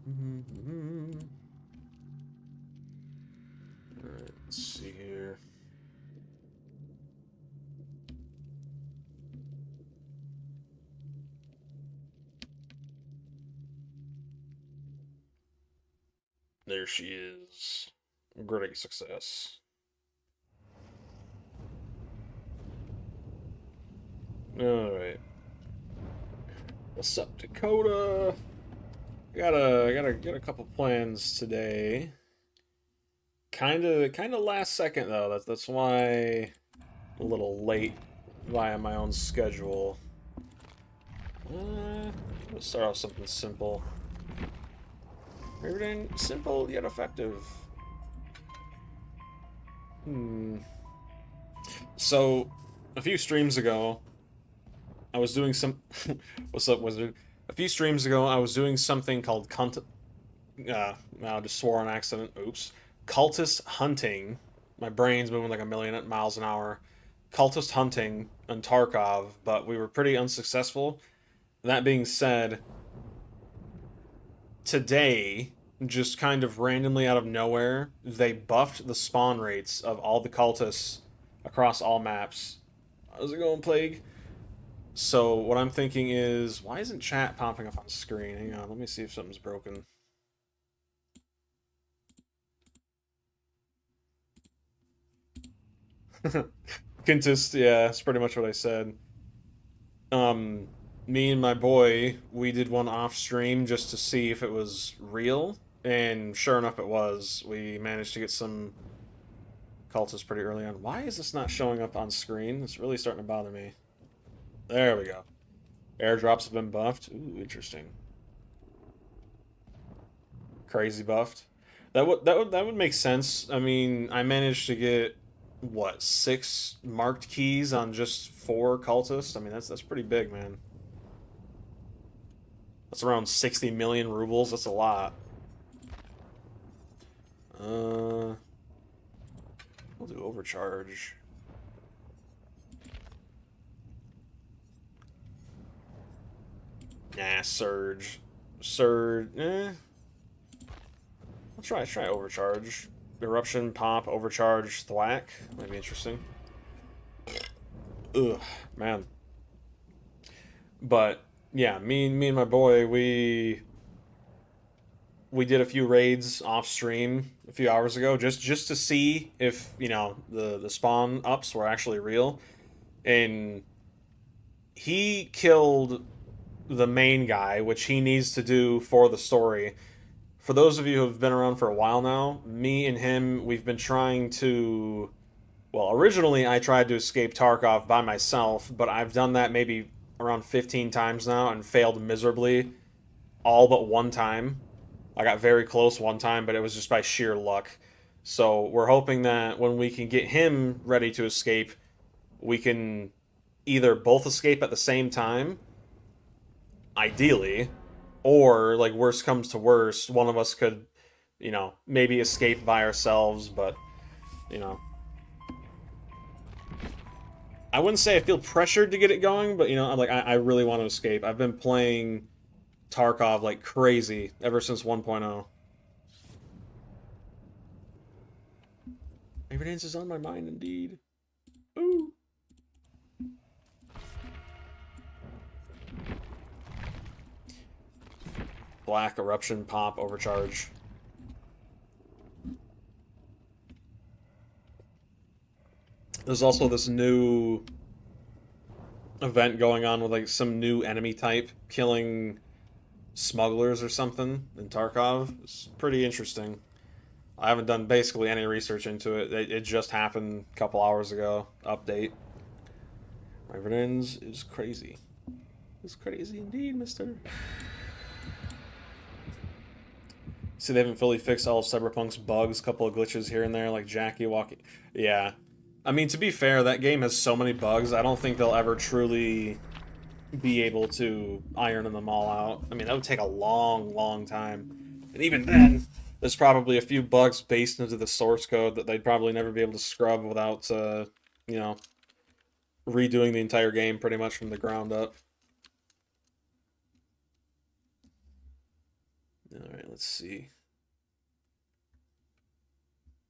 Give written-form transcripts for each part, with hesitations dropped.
Alright, let's see here. There she is. Great success. Alright. What's up, Dakota? Got a couple plans today. Kinda last second though. That's why a little late via my own schedule. Let's start off something simple. Everything simple yet effective. So, a few streams ago, I was doing some. What's up, Wizard? A few streams ago, I was doing something called I just swore on accident. Oops. Cultist hunting. My brain's moving like a million miles an hour. Cultist hunting on Tarkov, but we were pretty unsuccessful. That being said, today, just kind of randomly out of nowhere, they buffed the spawn rates of all the cultists across all maps. How's it going, Plague? So what I'm thinking is, why isn't chat popping up on screen? Hang on, let me see if something's broken. Cultists, yeah, that's pretty much what I said. Me and my boy, we did one off stream just to see if it was real, and sure enough, it was. We managed to get some cultists pretty early on. Why is this not showing up on screen? It's really starting to bother me. There we go. Airdrops have been buffed. Ooh, interesting. Crazy buffed. That would make sense. I mean, I managed to get what, 6 marked keys on just 4 cultists. I mean, that's pretty big, man. That's around 60 million rubles. That's a lot. We'll do overcharge. Nah, surge. Surge. I'll try overcharge. Eruption, pop, overcharge, thwack. Might be interesting. Ugh, man. But yeah, me and my boy, we did a few raids off stream a few hours ago just to see if, you know, the spawn ups were actually real. And he killed the main guy, which he needs to do for the story. For those of you who have been around for a while now, me and him, we've been trying to. Well, originally I tried to escape Tarkov by myself, but I've done that maybe around 15 times now and failed miserably all but one time. I got very close one time, but it was just by sheer luck. So we're hoping that when we can get him ready to escape, we can either both escape at the same time, ideally, or like worst comes to worst, one of us could, you know, maybe escape by ourselves, but you know, I wouldn't say I feel pressured to get it going, but you know, I really want to escape. I've been playing Tarkov like crazy ever since 1.0. Evidence is on my mind indeed. Ooh. Black, eruption, pop, overcharge. There's also this new event going on with like some new enemy type killing smugglers or something in Tarkov. It's pretty interesting. I haven't done basically any research into it. It just happened a couple hours ago. Update. Revenants is crazy. It's crazy indeed, mister. See, they haven't fully fixed all of Cyberpunk's bugs, couple of glitches here and there, like Jackie walking. Yeah. I mean, to be fair, that game has so many bugs, I don't think they'll ever truly be able to iron them all out. I mean, that would take a long, long time. And even then, there's probably a few bugs based into the source code that they'd probably never be able to scrub without, you know, redoing the entire game pretty much from the ground up. Alright, let's see.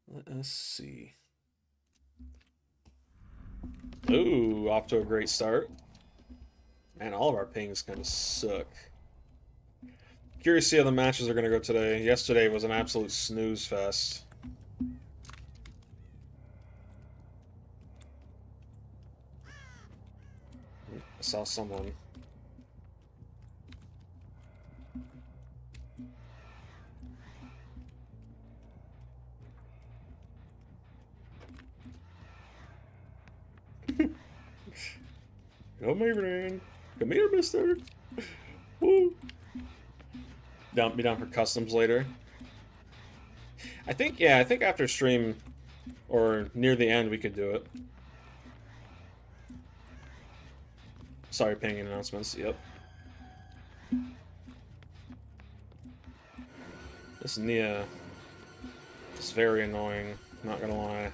Let us see. Ooh, off to a great start. Man, all of our pings kind of suck. Curious to see how the matches are going to go today. Yesterday was an absolute snooze fest. I saw someone. Come here, man. Come here, mister. Woo. Be down for customs later. I think after stream or near the end we could do it. Sorry, pinging announcements. Yep. This Nia is very annoying, not gonna lie.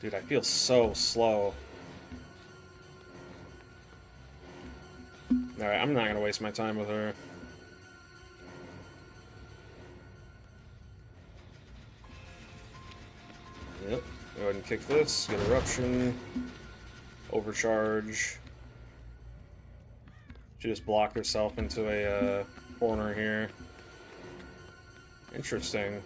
Dude, I feel so slow. Alright, I'm not gonna waste my time with her. Yep, go ahead and kick this, get eruption, overcharge. She just blocked herself into a corner here. Interesting.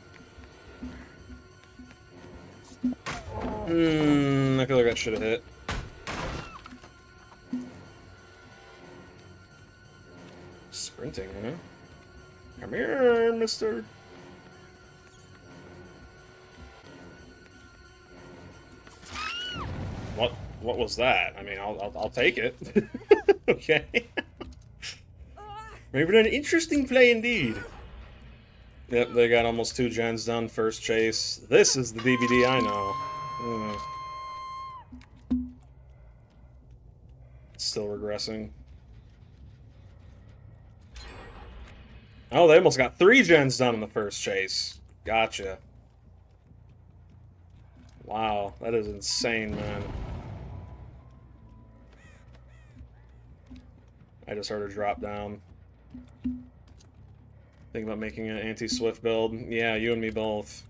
I feel like that should have hit. Sprinting, huh? Come here, mister. What was that? I mean, I'll take it. Okay. Maybe an interesting play indeed. Yep, they got almost 2 gens done first chase. This is the DBD I know. Still regressing. Oh, they almost got 3 gens done in the first chase. Gotcha. Wow, that is insane, man. I just heard her drop down. Think about making an anti-Swift build. Yeah, you and me both.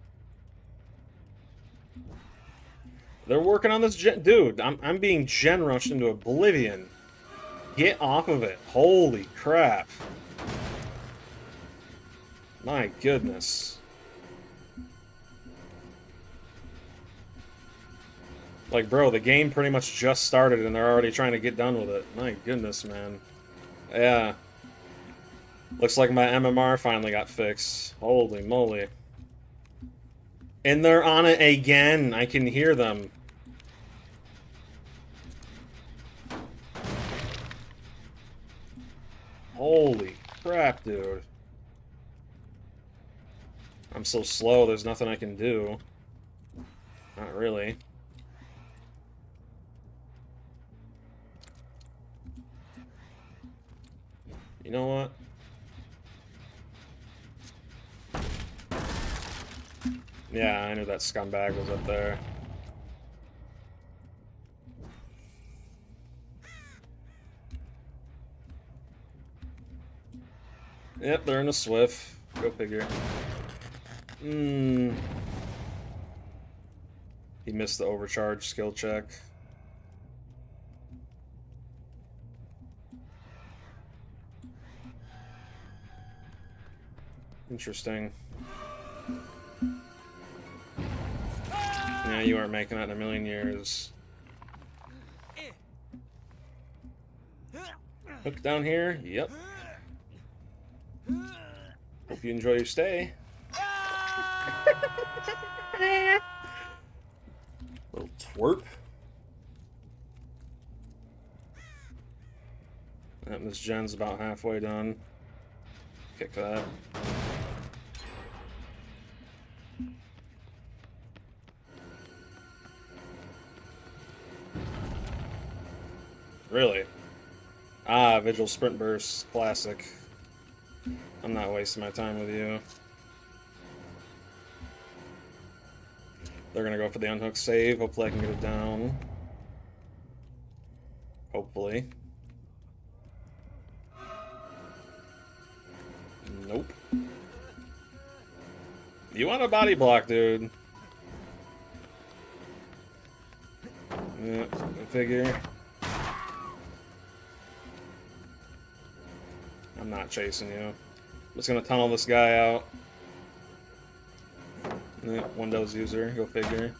They're working on this gen. Dude, I'm being gen rushed into oblivion. Get off of it. Holy crap. My goodness. Like, bro, the game pretty much just started and they're already trying to get done with it. My goodness, man. Yeah. Looks like my MMR finally got fixed. Holy moly. And they're on it again. I can hear them. Holy crap, dude. I'm so slow, there's nothing I can do. Not really. You know what? Yeah, I knew that scumbag was up there. Yep, they're in a Swift. Go figure. He missed the overcharge skill check. Interesting. Yeah, you aren't making that in a million years. Hook down here? Yep. Hope you enjoy your stay. Little twerp. And this gen's about halfway done. Kick that. Really? Ah, Vigil Sprint Burst. Classic. I'm not wasting my time with you. They're gonna go for the unhook save. Hopefully I can get it down. Hopefully. Nope. You want a body block, dude. Yeah, I figure. I'm not chasing you. I'm just gonna tunnel this guy out. Yeah, Windows user, go figure.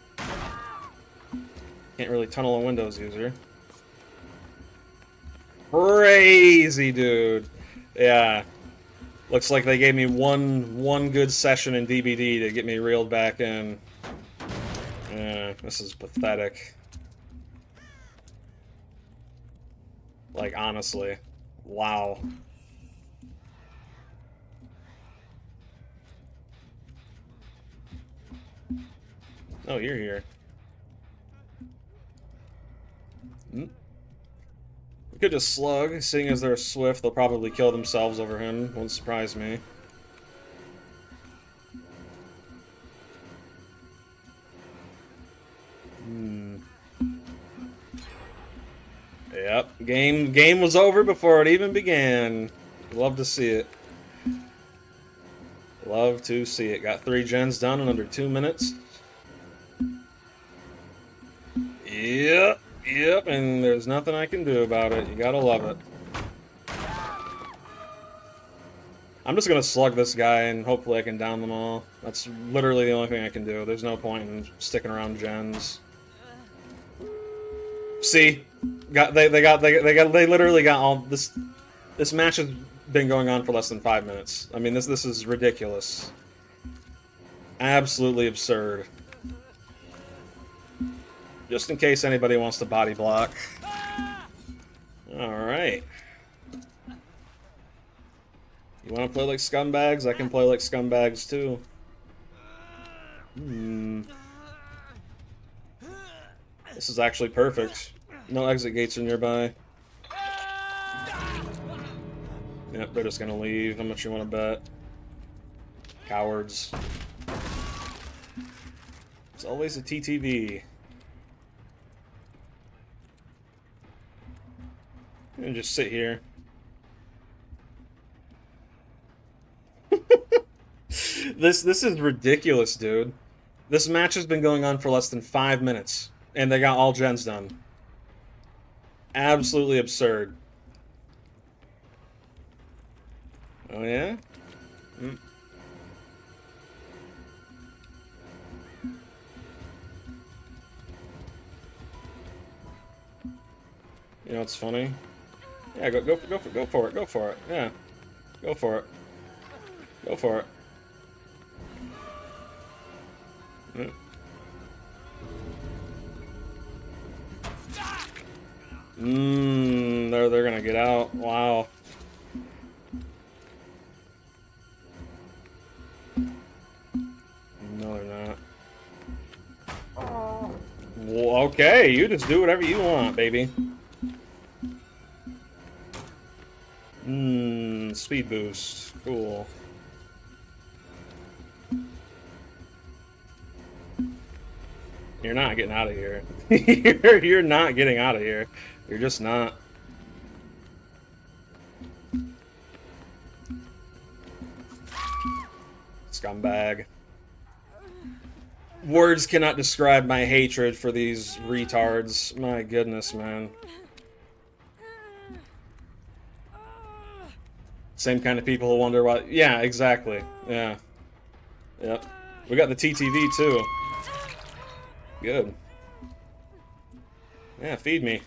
Can't really tunnel a Windows user. Crazy, dude. Yeah. Looks like they gave me one good session in DBD to get me reeled back in. Yeah, this is pathetic. Like, honestly. Wow. Oh, you're here. We could just slug. Seeing as they're swift, they'll probably kill themselves over him. Won't surprise me. Yep. Game was over before it even began. Love to see it. Love to see it. Got 3 gens done in under 2 minutes. Yep. Yep, and there's nothing I can do about it. You gotta love it. I'm just gonna slug this guy and hopefully I can down them all. That's literally the only thing I can do. There's no point in sticking around gens. See? They literally got all this. This match has been going on for less than 5 minutes. I mean, this is ridiculous. Absolutely absurd. Just in case anybody wants to body block. Alright. You want to play like scumbags? I can play like scumbags too. This is actually perfect. No exit gates are nearby. Yep, they're just gonna leave. How much you want to bet? Cowards. It's always a TTV. And just sit here. This is ridiculous, dude. This match has been going on for less than 5 minutes, and they got all gens done. Absolutely absurd. Oh yeah? You know what's funny? Yeah, go for it. Yeah, go for it. Go for it. They're gonna get out. Wow. No, they're not. Well, okay, you just do whatever you want, baby. Speed boost. Cool. You're not getting out of here. You're not getting out of here. You're just not. Scumbag. Words cannot describe my hatred for these retards. My goodness, man. Same kind of people who wonder why. Yeah, exactly. Yeah. Yep. We got the TTV too. Good. Yeah, feed me.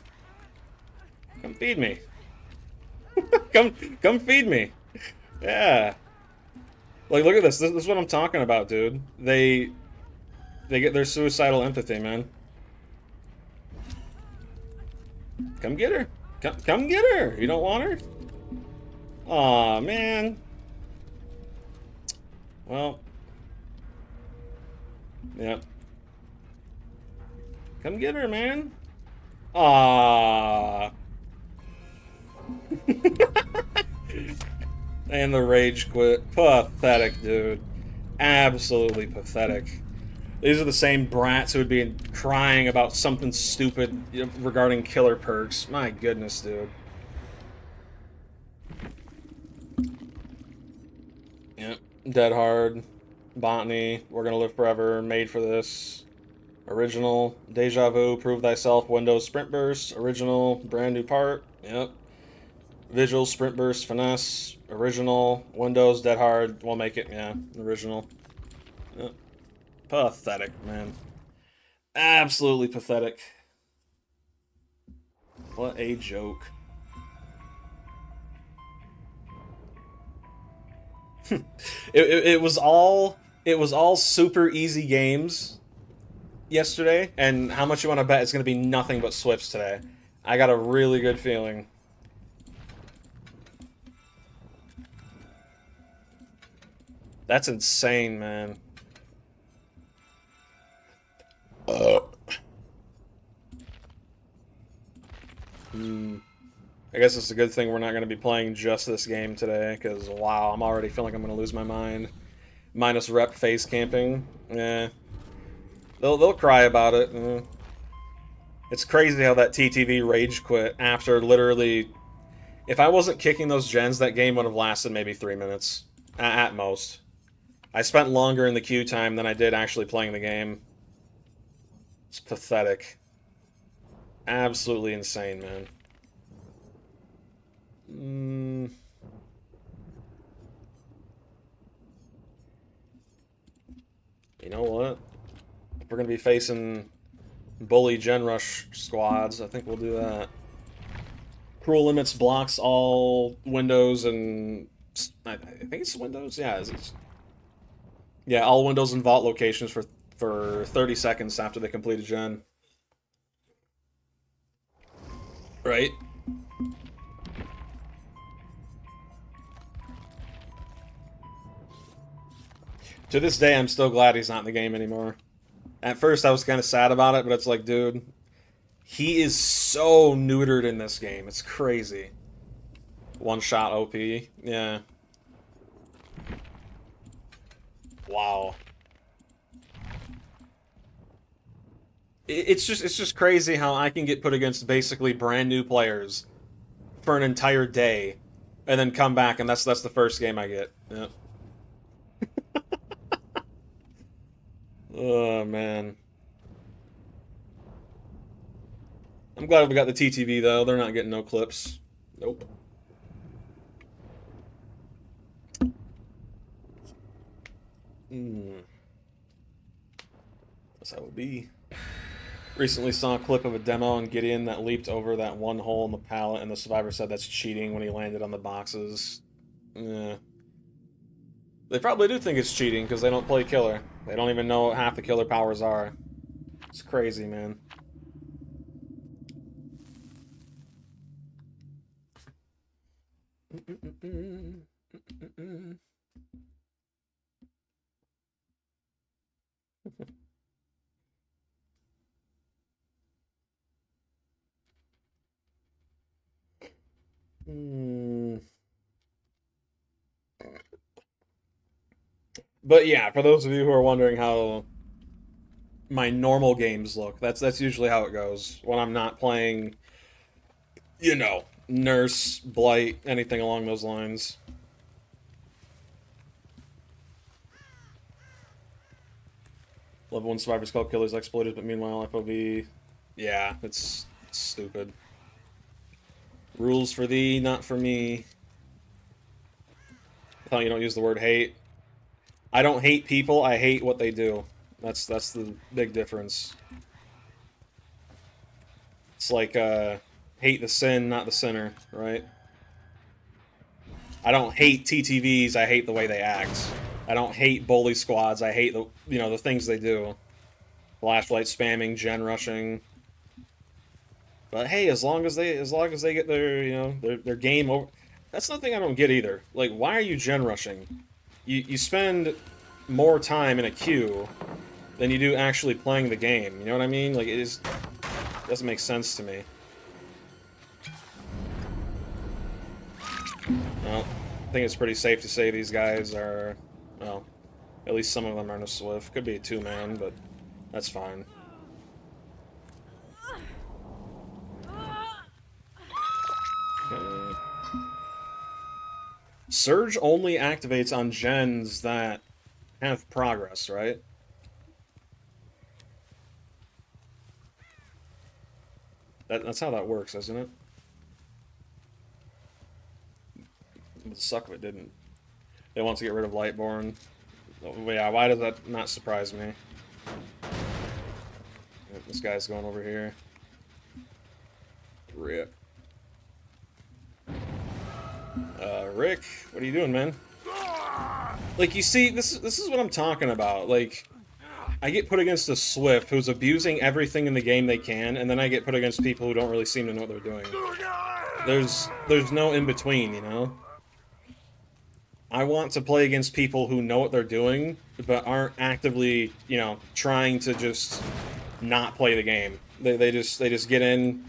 Come feed me. come feed me. Yeah. Like, look at this. This is what I'm talking about, dude. They get their suicidal empathy, man. Come get her. Come get her. You don't want her? Aw, man. Well. Yep. Come get her, man. Aww. And the rage quit. Pathetic, dude. Absolutely pathetic. These are the same brats who would be crying about something stupid regarding killer perks. My goodness, dude. Yep. Dead Hard. Botany. We're Gonna Live Forever. Made for This. Original. Deja Vu. Prove Thyself. Windows Sprint Burst. Original. Brand new part. Yep. Vigil. Sprint Burst. Finesse. Original. Windows. Dead Hard. We'll make it. Yeah. Original. Yep. Pathetic, man. Absolutely pathetic. What a joke. It was all super easy games yesterday, and how much you want to bet it's going to be nothing but Swifts today? I got a really good feeling. That's insane, man. I guess it's a good thing we're not going to be playing just this game today, because, wow, I'm already feeling like I'm going to lose my mind. Minus rep face camping. Yeah. They'll cry about it. It's crazy how that TTV rage quit after literally... If I wasn't kicking those gens, that game would have lasted maybe 3 minutes. At most. I spent longer in the queue time than I did actually playing the game. It's pathetic. Absolutely insane, man. You know what? If we're going to be facing bully gen rush squads, I think we'll do that. Cruel Limits blocks all windows and... I think it's windows? Yeah, yeah, all windows and vault locations for 30 seconds after they complete a gen. Right? To this day, I'm still glad he's not in the game anymore. At first, I was kind of sad about it, but it's like, dude, he is so neutered in this game. It's crazy. One-shot OP. Yeah. Wow. It's just crazy how I can get put against basically brand new players for an entire day, and then come back, and that's the first game I get. Yeah. Oh man. I'm glad we got the TTV though. They're not getting no clips. Nope. That's how it would be. Recently saw a clip of a demo on Gideon that leaped over that one hole in the pallet, and the survivor said that's cheating when he landed on the boxes. Yeah. They probably do think it's cheating because they don't play killer. They don't even know what half the killer powers are. It's crazy, man. But yeah, for those of you who are wondering how my normal games look, that's usually how it goes when I'm not playing, you know, Nurse, Blight, anything along those lines. Level 1 survivors called killers exploited, but meanwhile FOV... Yeah, it's stupid. Rules for thee, not for me. I thought you don't use the word hate. I don't hate people, I hate what they do. That's the big difference. It's like, hate the sin, not the sinner, right? I don't hate TTVs, I hate the way they act. I don't hate bully squads, I hate the things they do. Flashlight spamming, gen rushing. But hey, as long as they get their game over, that's nothing I don't get either. Like, why are you gen rushing? You spend more time in a queue than you do actually playing the game. You know what I mean? Like, it doesn't make sense to me. Well, I think it's pretty safe to say these guys are, well, at least some of them are no Swift. Could be a two-man, but That's fine. Okay. Surge only activates on gens that have progress, right? That's how that works, isn't it? The suck of it didn't. They want to get rid of Lightborn. Oh, yeah, why does that not surprise me? This guy's going over here. Rip. Rick, what are you doing, man? Like, you see, this is what I'm talking about. Like, I get put against a Swift who's abusing everything in the game they can, and then I get put against people who don't really seem to know what they're doing. There's no in between, you know? I want to play against people who know what they're doing, but aren't actively, you know, trying to just not play the game. They just get in,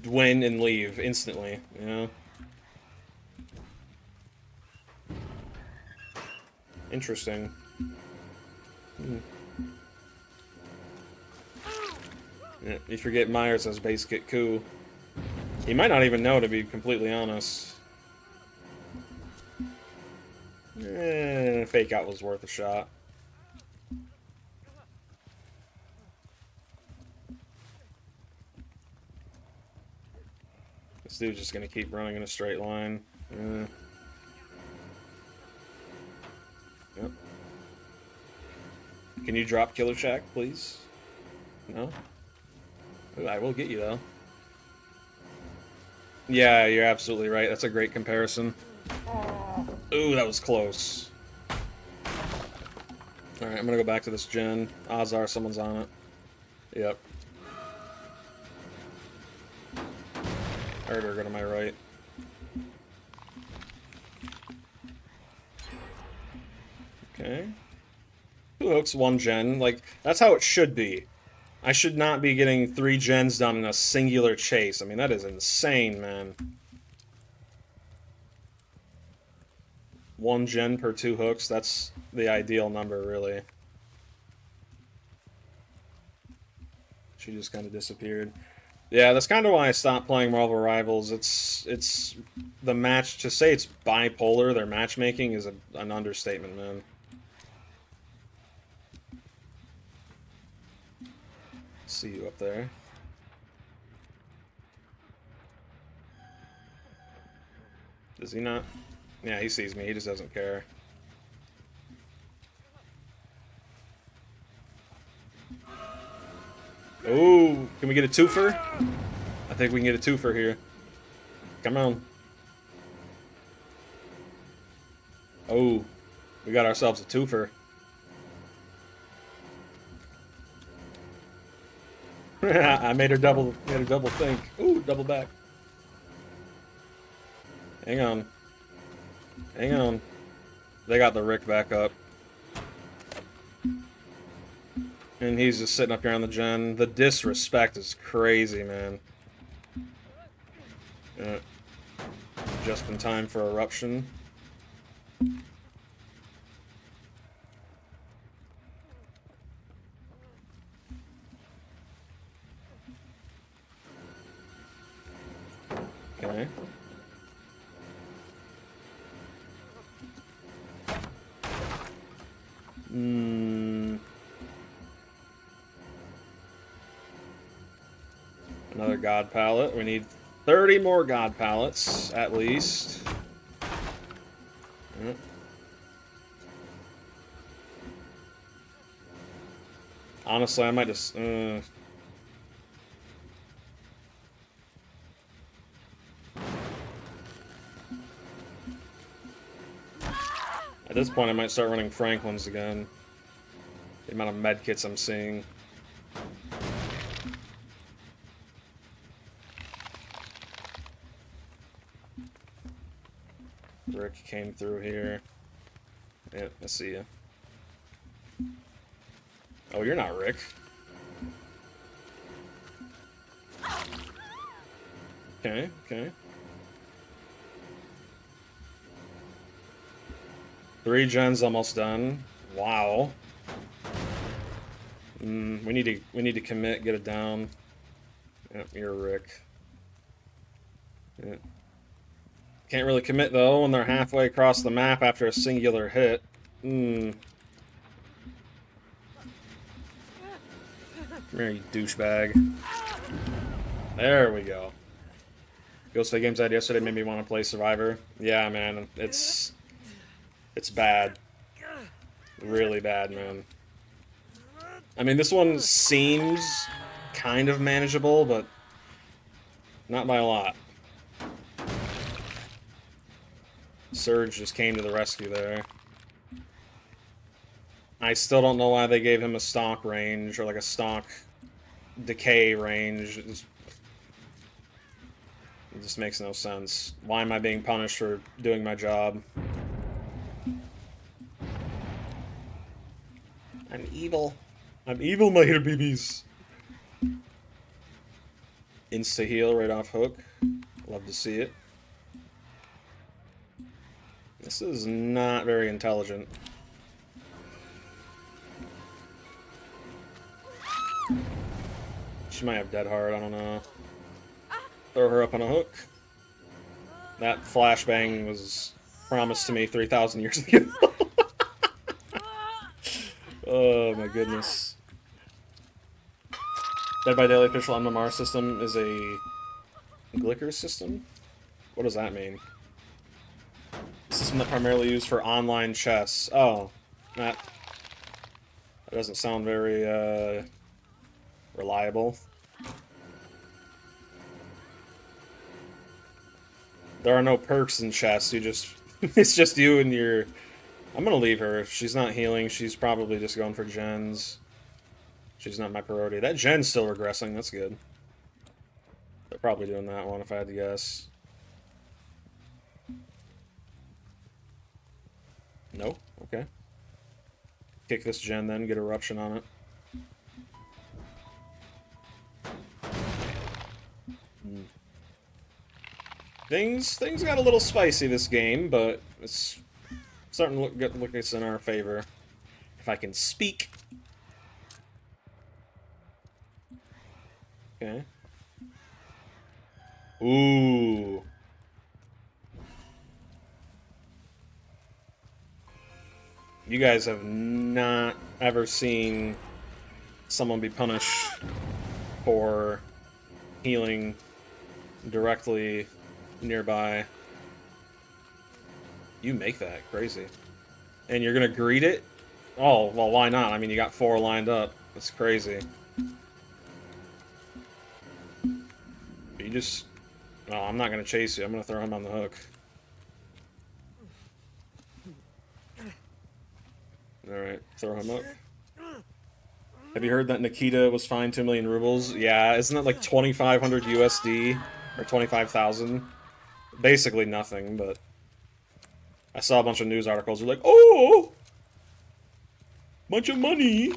win, and leave instantly, you know? Interesting. Yeah, you forget Myers has base kit coup. He might not even know, to be completely honest. Fake out was worth a shot. This dude's just gonna keep running in a straight line. Yep. Can you drop Killer Shack, please? No? Ooh, I will get you, though. Yeah, you're absolutely right. That's a great comparison. Ooh, that was close. Alright, I'm gonna go back to this gen. Odds are someone's on it. Yep. Heard her go to my right. Okay. 2 hooks, 1 gen. Like, that's how it should be. I should not be getting 3 gens done in a singular chase. I mean, that is insane, man. 1 gen per 2 hooks, that's the ideal number, really. She just kind of disappeared. Yeah, that's kind of why I stopped playing Marvel Rivals. It's the match, to say it's bipolar, their matchmaking is an understatement, man. See you up there. Does he not? Yeah, he sees me. He just doesn't care. Oh, can we get a twofer? I think we can get a twofer here. Come on. Oh, we got ourselves a twofer. I made her double think. Ooh, double back. Hang on. Hang on. They got the Rick back up. And he's just sitting up here on the gen. The disrespect is crazy, man. Just in time for eruption. Okay. Another God pallet. We need 30 more God pallets, at least. Yep. Honestly, I might just... At this point, I might start running Franklin's again. The amount of medkits I'm seeing. Rick came through here. Yep, I see you. Oh, you're not Rick. Okay, okay. 3 gens almost done. Wow. We need to commit, get it down. Yep, you're Rick. Yeah. Can't really commit though when they're halfway across the map after a singular hit. Come here, you douchebag. There we go. Ghostface Games I had yesterday made me want to play Survivor. Yeah, man, it's bad. Really bad, man. I mean, this one seems kind of manageable, but not by a lot. Surge just came to the rescue there. I still don't know why they gave him a stock range, or like a stock decay range. It just makes no sense. Why am I being punished for doing my job? I'm evil. I'm evil, my here babies. Insta heal right off hook. Love to see it. This is not very intelligent. She might have dead hard, I don't know. Throw her up on a hook. That flashbang was promised to me 3,000 years ago. Oh my goodness. Dead by Daily official MMR system is a Glicker system? What does that mean? System that primarily used for online chess. Oh, that doesn't sound very reliable. There are no perks in chess. You just it's just you and your. I'm gonna leave her. If she's not healing, she's probably just going for gens. She's not my priority. That gen's still regressing. That's good. They're probably doing that one if I had to guess. No? Okay. Kick this gen then, get eruption on it. Things got a little spicy this game, but it's starting to look it's in our favor. If I can speak. Okay. Ooh. You guys have not ever seen someone be punished for healing directly nearby. You make that crazy. And you're gonna greet it? Oh, well, why not? I mean, you got 4 lined up. That's crazy. You just... Oh, I'm not gonna chase you. I'm gonna throw him on the hook. Alright, throw him up. Have you heard that Nikita was fined 2 million rubles? Yeah, isn't that like 2,500 USD? Or 25,000? Basically nothing, but... I saw a bunch of news articles were like, oh! Bunch of money!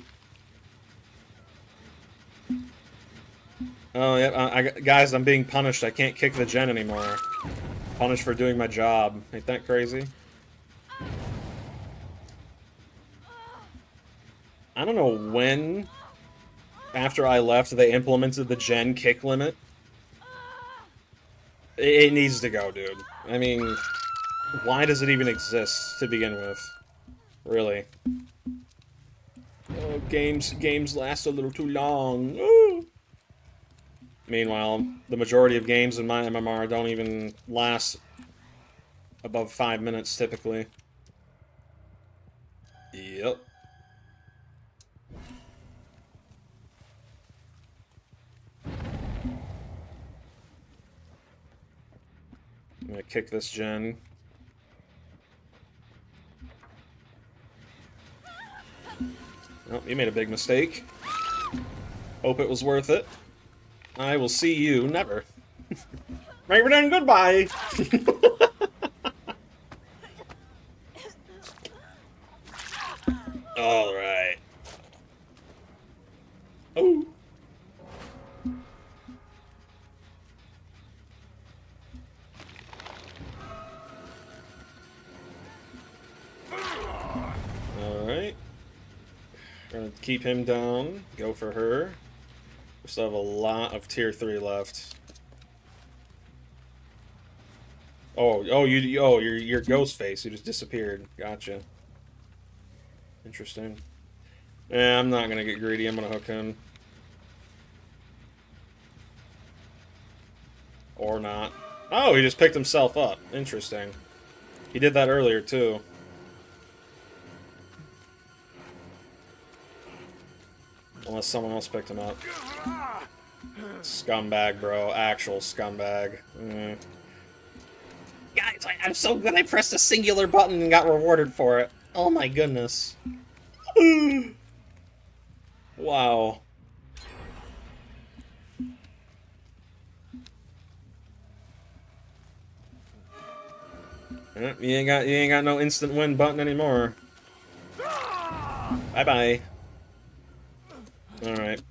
Oh, yeah, guys, I'm being punished. I can't kick the gen anymore. Punished for doing my job. Ain't that crazy? I don't know when, after I left, they implemented the gen kick limit. It needs to go, dude. I mean, why does it even exist to begin with? Really. Oh, games last a little too long. Ooh. Meanwhile, the majority of games in my MMR don't even last above 5 minutes, typically. Yep. I'm gonna kick this gen. Oh, you made a big mistake. Hope it was worth it. I will see you never. Raven and goodbye! Alright. Oh. Alright. We're gonna Keep him down. Go for her. We still have a lot of tier 3 left. Oh, you're Ghostface. You just disappeared. Gotcha. Interesting. Yeah, I'm not gonna get greedy. I'm gonna hook him. Or not. Oh, he just picked himself up. Interesting. He did that earlier, too. Unless someone else picked him up. Scumbag, bro. Actual scumbag. Guys, I'm so good I pressed a singular button and got rewarded for it. Oh my goodness. Wow. You ain't got no instant win button anymore. Bye-bye. Alright.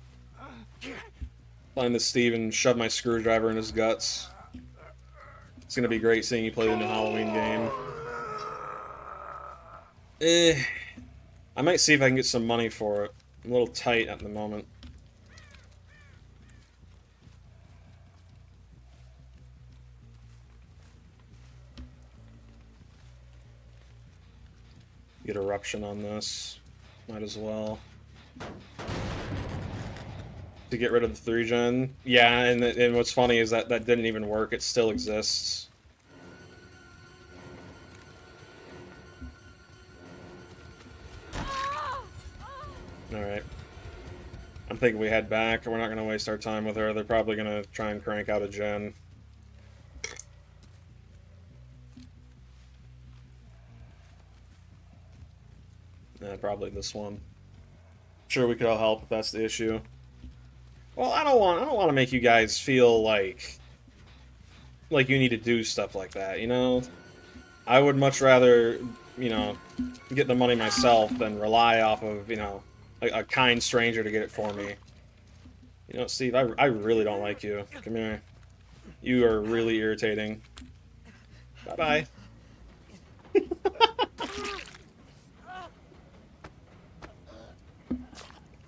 Find this Steve and shove my screwdriver in his guts. It's gonna be great seeing you play the new Halloween game. I might see if I can get some money for it. I'm a little tight at the moment. Get eruption on this. Might as well. To get rid of the 3-gen. Yeah, and what's funny is that that didn't even work. It still exists. Alright. I'm thinking we head back. We're not going to waste our time with her. They're probably going to try and crank out a gen. Yeah, probably this one. Sure, we could all help if that's the issue. Well, I don't want to make you guys feel like you need to do stuff like that, you know? I would much rather, you know, get the money myself than rely off of, you know, a kind stranger to get it for me. You know, Steve, I really don't like you. Come here. You are really irritating. Bye-bye.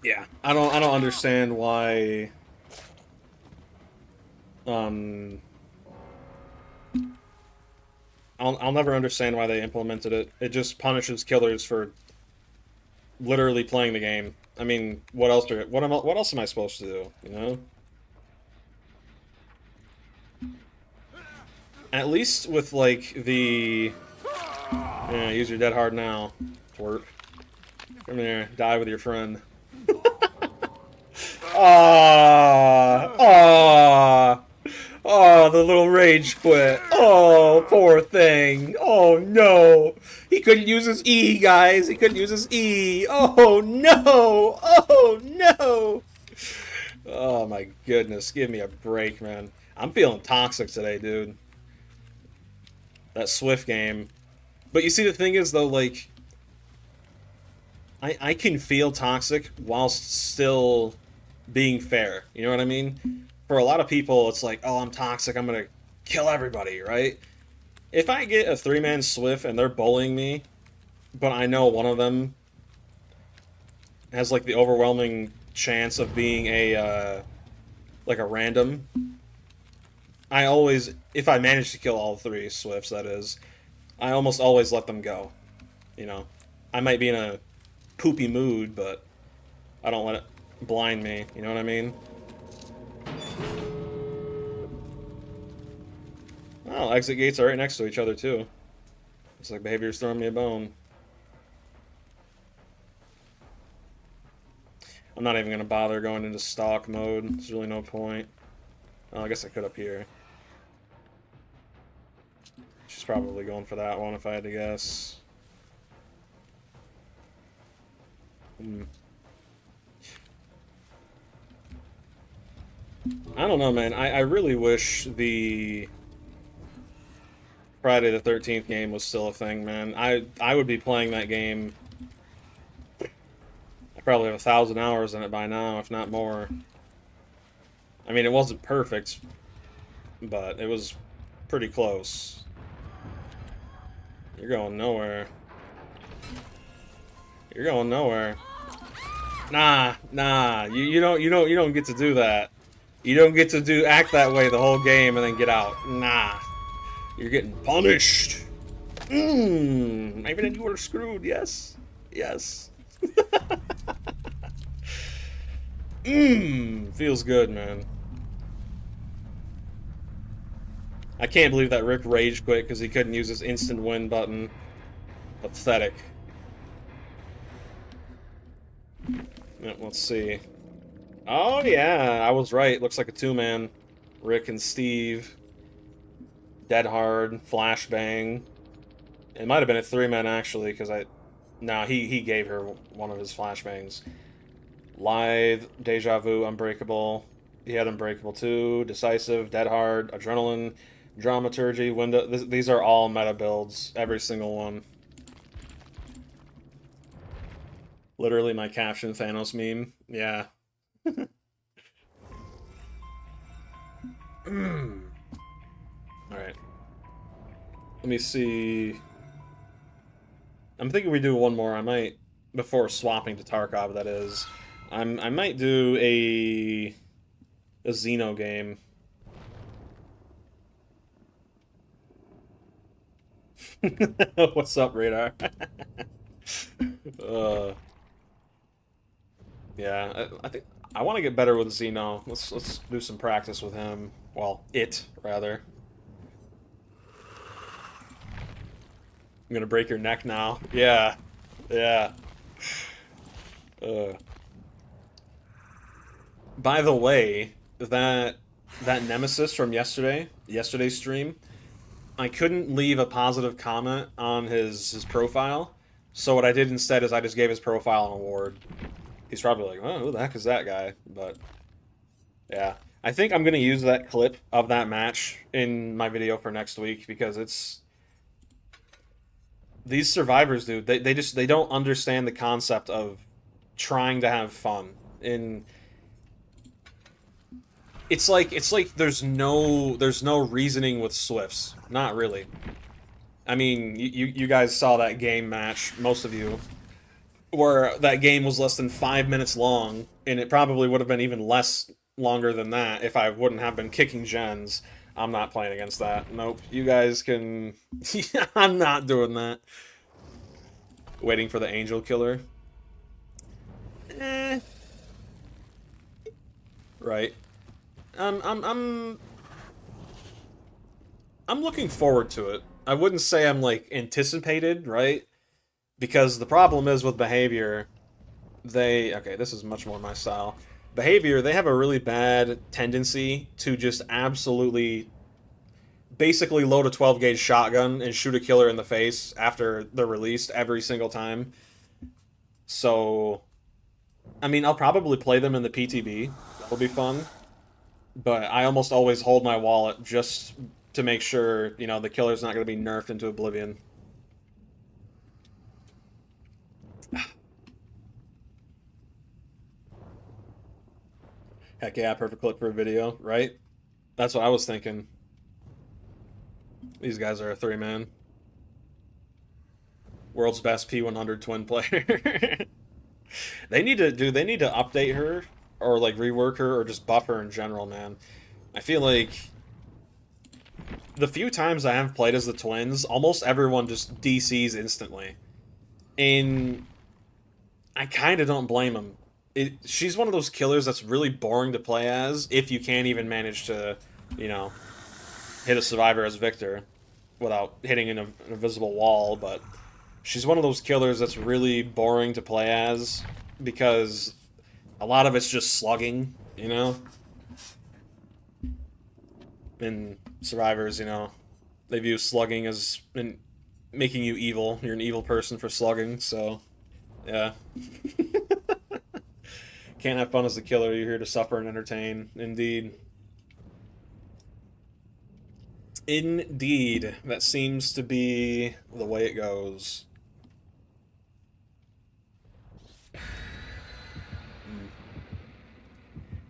Yeah, I don't understand why I'll never understand why they implemented it. It just punishes killers for literally playing the game. I mean, what else am I supposed to do, you know? At least with like the use your dead hard now. Twerp. Come here, die with your friend. Ah, ah, oh, the little rage quit. Oh, poor thing. Oh no, he couldn't use his E, guys. He couldn't use his E. Oh no. Oh no. Oh my goodness, give me a break, man. I'm feeling toxic today, dude. That Swift game. But you see, the thing is, though, like, I can feel toxic whilst still being fair. You know what I mean? For a lot of people, it's like, oh, I'm toxic, I'm gonna kill everybody, right? If I get a 3-man Swift and they're bullying me, but I know one of them has, like, the overwhelming chance of being a, like, a random, I always, if I manage to kill all 3 Swifts, that is, I almost always let them go. You know? I might be in a poopy mood, but I don't let it blind me, you know what I mean? Oh, exit gates are right next to each other, too. It's like behavior's throwing me a bone. I'm not even going to bother going into stock mode. There's really no point. Oh, I guess I could up here. She's probably going for that one, if I had to guess. I don't know, man. I really wish the Friday the 13th game was still a thing, man. I would be playing that game. I probably have 1,000 hours in it by now, if not more. I mean, it wasn't perfect, but it was pretty close. You're going nowhere. You're going nowhere. Nah. You don't get to do that. You don't get to act that way the whole game and then get out. Nah. You're getting punished. Maybe then you were screwed, yes? Yes. Feels good, man. I can't believe that Rick rage quit because he couldn't use his instant win button. Pathetic. Let's see. Oh, yeah, I was right. Looks like a two-man. Rick and Steve. Dead Hard. Flashbang. It might have been a three-man, actually, because I... No, he gave her one of his flashbangs. Lithe, Deja Vu, Unbreakable. He had Unbreakable too. Decisive, Dead Hard, Adrenaline, Dramaturgy, Window. These are all meta builds. Every single one. Literally my caption Thanos meme. Yeah. Alright. Let me see. I'm thinking we do one more. I might, before swapping to Tarkov, that is. I might do a Xeno game. What's up, Radar? Yeah, I think I want to get better with Xeno. Let's do some practice with him. Well, it rather. I'm gonna break your neck now. Yeah, yeah. By the way, that nemesis from yesterday's stream, I couldn't leave a positive comment on his profile. So what I did instead is I just gave his profile an award. He's probably like, oh, who the heck is that guy? But yeah, I think I'm gonna use that clip of that match in my video for next week because it's these survivors, dude. They don't understand the concept of trying to have fun. And it's like there's no reasoning with Swifts. Not really. I mean, you guys saw that game match, most of you, where that game was less than 5 minutes long, and it probably would have been even less longer than that if I wouldn't have been kicking gens. I'm not playing against that. Nope. You guys can... I'm not doing that. Waiting for the angel killer. Right. I'm looking forward to it. I wouldn't say I'm, like, anticipated, right? Because the problem is with behavior, okay, this is much more my style. Behavior, they have a really bad tendency to just absolutely basically load a 12 gauge shotgun and shoot a killer in the face after they're released every single time. So, I mean, I'll probably play them in the PTB. That'll be fun. But I almost always hold my wallet just to make sure, you know, the killer's not going to be nerfed into oblivion. Heck yeah, perfect clip for a video, right? That's what I was thinking. These guys are a three-man. World's best P100 twin player. They need to update her or like rework her or just buff her in general, man. I feel like the few times I have played as the twins, almost everyone just DCs instantly. And I kind of don't blame them. She's one of those killers that's really boring to play as if you can't even manage to, you know, hit a survivor as Victor without hitting an invisible wall, but she's one of those killers that's really boring to play as because a lot of it's just slugging, you know? And survivors, you know, they view slugging as making you evil. You're an evil person for slugging, so yeah. Can't have fun as a killer. You're here to suffer and entertain. Indeed. Indeed. That seems to be the way it goes.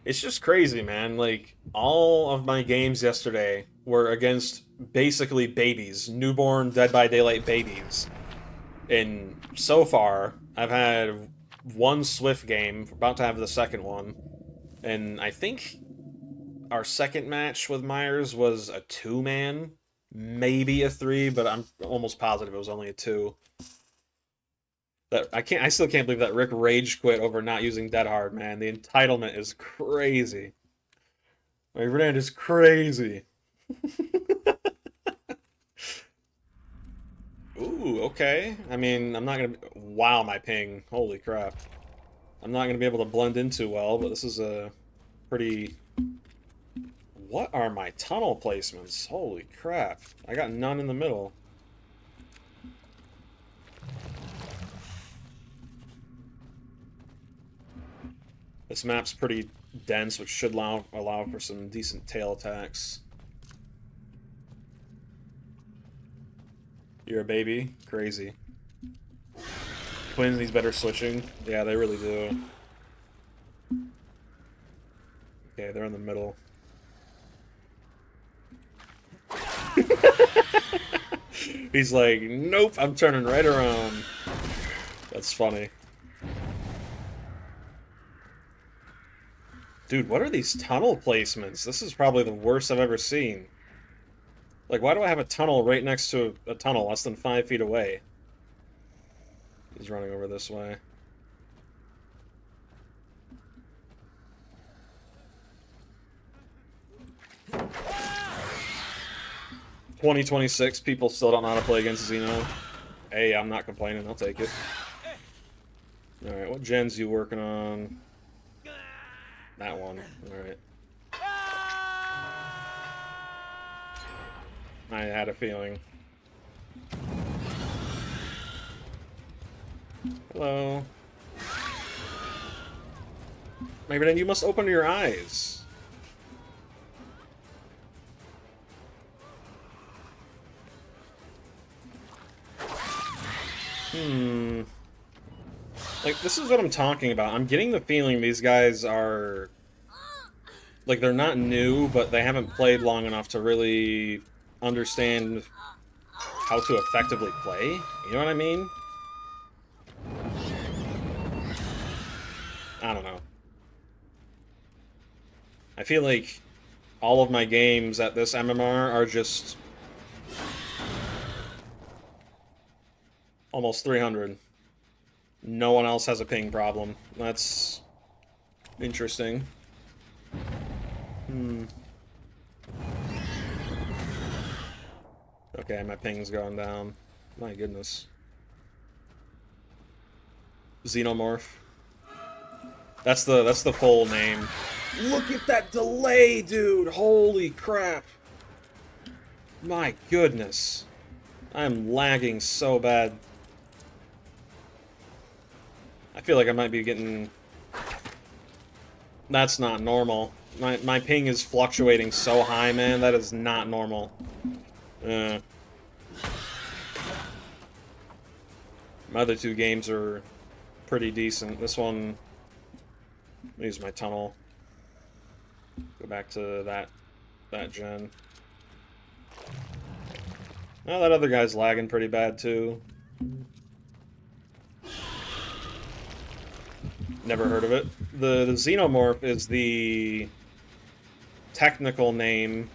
It's just crazy, man. Like, all of my games yesterday were against basically babies. Newborn, Dead by Daylight babies. And so far, I've had one Swift game. We're about to have the second one. And I think our second match with Myers was a 2-man, maybe a 3, but I'm almost positive it was only a 2. That I still can't believe that Rick rage quit over not using Dead Hard, man. The entitlement is crazy. My brand is crazy. Ooh, okay. I mean, I'm not gonna... Wow, my ping. Holy crap. I'm not gonna be able to blend in too well, but this is a pretty... What are my tunnel placements? Holy crap. I got none in the middle. This map's pretty dense, which should allow for some decent tail attacks. You're a baby? Crazy. Twins needs better switching. Yeah, they really do. Okay, they're in the middle. He's like, nope, I'm turning right around. That's funny. Dude, what are these tunnel placements? This is probably the worst I've ever seen. Like, why do I have a tunnel right next to a tunnel less than 5 feet away? He's running over this way. $2026, people still don't know how to play against Xeno. Hey, I'm not complaining, I'll take it. Alright, what gens you working on? That one, alright. I had a feeling. Hello. Maybe then you must open your eyes. Like, this is what I'm talking about. I'm getting the feeling these guys are... Like, they're not new, but they haven't played long enough to really understand how to effectively play. You know what I mean? I don't know. I feel like all of my games at this MMR are just... almost 300. No one else has a ping problem. That's interesting. Okay, my ping's going down. My goodness. Xenomorph. That's the full name. Look at that delay, dude! Holy crap! My goodness. I'm lagging so bad. I feel like I might be getting... That's not normal. My ping is fluctuating so high, man. That is not normal. My other two games are pretty decent. This one... Let me use my tunnel. Go back to that gen. Oh, that other guy's lagging pretty bad, too. Never heard of it. The Xenomorph is the technical name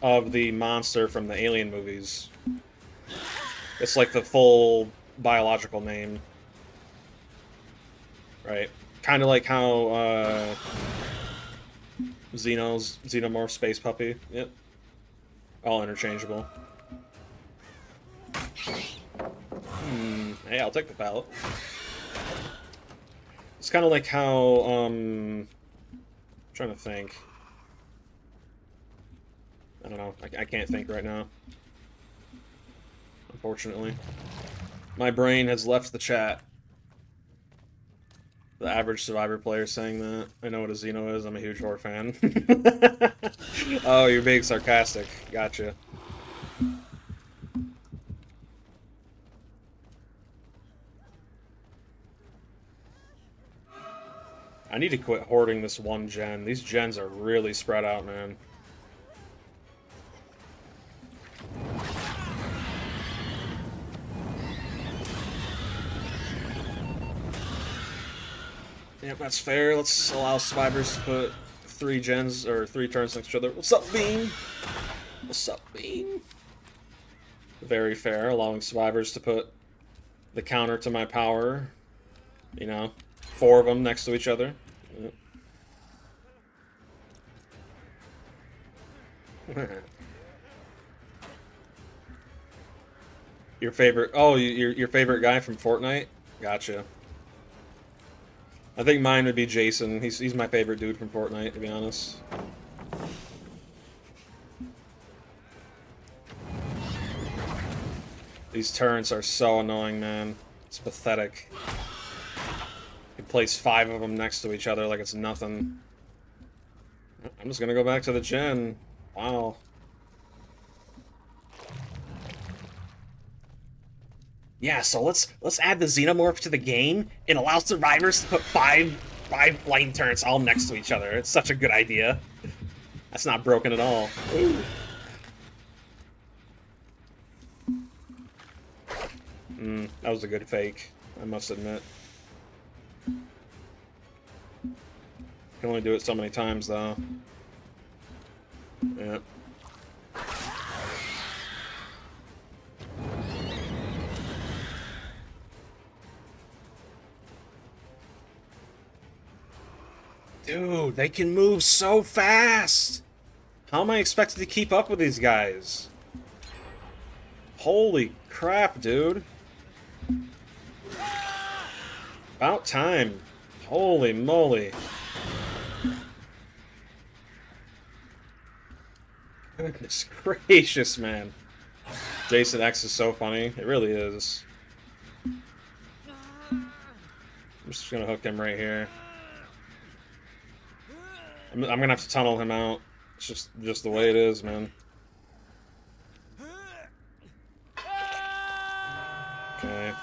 of the monster from the Alien movies. It's like the full biological name. Right. Kind of like how Xenomorph Space Puppy. Yep. All interchangeable. Hey, I'll take the pallet. It's kind of like how, I'm trying to think. I don't know. I can't think right now. Unfortunately. My brain has left the chat. The average Survivor player saying that. I know what a Xeno is. I'm a huge horror fan. Oh, you're being sarcastic. Gotcha. I need to quit hoarding this one gen. These gens are really spread out, man. Yep, that's fair. Let's allow survivors to put 3 gens or 3 turns next to each other. What's up, Bean? What's up, Bean? Very fair, allowing survivors to put the counter to my power. You know, 4 of them next to each other. Yep. Your favorite? Oh, your favorite guy from Fortnite? Gotcha. I think mine would be Jason. He's my favorite dude from Fortnite, to be honest. These turrets are so annoying, man. It's pathetic. You place 5 of them next to each other like it's nothing. I'm just gonna go back to the gen. Wow. Yeah, so let's add the xenomorph to the game and allow survivors to put five flame turrets all next to each other. It's such a good idea. That's not broken at all. Ooh. That was a good fake, I must admit. Can only do it so many times, though. Yep. Dude, they can move so fast! How am I expected to keep up with these guys? Holy crap, dude. About time. Holy moly. Goodness gracious, man. Jason X is so funny. It really is. I'm just gonna hook him right here. I'm gonna have to tunnel him out. It's just the way it is, man. Okay.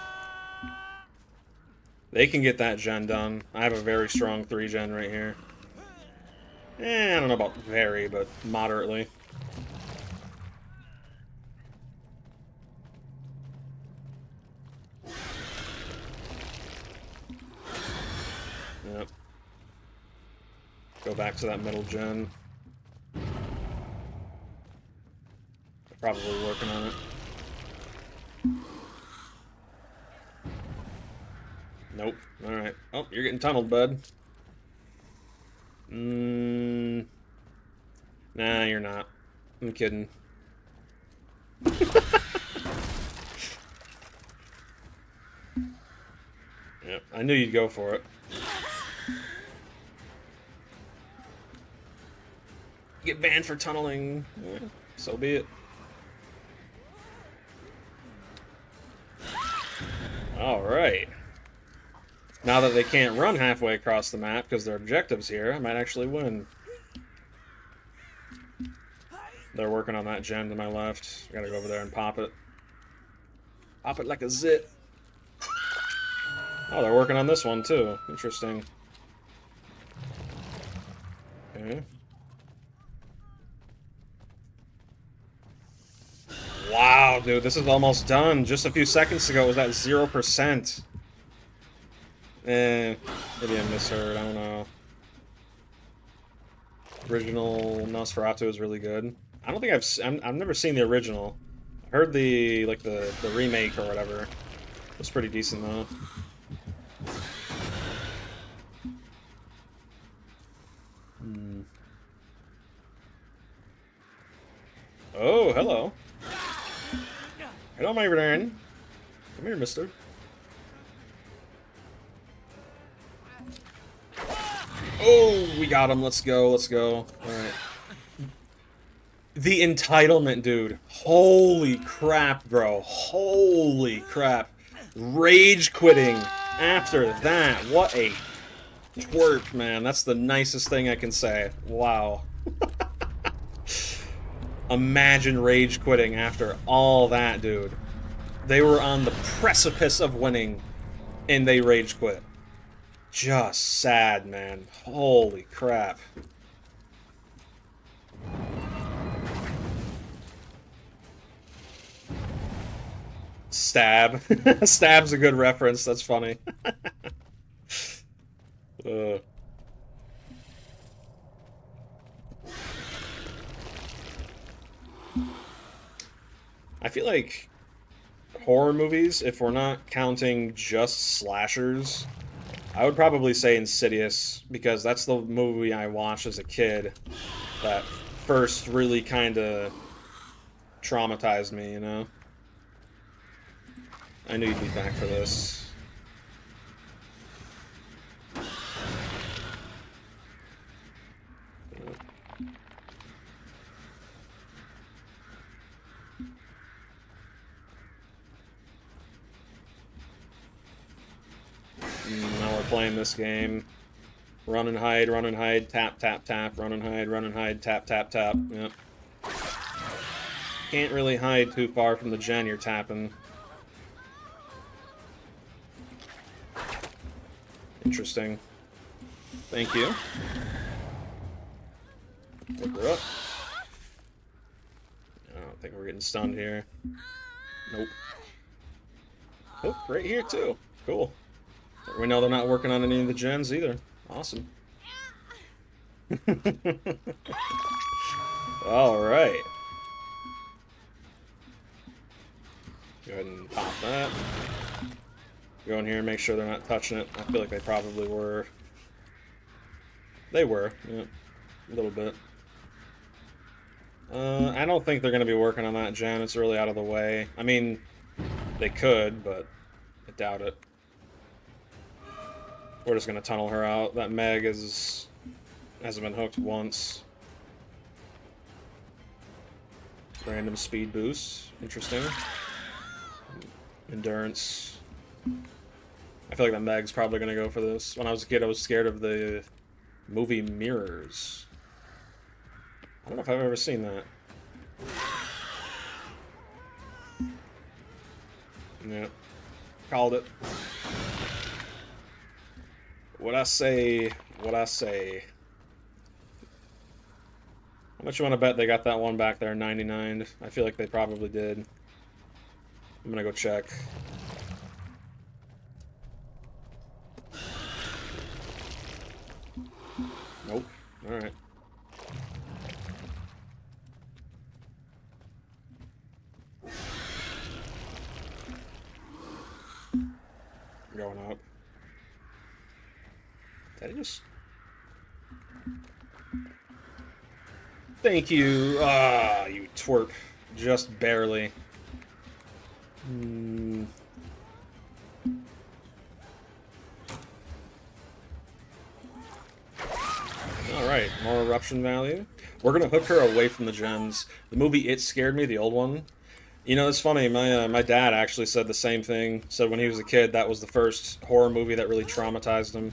They can get that gen done. I have a very strong 3-gen right here. I don't know about very, but moderately. Yep. Go back to that middle gen. Probably working on it. Nope. Alright. Oh, you're getting tunneled, bud. Nah, you're not. I'm kidding. Yep, I knew you'd go for it. Get banned for tunneling. Yeah, so be it. Alright. Now that they can't run halfway across the map because their objective's here, I might actually win. They're working on that gen to my left. I gotta go over there and pop it. Pop it like a zit. Oh, they're working on this one too. Interesting. Okay. Wow, dude, this is almost done. Just a few seconds ago it was at 0%. Maybe I misheard, I don't know. Original Nosferatu is really good. I don't think I've never seen the original. I heard the remake or whatever. It was pretty decent though. Oh, hello. Hello, my friend. Come here, mister. Oh, we got him. Let's go. Let's go. Alright. The entitlement, dude. Holy crap, bro. Holy crap. Rage quitting after that. What a twerp, man. That's the nicest thing I can say. Wow. Imagine rage quitting after all that, dude. They were on the precipice of winning, and they rage quit. Just sad, man. Holy crap. Stab. Stab's a good reference. That's funny. Uh, I feel like horror movies, if we're not counting just slashers, I would probably say Insidious, because that's the movie I watched as a kid that first really kind of traumatized me, you know? I knew you'd be back for this. Now we're playing this game. Run and hide, tap, tap, tap, run and hide, tap, tap, tap. Yep. Can't really hide too far from the gen you're tapping. Interesting. Thank you. Look her up. I don't think we're getting stunned here. Nope. Oh, right here too. Cool. We know they're not working on any of the gens either. Awesome. All right. Go ahead and pop that. Go in here and make sure they're not touching it. I feel like they probably were. They were, yeah, a little bit. I don't think they're going to be working on that gen. It's really out of the way. I mean, they could, but I doubt it. We're just going to tunnel her out. That Meg hasn't been hooked once. Random speed boost. Interesting. Endurance. I feel like that Meg's probably going to go for this. When I was a kid, I was scared of the movie Mirrors. I don't know if I've ever seen that. Yeah. Called it. What I say, what I say. How much you want to bet they got that one back there, 99? I feel like they probably did. I'm gonna go check. Nope. Alright. Going up. Did I just... Thank you! Ah, you twerp. Just barely. Alright, more eruption value. We're gonna hook her away from the gens. The movie It Scared Me, the old one. You know, it's funny, my dad actually said the same thing. Said when he was a kid, that was the first horror movie that really traumatized him.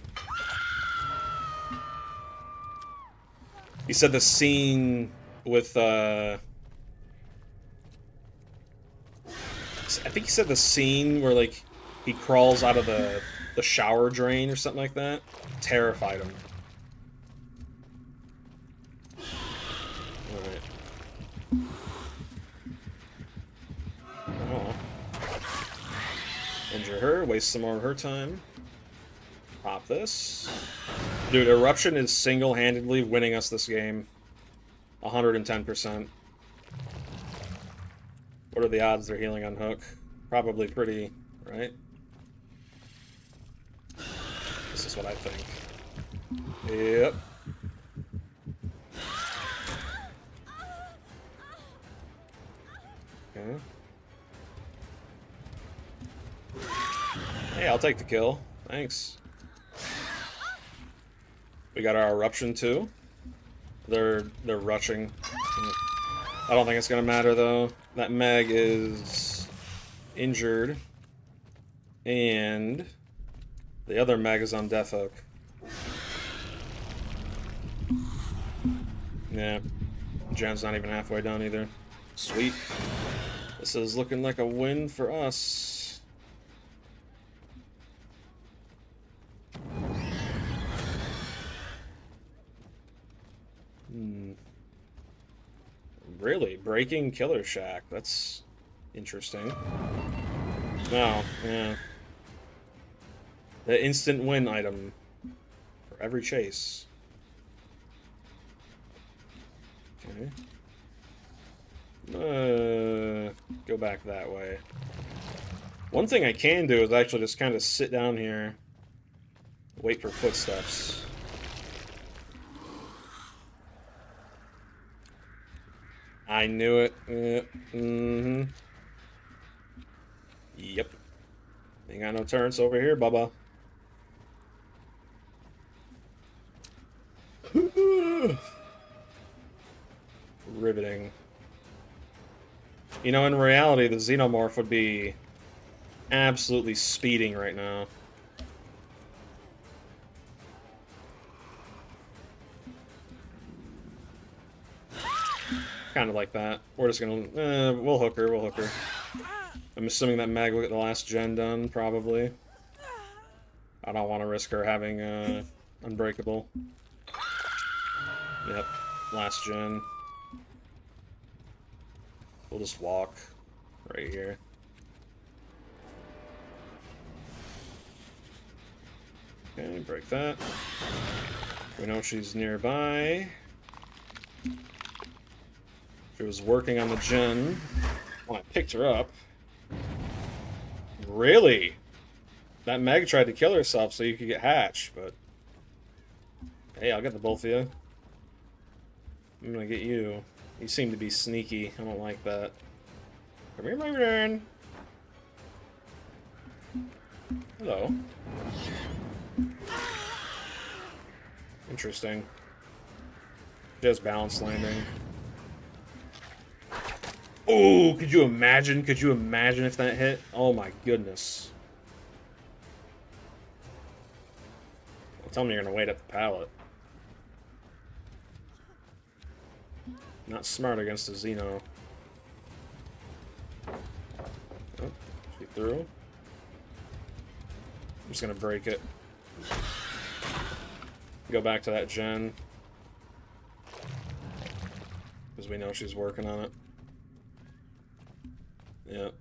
He said the scene with, I think he said the scene where, like, he crawls out of the shower drain or something like that terrified him. Alright. Oh. Injure her, waste some more of her time. Pop this. Dude, Eruption is single-handedly winning us this game. 110%. What are the odds they're healing on hook? Probably pretty, right? This is what I think. Yep. Okay. Hey, I'll take the kill. Thanks. We got our Eruption too. They're rushing. I don't think it's gonna matter though. That Meg is injured, and the other Meg is on death hook. Yeah, Jan's not even halfway done either. Sweet. This is looking like a win for us. Really? Breaking Killer Shack. That's interesting. No, yeah. The instant win item. For every chase. Okay. Go back that way. One thing I can do is actually just kind of sit down here, wait for footsteps. I knew it. Yep. Ain't got no turrets over here, Bubba. Riveting. You know, in reality, the Xenomorph would be absolutely speeding right now. Kind of like that. We're just gonna... we'll hook her, we'll hook her. I'm assuming that Mag will get the last gen done, probably. I don't want to risk her having, Unbreakable. Yep, last gen. We'll just walk right here. Okay, break that. We know she's nearby. She was working on the gen when I picked her up. Really? That Meg tried to kill herself so you could get hatched, but... Hey, I'll get the both of you. I'm gonna get you. You seem to be sneaky. I don't like that. Come here, my friend. Hello. Interesting. Just balance landing. Oh, could you imagine? Could you imagine if that hit? Oh my goodness. Well, tell me you're gonna wait at the pallet. Not smart against a Xeno. Oh, she threw. I'm just gonna break it. Go back to that gen. Because we know she's working on it. Yep.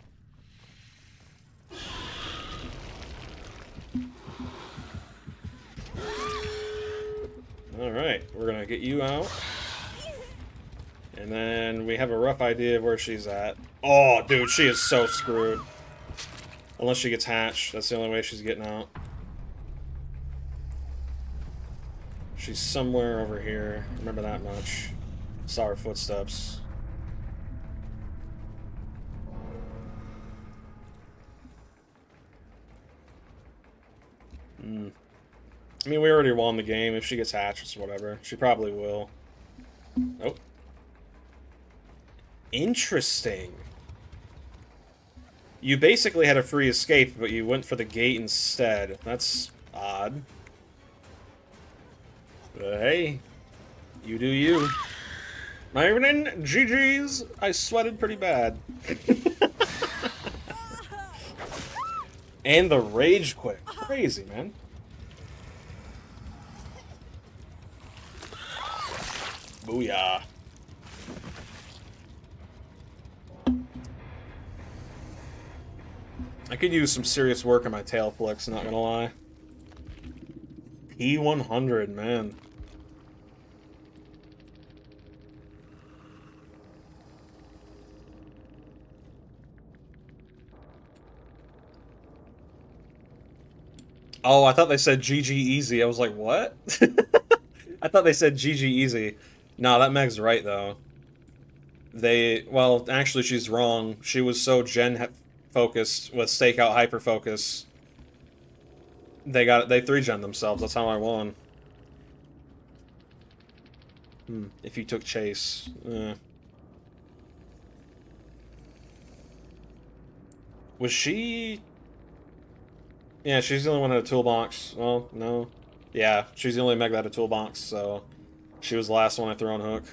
Alright, we're gonna get you out. And then we have a rough idea of where she's at. Oh, dude, she is so screwed. Unless she gets hatched. That's the only way she's getting out. She's somewhere over here. Remember that much. Saw her footsteps. I mean, we already won the game. If she gets hatched, it's whatever. She probably will. Nope. Interesting. You basically had a free escape, but you went for the gate instead. That's odd. But hey, you do you. My evening, GG's. I sweated pretty bad. And the rage quit. Crazy, man. Booyah. I could use some serious work on my tail flicks, not gonna lie. P100, man. Oh, I thought they said GG easy. I was like, what? I thought they said GG easy. No, that Meg's right, though. Well, actually, she's wrong. She was so gen-focused with Stakeout Hyper-Focus. They 3-gen themselves. That's how I won. If you took Chase. Was she... Yeah, she's the only one that had a toolbox. Well, no. Yeah, she's the only Meg that had a toolbox, so... She was the last one I threw on hook.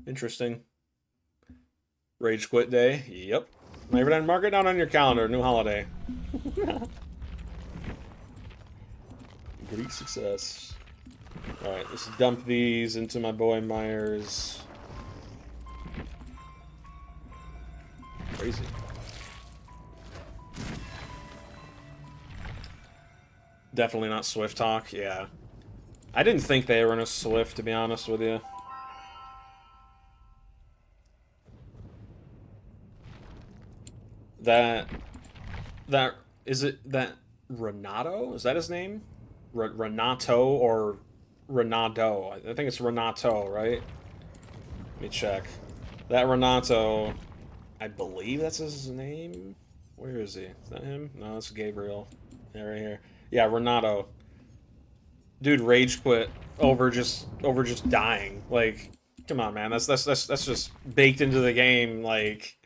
Interesting. Rage quit day. Yep. Mark it down on your calendar. New holiday. Great success. Alright, let's dump these into my boy Myers. Crazy. Definitely not Swift talk. Yeah, I didn't think they were in a Swift, to be honest with you. That that is it. That Renato, is that his name? Renato or Renato? I think it's Renato, right? Let me check. That Renato, I believe that's his name. Where is he? Is that him? No, that's Gabriel. Yeah, right here. Yeah, Renato. Dude, rage quit over just dying. Like, come on, man. That's just baked into the game. Like,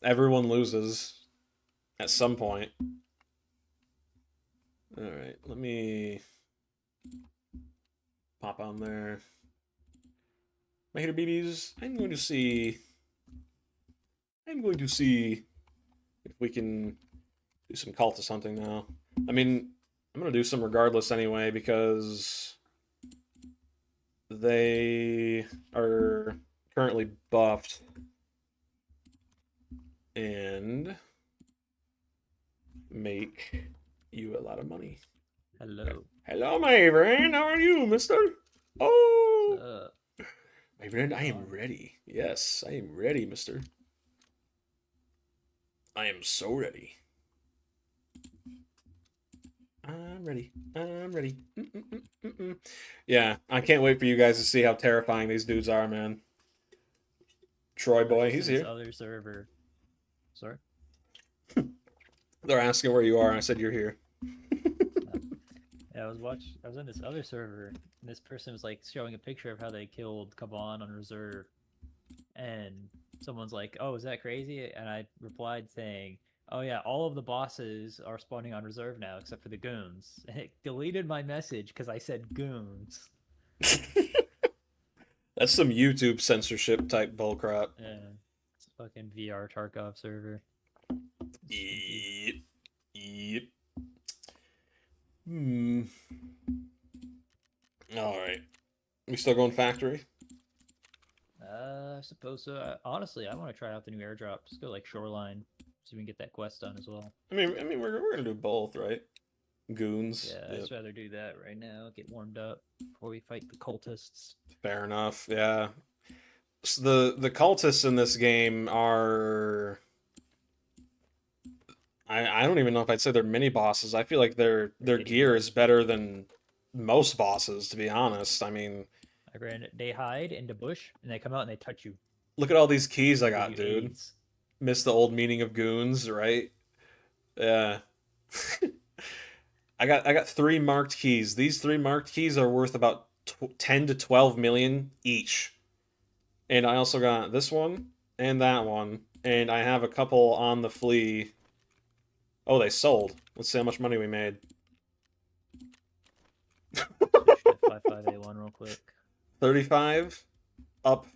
everyone loses at some point. All right, let me pop on there. My hater BBs. I'm going to see if we can do some cultist hunting now. I mean, I'm gonna do some regardless anyway because they are currently buffed and make you a lot of money. Hello. Hello, my friend. How are you, mister? Oh, my friend, I am ready. Yes, I am ready, mister. I am so ready. I'm ready. I'm ready. Mm-mm-mm-mm-mm. Yeah, I can't wait for you guys to see how terrifying these dudes are, man. Troy boy, he's This here. other server. Sorry. They're asking where you are. I said you're here. Yeah, I was in this other server, and this person was like showing a picture of how they killed Kaban on reserve, and someone's like, "Oh, is that crazy?" And I replied saying, "Oh yeah, all of the bosses are spawning on reserve now except for the goons." And it deleted my message because I said goons. That's some YouTube censorship type bullcrap. Yeah, it's a fucking VR Tarkov server. Stinky. Yep. Yep. Hmm. All right. We still going factory? I suppose so. Honestly, I want to try out the new airdrop. Just go like shoreline, so we can get that quest done as well. I mean, we're gonna do both, right? Goons. Yeah, I'd Yep. just rather do that right now. Get warmed up before we fight the cultists. Fair enough. Yeah. The cultists in this game are. I don't even know if I'd say they're mini bosses. I feel like They're their getting gear there. is better than most bosses, to be honest. I mean, They hide in the bush and they come out and they touch you. look at all these keys I They give got, you dude. AIDS. Miss the old meaning of goons, right? Yeah. I got three marked keys. These three marked keys are worth about 10 to 12 million each. And I also got this one and that one. And I have a couple on the flea. Oh, they sold. Let's see how much money we made. Switch to 55A1 real quick. 35 up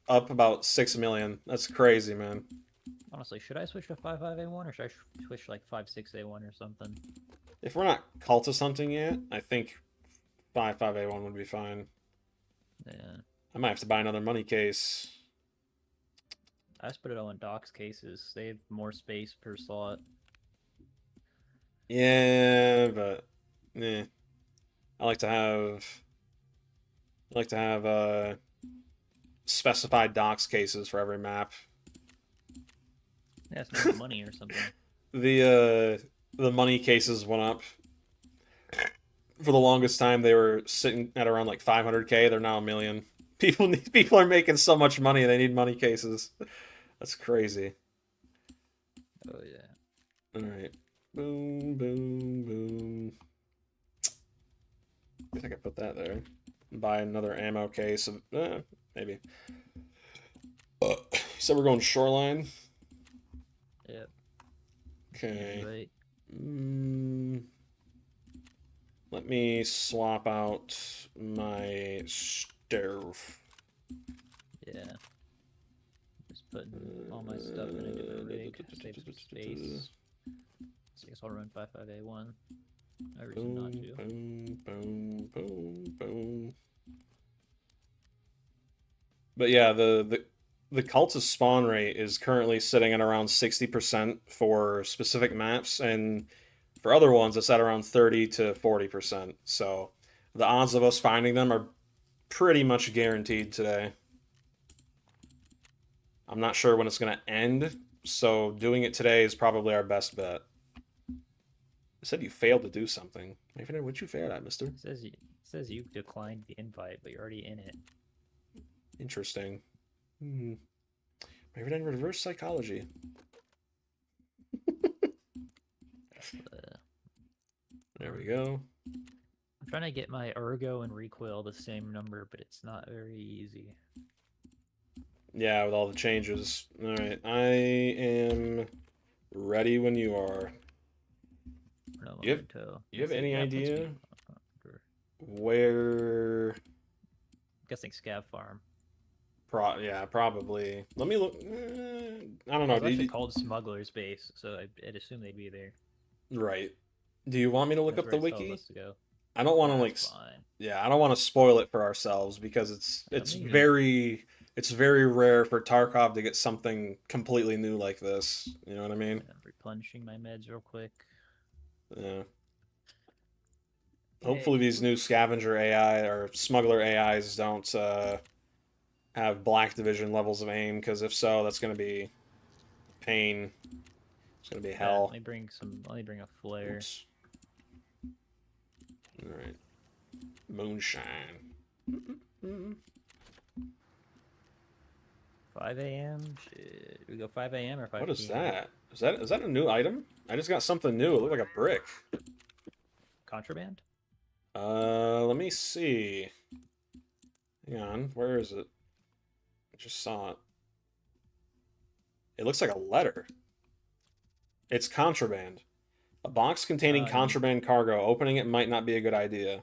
up about 6 million. That's crazy, man. Honestly, should I switch to 55A1 or should I switch to like 56A1 or something? If we're not cultist hunting yet, I think 55A1 would be fine. Yeah. I might have to buy another money case. I just put it all in docs cases. They have more space per slot. Yeah, but I like to have specified docs cases for every map. Yeah, it's more money or something. The money cases went up. For the longest time they were sitting at around like 500K. They're now a million. People are making so much money they need money cases. That's crazy. Oh yeah. All right. Boom, boom, boom. I guess I could put that there. Buy another ammo case of maybe. So we're going shoreline. Yep. Okay. Right. Let me swap out my stove. Yeah. Just putting all my stuff in a different rig. Save some space. So I guess I'll run 55A1. No reason not to. Boom, boom, boom, boom. But yeah, the cultist spawn rate is currently sitting at around 60% for specific maps, and For other ones, it's at around 30 to 40%. So the odds of us finding them are pretty much guaranteed today. I'm not sure when it's going to end, so doing it today is probably our best bet. It said you failed to do something. What'd you fail at, mister? It says you declined the invite, but you're already in it. Interesting. Maybe then reverse psychology. There we go. I'm trying to get my ergo and recoil the same number, but it's not very easy. Yeah, with all the changes. All right, I am ready when you are. No, You have any idea where? I'm guessing Scav Farm. Yeah, probably. Let me look. I don't know. It's actually called Smuggler's Base, so I'd assume they'd be there. Right. Do you want me to look up the wiki? I don't want to like. Fine. Yeah, I don't want to spoil it for ourselves because it's very rare for Tarkov to get something completely new like this. You know what I mean? I'm replenishing my meds real quick. Yeah. Hopefully these new scavenger AI or smuggler AIs don't have Black Division levels of aim, because if so, that's going to be pain. It's going to be hell. Let me bring a flare. Oops. All right. Moonshine. 5 a.m. Shit. We go 5 a.m. or 5 What is p.m.? that? Is that a new item? I just got something new. It looked like a brick. Contraband? Let me see. Hang on. Where is it? I just saw it. It looks like a letter. It's contraband. A box containing contraband cargo. Opening it might not be a good idea.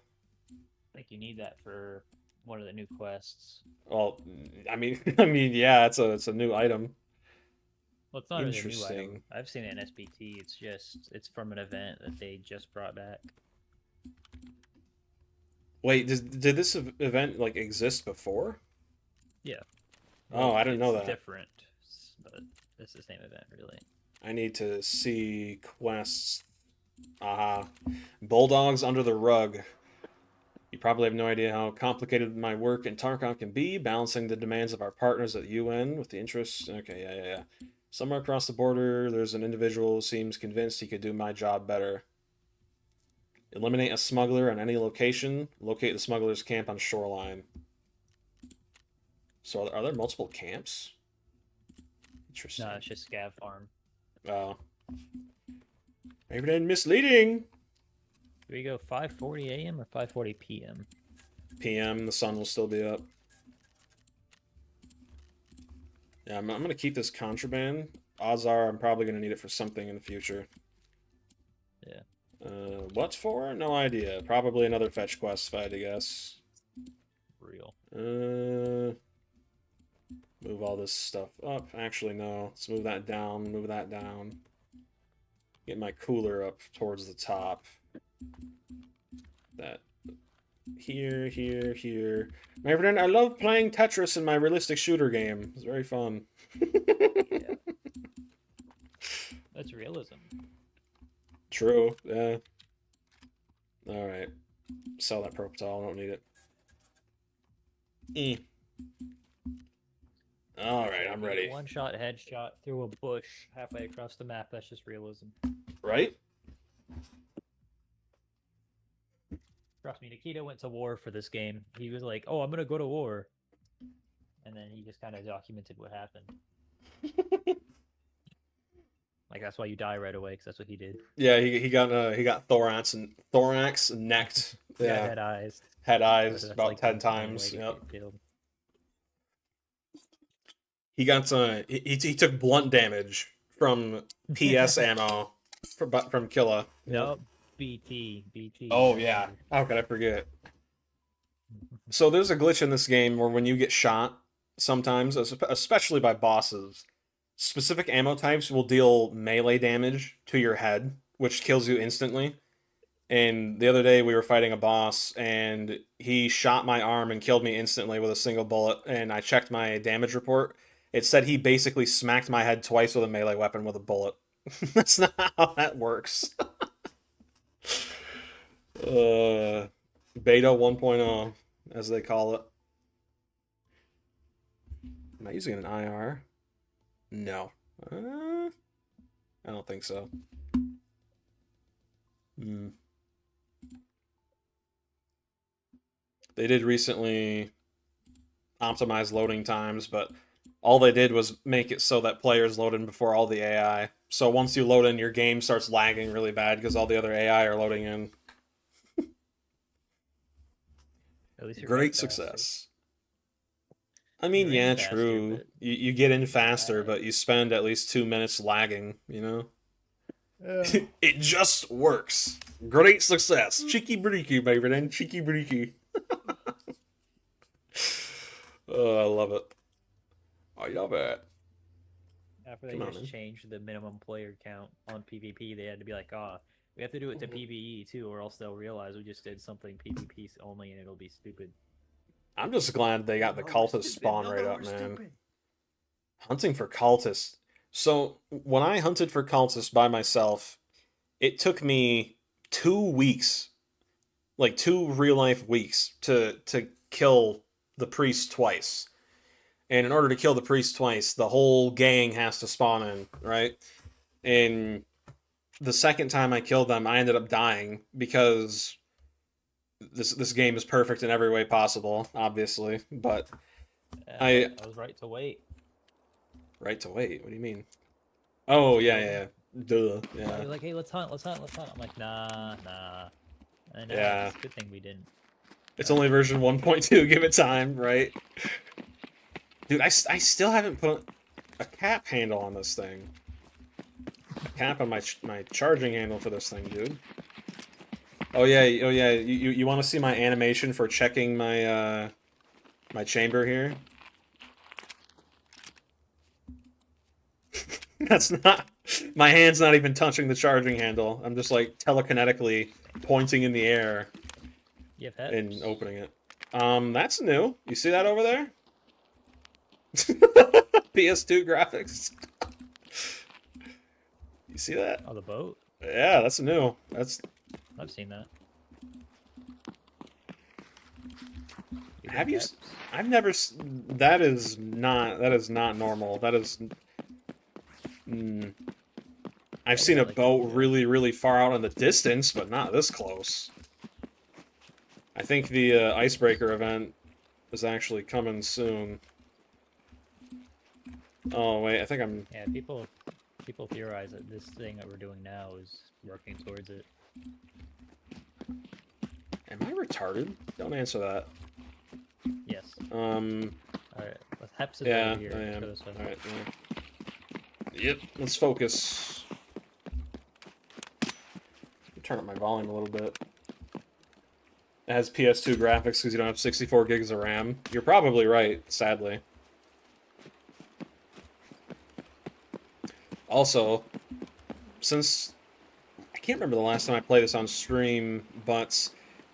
I think you need that for one of the new quests. Well, I mean, yeah, it's a new item. Well, it's not really a new item. I've seen it in SPT. It's from an event that they just brought back. Wait, did this event like exist before? Yeah. Well, I didn't know that. It's different, but it's the same event, really. I need to see quests. Aha. Bulldogs under the rug. You probably have no idea how complicated my work in Tarkov can be, balancing the demands of our partners at the UN with the interests. Okay, yeah. Somewhere across the border, there's an individual who seems convinced he could do my job better. Eliminate a smuggler on any location. Locate the smuggler's camp on shoreline. So are there multiple camps? Interesting. No, it's just Scav Farm. Oh. Maybe then misleading. Do we go 5:40 a.m. or 5:40 p.m.? PM, the sun will still be up. Yeah, I'm going to keep this contraband. Odds are I'm probably going to need it for something in the future. Yeah. What for? No idea. Probably another fetch quest, if I had to guess. Real. Move all this stuff up. Actually, no. Let's move that down. Move that down. Get my cooler up towards the top. That. Here. My friend, I love playing Tetris in my realistic shooter game. It's very fun. Yeah. That's realism. True, yeah. Alright. Sell that propofol, I don't need it. Alright, I'm ready. One-shot headshot through a bush halfway across the map, that's just realism. Right? Trust me, Nikita went to war for this game. He was like, oh, I'm gonna go to war. And then he just kind of documented what happened. Like, that's why you die right away, because that's what he did. Yeah, he got thorax necked. Yeah, head eyes. Head eyes about like 10 times. Yep. He got he took blunt damage from PS ammo from Killa. Nope. BT. Oh yeah, how could I forget? So there's a glitch in this game where when you get shot, sometimes, especially by bosses, specific ammo types will deal melee damage to your head, which kills you instantly. And the other day we were fighting a boss, and he shot my arm and killed me instantly with a single bullet, and I checked my damage report. It said he basically smacked my head twice with a melee weapon with a bullet. That's not how that works. Beta 1.0, as they call it. Am I using an IR? No. I don't think so. Hmm. They did recently optimize loading times, but all they did was make it so that players load in before all the AI. So once you load in, your game starts lagging really bad because all the other AI are loading in. At least you're getting Great faster. success. I mean, You're in yeah, faster, true. but You get in faster, lag. but you spend at least 2 minutes lagging, you know? Yeah. It just works. Great success. Cheeky breeky, baby, then cheeky breeky. Oh, I love it. I love it. After they Come on, just man. changed the minimum player count on PvP, they had to be like, ah, oh, we have to do it to PvE too, or else they'll realize we just did something PvP only and it'll be stupid. I'm just glad they got the cultist spawn right up, man. Hunting for cultists. So when I hunted for cultists by myself, it took me 2 weeks, like 2 real life weeks, to kill the priest twice. And in order to kill the priest twice, the whole gang has to spawn in, right? And the second time I killed them, I ended up dying because this game is perfect in every way possible, obviously. But I I was right to wait. right to wait. What do you mean? Oh Just yeah, killed yeah, him. yeah. Duh. Oh, Yeah, you're like, hey, let's hunt, let's hunt, let's hunt. I'm like, nah, nah. And now yeah. it's a good thing we didn't. It's only version 1.2. Give it time, right? Dude, I still haven't put a cap handle on this thing. A cap on my charging handle for this thing, dude. Oh yeah, oh yeah. You want to see my animation for checking my chamber here? That's not. My hand's not even touching the charging handle. I'm just like telekinetically pointing in the air You have and pets? opening it. That's new. You see that over there? PS2 graphics. You see that? Oh, the boat? Yeah, that's new. That's. I've seen that. You Have getting you? pets? I've never. That is not. That is not normal. That is. Mm, I've That's what seen I a like to boat do. really, really far out in the distance, but not this close. I think the icebreaker event is actually coming soon. Oh wait, I think I'm. Yeah, people theorize that this thing that we're doing now is working towards it. Am I retarded? Don't answer that. Yes. Um. Alright, Heps is Yeah, over here. I Let's am. go this way. All right. Yeah. Yep. Let's focus. Turn up my volume a little bit. It has PS2 graphics because you don't have 64 gigs of RAM. You're probably right, sadly. Also, since I can't remember the last time I played this on stream, but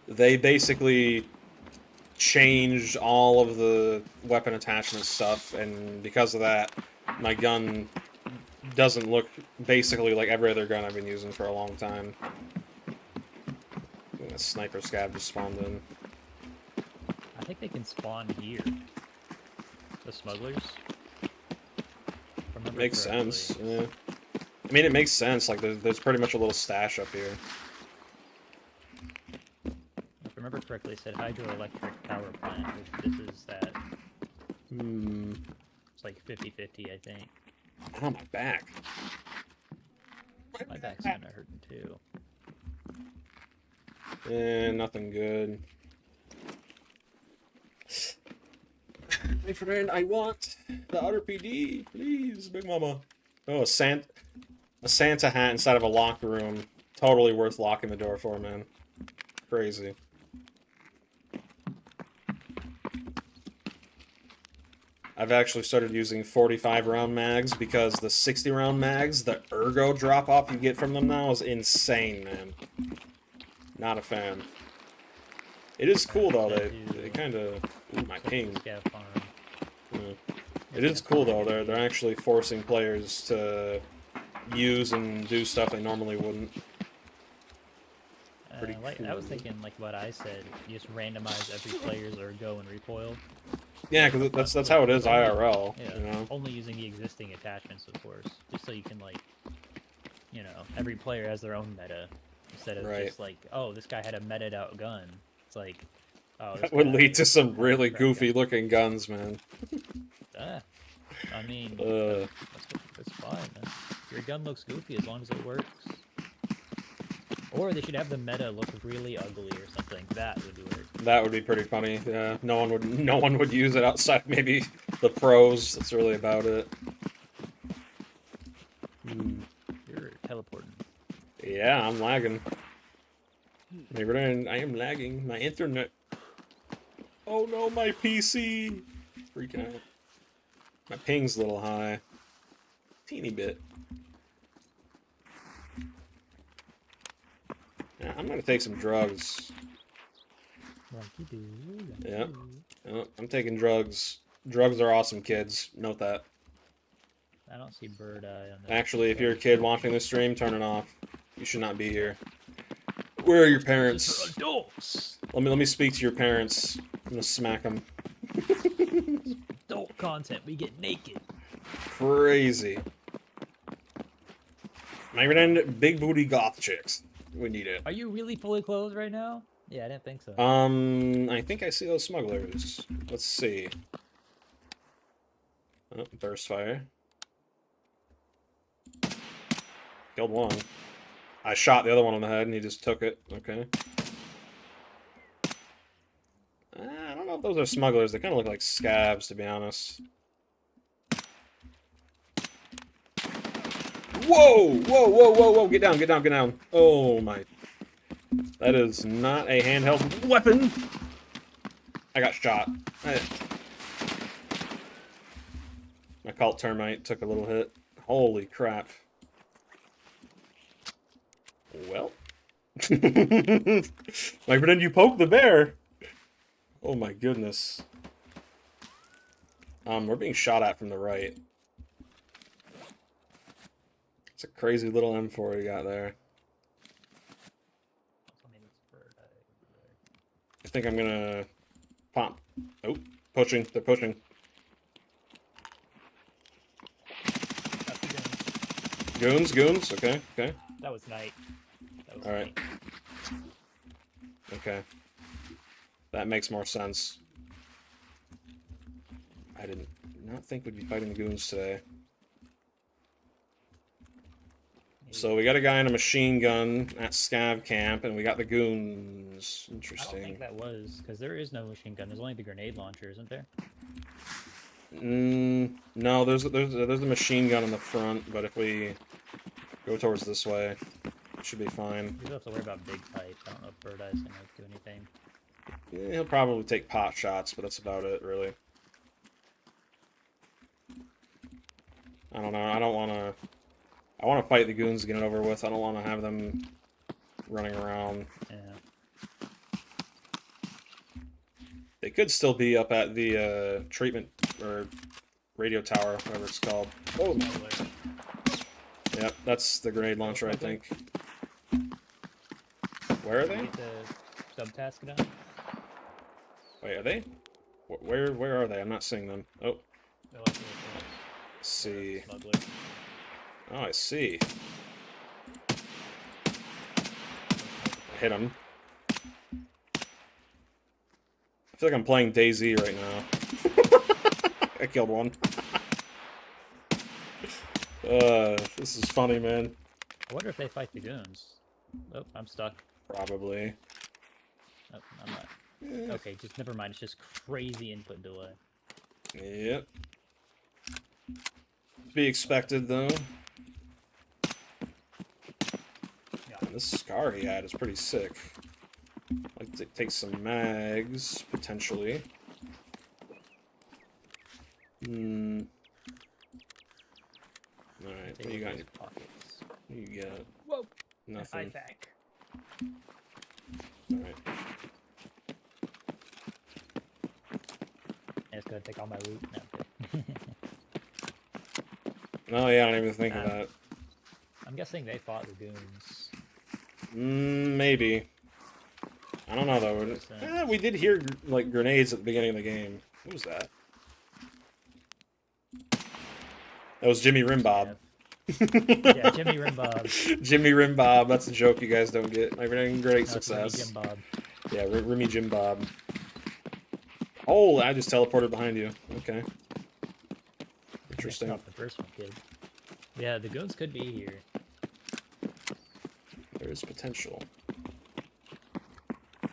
they basically changed all of the weapon attachment stuff, and because of that, my gun doesn't look basically like every other gun I've been using for a long time. A sniper scab just spawned in. I think they can spawn here. The smugglers? If I remember Makes correctly. sense. Yeah. I mean, it makes sense. Like, there's pretty much a little stash up here. If I remember correctly, it said hydroelectric power plant, which this is that. Hmm. It's like 50-50, I think. Oh, my back. My back's kind of hurting too. Nothing good. My friend, I want the other PD, please, Big Mama. Oh, a Santa hat inside of a locked room. Totally worth locking the door for, man. Crazy. I've actually started using 45 round mags because the 60 round mags, the ergo drop off you get from them now is insane, man. Not a fan. It is cool though. They kind of my ping. Scav farm. Yeah. It is cool though. They're actually forcing players to use and do stuff they normally wouldn't. Pretty like, cool. I was thinking like what I said. You just randomize every player's or go and recoil. Yeah, because that's how it is IRL. Yeah, You know. only using the existing attachments, of course, just so you can like, every player has their own meta instead of Right. just like, oh, this guy had a meted out gun. It's like, oh, this That would guy lead to some had a really crap gun. goofy looking guns, man. I mean, Uh, that's fine. Man. Your gun looks goofy as long as it works. Or they should have the meta look really ugly or something. That would work. that would be pretty funny. Yeah, no one would use it outside maybe the pros. That's really about it. You're teleporting. Yeah, I'm lagging. I am lagging. My internet. Oh no, my PC. Freaking out. My ping's a little high. Teeny bit. Yeah, I'm gonna take some drugs. Yeah. I'm taking drugs. Drugs are awesome, kids. Note that. I don't see bird eye on that. Actually, if you're a kid watching this stream, turn it off. You should not be here. Where are your parents? Adults. Let me speak to your parents. I'm gonna smack them. Adult content. We get naked. Crazy. My friend, big booty goth chicks. We need it. Are you really fully clothed right now? Yeah, I didn't think so. I think I see those smugglers. Let's see. Oh, burst fire. Killed one. I shot the other one on the head and he just took it. Okay. I don't know if those are smugglers. They kind of look like scabs, to be honest. Whoa! Whoa, whoa, whoa, whoa! Get down, get down, get down. Oh my. That is not a handheld weapon. I got shot. My cult termite took a little hit. Holy crap. Well. My friend, you poked the bear. Oh my goodness. We're being shot at from the right. It's a crazy little M4 you got there. I think I'm gonna pop. Oh, pushing. They're pushing. Goons, goons. Okay, okay. That was night. All right. Okay. That makes more sense. I did not think we'd be fighting the goons today. So we got a guy in a machine gun at Scav Camp, and we got the goons. Interesting. I don't think that was, because there is no machine gun. There's only the grenade launcher, isn't there? No, there's a machine gun in the front, but if we go towards this way, it should be fine. You don't have to worry about big pipe. I don't know if Bird Eye's gonna do anything. Yeah, he'll probably take pot shots, but that's about it, really. I don't know. I want to fight the goons to get it over with. I don't want to have them running around. Yeah. They could still be up at the treatment or radio tower, whatever it's called. Oh, yep, that's the grenade launcher, I think. Where are they? Get the subtask done. Wait, are they? Where are they? I'm not seeing them. Oh, Let's see. Smuggler. Oh, I see. I hit him. I feel like I'm playing DayZ right now. I killed one. This is funny, man. I wonder if they fight the goons. Oh, I'm stuck. Probably. Oh, I'm not. Okay, just never mind. It's just crazy input delay. Yep. To be expected, though. And this scar he had is pretty sick. Like to take some mags, potentially. Alright, what do you got in your pockets? What do you got? Whoa! Nothing. IFAK. Alright. It's gonna take all my loot. No, Oh yeah, I didn't even think of that. I'm guessing they fought the goons. Maybe. I don't know though. 100%. We did hear like grenades at the beginning of the game. Who was that? That was Jimmy Rimbob. Yeah, Jimmy Rimbob. Jimmy Rimbob. That's a joke you guys don't get. Like, we're having great No, it's Remy success. Jim Bob. Yeah, Remy Jim Bob. Oh, I just teleported behind you. Okay. Interesting. Not the first one, kid. Yeah, the goons could be here. There is potential.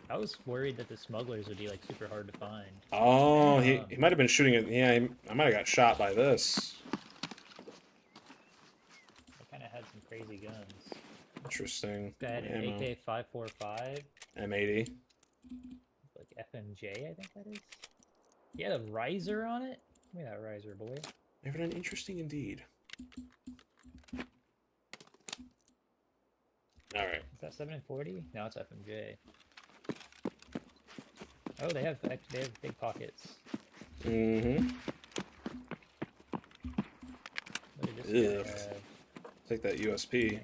I was worried that the smugglers would be like super hard to find. Oh, he might have been shooting it. Yeah, I might have got shot by this. I kind of had some crazy guns. Interesting. Guy had an AK-545. M80. Like FMJ, I think that is. He had a riser on it. Give me that riser, boy. Evident interesting indeed. All right. Is that 740? No, it's FMJ. Oh, they have big pockets. Mm-hmm. What did this guy have? Take that USP.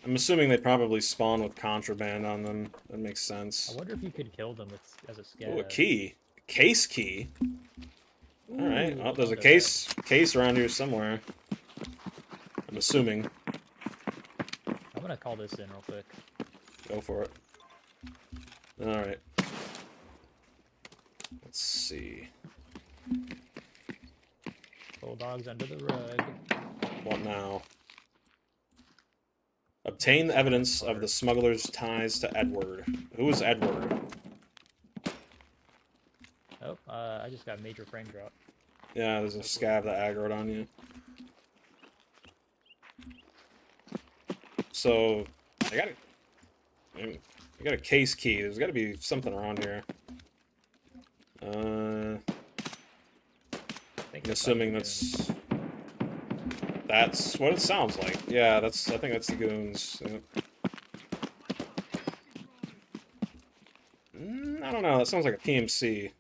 I'm assuming they probably spawn with contraband on them. That makes sense. I wonder if you could kill them with, as a scav. Oh, a key. A case key. All right. Ooh, Oh, there's a look at case around here somewhere. I'm assuming. I'm gonna call this in real quick. Go for it. All right. Let's see. Bulldogs under the rug. What now? Obtain the evidence of the smuggler's ties to Edward. Who is Edward? Oh, I just got major frame drop. Yeah, there's a scav that aggroed on you. So, I got a case key. There's got to be something around here. I'm assuming that's what it sounds like. Yeah, I think that's the goons. I don't know. That sounds like a PMC.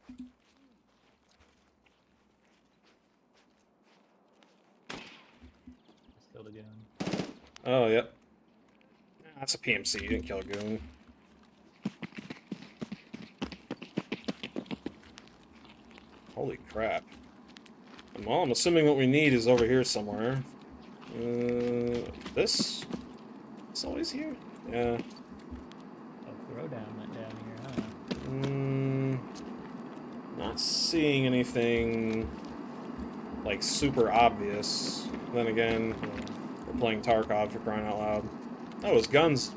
Still the goon. Oh, yep. That's a PMC. You didn't kill a goon. Holy crap. Well, I'm assuming what we need is over here somewhere. This? It's always here? Yeah. Oh, throwdown went down here, huh? Not seeing anything, like, super obvious. Then again, we're playing Tarkov for crying out loud. Oh, his gun's...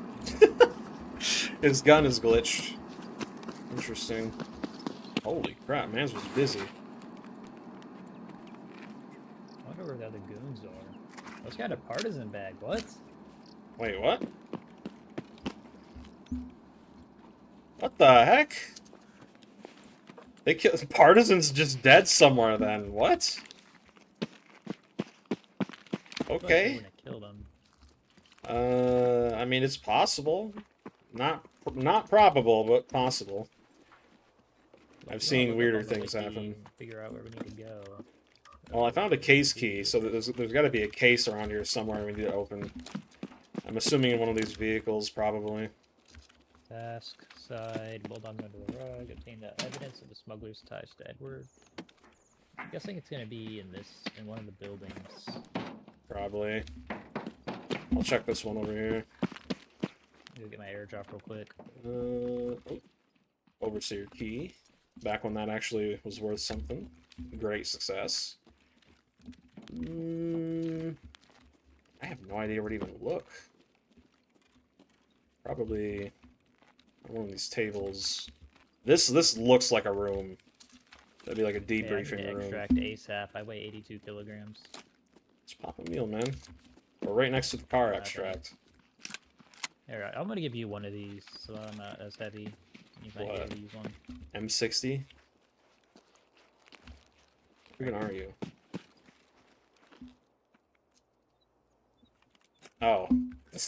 his gun is glitched. Interesting. Holy crap, man's was busy. I wonder where the other goons are. Those got a partisan bag. What? Wait, what? What the heck? They killed... Partisan's just dead somewhere then. What? Okay. Killed him. I mean, it's possible. Not probable, but possible. I've seen weirder things happen. Figure out where we need to go. Well, I found a case key, so there's got to be a case around here somewhere we need to open. I'm assuming in one of these vehicles, probably. Task, side, bulldog under the rug, obtain the evidence of the smuggler's ties to Edward. I'm guessing it's gonna be in one of the buildings. Probably. I'll check this one over here. Go get my airdrop real quick. Oh. Overseer key. Back when that actually was worth something. Great success. I have no idea where to even look. Probably one of these tables. This looks like a room. That'd be like a debriefing room. Extract ASAP. I weigh 82 kilograms. Just pop a meal, man. We're right next to the car extract. Alright, I'm gonna give you one of these, so I'm not as heavy. You might use one. M60? Who are you? Oh. I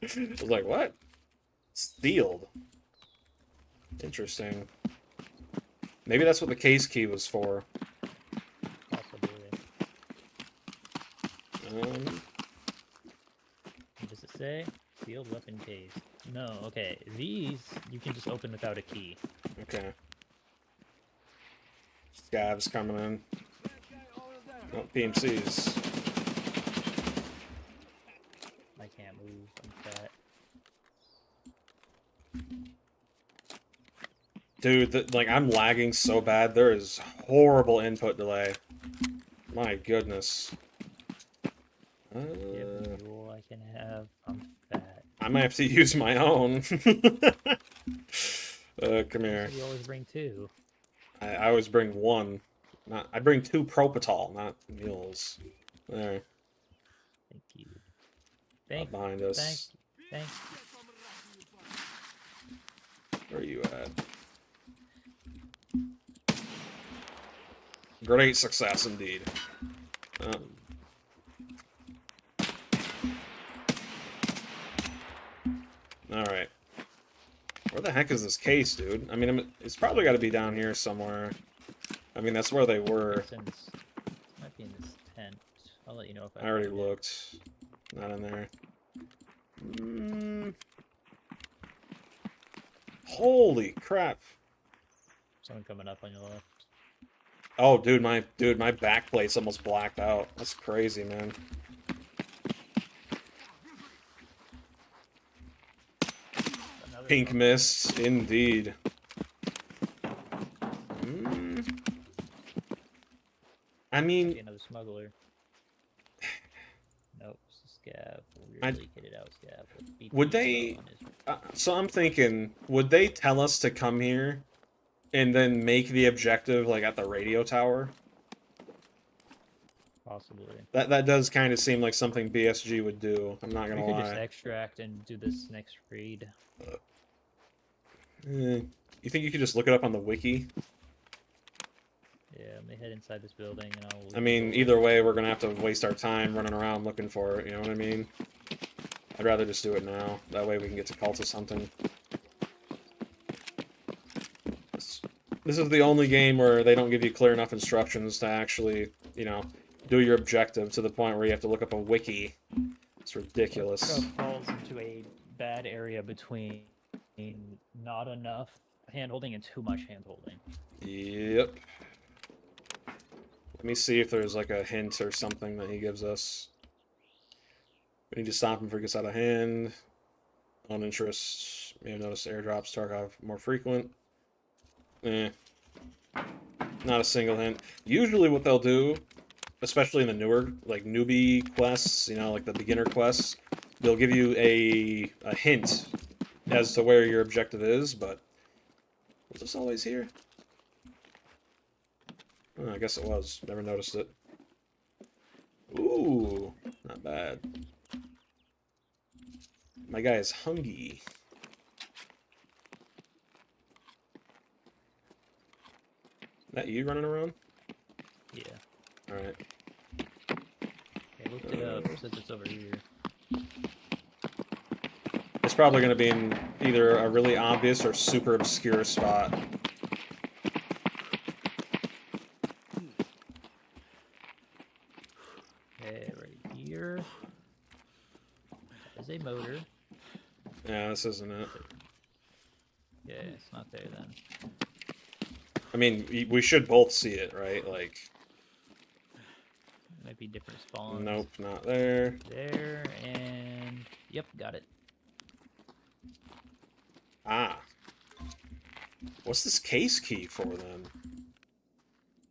was like, what? Sealed. Interesting. Maybe that's what the case key was for. Possibly. What does it say? Sealed Concealed weapon case. No, okay. These you can just open without a key. Okay. Scavs coming in. Oh, PMCs. I can't move. I'm fat. Dude, like, I'm lagging so bad. There is horrible input delay. My goodness. You have a mule I can have. I'm fat. I might have to use my own. Come here. You always bring two. I always bring one. I bring 2 propitol, not mules. There. Thank you. Thank Behind us. Thank. Where are you at? Great success indeed. Alright. Where the heck is this case, dude? I mean, it's probably got to be down here somewhere. I mean, that's where they were. Since might be in this tent. I'll let you know if I already looked. Not in there. Holy crap. Someone coming up on your left. Oh, dude, my backplate's almost blacked out. That's crazy, man. Pink mist, indeed. I mean, another smuggler. Nope, it's a scav. Weirdly kitted out scav. Would they? So I'm thinking, would they tell us to come here, and then make the objective like at the radio tower? Possibly. That does kind of seem like something BSG would do. I'm not gonna lie. We could just extract and do this next raid. You think you could just look it up on the wiki? Yeah, let me head inside this building and I'll... I mean, either way, we're gonna have to waste our time running around looking for it, you know what I mean? I'd rather just do it now. That way we can get to cultist hunting. This is the only game where they don't give you clear enough instructions to actually, you know, do your objective to the point where you have to look up a wiki. It's ridiculous. It falls into a bad area between not enough hand-holding and too much hand-holding. Yep. Let me see if there's like a hint or something that he gives us. We need to stop him before he gets out of hand. On interest, you may have noticed airdrops, Tarkov more frequent. Not a single hint. Usually what they'll do, especially in the newer, like, newbie quests, you know, like the beginner quests, they'll give you a hint as to where your objective is, but was this always here? Oh, I guess it was. Never noticed it. Ooh, not bad. My guy is hungry. That you running around? Yeah. Alright. I looked it up since it's over here. It's probably going to be in either a really obvious or super obscure spot. Okay, right here. There's a motor. Yeah, this isn't it. Yeah, it's not there then. I mean, we should both see it, right? Like... Might be different spawns. Nope, not there. There, and... Yep, got it. Ah. What's this case key for, then?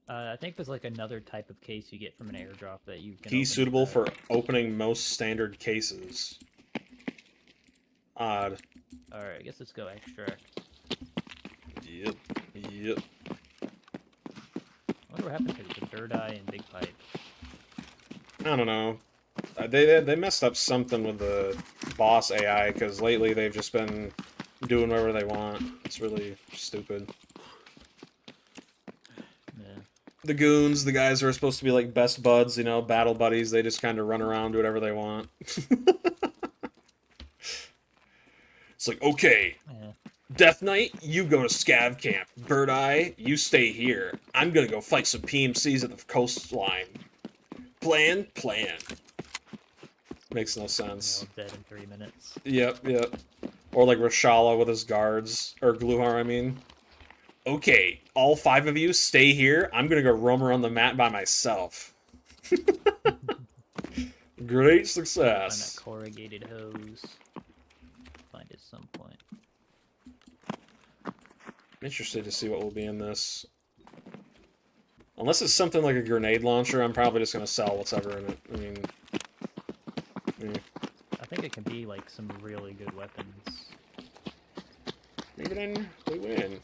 I think there's like another type of case you get from an airdrop that you can... Key suitable for opening most standard cases. Odd. Alright, I guess let's go extract. Yep. Yep. I wonder what happened to the bird eye and big pipe. I don't know. They messed up something with the boss AI, because lately they've just been doing whatever they want. It's really stupid. Yeah. The goons, the guys who are supposed to be like best buds, you know, battle buddies, they just kind of run around, do whatever they want. It's like, okay, Yeah. Death Knight, you go to Scav Camp. Bird Eye, you stay here. I'm gonna go fight some PMCs at the coastline. Plan? Plan. Makes no You sense. know, dead in 3 minutes. Yep, yep. Or like Rashala with his guards. Or Gluhar, I mean. Okay, all 5 of you stay here. I'm gonna go roam around the map by myself. Great Find that success. corrugated hose. Find it at some point. I'm interested to see what will be in this. Unless it's something like a grenade launcher, I'm probably just gonna sell what's ever in it. I mean, I think it can be like some really good weapons. maybe then we win.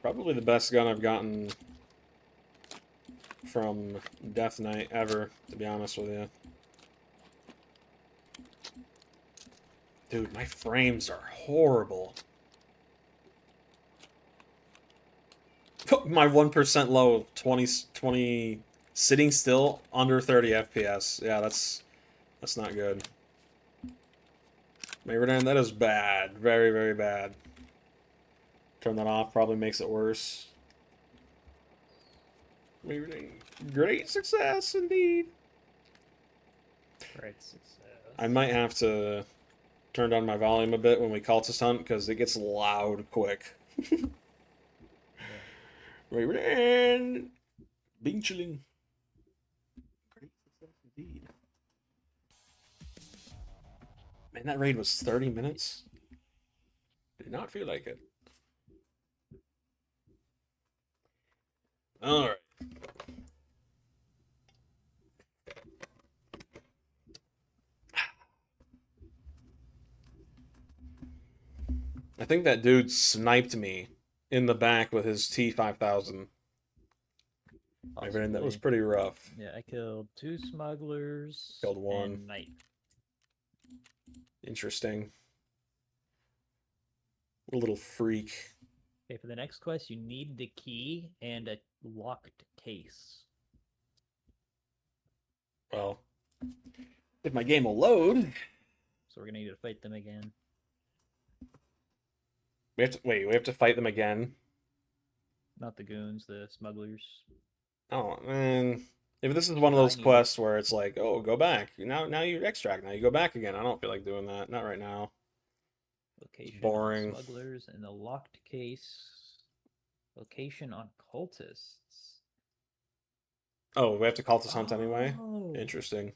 Probably the best gun I've gotten from Death Knight ever, to be honest with you. Dude, my frames are horrible. My 1% low, 20 sitting still, under 30 FPS. Yeah, that's not good. Maverdan, that is bad. Very, very bad. Turn that off, probably makes it worse. Maverdan, great success indeed. Great success. I might have to turn down my volume a bit when we cultist hunt, because it gets loud quick. Maverdan, being chilling. Great success indeed. Man, that raid was 30 minutes. Did not feel like it. All right. I think that dude sniped me in the back with his T5000. That was pretty rough. Yeah, I killed 2 smugglers. Killed 1. And Knight. Interesting. A little freak. Okay, for the next quest, you need the key and a locked case. Well, if my game will load. So we're gonna need to fight them again. We have to fight them again. Not the goons, the smugglers. Oh man. If this is one of those quests where it's like, oh, go back. Now you extract, now you go back again. I don't feel like doing that. Not right now. Location it's boring. on smugglers and the locked case. Location on cultists. Oh, we have to cultist hunt anyway? Oh. Interesting.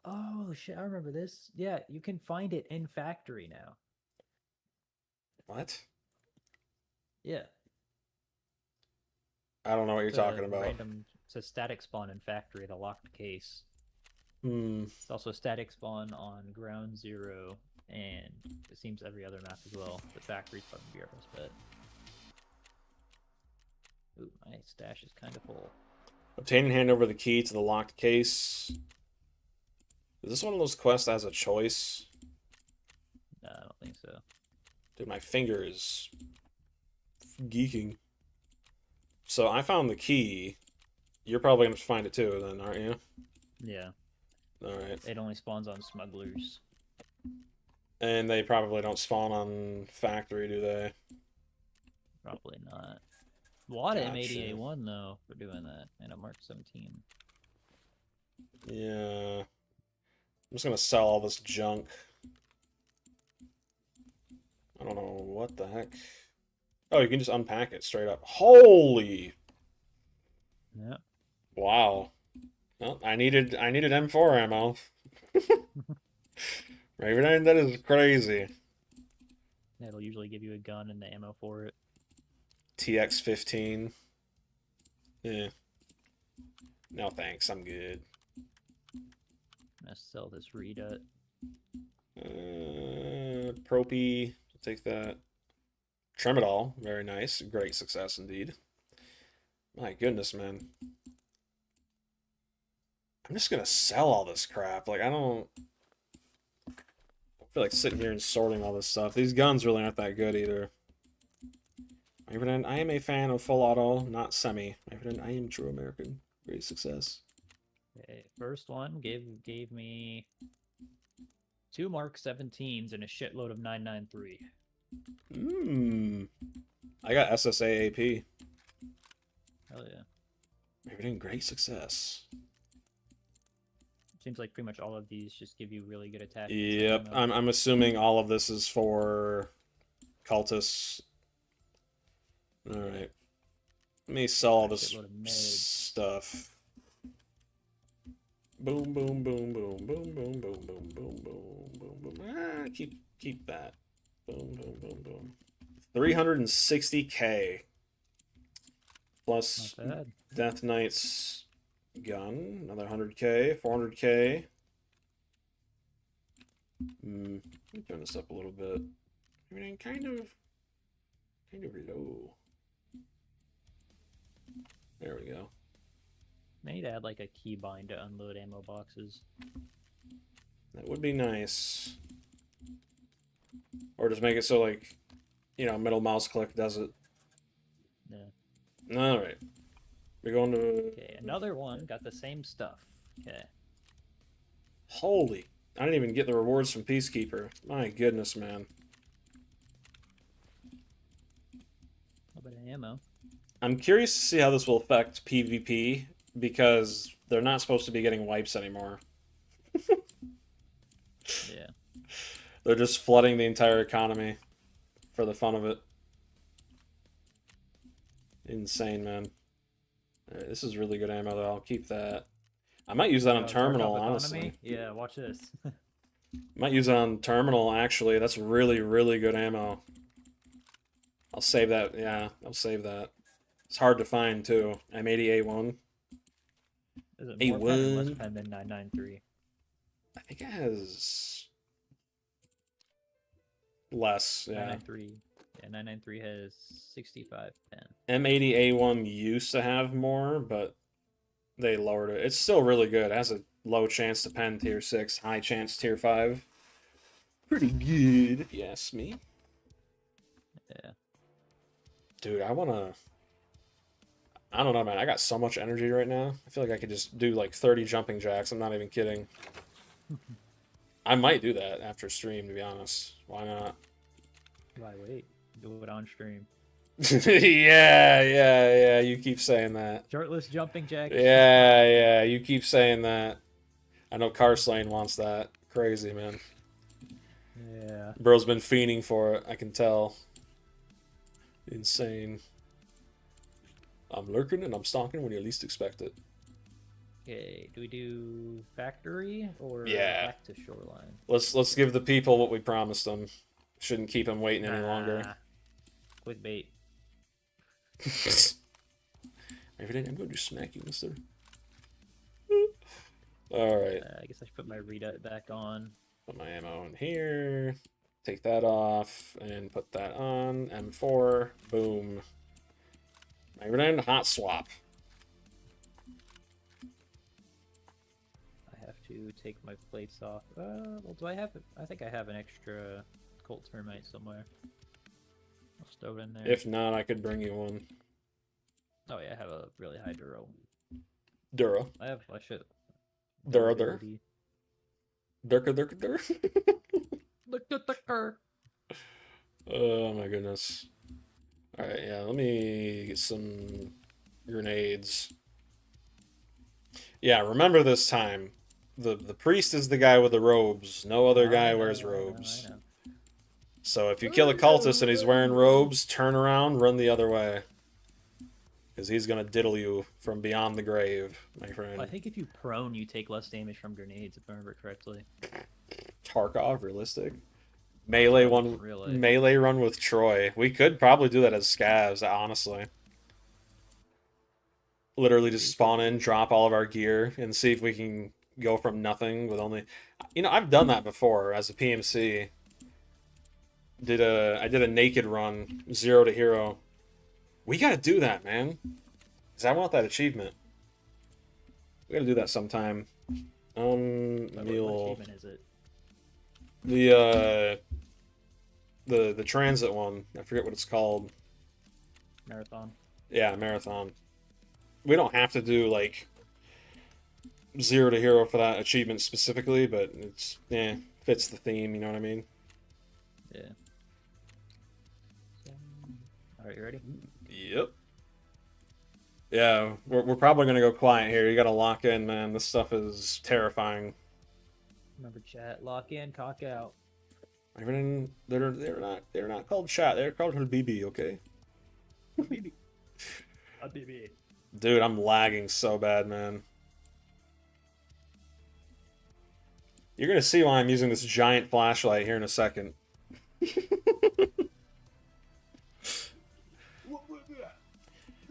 Oh shit, I remember this. Yeah, you can find it in factory now. What? Yeah. I don't know what you're talking about. It's a static spawn in factory, the locked case. Hmm. It's also a static spawn on ground zero, and it seems every other map as well. The factory's fucking be our best bet. Ooh, my stash is kind of full. Obtain and hand over the key to the locked case. Is this one of those quests that has a choice? No, I don't think so. Dude, my finger is geeking. So I found the key. You're probably going to find it too then, aren't you? Yeah. Alright. It only spawns on smugglers. And they probably don't spawn on factory, do they? Probably not. A lot of Gotcha. M80A1 though for doing that, and a Mark 17. Yeah. I'm just gonna sell all this junk. I don't know what the heck. Oh, you can just unpack it straight up. Holy! Yeah. Wow. Well, I needed M4 ammo. Raven, that is crazy. It'll usually give you a gun and the ammo for it. TX-15. Yeah. No thanks, I'm good. I'm gonna sell this redut. Propy, take that. Tremadol, very nice. Great success indeed. My goodness, man. I'm just gonna sell all this crap. Like, I don't feel like sitting here and sorting all this stuff. These guns really aren't that good either. I am a fan of full auto, not semi. I am true American. Great success. Okay, first one gave me 2 Mark 17s and a shitload of 993. I got SSA AP. Hell yeah. Everything great success. Seems like pretty much all of these just give you really good attachments to Yep, ammo. I'm assuming all of this is for cultists. All Yeah. right, let me sell all Got a this shitload of meds. stuff. Boom, boom, boom, boom, boom, boom, boom, boom, boom, boom, boom, boom. Ah, keep that. Boom, boom, boom, boom. 360K plus Not bad. Death Knight's gun, another 100K, 400K. Let me turn this up a little bit. I mean, kind of low. There we go. They need to add like a keybind to unload ammo boxes. That would be nice. Or just make it so, like, you know, middle mouse click does it. Yeah. All right. We're going to. Okay, another one got the same stuff. Okay. Holy! I didn't even get the rewards from Peacekeeper. My goodness, man. A little bit of ammo. I'm curious to see how this will affect PvP because they're not supposed to be getting wipes anymore. Yeah. They're just flooding the entire economy for the fun of it. Insane, man. Alright, this is really good ammo, though. I'll keep that. I might use that on Terminal, Tarkov honestly. economy? Yeah, watch this. Might use it on Terminal, actually. That's really, really good ammo. I'll save that. Yeah, I'll save that. It's hard to find, too. M80A1. Is it more pen or less A1. pen than 993? I think it has less, yeah. 993. Yeah, 993 has 65 pen. M80A1 used to have more, but they lowered it. It's still really good. It has a low chance to pen tier 6, high chance tier 5. Pretty good, if you ask me. Yeah. Dude, I don't know, man. I got so much energy right now. I feel like I could just do like 30 jumping jacks. I'm not even kidding. I might do that after stream, to be honest. Why not? Why wait? Do it on stream. Yeah. You keep saying that. Shirtless jumping jack. Yeah. You keep saying that. I know Carslane wants that. Crazy, man. Yeah. Bro's been fiending for it. I can tell. Insane. I'm lurking and I'm stalking when you least expect it. Okay, do we do factory or Yeah. back to shoreline? Let's give the people what we promised them. Shouldn't keep them waiting any longer. Clickbait. Everything I'm going to smack you, mister. Alright. I guess I should put my readout back on. Put my ammo in here. Take that off and put that on. M4. Boom. Everything hot swap. I have to take my plates off. Well, do I have? I think I have an extra Colt termite somewhere. I'll stow it in there. If not, I could bring you one. Oh yeah, I have a really high duro. Dura. I should. Dura. Durability. Durka. Look at the cur. Oh my goodness. Alright, yeah, let me get some grenades. Yeah, remember this time. The priest is the guy with the robes. No other guy wears robes. I know. So if you kill a cultist and he's wearing robes, turn around, run the other way. Because he's going to diddle you from beyond the grave, my friend. Well, I think if you prone, you take less damage from grenades, if I remember correctly. Tarkov, realistic. Melee one, Really? melee run with Troy. We could probably do that as scavs, honestly. Literally just spawn in, drop all of our gear, and see if we can go from nothing with only... You know, I've done that before as a PMC. I did a naked run, 0 to hero. We gotta do that, man. Because I want that achievement. We gotta do that sometime. What Mule... achievement is it? The transit one. I forget what it's called. Marathon. Yeah, marathon. We don't have to do like 0 to hero for that achievement specifically, but it's fits the theme. You know what I mean? Yeah. Alright, you ready? Yep. Yeah, we're probably gonna go quiet here. You gotta lock in, man. This stuff is terrifying. Remember chat, lock in, cock out. Everything they're not called chat. They're called BB. Okay. BB. A BB. Dude, I'm lagging so bad, man. You're gonna see why I'm using this giant flashlight here in a second.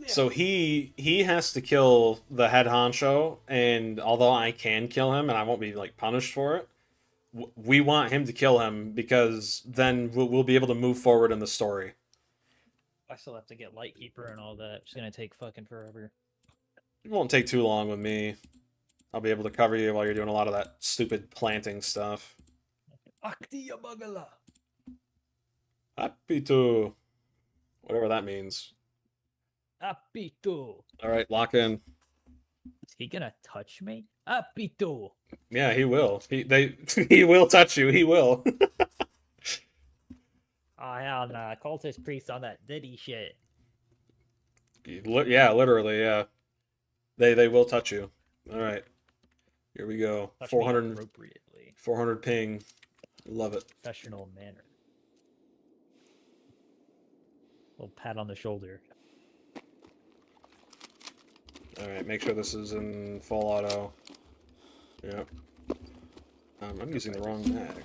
So he has to kill the head honcho, and although I can kill him and I won't be like punished for it, we want him to kill him because then we'll be able to move forward in the story. I still have to get Lightkeeper and all that. It's gonna take fucking forever. It won't take too long with me. I'll be able to cover you while you're doing a lot of that stupid planting stuff. Aktiya Bagala. Happy to. Whatever that means. Apito. Alright, lock in. Is he gonna touch me? Apito. Yeah, he will. He will touch you. He will. Oh hell nah, cultist priest on that Diddy shit. Yeah, literally, yeah. They will touch you. Alright. Here we go. Touch 400 me appropriately. 400 ping. Love it. Professional manner. Little pat on the shoulder. Alright, make sure this is in full auto. Yep. I'm using the wrong mag.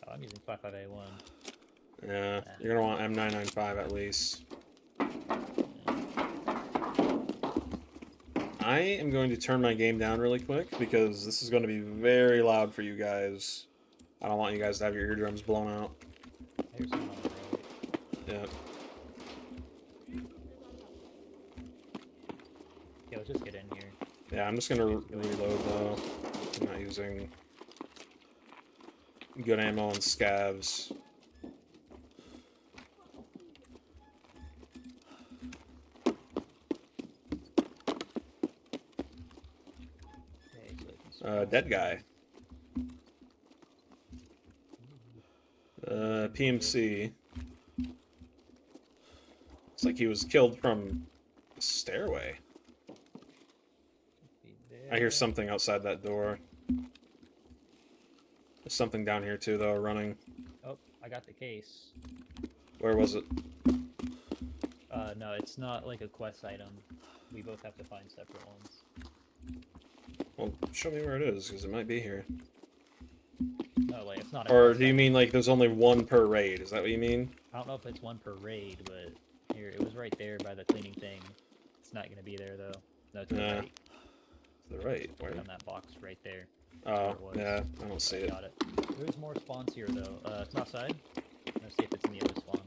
Oh, I'm using 55A1. Yeah, you're gonna want M995 at least. I am going to turn my game down really quick because this is going to be very loud for you guys. I don't want you guys to have your eardrums blown out. Here's some on the road. Yeah. Yeah, let's just get in here. Yeah, I'm just gonna reload though. I'm not using good ammo and scavs. Dead guy. PMC. It's like he was killed from a stairway. I hear something outside that door. There's something down here too, though, running. Oh, I got the case. Where was it? No, it's not like a quest item. We both have to find separate ones. Well, show me where it is, because it might be here. No, like, it's not a Or quest do you item. mean like there's only one per raid? Is that what you mean? I don't know if it's one per raid, but here, it was right there by the cleaning thing. It's not gonna be there, though. No, to the Yeah. right. To the right. Where? On that box right there. Oh, it was. yeah. I don't see it. Got it. There's more spawns here, though. It's outside. Let's see if it's in the other spawn.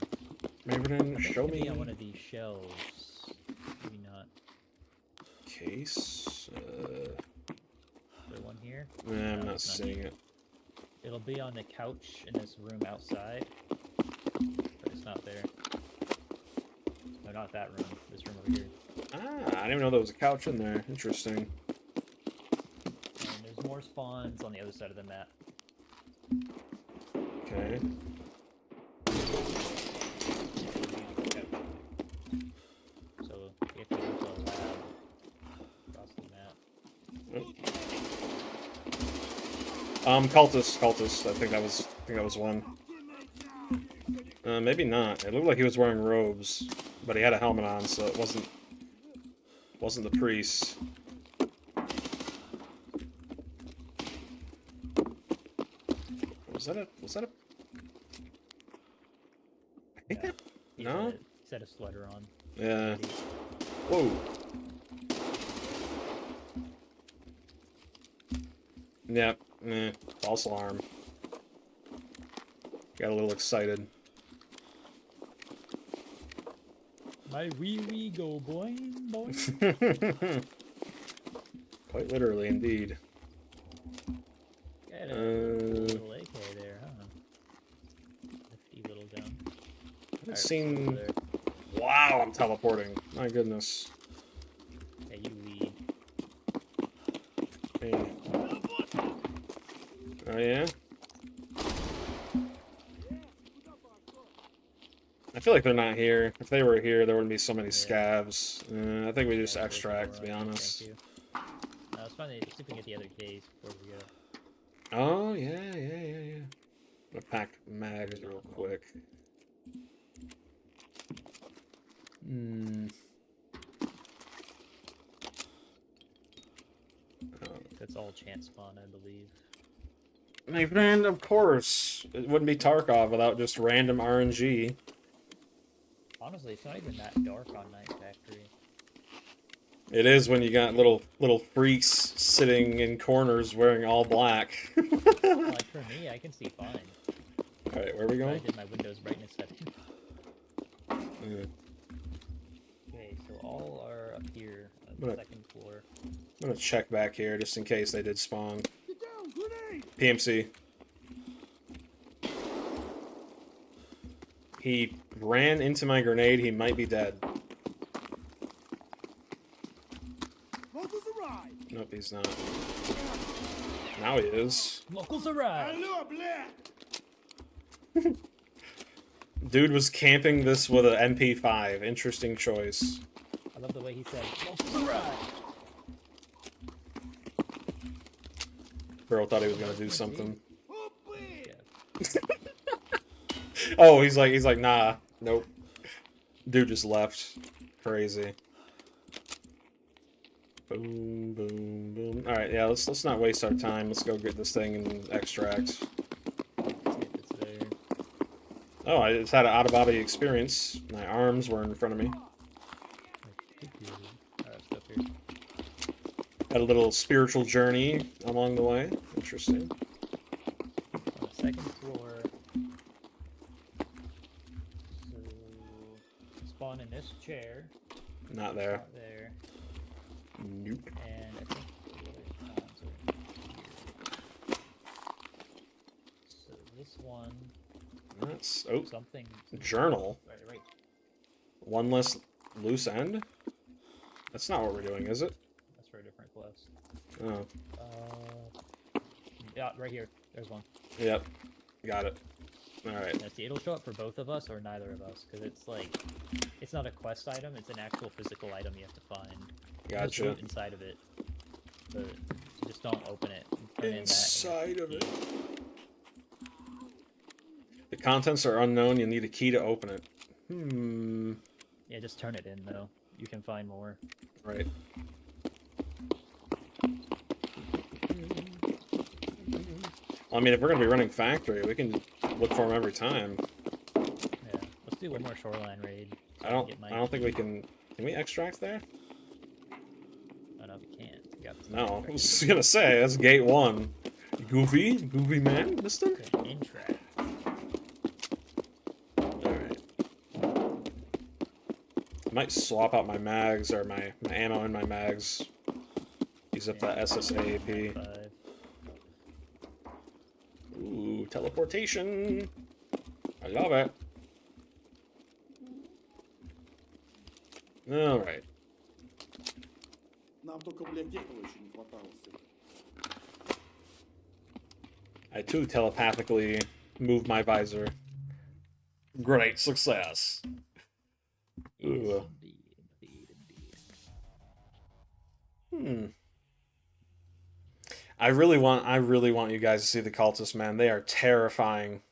Maybe I then think show it could be me on one of these shelves. Maybe not. case. Is there one here? Nah, I'm No, not it's seeing it. It'll be on the couch in this room outside. But it's not there. No, not that room. This room over here. Ah, I didn't even know there was a couch in there. Interesting. And there's more spawns on the other side of the map. Okay. So we have to go to a lab across the map. Cultists. I think that was one. Maybe not. It looked like he was wearing robes, but he had a helmet on, so it wasn't the priest. Was that a I think that no? He's had a sweater on. Yeah. Whoa. Yep. False alarm. Got a little excited. My wee go boing boing. Quite literally, indeed. Got a little AK there, huh? Nifty little gun. I've seen. Wow, I'm teleporting. My goodness. Yeah, you lead. Hey. Oh yeah. I feel like they're not here. If they were here, there wouldn't be so many Yeah. scavs. I think we just Yeah, extract, to be honest. Thank you. I was trying to see if we can get the other case before we go. Oh, yeah. I'm gonna pack mags real quick. That's all chance spawn, I believe. My friend, of course. It wouldn't be Tarkov without just random RNG. Honestly, it's not even that dark on Night Factory. It is when you got little freaks sitting in corners wearing all black. Like for me, I can see fine. Alright, where are we I going? did my Windows brightness setting. Okay, so all are up here on the second floor. I'm gonna check back here just in case they did spawn. PMC. He ran into my grenade. He might be dead. Nope, he's not. Now he is. Locals arrive! Dude was camping this with an MP5. Interesting choice. I love the way he said, locals arrive! Bro thought he was gonna do something. Yeah. Oh, he's like, nah, nope. Dude just left. Crazy. Boom, boom, boom. All right, yeah. Let's not waste our time. Let's go get this thing and extract. Oh, I just had an out-of-body experience. My arms were in front of me. Had a little spiritual journey along the way. Interesting. On the second floor. So spawn in this chair. Not there. Not there. Nope. And I think the other spawns are here. So this one. That's Something. journal. Right. One less loose end. That's not what we're doing, is it? That's for a different quest. Oh. Yeah, right here. There's one. Yep. Got it. All right. Now, see, it'll show up for both of us or neither of us, because it's like, it's not a quest item, it's an actual physical item you have to find. There's Gotcha. loot inside of it, but you just don't open it. Inside of it. The contents are unknown. You need a key to open it. Yeah, just turn it in, though. You can find more. Right. I mean, if we're gonna be running factory, we can look for them every time. Yeah, let's do one more shoreline raid. So I don't think we can. Can we extract there? Oh no, we can't. We got No, I was gonna say that's gate 1. Goofy man, mister. Intract. I might swap out my mags or my ammo in my mags. Use up that SSAAP. Ooh, teleportation. I love it. Alright. I too telepathically move my visor. Great success. Ooh. I really want you guys to see the cultists, man. They are terrifying.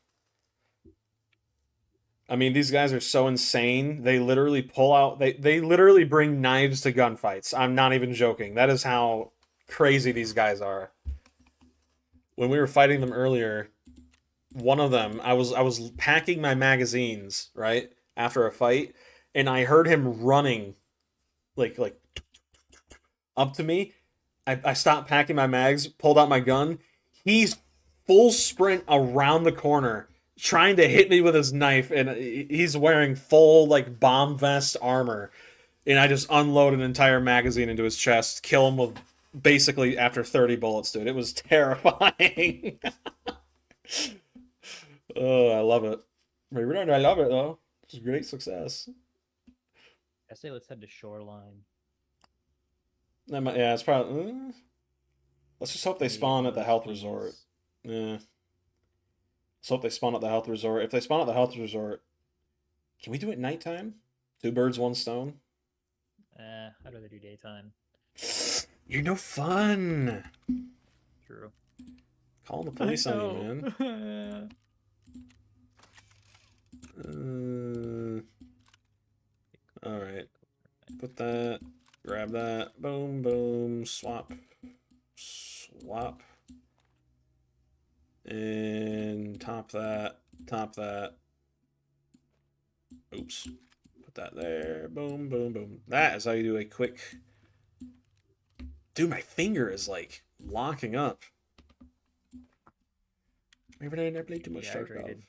I mean, these guys are so insane. They literally pull out they literally bring knives to gunfights. I'm not even joking. That is how crazy these guys are. When we were fighting them earlier, one of them, I was packing my magazines, right? After a fight, and I heard him running like up to me. I stopped packing my mags, pulled out my gun. He's full sprint around the corner, trying to hit me with his knife, and he's wearing full like bomb vest armor. And I just unload an entire magazine into his chest, kill him with basically after 30 bullets, dude. It was terrifying. Oh, I love it. I love it though. It's a great success. I say let's head to shoreline. Yeah, it's probably. Let's just hope they spawn at the health resort. Yeah. Let's hope they spawn at the health resort. If they spawn at the health resort, Can we do it nighttime? Two birds, one stone. I'd rather do daytime. You're no fun. True. Calling the I police on you, know. man. All right. Put that. Grab that. Boom, boom. Swap. Swap. And top that. Top that. Oops. Put that there. Boom, boom, boom. That is how you do a quick. Dude, my finger is like locking up. Maybe I played too much Tarkov. Dehydrated.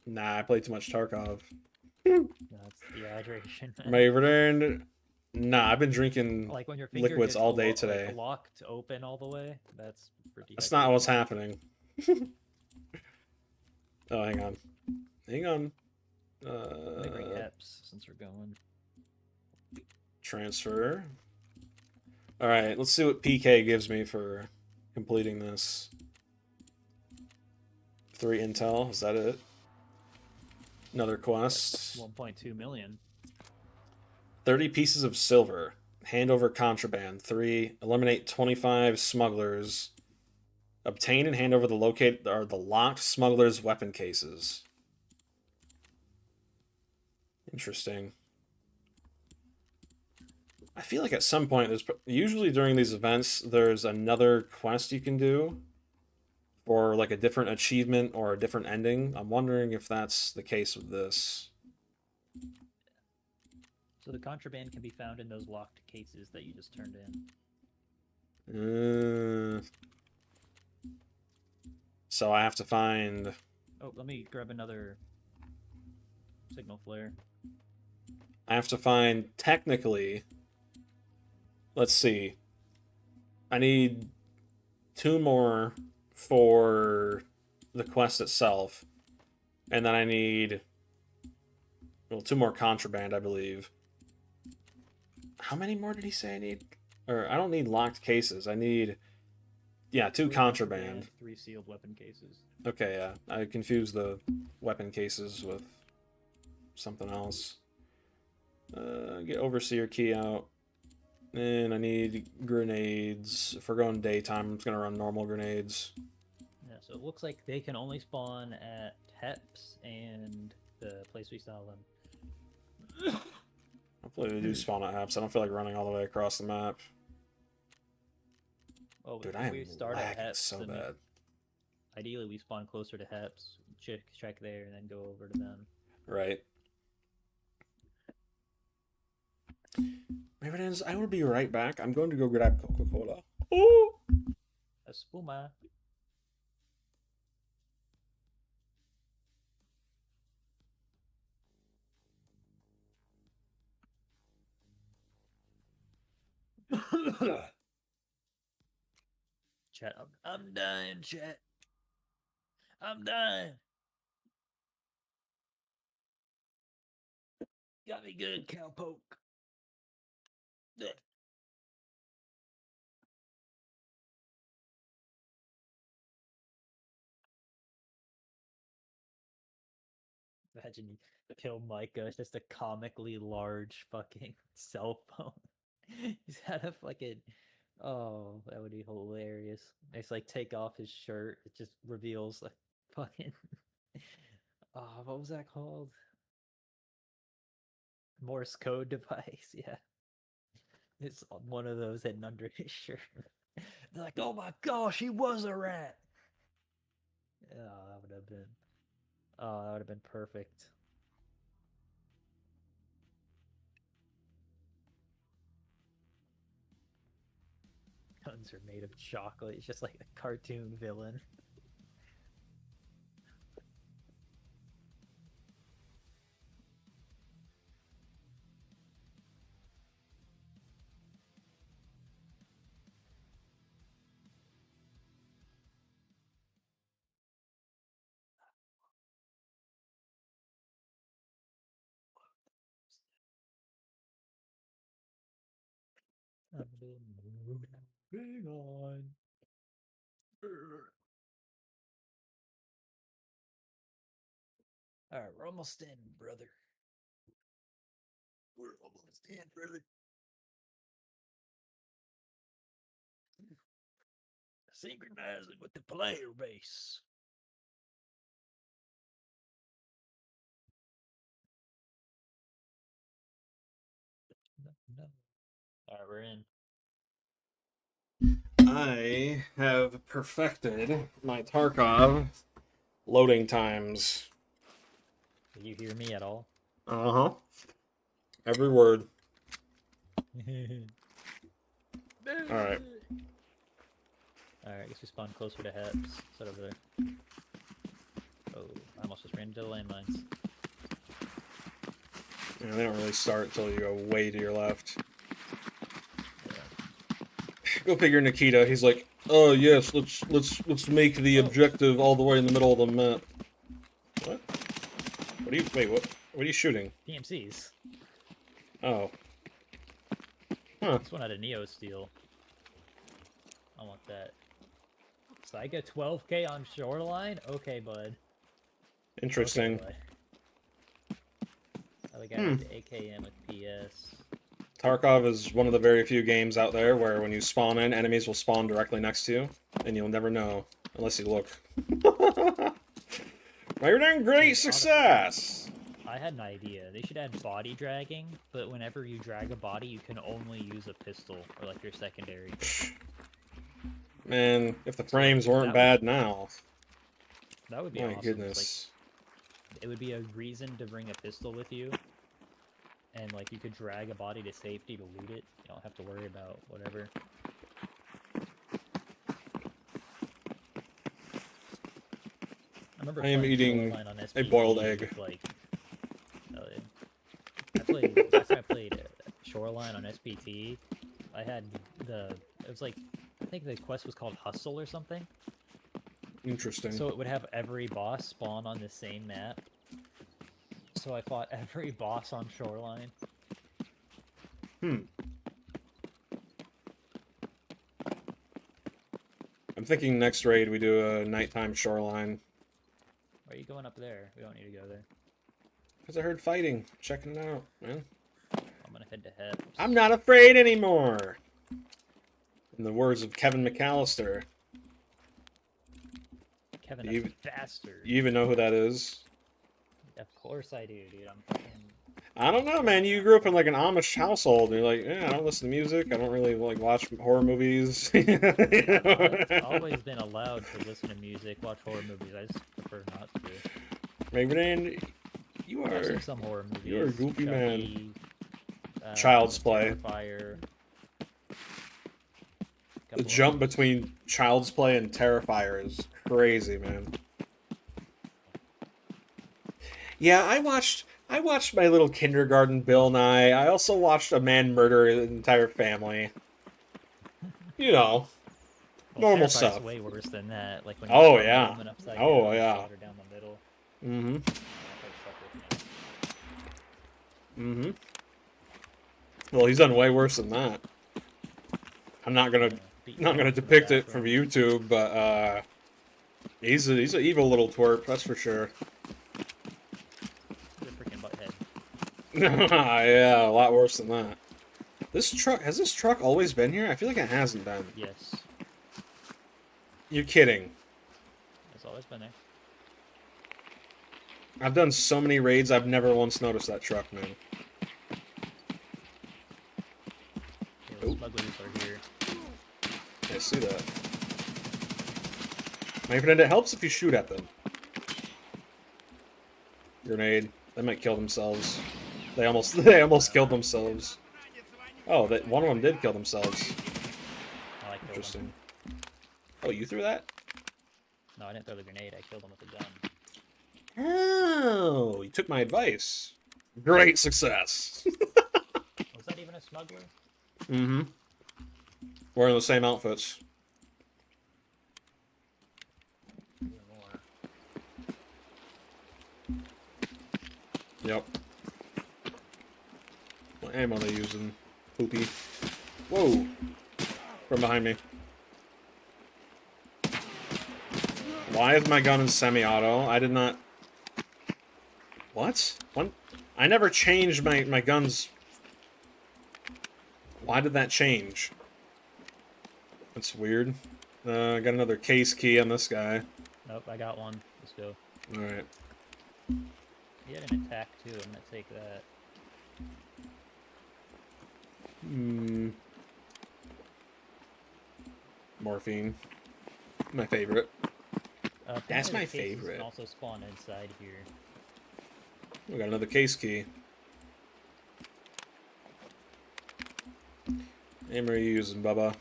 Nah, I played too much Tarkov. That's dehydration. My Nah, I've been drinking Like when your finger liquids gets all day like today. locked open all the way. That's for That's not what's dehydration. happening. Oh, hang on. Hang on. Let me bring Heps since we're going. Transfer. All right, let's see what PK gives me for completing this. 3 intel. Is that it? Another quest. 1.2 million. 30 pieces of silver. Hand over contraband. 3. Eliminate 25 smugglers. Obtain and hand over the locked smugglers' weapon cases. Interesting. I feel like at some point usually during these events there's another quest you can do for like a different achievement or a different ending. I'm wondering if that's the case with this. So the contraband can be found in those locked cases that you just turned in. So I have to find. Oh, let me grab another signal flare. I have to find technically. Let's see. I need 2 more for the quest itself, and then I need 2 more contraband, I believe. How many more did he say I need? Or I don't need locked cases. I need 2 contraband. 3 sealed weapon cases. Okay, yeah. I confused the weapon cases with something else. Get overseer key out. And I need grenades. If we're going daytime, I'm just gonna run normal grenades. Yeah, so it looks like they can only spawn at Heps and the place we saw them. Hopefully they do spawn at Haps. I don't feel like running all the way across the map. Oh, Dude, if I am we start at lagging Heps, so then bad. ideally we spawn closer to Heps, check there, and then go over to them. Right. My friends, I will be right back. I'm going to go grab Coca-Cola. Oh! Espuma. Chat, I'm dying, chat. I'm dying. Got me good, cowpoke. Imagine you kill Micah. It's just a comically large fucking cell phone. He's had a fucking. Oh, that would be hilarious. It's like take off his shirt. It just reveals like fucking. Oh, what was that called? Morse code device. Yeah, it's one of those hidden under his shirt. They're like, oh my gosh, he was a rat. Oh, that would have been. Oh, that would have been perfect. Guns are made of chocolate. It's just like a cartoon villain. I've been moving on. All right, we're almost in, brother. We're almost in, brother. Synchronizing with the player base. No. All right, we're in. I have perfected my Tarkov loading times. Did you hear me at all? Uh-huh. Every word. Alright. Alright, I guess we spawn closer to Heps. Set over there. Oh, I almost just ran into the landmines. Yeah, they don't really start until you go way to your left. Go figure, Nikita. He's like, oh yes, let's make the objective all the way in the middle of the map. What? What are you? Wait, what? What are you shooting? PMCs. Oh. Huh. This one had a Neo Steel. I want that. So I get 12k on Shoreline? Okay, bud. Interesting. Okay, bud. I got an AKM with PS. Tarkov is one of the very few games out there where when you spawn in, enemies will spawn directly next to you, and you'll never know unless you look. You're doing great success! I had an idea. They should add body dragging, but whenever you drag a body, you can only use a pistol, or like your secondary. Man, if the frames weren't bad now. That would be my awesome. Goodness. Like, it would be a reason to bring a pistol with you, and like you could drag a body to safety to loot it. You don't have to worry about whatever. I am eating a boiled egg. With, like, after I played Shoreline on SPT, I had it was like, I think the quest was called Hustle or something. Interesting. So it would have every boss spawn on the same map. So I fought every boss on Shoreline. I'm thinking next raid we do a nighttime Shoreline. Why are you going up there? We don't need to go there. Because I heard fighting. Checking it out, man. I'm gonna head to Heps. I'm not afraid anymore! In the words of Kevin McAllister. Kevin, that's a bastard. You even know who that is? Of course I do, dude. I don't know, man. You grew up in like an Amish household. And you're like, yeah, I don't listen to music. I don't really like watch horror movies. I've always been allowed to listen to music, watch horror movies. I just prefer not to. Maybe you are. I've seen some horror movies. You are a goofy Chucky, man. Child's Play. Fire. The jump between Child's Play and Terrifier is crazy, man. Yeah, I watched my little kindergarten Bill Nye. I also watched a man murder an entire family. You know, normal stuff. Way worse than that. Like when oh yeah. Oh yeah. Down the middle. Well, he's done way worse than that. I'm not gonna depict it from YouTube, but he's an evil little twerp, that's for sure. Yeah, a lot worse than that. Has this truck always been here? I feel like it hasn't been. Yes. You're kidding. It's always been there. I've done so many raids, I've never once noticed that truck, man. Yeah, the smugglers are here. I see that. And it helps if you shoot at them. Grenade. They might kill themselves. They almost killed themselves. Oh, one of them did kill themselves. Interesting. Oh, you threw that? No, I didn't throw the grenade. I killed them with the gun. Oh, you took my advice. Great success. Was that even a smuggler? Mm-hmm. Wearing the same outfits. Yep. What ammo are they using? Poopy. Whoa! From behind me. Why is my gun in semi-auto? I did not... What? I never changed my gun's Why did that change? That's weird. I got another case key on this guy. Nope, I got one. Let's go. Alright. He had an attack too. I'm gonna take that. Morphine. My favorite. That's my Apparently the cases favorite. can also spawn inside here. We got another case key. Aim are you using, Bubba?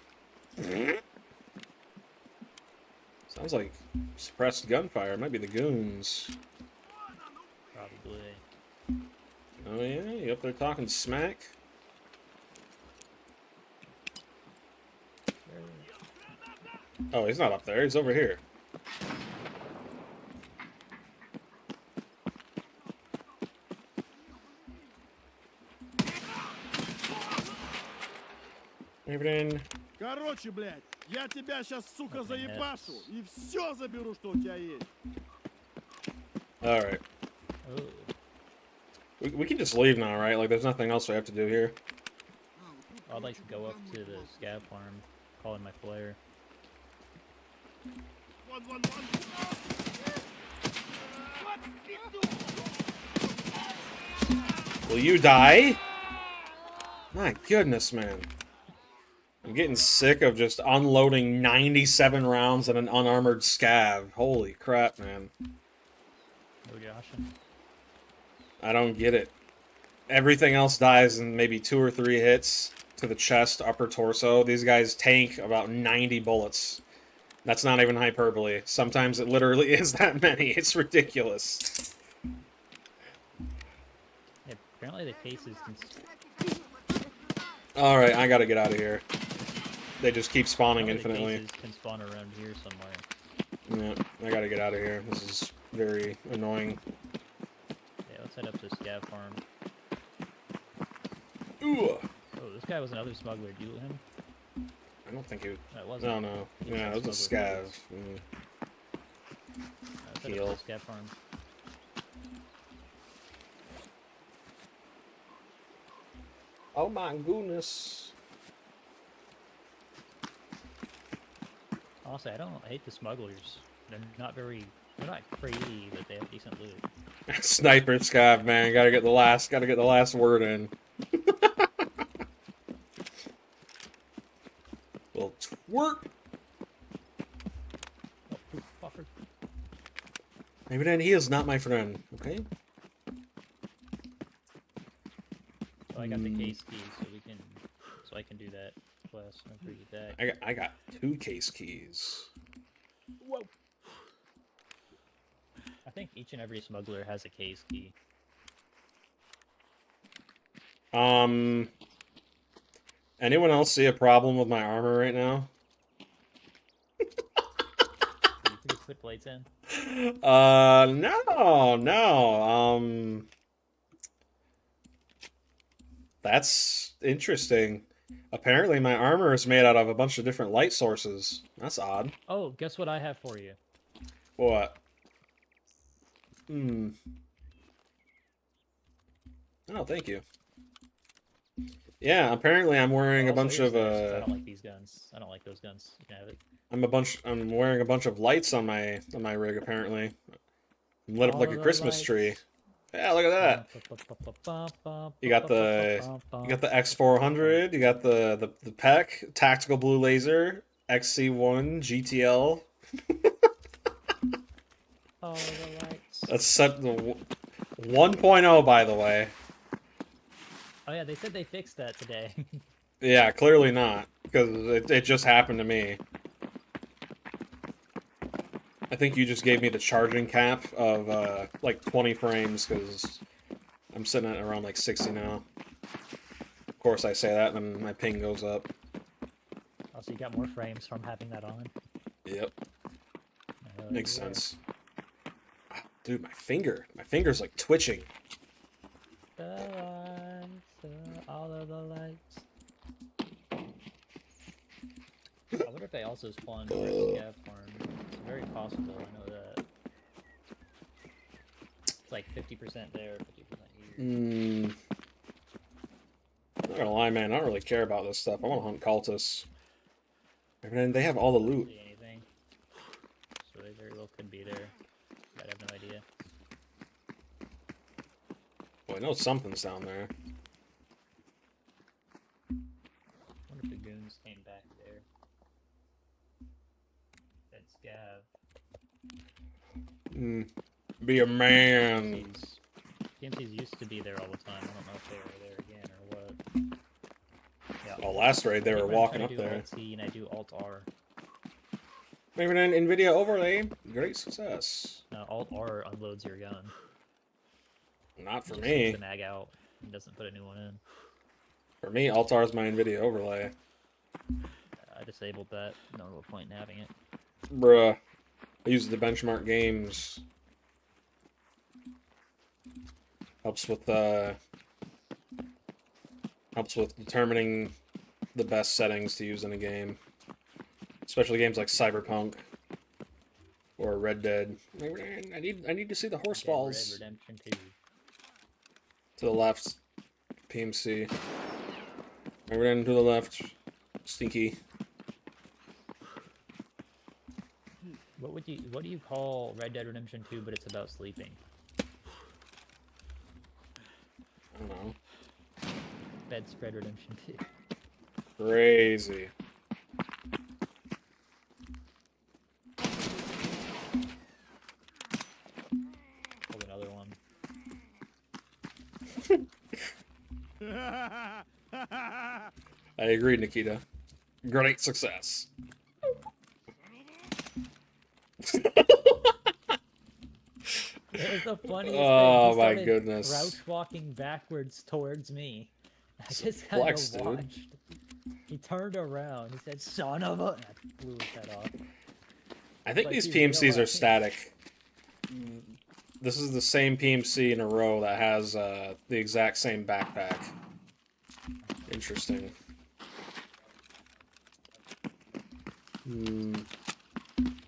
Sounds like suppressed gunfire. It might be the goons. Probably. Oh yeah? You up there talking smack? Oh, he's not up there. He's over here. Evening. Короче, блядь, я тебя сейчас, сука, заебашу и все заберу, что у тебя есть. Alright. Oh. We can just leave now, right? Like, there's nothing else we have to do here. I'd like to go up to the scav farm, call in my flare. Вон. Will you die? My goodness, man. I'm getting sick of just unloading 97 rounds at an unarmored scav. Holy crap, man. No Josh. I don't get it. Everything else dies in maybe 2 or 3 hits to the chest, upper torso. These guys tank about 90 bullets. That's not even hyperbole. Sometimes it literally is that many. It's ridiculous. Yeah, apparently the cases can. Alright, I gotta get out of here. They just keep spawning Apparently infinitely. the cases can spawn around here somewhere. Yeah, I gotta get out of here. This is very annoying. Yeah, let's head up to scav farm. Ooh. Oh, this guy was another smuggler. Do you loot him? I don't think it. No, it wasn't. No. He was Yeah, a it was a smuggler. scav. Let's head Heal. up to scav farm. Oh my goodness. Honestly, I hate the smugglers. They're not crazy, but they have decent loot. Sniper scav, man. Gotta get the last word in. Well, twerk. Oh, fucker. Maybe then he is not my friend. Okay. So I got the case key, so I can do that quest and read that. I got 2 case keys. Whoa. I think each and every smuggler has a case key. Anyone else see a problem with my armor right now? Can you put plates in? No. That's interesting. Apparently my armor is made out of a bunch of different light sources. That's odd. Oh, guess what I have for you? What? Oh, thank you. Yeah, apparently I'm wearing a Also, bunch here's of this. I don't like these guns. I don't like those guns. You can have it. I'm wearing a bunch of lights on my rig apparently. I'm lit up like a Christmas tree. Yeah, look at that. You got the X400, you got the PEC, tactical blue laser, XC1, GTL. Oh, the lights. That's set the 1.0 by the way. Oh yeah, they said they fixed that today. Yeah, clearly not, because it just happened to me. I think you just gave me the charging cap of like 20 frames, because I'm sitting at around like 60 now. Of course I say that, and then my ping goes up. Oh, so you got more frames from having that on. Yep, Oh, makes yeah. sense. Ah, dude, my finger's like twitching. The lights, all of the lights. I wonder if they also spawned over scav farm. It's very possible, I know that. It's like 50% there, 50% here. Not gonna lie, man. I don't really care about this stuff. I want to hunt cultists. And then they have all the loot. See anything. So they very well could be there. But I have no idea. Well, I know something's down there. I wonder if the goons came back there. That scav. Be a man. PMCs used to be there all the time. I don't know if they were there again or what. Yeah. Well, last raid they were walking up there. Alt-T and I do Alt-R. Maybe then NVIDIA overlay. Great success. Alt-R unloads your gun. Not for Just me. takes the mag out and doesn't put a new one in. For me, Altar is my NVIDIA overlay. I disabled that. No real point in having it. Bruh. I use the benchmark games. Helps with determining the best settings to use in a game. Especially games like Cyberpunk or Red Dead. I need to see the horse balls. Red Redemption 2. To the left, PMC. Red Dead to the left, Stinky. What do you call Red Dead Redemption 2 but it's about sleeping? I don't know. Bedspread Redemption 2. Crazy. Hold another one. I agree, Nikita. Great success. It was the funniest Oh, thing. He my started goodness. Crouch walking backwards towards me. I just kind Flex, of dude. watched. He turned around. He said, "Son of a!" And I blew his head off. I think Like, these you PMCs are realize- static. This is the same PMC in a row that has the exact same backpack. Interesting.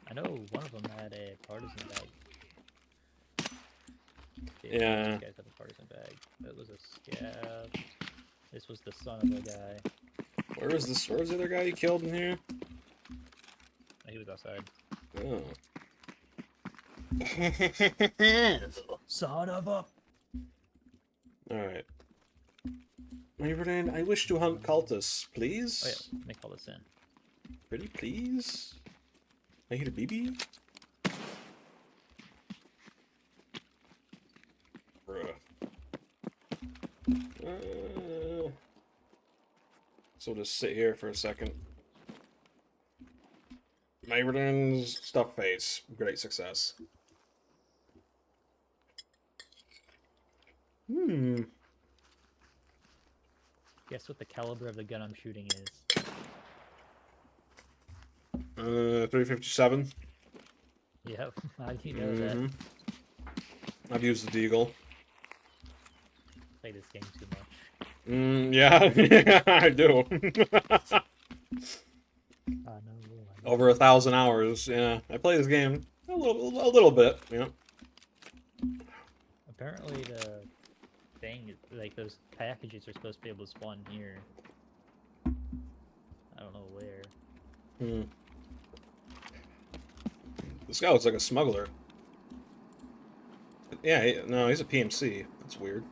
I know one of them had a partisan bag. Yeah. These guys have a partisan bag. That was a scav. This was the son of a guy. Where is this? Where's the other guy you killed in here? He was outside. Oh. Son of a. Alright. I wish to hunt cultists, please. Oh yeah, let me call this in. Pretty please? I hit a BB? Bruh. So we'll just sit here for a second. Maverden's stuff face. Great success. Guess what the caliber of the gun I'm shooting is? 357. Yep. How do you know that? I've used the Deagle. Play this game too much. Yeah, yeah, I do. I know. Over 1,000 hours. Yeah, I play this game a little bit. Yeah. Apparently the thing, like those packages are supposed to be able to spawn here. I don't know where. This guy looks like a smuggler. Yeah, no, he's a PMC. That's weird.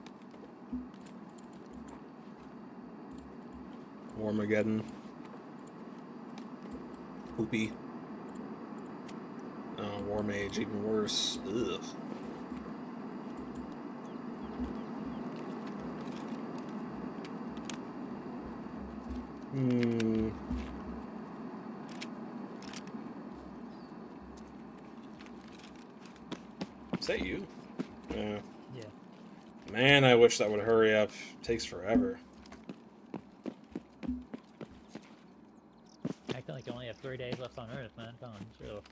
Warmageddon. Poopy. War Mage, even worse. Ugh. Is that you? Yeah. Yeah. Man, I wish that would hurry up. Takes forever. Acting like you only have 3 days left on Earth, man. Come on, chill.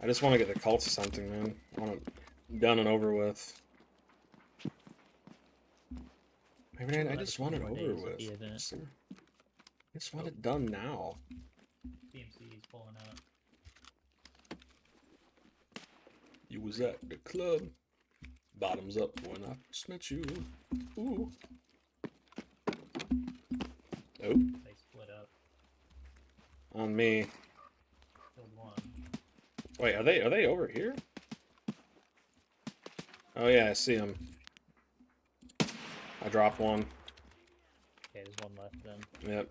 I just want to get the cultist hunting, man. I want it done and over with. Man, I just want it over with. I just want it done now. PMC is pulling out. You was at the club. Bottoms up when I first met you. Ooh. Oh, They split up. on me. Killed one. Wait, are they over here? Oh yeah, I see them. I dropped one. Okay, there's one left then. Yep.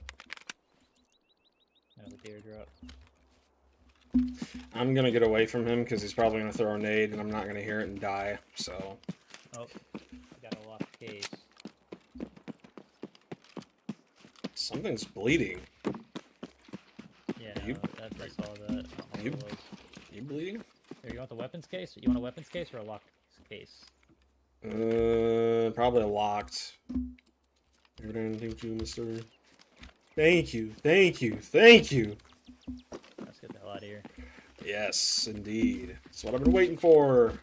Another teardrop. I'm gonna get away from him because he's probably gonna throw a nade, and I'm not gonna hear it and die. So. Oh, I got a locked case. Something's bleeding. Yeah, You- no, I saw that. I don't know what you- it was. You bleeding? Here, you want the weapons case? You want a weapons case or a locked case? Probably locked. Thank you, mister. Thank you, thank you, thank you. Let's get the hell out of here. Yes, indeed. That's what I've been waiting for.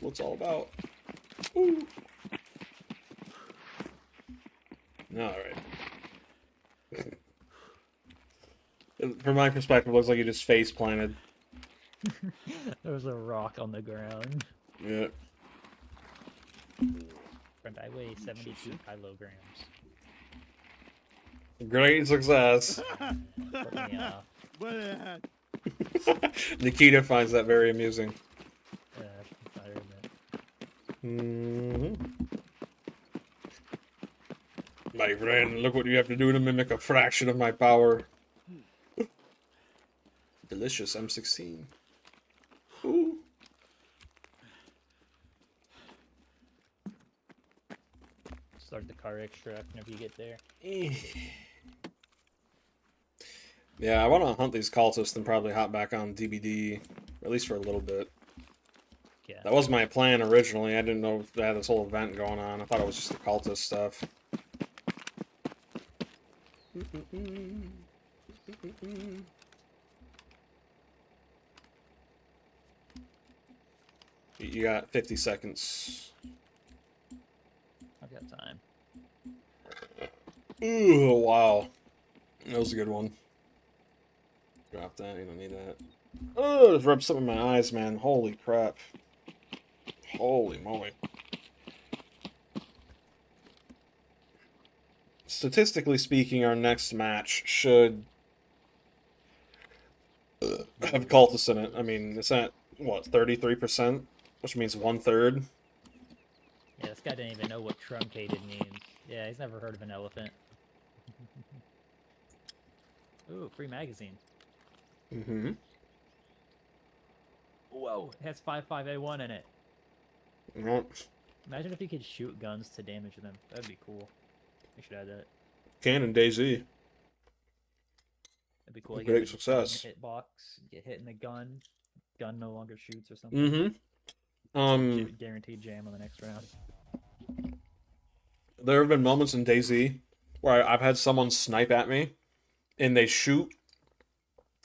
What's all about? Ooh. Alright. From my perspective, it looks like you just face planted. There was a rock on the ground. Yeah. Friend, I weigh 72 kilograms. Great success. Put me off. Блядь. Nikita finds that very amusing. I heard that. My friend, look what you have to do to mimic a fraction of my power. Delicious M16. Ooh. Start the car extract whenever you get there. Yeah, I want to hunt these cultists and probably hop back on DBD, at least for a little bit. Yeah. That was my plan originally. I didn't know they had this whole event going on. I thought it was just the cultist stuff. You got 50 seconds. I've got time. Ooh, wow. That was a good one. Drop that, you don't need that. Oh, just rubbed something in my eyes, man. Holy crap. Holy moly. Statistically speaking, our next match should have cultists in it. I mean, it's at, what, 33%? Which means 1/3. Yeah, this guy didn't even know what truncated means. Yeah, he's never heard of an elephant. Ooh, free magazine. Mm-hmm. Whoa, it has 55A1 in it. Well, Imagine if you could shoot guns to damage them. That'd be cool. We should add that. Cannon DayZ. That'd be cool. Like, Great if the success. gun hitbox, get hit in the gun. Gun no longer shoots or something. Mm-hmm. Guaranteed jam on the next round. There have been moments in DayZ where I've had someone snipe at me, and they shoot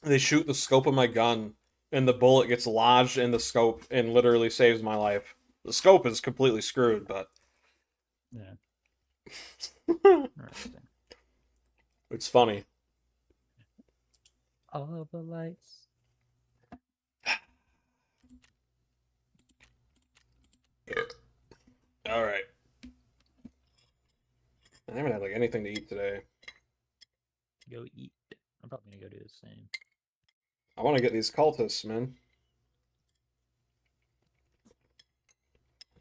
the scope of my gun, and the bullet gets lodged in the scope and literally saves my life. The scope is completely screwed, but Yeah. Interesting. it's funny. All the lights. All right. I haven't had like anything to eat today. Go eat. I'm probably gonna go do the same. I want to get these cultists, man.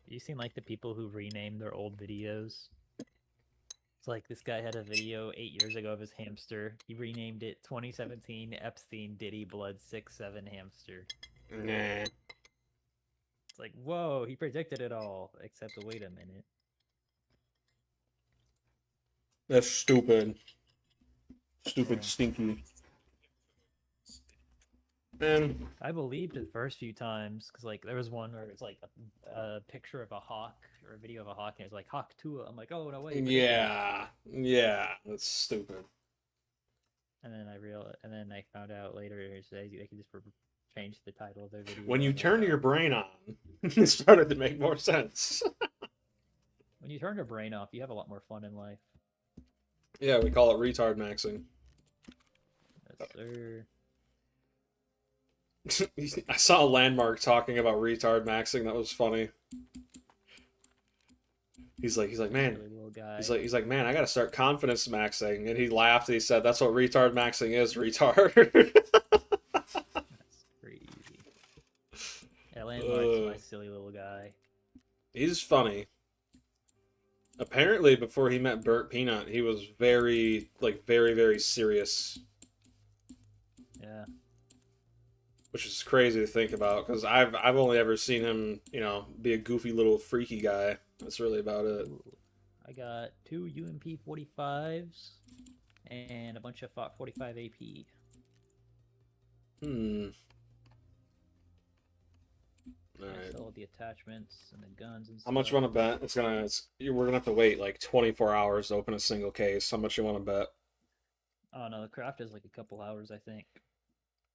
You seen like the people who rename their old videos? It's like this guy had a video 8 years ago of his hamster. He renamed it 2017 Epstein Diddy Blood 6-7 Hamster. Nah. It's like, whoa, he predicted it all. Except wait a minute. That's stupid. Stupid, Yeah. stinky. Man, I believed it the first few times because like there was one where it's like a picture of a hawk or a video of a hawk and it's like Hawk Tua. I'm like, oh no way. yeah, that's stupid. And then and then I found out later they could just change the title of their video. When you and, turn your brain on, it started to make more sense. when you turn your brain off, you have a lot more fun in life. Yeah, we call it retard maxing. Yes, sir. I saw a landmark talking about retard maxing. That was funny. He's like, man, Silly little guy. he's like, man, I gotta start confidence maxing. And he laughed and he said, that's what retard maxing is, retard. That's crazy. Yeah, Landmark's my silly little guy. He's funny. Apparently, before he met Burt Peanut, he was very, like, very, very serious. Yeah. Which is crazy to think about, because I've only ever seen him, you know, be a goofy little freaky guy. That's really about it. Ooh. I got 2 UMP 45s and a bunch of 45 AP. Hmm. I Alright. sell the attachments and the guns and stuff. How much you want to bet? We're gonna have to wait like 24 hours to open a single case. How much you want to bet? Oh no, the craft is like a couple hours, I think.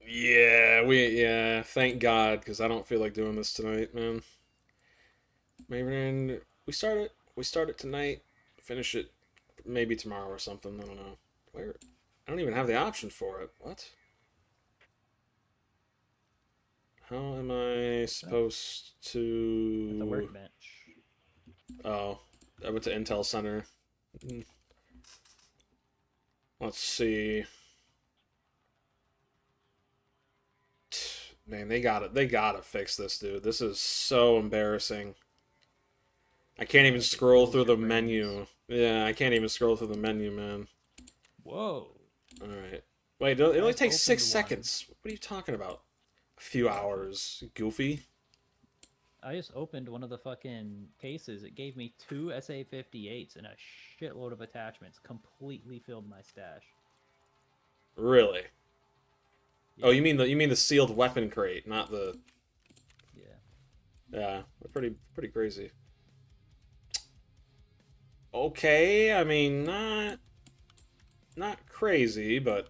Yeah, thank God, because I don't feel like doing this tonight, man. Maybe we start it tonight, finish it maybe tomorrow or something. I don't know. Where? I don't even have the option for it. What? How am I supposed At to? the workbench. Oh, I went to Intel Center. Let's see. Man, they gotta fix this, dude. This is so embarrassing. I can't even scroll through the menu. Yeah, I can't even scroll through the menu, man. Whoa. Alright. Wait, it only I've takes 6 opened seconds. What are you talking about? A few hours. Goofy. I just opened one of the fucking cases. It gave me 2 SA-58s and a shitload of attachments. Completely filled my stash. Really? Yeah. Oh, you mean the sealed weapon crate, not the... Yeah. Yeah, pretty crazy. Okay, I mean, not crazy, but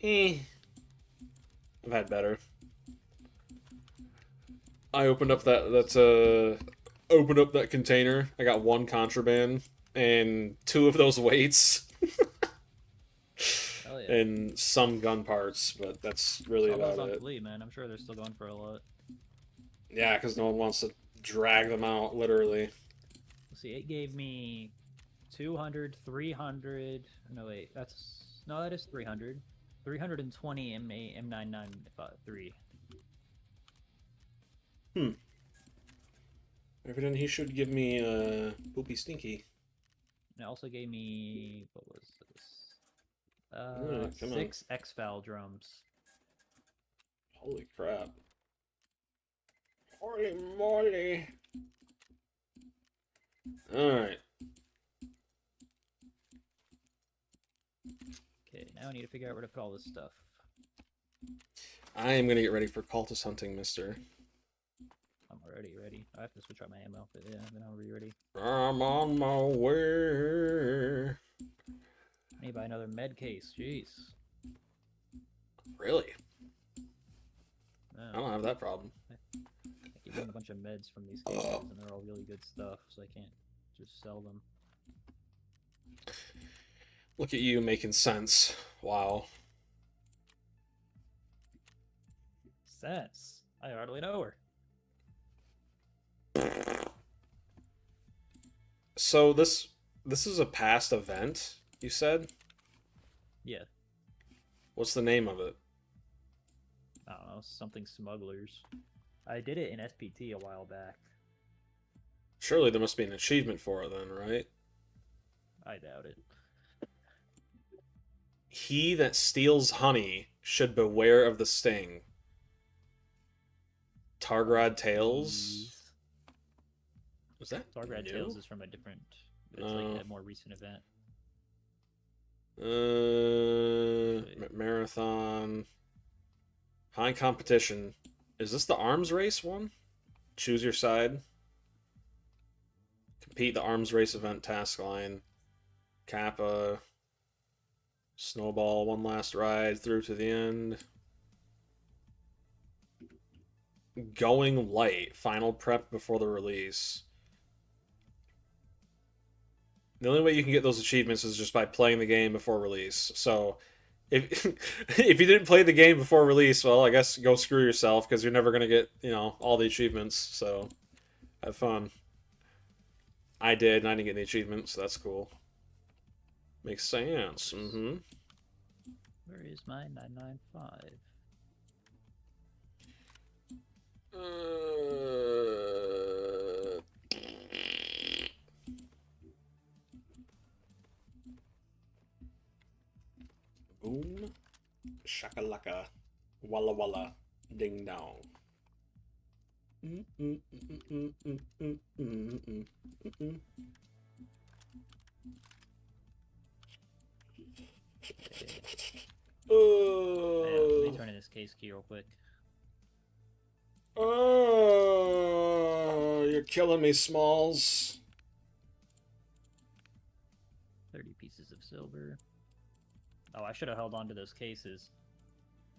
I've had better. I opened up opened up that container. I got 1 contraband and 2 of those weights. Hell yeah. And some gun parts, but that's really All those about on it. fleet, man. I'm sure they're still going for a lot. Yeah, because no one wants to drag them out, literally. Let's see, it gave me 200, 300. No, wait, that is 300. 320 M993. Evidently, he should give me Poopy Stinky. And it also gave me, what was this? Alright, come on. 6 X-Val drums. Holy crap. Holy moly. Alright. Okay, now I need to figure out where to put all this stuff. I am gonna get ready for cultist hunting, mister. I'm already ready. I have to switch out my ammo, but yeah, then I'll be ready. I'm on my way. I need to buy another med case. Jeez. Really? No, I don't have that problem. I keep getting a bunch of meds from these cases, and they're all really good stuff, so I can't just sell them. Look at you making sense. Wow. Sense. I hardly know her. So this is a past event, you said? Yeah. What's the name of it? I don't know, something smugglers. I did it in SPT a while back. Surely there must be an achievement for it then, right? I doubt it. He that steals honey should beware of the sting. Targrad Tales? Was that Targrad new? Tales is from a different. It's No. like a more recent event. Marathon. High competition. Is this the arms race one? Choose your side. Compete the arms race event task line. Kappa. Snowball, one last ride through to the end. Going light. Final prep before the release. The only way you can get those achievements is just by playing the game before release. So, if if you didn't play the game before release, well, I guess go screw yourself because you're never gonna get, you know, all the achievements. So have fun. I did, and I didn't get any achievements, so that's cool. Makes sense. Mm-hmm. Where is my 995? Boom. Shakalaka. Walla walla. Ding dong. Let me turn in this case key real quick. Oh, you're killing me, Smalls. 30 pieces of silver. Oh, I should have held on to those cases.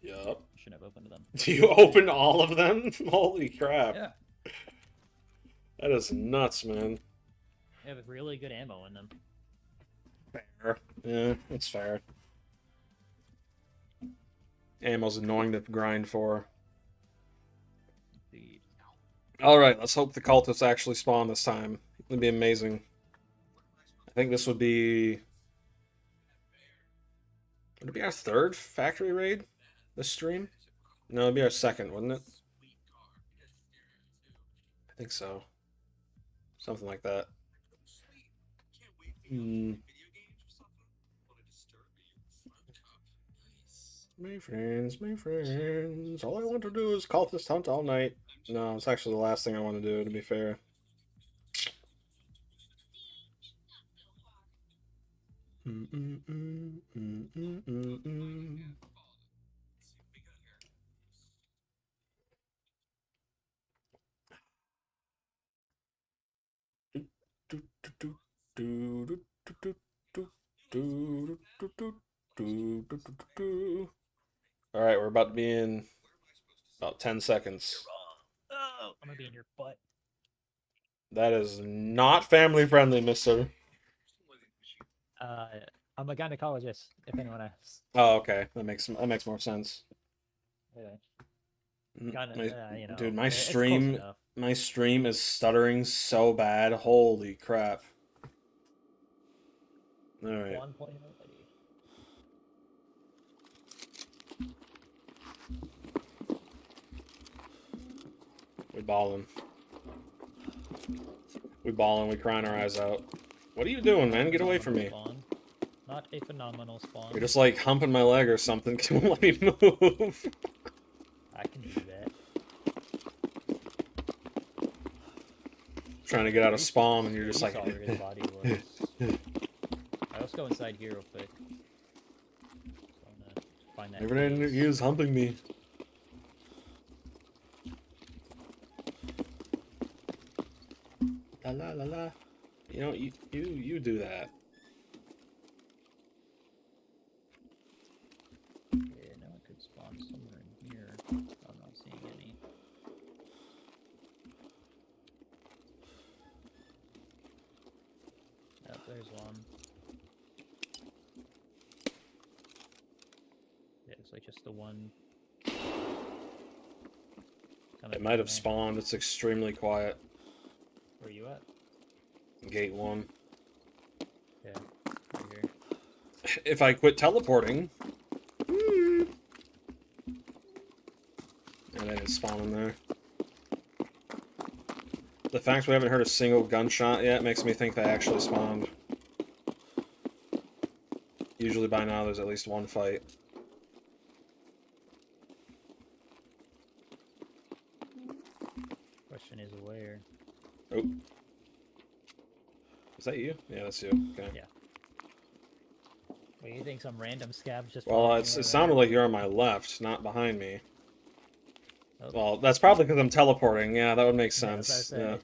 Yup. Shouldn't have opened them. You opened all of them? Holy crap. Yeah. That is nuts, man. They have really good ammo in them. Fair. Yeah, it's fair. Ammo's annoying to grind for. Indeed. Alright, let's hope the cultists actually spawn this time. It'd be amazing. I think this would be... Would it be our third factory raid this stream? No, it'd be our second, wouldn't it? I think so. Something like that. My friends, all I want to do is cultist hunt all night. No, it's actually the last thing I want to do, to be fair. Alright, we're about to be in about 10 seconds. Oh, I'm gonna be in your butt. That is not family friendly, mister. I'm a gynecologist, if anyone asks. Oh, okay. That makes more sense. Yeah. You know, Dude, it's close enough. my stream is stuttering so bad. Holy crap. Alright. 1 point already. We balling. We balling. We crying our eyes out. What are you doing, man? Get away from me. Spawn. Not a phenomenal spawn. You're just like humping my leg or something. Can you let me move? I can do that. Trying to get out of spawn and you're just You like... saw where his body was. Alright, let's go inside here real quick. Find that Everything case. he is humping me. La la la la. You know, you do that. Yeah, now it could spawn somewhere in here. I'm not seeing any. Oh, there's one. Yeah, it's like just the one. It might have spawned. It's extremely quiet. Where are you at? Gate 1. Yeah, right here. If I quit teleporting... And then it's spawning there. The fact we haven't heard a single gunshot yet makes me think they actually spawned. Usually by now there's at least one fight. Question is where? Oh. Is that you? Yeah, that's you. Okay. Yeah. Wait, you think some random scabs just... Well, it sounded like you're on my left, not behind me. Oh. Well, that's probably because I'm teleporting. Yeah, that would make sense. Yeah.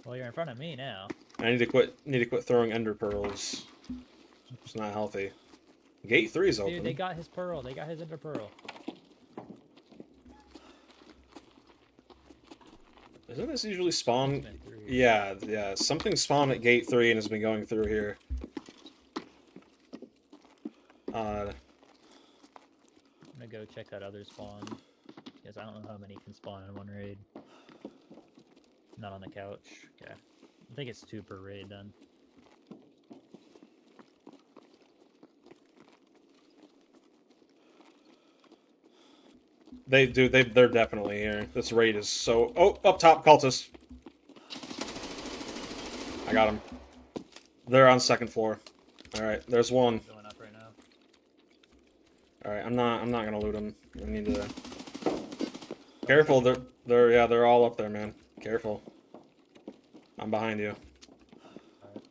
Well, you're in front of me now. I need to quit throwing ender pearls. It's not healthy. Gate 3 is open. Dude, they got his pearl. They got his ender pearl. Doesn't this usually spawn? Yeah, yeah. Something spawned at gate 3 and has been going through here. I'm gonna go check that other spawn. Because I don't know how many can spawn in one raid. Not on the couch. Okay. I think it's 2 per raid then. They're definitely here. This raid is so... Oh, up top, cultists. I got him. They're on 2nd floor. Alright, there's one. Going up right now. Alright, I'm not gonna loot them. I need to... Careful, they're all up there, man. Careful. I'm behind you. Alright.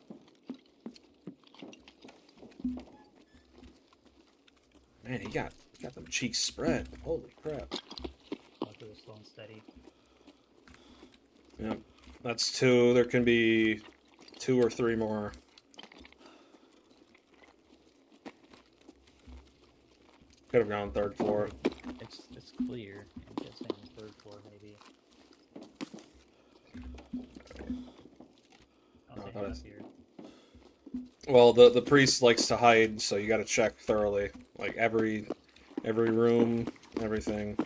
Man, he got them cheeks spread. Holy crap. Luckily it's slow and steady. Yep. That's 2. There can be 2 or 3 more. Could have gone 3rd floor. It's clear. I'm guessing 3rd floor maybe. I'll say half here. Well, the priest likes to hide, so you gotta check thoroughly. Like every room, everything.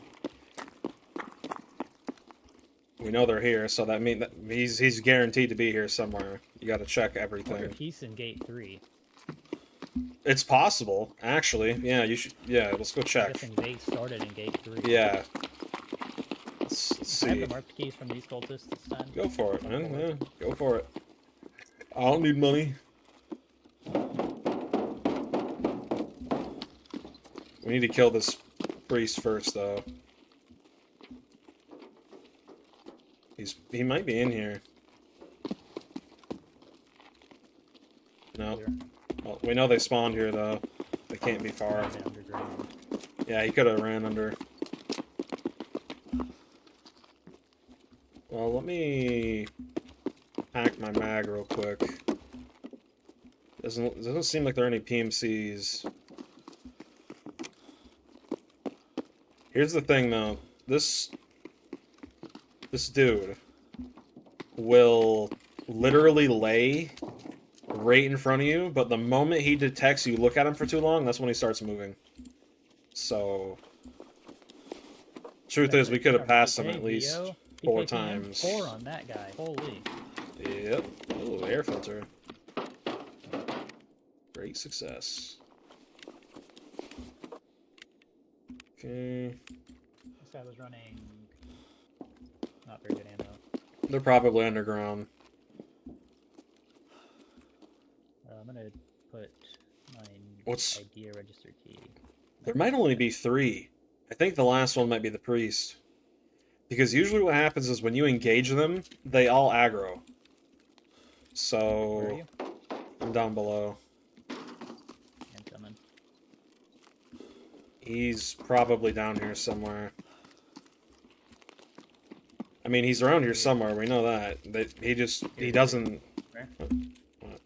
We know they're here, so that means that he's guaranteed to be here somewhere. You gotta check everything. He's in gate 3. It's possible, actually. Yeah, you should. Yeah, let's go I'm check. guessing they started in gate 3. Yeah. Let's Can I have see. the marked keys from these cultists this time? Go for it, man. Yeah, go for it. I don't need money. We need to kill this priest first, though. He might be in here. No. Clear. Well, we know they spawned here, though. They can't be far. Right underground. Yeah, he could have ran under. Well, let me pack my mag real quick. Doesn't seem like there are any PMCs. Here's the thing, though. This dude will literally lay right in front of you, but the moment he detects you look at him for too long, that's when he starts moving. So, truth is, we could have passed him at least 4 times. 4 on that guy. Holy. Yep. Ooh, air filter. Great success. Okay. This guy was running not very good ammo. They're probably underground. I'm gonna put my What's- idea register key. There might only be 3. I think the last one might be the priest. Because usually what happens is when you engage them, they all aggro. Where are So, you? I'm down below. I'm coming. He's probably down here somewhere. I mean, he's around here somewhere, we know that. He doesn't... Where? What?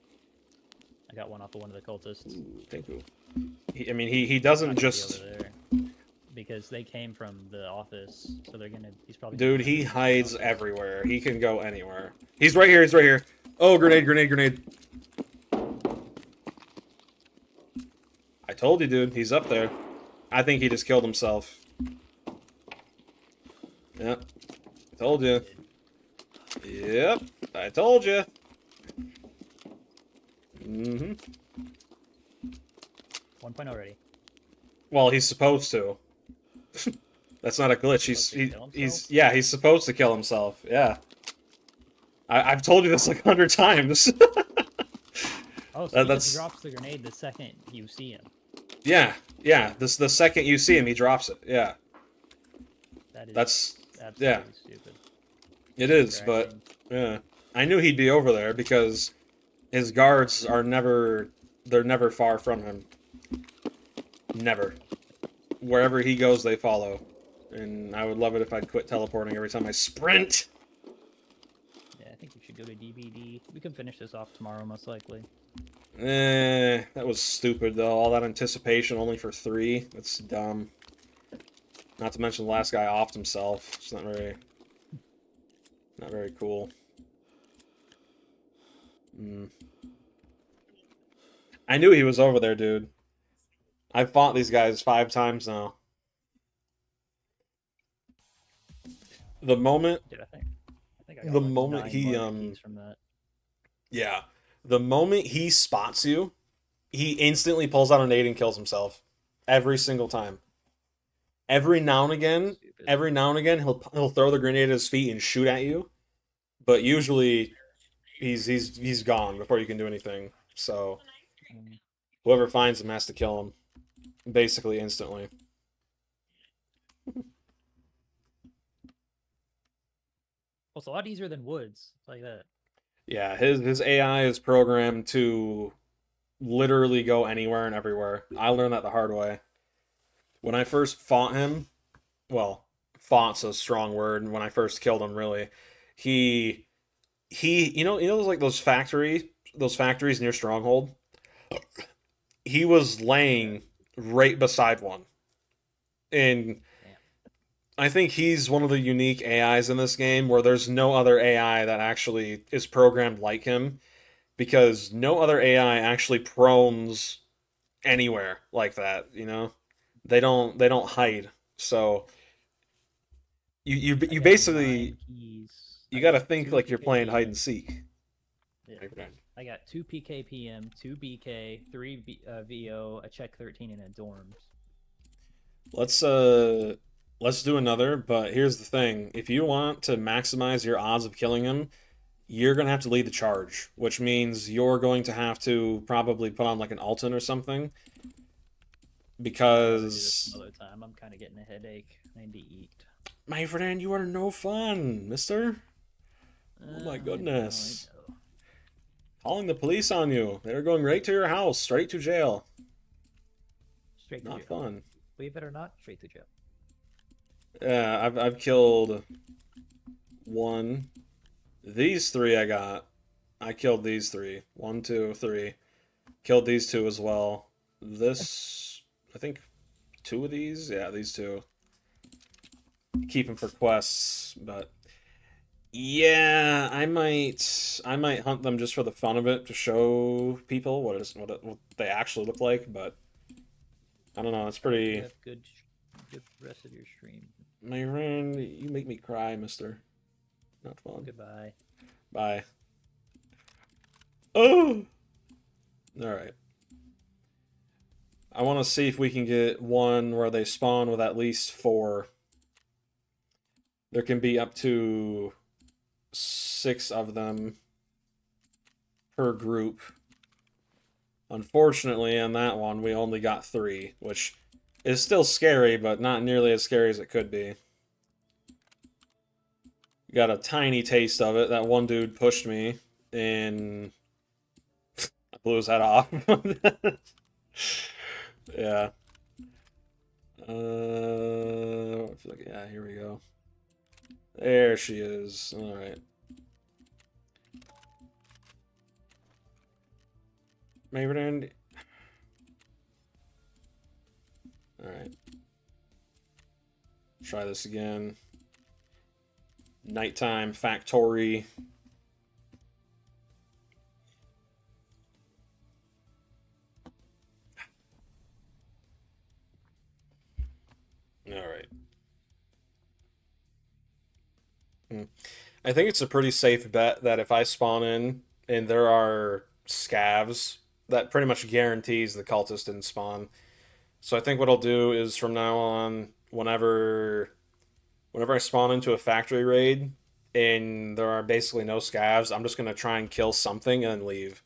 I got one off of one of the cultists. Ooh, thank you. He doesn't Not gonna be just... over there. Because they came from the office, so they're gonna. He's probably. Dude, gonna he come hides from the office. everywhere. He can go anywhere. He's right here, he's right here. Oh, grenade, grenade, grenade. I told you, dude. He's up there. I think he just killed himself. Yep. I told you. Yep. I told you. Mm-hmm. 1.0 already. Well, he's supposed to. That's not a glitch. He's supposed to kill himself. Yeah. I've told you this like 100 times. Oh, so he that's- just drops the grenade the second you see him. Yeah. The second you see him, he drops it. Yeah. That is That's absolutely stupid. it is, but yeah, I knew he'd be over there because his guards are never far from him. Never. Wherever he goes, they follow. And I would love it if I'd quit teleporting every time I sprint. Yeah, I think we should go to DBD. We can finish this off tomorrow, most likely. That was stupid though. All that anticipation only for 3. That's dumb. Not to mention the last guy offed himself. It's not very cool. I knew he was over there, dude. I've fought these guys 5 times now. The moment, Dude, I think I got the like moment 9 he market keys from that. yeah, the moment he spots you, he instantly pulls out a nade and kills himself. Every single time. Every now and again, Stupid. he'll throw the grenade at his feet and shoot at you, but usually he's gone before you can do anything. So Mm. whoever finds him has to kill him, basically instantly. Well, it's a lot easier than Woods. It's like that. Yeah, his AI is programmed to literally go anywhere and everywhere. I learned that the hard way. When I first fought him, well, fought's a strong word. When I first killed him, really, he you know those like those factories near Stronghold. He was laying right beside one, and Damn. I think he's one of the unique AIs in this game where there's no other AI that actually is programmed like him because no other AI actually prones anywhere like that, you know? They don't hide. So I you got 9 basically keys. you I got to got think 2 like you're playing hide and PKPM. seek. Yeah. My friend. I got 2 PKPM, 2 BK, 3 VO, a check 13, and a dorms. Let's let's do another, but here's the thing. If you want to maximize your odds of killing him, you're going to have to lead the charge, which means you're going to have to probably put on like an Alton or something I'd rather do this because some other time. I'm kind of getting a headache. I need to eat. my friend, you are no fun, mister. Oh my I goodness. know. Calling the police on you. They're going right to your house, straight to jail. Straight to Not jail. fun. Believe it or not, straight to jail. Yeah, I've killed one. These three I got. I killed these three. One, two, three. Killed these two as well. This, I think, two of these. Yeah, these two. Keep them for quests, but yeah, I might hunt them just for the fun of it to show people what they actually look like. But I don't know. It's I hope pretty. you have good rest of your stream. My friend, you make me cry, mister. Not fun. Goodbye. Bye. Oh! Alright. I want to see if we can get one where they spawn with at least 4. There can be up to 6 of them per group. Unfortunately, on that one, we only got 3, which is still scary, but not nearly as scary as it could be. Got a tiny taste of it. That one dude pushed me, and I blew his head off. Yeah. I feel like, yeah, here we go. There she is. All right. Mayberland. All right. Try this again. Nighttime factory. All right. I think it's a pretty safe bet that if I spawn in and there are scavs, that pretty much guarantees the cultist didn't spawn. So I think what I'll do is from now on, whenever I spawn into a factory raid and there are basically no scavs, I'm just gonna try and kill something and then leave.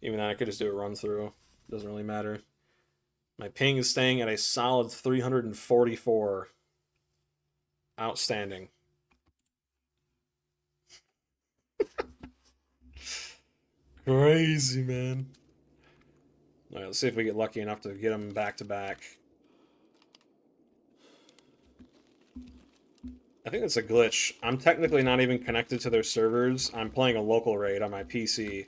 Even though I could just do a run through. Doesn't really matter. My ping is staying at a solid 344. Outstanding. Crazy, man. All right, let's see if we get lucky enough to get them back to back. I think it's a glitch. I'm technically not even connected to their servers. I'm playing a local raid on my PC.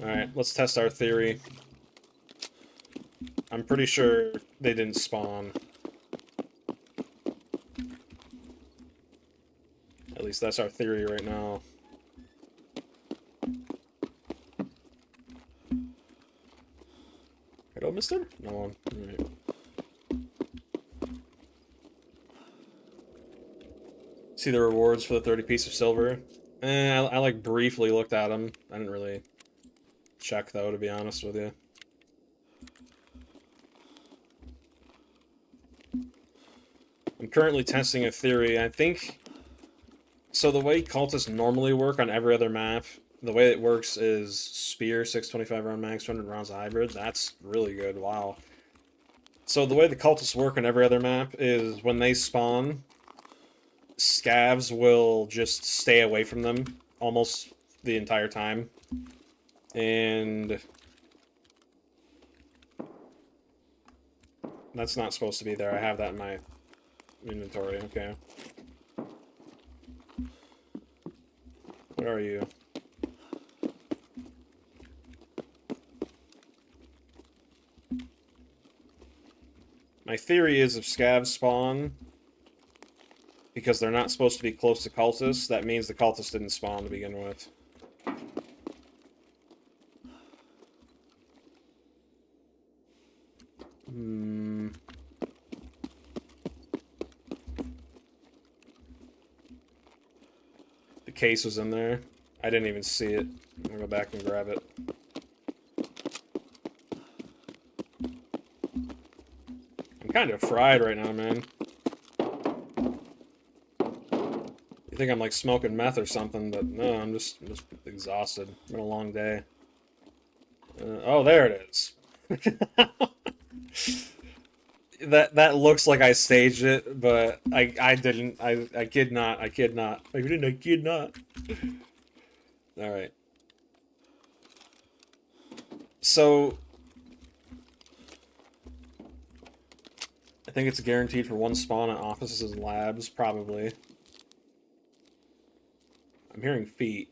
Alright, let's test our theory. I'm pretty sure they didn't spawn. At least that's our theory right now. I don't mister? No one. Alright. See the rewards for the 30 piece of silver? I like briefly looked at them. I didn't really check though, to be honest with you. I'm currently testing a theory. I think... So the way cultists normally work on every other map, the way it works is spear, 625 round max, 200 rounds of hybrid. That's really good. Wow. So the way the cultists work on every other map is when they spawn, scavs will just stay away from them almost the entire time. And that's not supposed to be there. I have that in my inventory. Okay. Where are you? My theory is if scavs spawn, because they're not supposed to be close to cultists, that means the cultists didn't spawn to begin with. The case was in there. I didn't even see it. I'm gonna go back and grab it. I'm kind of fried right now, man. You think I'm like smoking meth or something, but no, I'm just exhausted. It's been a long day. Oh, there it is. That looks like I staged it, but I didn't. I kid not. I kid not. I kid not. All right. So I think it's guaranteed for one spawn at offices and labs, probably. I'm hearing feet.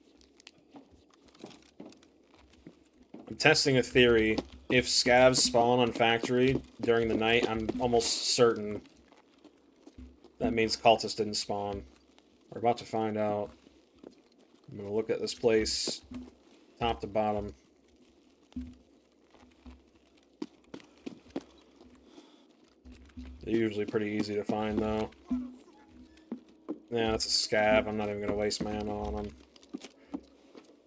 I'm testing a theory. If scavs spawn on factory during the night, I'm almost certain that means cultists didn't spawn. We're about to find out. I'm gonna look at this place top to bottom. They're usually pretty easy to find, though. Yeah, it's a scav. I'm not even gonna waste my ammo on them.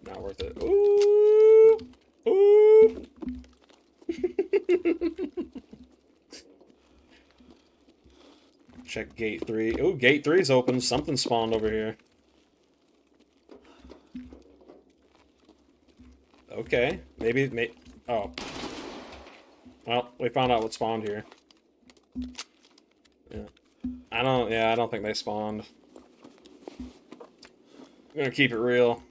Not worth it. Ooh! Ooh! Check gate 3. Ooh, gate 3 is open. Something spawned over here. Okay. Maybe... Oh. Well, we found out what spawned here. Yeah. I don't think they spawned. I'm gonna keep it real.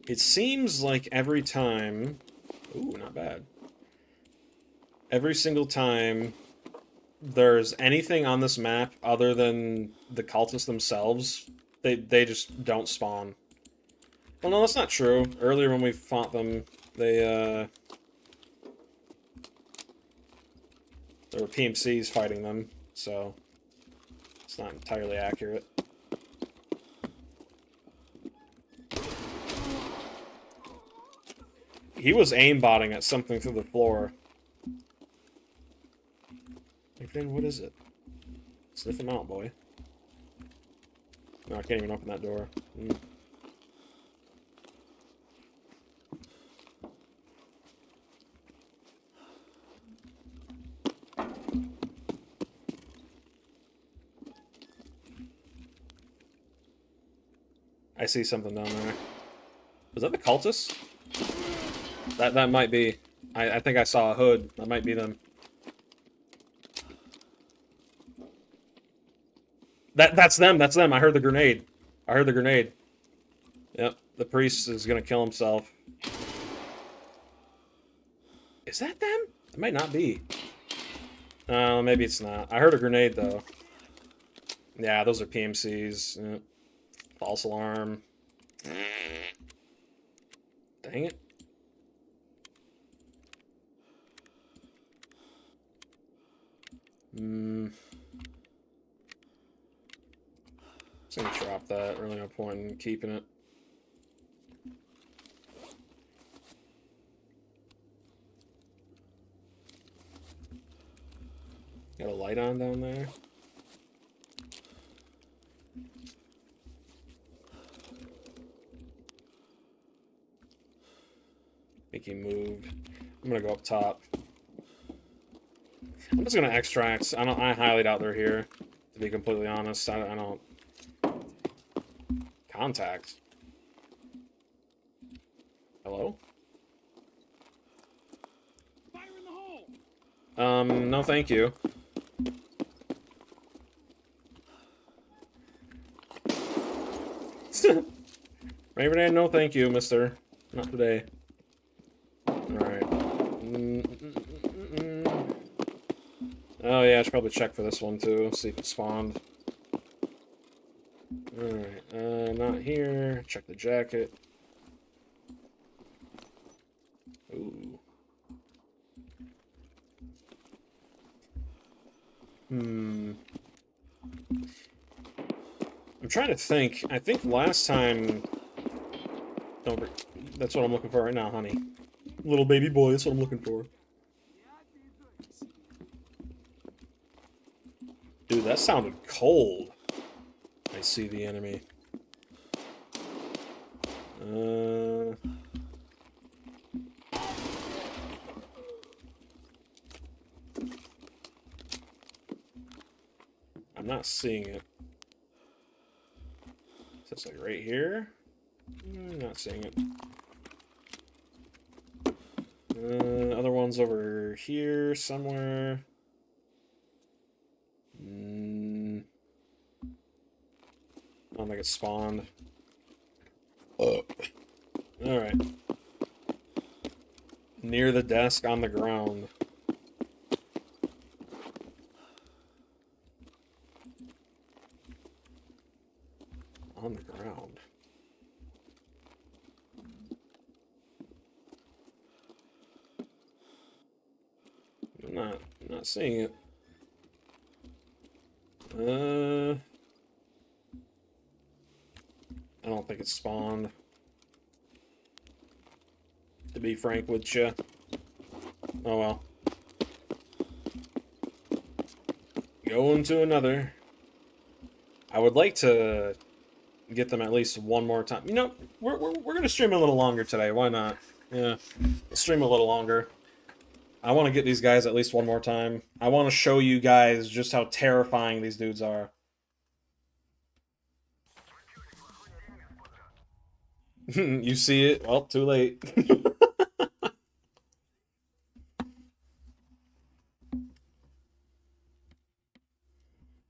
It seems like every time... Ooh, not bad. Every single time there's anything on this map other than the cultists themselves, they just don't spawn. Well, no, that's not true. Earlier when we fought them, there were PMCs fighting them, so it's not entirely accurate. He was aimbotting at something through the floor. Then what is it? Sniff him out, boy. No, I can't even open that door. I see something down there. Was that the cultists? That might be. I think I saw a hood. That might be them. That's them. That's them. I heard the grenade. I heard the grenade. Yep. The priest is gonna kill himself. Is that them? It might not be. Maybe it's not. I heard a grenade though. Yeah, those are PMCs. Yep. False alarm. Dang it. Just gonna drop that. Really no point in keeping it. Got a light on down there. Think he moved. I'm gonna go up top. I'm just gonna extract. I highly doubt they're here. To be completely honest, I don't. Contact. Hello? Fire in the hole! No, thank you. Raven Dan, no thank you, mister. Not today. Alright. Oh yeah, I should probably check for this one too, see if it spawned. Alright, not here. Check the jacket. Ooh. I'm trying to think. I think last time... That's what I'm looking for right now, honey. Little baby boy, that's what I'm looking for. Dude, that sounded cold. I see the enemy. I'm not seeing it. Is this like right here? Not seeing it. Other one's over here somewhere. I don't think it spawned. Alright. Near the desk on the ground. On the ground. I'm not seeing it. I don't think it's spawned. To be frank with you. Oh well. Going to another. I would like to get them at least one more time. You know, we're gonna stream a little longer today. Why not? Yeah, let's stream a little longer. I want to get these guys at least one more time. I want to show you guys just how terrifying these dudes are. You see it? Well, too late.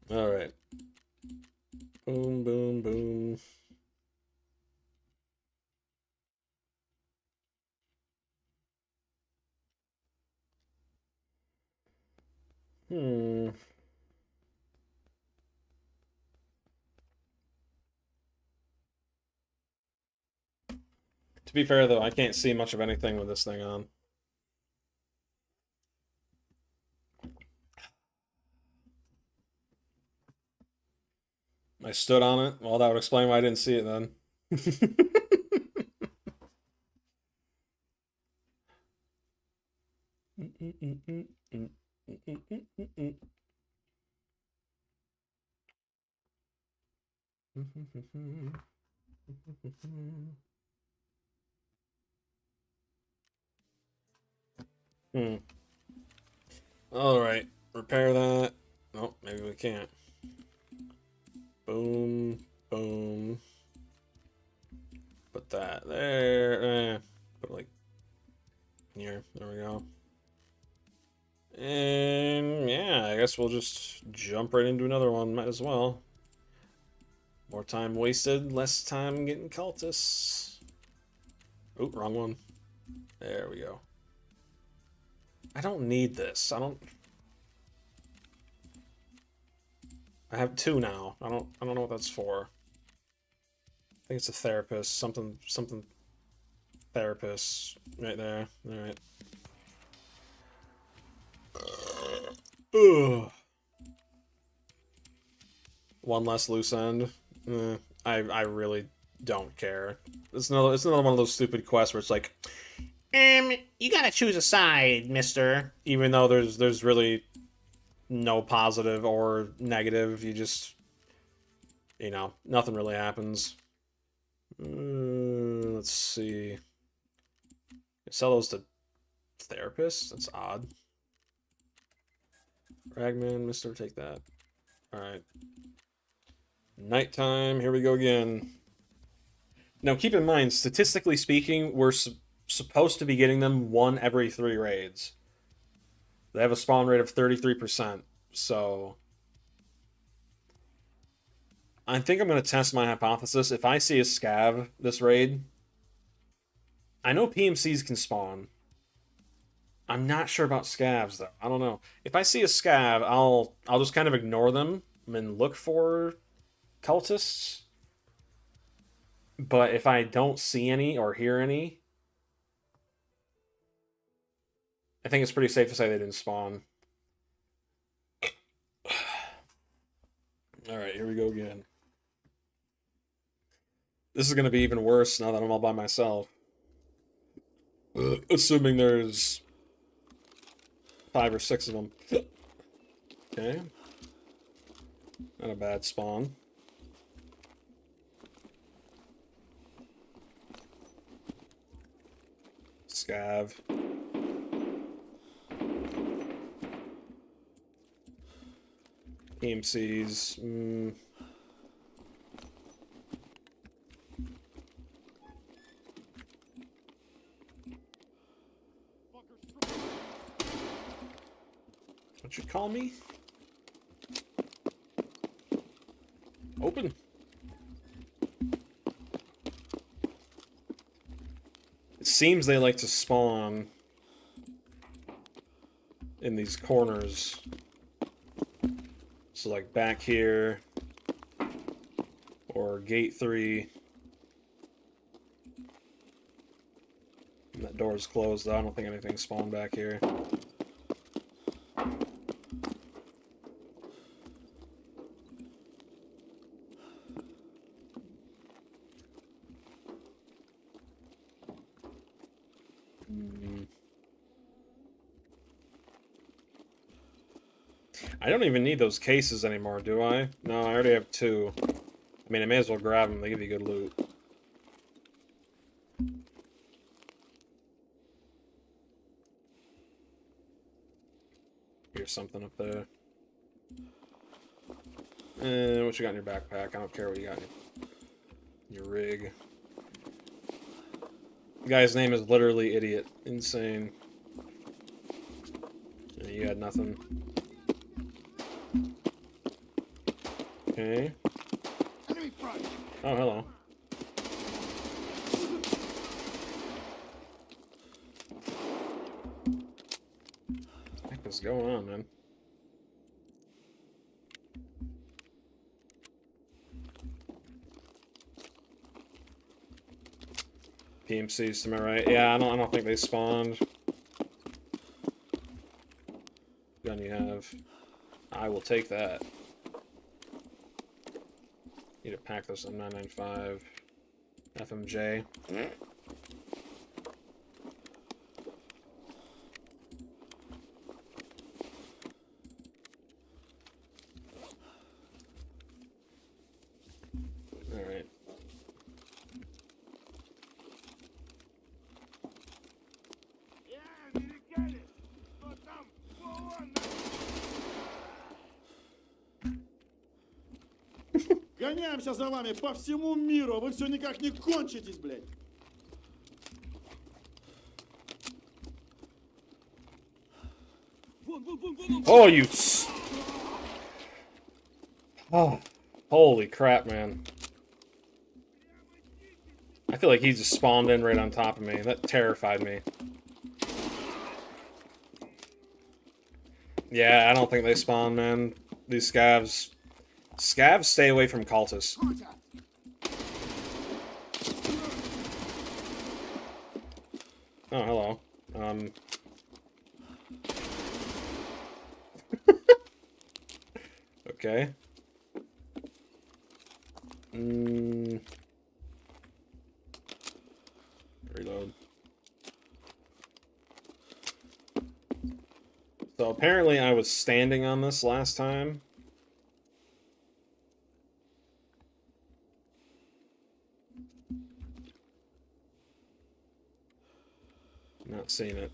All right. Boom, boom, boom. To be fair, though, I can't see much of anything with this thing on. I stood on it. Well, that would explain why I didn't see it then. All right, repair that. Oh, maybe we can't. Boom, boom. Put that there. Put it like here. There we go. And yeah, I guess we'll just jump right into another one. Might as well. More time wasted, less time getting cultists. Oh, wrong one. There we go. I don't need this. I have two now. I don't know what that's for. I think it's a therapist. Something therapist right there. All right. Ugh. One less loose end. I really don't care. It's another one of those stupid quests where it's like, you gotta choose a side, mister. Even though there's really no positive or negative. You just, you know, nothing really happens. Let's see. Sell those to therapists? That's odd. Ragman, Mister, take that. Alright. Nighttime, here we go again. Now, keep in mind, statistically speaking, we're supposed to be getting them 1 every 3 raids. They have a spawn rate of 33%, so... I think I'm going to test my hypothesis. If I see a scav this raid... I know PMCs can spawn. I'm not sure about scavs, though. I don't know. If I see a scav, I'll just kind of ignore them and look for cultists. But if I don't see any or hear any, I think it's pretty safe to say they didn't spawn. Alright, here we go again. This is going to be even worse now that I'm all by myself. Assuming there's 5 or 6 of them. Okay. Not a bad spawn. Scav. EMCs. What you call me? Open. It seems they like to spawn in these corners. So like back here or gate 3. And that door's closed though. I don't think anything spawned back here. I don't even need those cases anymore, do I? No, I already have 2. I mean, I may as well grab them. They give you good loot. Here's something up there. What you got in your backpack? I don't care what you got in your rig. The guy's name is literally Idiot. Insane. Yeah, you had nothing. Okay. Oh, hello. What the heck is going on, man? PMCs to my right. Yeah, I don't think they spawned. Gun you have. I will take that. Need to pack this on 995. FMJ. Alright. Гоняемся за вами по всему миру, вы все никак не кончитесь, блядь. Oh, you... Oh, holy crap, man. I feel like he just spawned in right on top of me. That terrified me. Yeah, I don't think they spawn, man. These scavs... Scavs stay away from cultists. Oh, hello. Okay. Reload. So apparently I was standing on this last time. Not seeing it.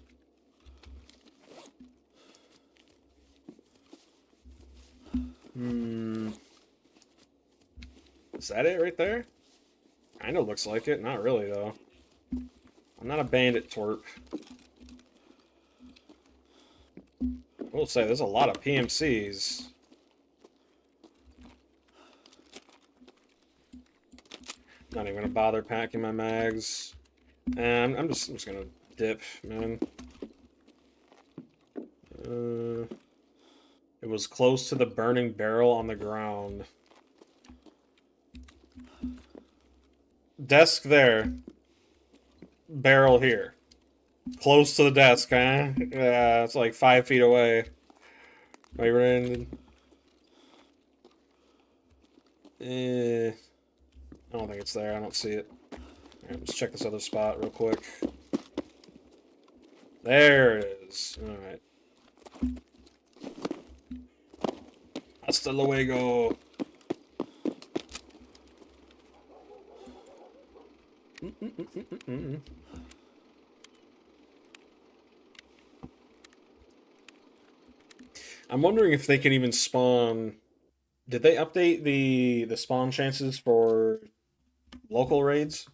Is that it right there? Kinda looks like it. Not really, though. I'm not a bandit twerp. I will say, there's a lot of PMCs. Not even gonna bother packing my mags. And I'm just gonna dip, man. It was close to the burning barrel on the ground. Desk there. Barrel here. Close to the desk, huh? Yeah, it's like 5 feet away. Right in. I don't think it's there. I don't see it. Alright, let's check this other spot real quick. There it is. Alright. Hasta luego. I'm wondering if they can even spawn. Did they update the spawn chances for local raids?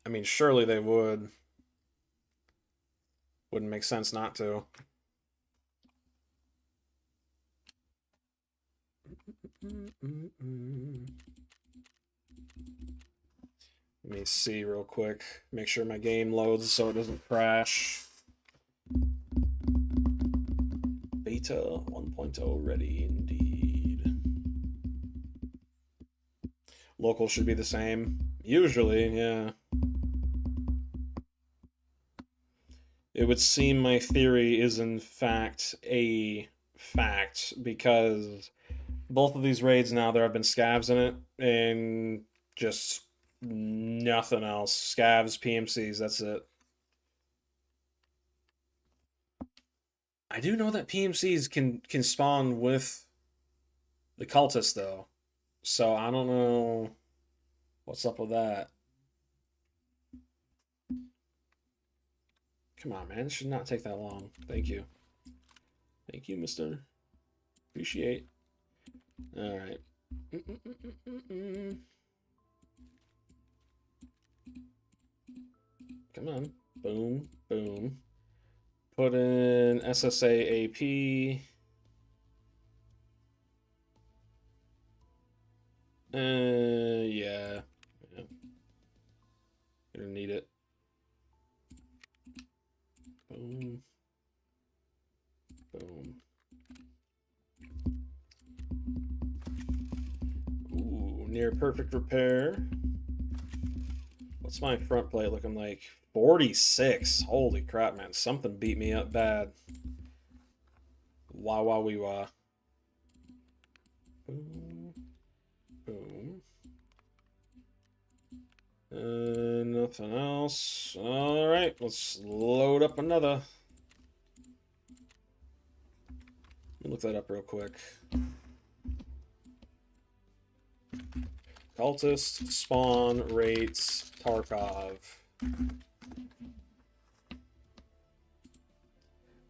I mean, surely they would. Wouldn't make sense not to. Let me see real quick. Make sure my game loads so it doesn't crash. Beta 1.0 ready indeed. Local should be the same. Usually, yeah. It would seem my theory is in fact a fact because both of these raids now there have been scavs in it and just nothing else. Scavs, PMCs, that's it. I do know that PMCs can spawn with the cultists though. So I don't know what's up with that. Come on, man. It should not take that long. Thank you. Thank you, mister. Appreciate. Alright. Come on. Boom. Boom. Put in SSA AP. Yeah. Gonna need it. Boom. Boom. Ooh, near perfect repair. What's my front plate looking like? 46. Holy crap, man. Something beat me up bad. Wah wah wee wah. Boom. Boom. Nothing else. Alright, let's load up another. Let me look that up real quick. Cultist spawn rates Tarkov.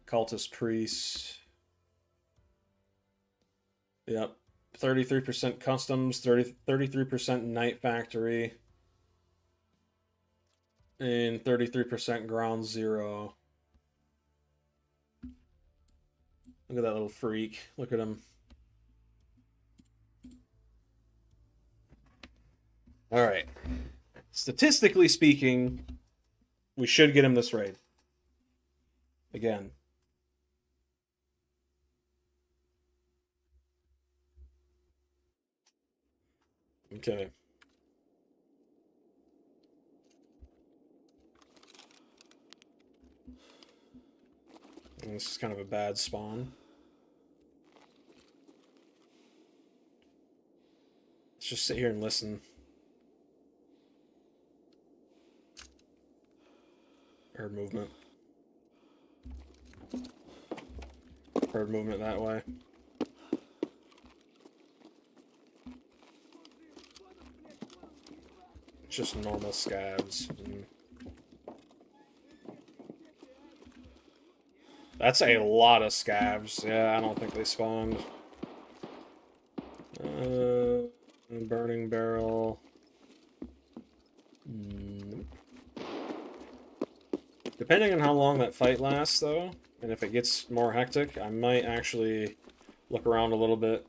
Cultist priest. Yep. 33% customs, 33% night factory, and 33% ground zero. Look at that little freak. Look at him. All right. Statistically speaking, we should get him this raid. Again. Okay. And this is kind of a bad spawn. Let's just sit here and listen. Heard movement. Heard movement that way. It's just normal scavs. That's a lot of scavs. Yeah, I don't think they spawned. Burning barrel. Depending on how long that fight lasts, though, and if it gets more hectic, I might actually look around a little bit.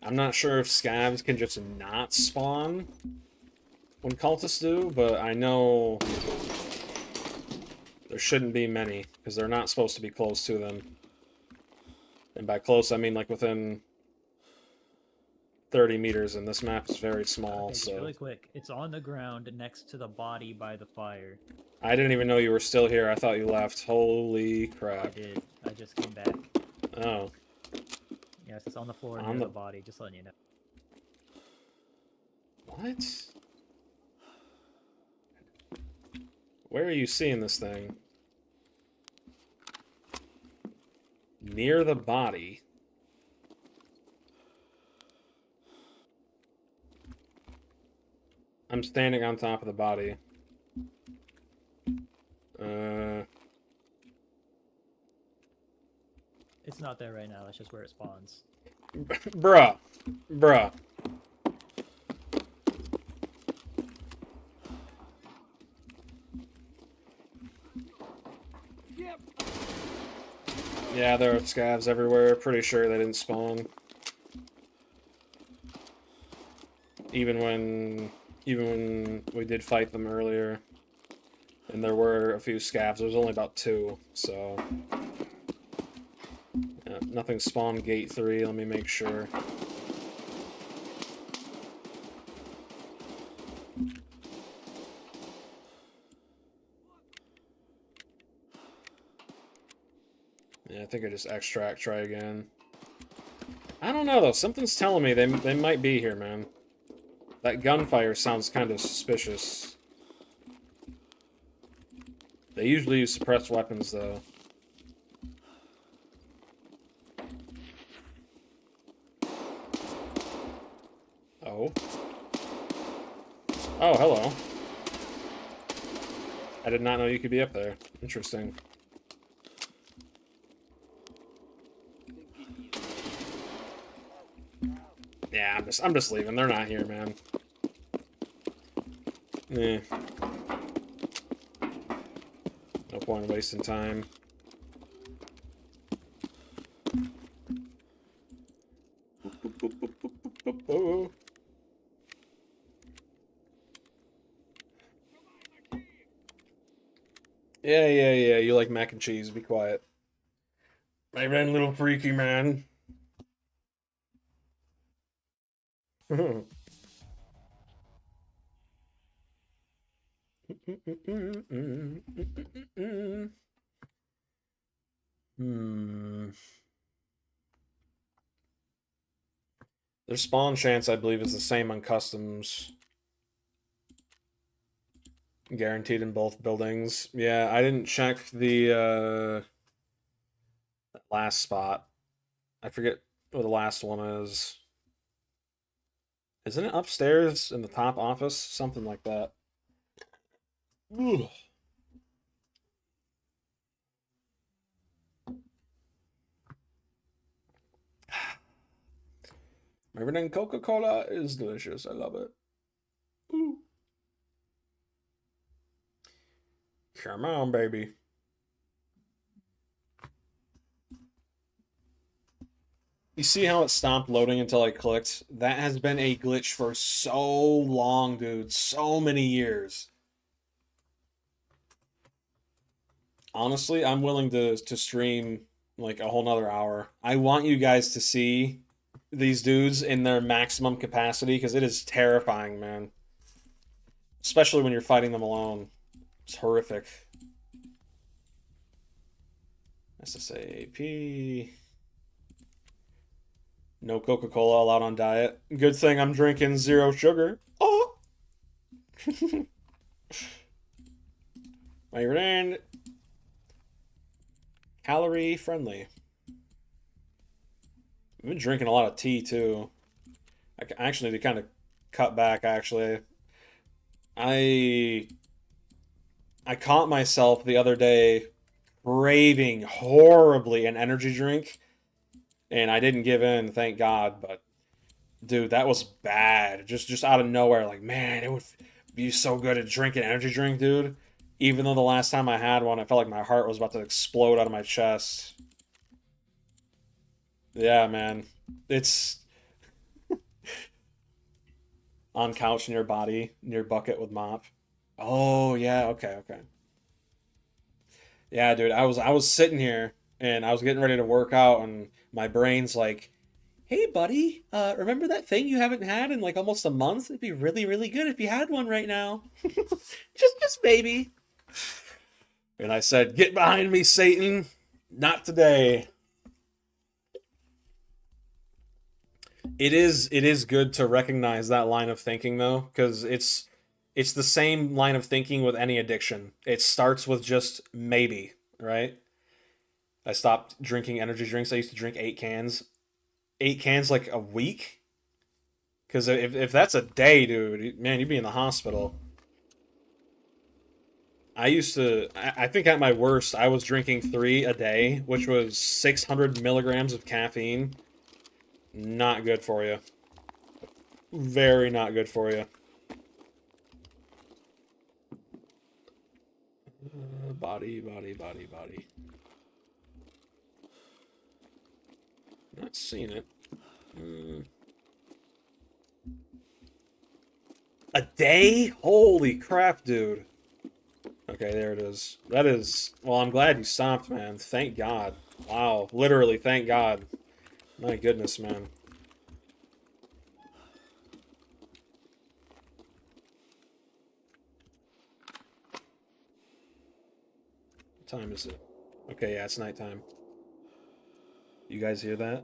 I'm not sure if scavs can just not spawn when cultists do, but I know there shouldn't be many, because they're not supposed to be close to them. And by close, I mean like within 30 meters, and this map is very small, Okay, just so... really quick. It's on the ground next to the body by the fire. I didn't even know you were still here. I thought you left. Holy crap. I did. I just came back. Oh. Yes, it's on the floor On near the- the body, just letting you know. What? Where are you seeing this thing? Near the body. I'm standing on top of the body. It's not there right now, that's just where it spawns. Bruh. Bruh. Yeah, there are scavs everywhere. Pretty sure they didn't spawn. Even when we did fight them earlier. And there were a few scavs. There was only about 2, so... Yeah, nothing spawned gate 3, let me make sure. Yeah, I think I just extract, try again. I don't know, though. Something's telling me they might be here, man. That gunfire sounds kind of suspicious. They usually use suppressed weapons, though. Oh. Oh, hello. I did not know you could be up there. Interesting. Yeah, I'm just leaving. They're not here, man. Eh. No point in wasting time. Yeah. You like mac and cheese. Be quiet. My red little freaky man. Their spawn chance, I believe, is the same on customs. Guaranteed in both buildings. Yeah, I didn't check the last spot. I forget what the last one is. Isn't it upstairs in the top office? Something like that. Ugh. Everything Coca-Cola is delicious. I love it. Ooh. Come on, baby. You see how it stopped loading until I clicked? That has been a glitch for so long, dude. So many years. Honestly, I'm willing to stream like a whole nother hour. I want you guys to see these dudes in their maximum capacity because it is terrifying, man. Especially when you're fighting them alone. It's horrific. SSAP. No Coca-Cola allowed on diet. Good thing I'm drinking 0 sugar. Oh! My friend. Calorie friendly. I've been drinking a lot of tea too. I actually need to kind of cut back. Actually, I I caught myself the other day craving horribly an energy drink, and I didn't give in, thank God. But dude, that was bad. Just out of nowhere, like man, it would be so good to drink an energy drink, dude. Even though the last time I had one, I felt like my heart was about to explode out of my chest. Yeah, man, it's on couch near body, near bucket with mop. Oh yeah, okay, okay. Yeah, dude, I was sitting here and I was getting ready to work out and my brain's like, "Hey buddy, remember that thing you haven't had in like almost a month? It'd be really, really good if you had one right now." Just maybe. And I said, "Get behind me, Satan. Not today." It is good to recognize that line of thinking though, because it's the same line of thinking with any addiction. It starts with just maybe, right? I stopped drinking energy drinks. I used to drink 8 cans. 8 cans like a week? Because if that's a day, dude, man, you'd be in the hospital. I think at my worst, I was drinking 3 a day, which was 600 milligrams of caffeine. Not good for you. Very not good for you. Body, body, body, body. Not seeing it. A day? Holy crap, dude. Okay, there it is. That is... Well, I'm glad you stopped, man. Thank God. Wow. Literally, thank God. My goodness, man. What time is it? Okay, yeah, it's nighttime. You guys hear that?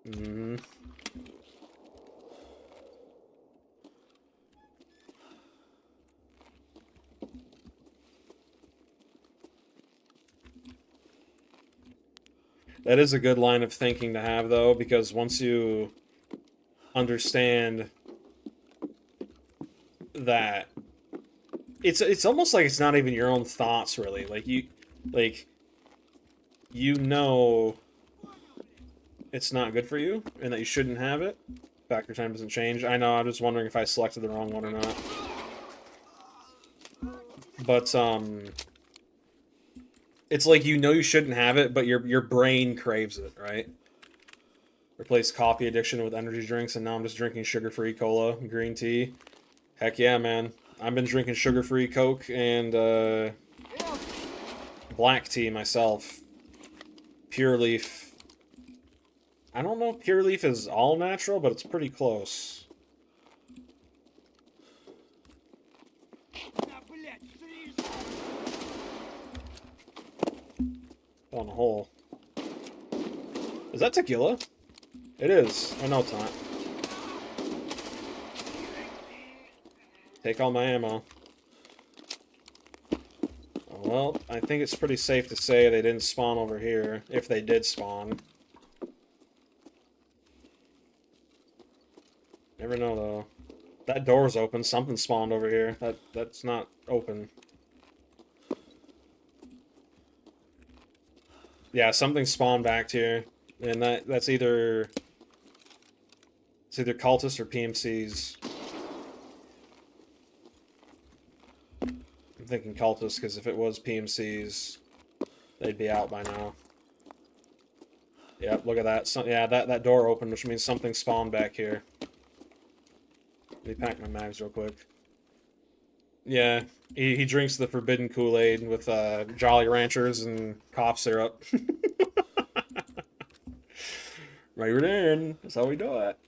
Mm-hmm. That is a good line of thinking to have, though, because once you understand that it's almost like it's not even your own thoughts, really. Like you know it's not good for you and that you shouldn't have it. Factor time doesn't change. I know. I'm just wondering if I selected the wrong one or not. But it's like you know you shouldn't have it, but your brain craves it, right? Replace coffee addiction with energy drinks, and now I'm just drinking sugar-free cola, green tea. Heck yeah, man. I've been drinking sugar-free Coke and black tea myself. Pure Leaf. I don't know if Pure Leaf is all natural, but it's pretty close. On a hole. Is that tequila? It is. I know it's not. Take all my ammo. Well, I think it's pretty safe to say they didn't spawn over here, if they did spawn. Never know, though. That door's open. Something spawned over here. That's not open. Yeah, something spawned back here. And that's either... It's either cultists or PMCs. I'm thinking cultists, because if it was PMCs, they'd be out by now. Yep, look at that. So, yeah, that door opened, which means something spawned back here. Let me pack my mags real quick. Yeah, he drinks the forbidden Kool-Aid with Jolly Ranchers and cough syrup. Right in. That's how we do it.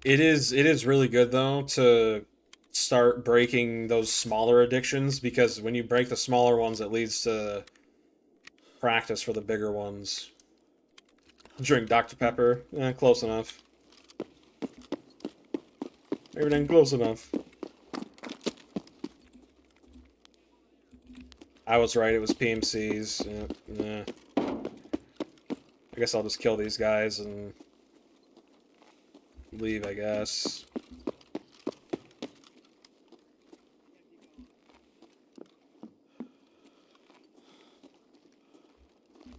It is really good though to start breaking those smaller addictions, because when you break the smaller ones, it leads to practice for the bigger ones. Drink Dr. Pepper. Close enough. Maybe not close enough. I was right, it was PMCs. Yeah, nah. I guess I'll just kill these guys and leave, I guess.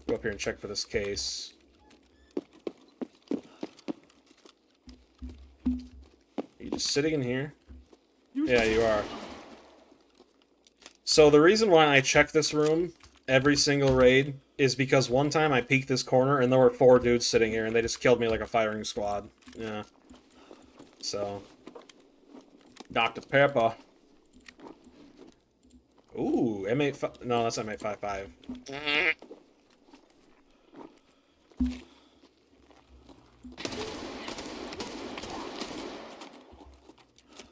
Go up here and check for this case. Are you just sitting in here? Yeah, you are. So the reason why I check this room every single raid is because one time I peeked this corner and there were 4 dudes sitting here and they just killed me like a firing squad. Yeah. So. Dr. Pepper. Ooh, M8... No, that's M855.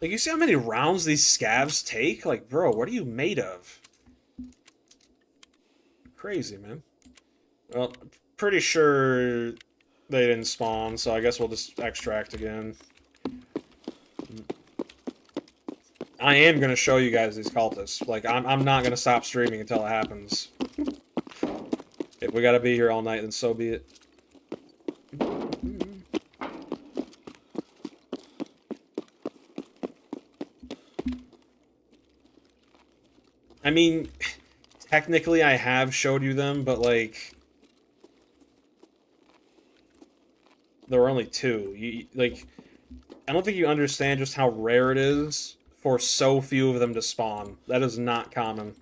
Like, you see how many rounds these scavs take? Like, bro, what are you made of? Crazy, man. Well, pretty sure they didn't spawn, so I guess we'll just extract again. I am going to show you guys these cultists. Like, I'm not going to stop streaming until it happens. If we gotta be here all night, then so be it. I mean, technically I have showed you them, but like... there were only 2. Like, I don't think you understand just how rare it is for so few of them to spawn. That is not common.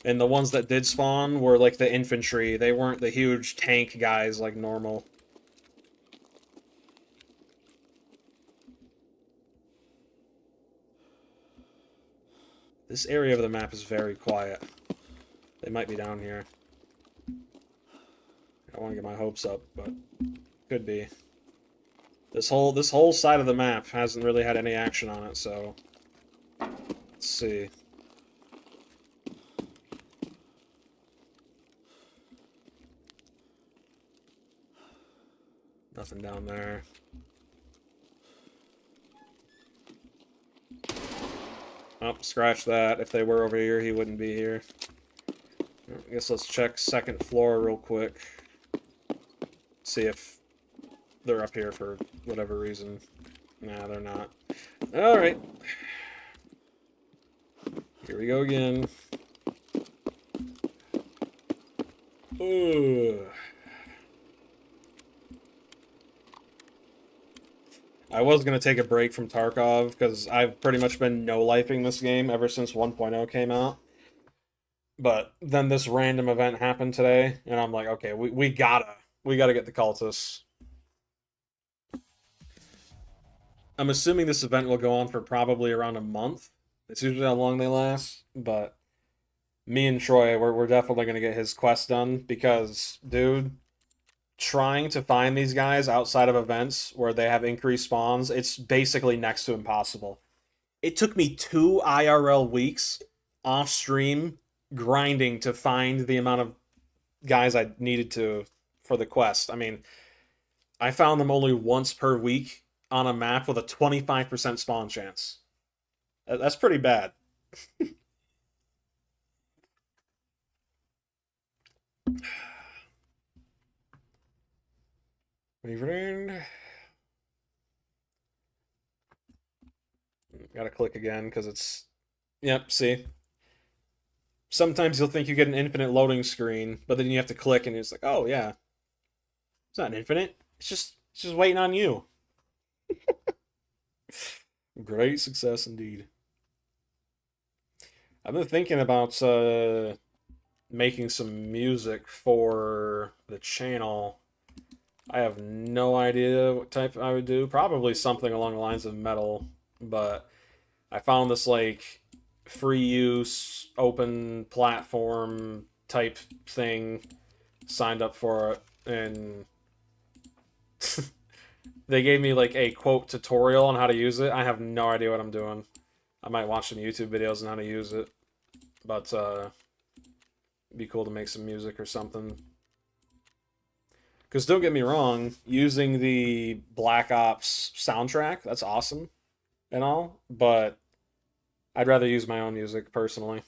And the ones that did spawn were like the infantry. They weren't the huge tank guys like normal. This area of the map is very quiet. They might be down here. I don't want to get my hopes up, but could be. This whole side of the map hasn't really had any action on it, so let's see. Nothing down there. Oh, scratch that. If they were over here, he wouldn't be here. I guess let's check second floor real quick. See if they're up here for whatever reason. Nah, they're not. Alright. Here we go again. Ugh. I was going to take a break from Tarkov, because I've pretty much been no-lifing this game ever since 1.0 came out. But then this random event happened today, and I'm like, okay, we gotta get the cultists. I'm assuming this event will go on for probably around a month. It's usually how long they last, but me and Troy, we're definitely going to get his quest done, because, dude, trying to find these guys outside of events where they have increased spawns, it's basically next to impossible. It took me 2 IRL weeks off stream grinding to find the amount of guys I needed to for the quest. I mean, I found them only once per week on a map with a 25% spawn chance. That's pretty bad. My friend. Gotta click again because it's... Yep, see? Sometimes you'll think you get an infinite loading screen, but then you have to click and it's like, oh yeah. It's not infinite. It's just waiting on you. Great success indeed. I've been thinking about making some music for the channel. I have no idea what type I would do. Probably something along the lines of metal, but I found this like free use, open platform type thing, signed up for it, and they gave me like a quote tutorial on how to use it. I have no idea what I'm doing. I might watch some YouTube videos on how to use it, but it'd be cool to make some music or something. Because don't get me wrong, using the Black Ops soundtrack, that's awesome. and all, but I'd rather use my own music personally.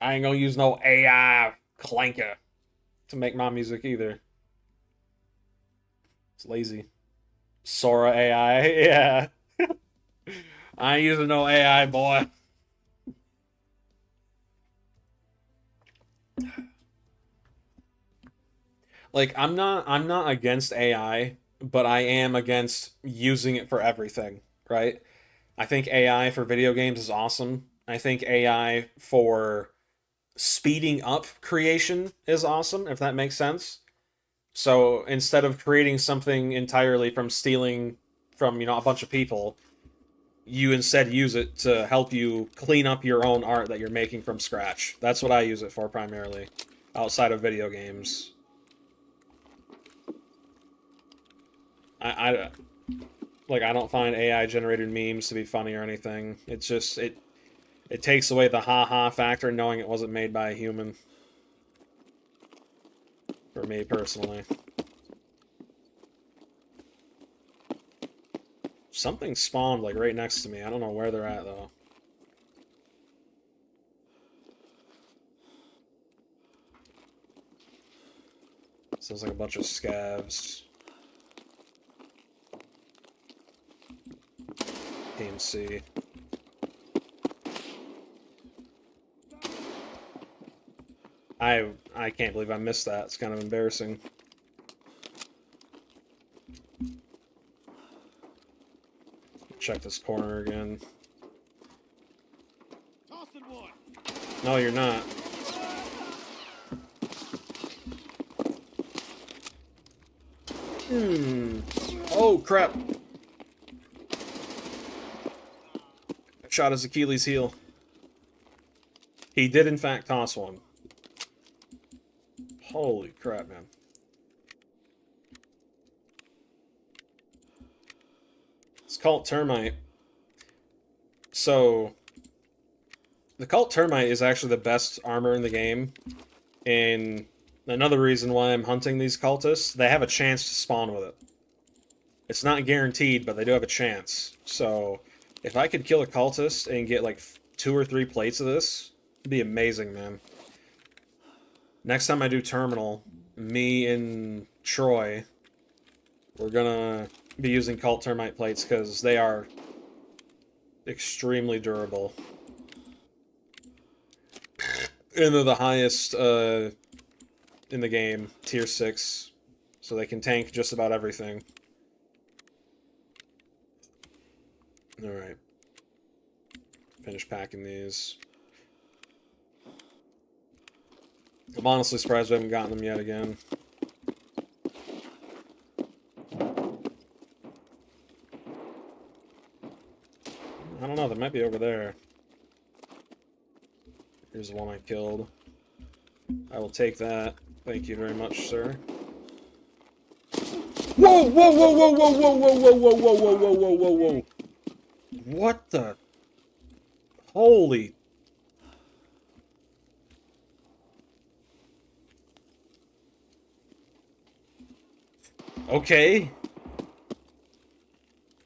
I ain't gonna use no AI clanker to make my music either. It's lazy. Sora AI, yeah. I ain't using no AI, boy. Like I'm not against AI, but I am against using it for everything, right? I think AI for video games is awesome. I think AI for speeding up creation is awesome, if that makes sense. So instead of creating something entirely from stealing from, a bunch of people, you instead use it to help you clean up your own art that you're making from scratch. That's what I use it for primarily, outside of video games. I like I don't find AI generated memes to be funny or anything. It's just it takes away the ha factor knowing it wasn't made by a human. For me personally. Something spawned like right next to me. I don't know where they're at though. Sounds like a bunch of scavs. PNC. I can't believe I missed that. It's kind of embarrassing. Check this corner again. Tossing one. No, you're not. Oh, crap. I shot his Achilles heel. He did, in fact, toss one. Holy crap, man. It's called Termite. So, the Cult Termite is actually the best armor in the game. And another reason why I'm hunting these cultists, they have a chance to spawn with it. It's not guaranteed, but they do have a chance. So, if I could kill a cultist and get like 2 or 3 plates of this, it'd be amazing, man. Next time I do Terminal, me and Troy, we're gonna be using Cult Termite plates because they are extremely durable. And they're the highest in the game, tier 6. So they can tank just about everything. Alright. Finish packing these. I'm honestly surprised we haven't gotten them yet again. I don't know, they might be over there. Here's the one I killed. I will take that. Thank you very much, sir. Whoa, whoa, whoa, whoa, whoa, whoa, whoa, whoa, whoa, whoa, whoa, whoa, whoa, whoa, whoa. What the? Holy. Okay.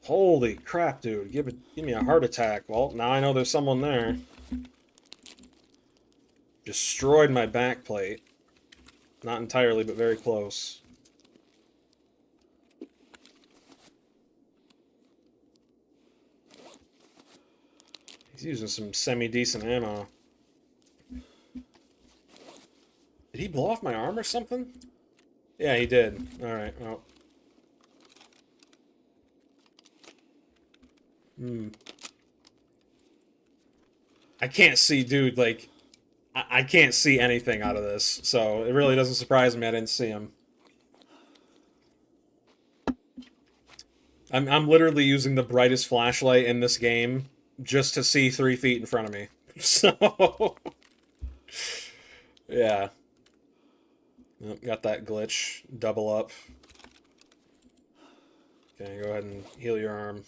Holy crap, dude. Give me a heart attack. Well, now I know there's someone there. Destroyed my backplate. Not entirely, but very close. He's using some semi-decent ammo. Did he blow off my arm or something? Yeah, he did. Alright, well. I can't see, dude, like... I can't see anything out of this, so it really doesn't surprise me I didn't see him. I'm literally using the brightest flashlight in this game just to see 3 feet in front of me. So... yeah. Got that glitch. Double up. Okay, go ahead and heal your arm.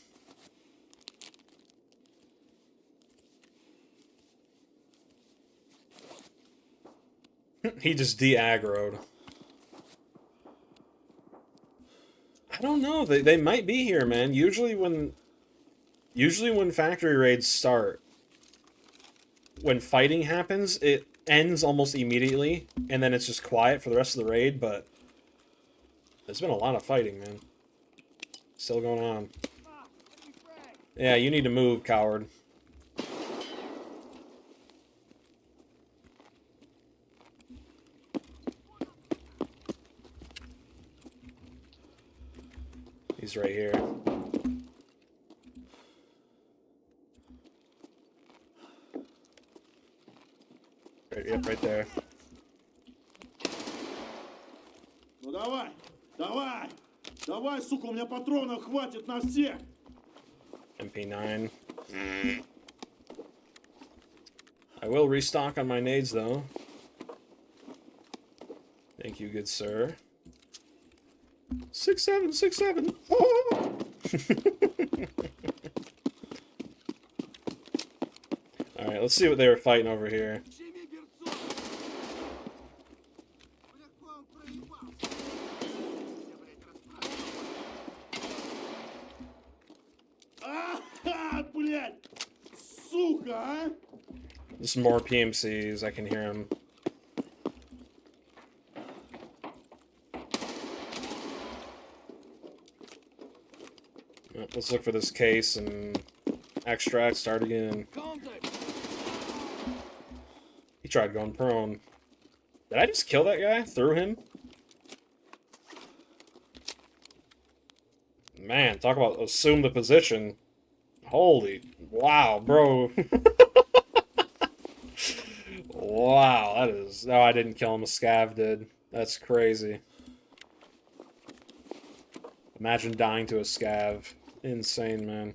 He just de-aggroed. don't know. They might be here, man. Usually when factory raids start, when fighting happens, it ends almost immediately, and then it's just quiet for the rest of the raid, but there's been a lot of fighting, man. Still going on. Yeah, you need to move, coward. He's right here. Yep, right there. Ну давай, давай, давай, сука, у меня патронов хватит на всех. MP9. I will restock on my nades, though. Thank you, good sir. 6-7, 6-7. Oh! Alright, let's see what they were fighting over here. Блядь, сука, а? There's some more PMCs, I can hear them. Let's look for this case and extract, start again. He tried going prone. Did I just kill that guy? Through him? Man, talk about assume the position. Holy, wow, bro. Wow, that is... No, I didn't kill him, a scav did. That's crazy. Imagine dying to a scav. Insane, man.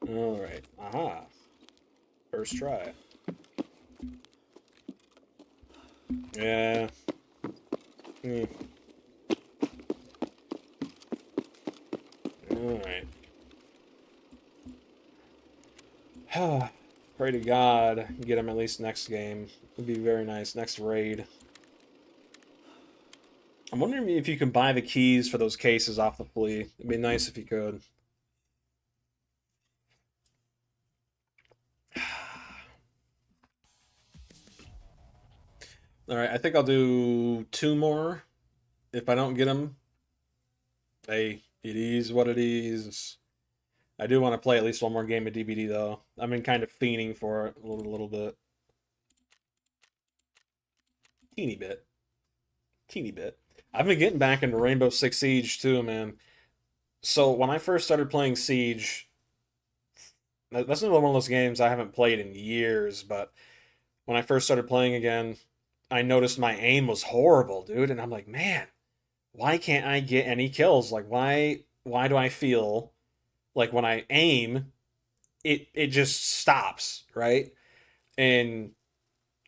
Alright, aha. First try. Yeah. Alright. Pray to God get him at least next game. Would be very nice. Next raid. I'm wondering if you can buy the keys for those cases off the flea. It'd be nice if you could. Alright, I think I'll do 2 more. If I don't get them, hey, it is what it is. I do want to play at least 1 more game of DBD, though. I've been kind of fiending for it a little bit. Teeny bit. Teeny bit. I've been getting back into Rainbow Six Siege, too, man. So, when I first started playing Siege, that's another one of those games I haven't played in years, but when I first started playing again, I noticed my aim was horrible, dude, and I'm like, man, why can't I get any kills? Like, why do I feel like when I aim, it just stops, right? And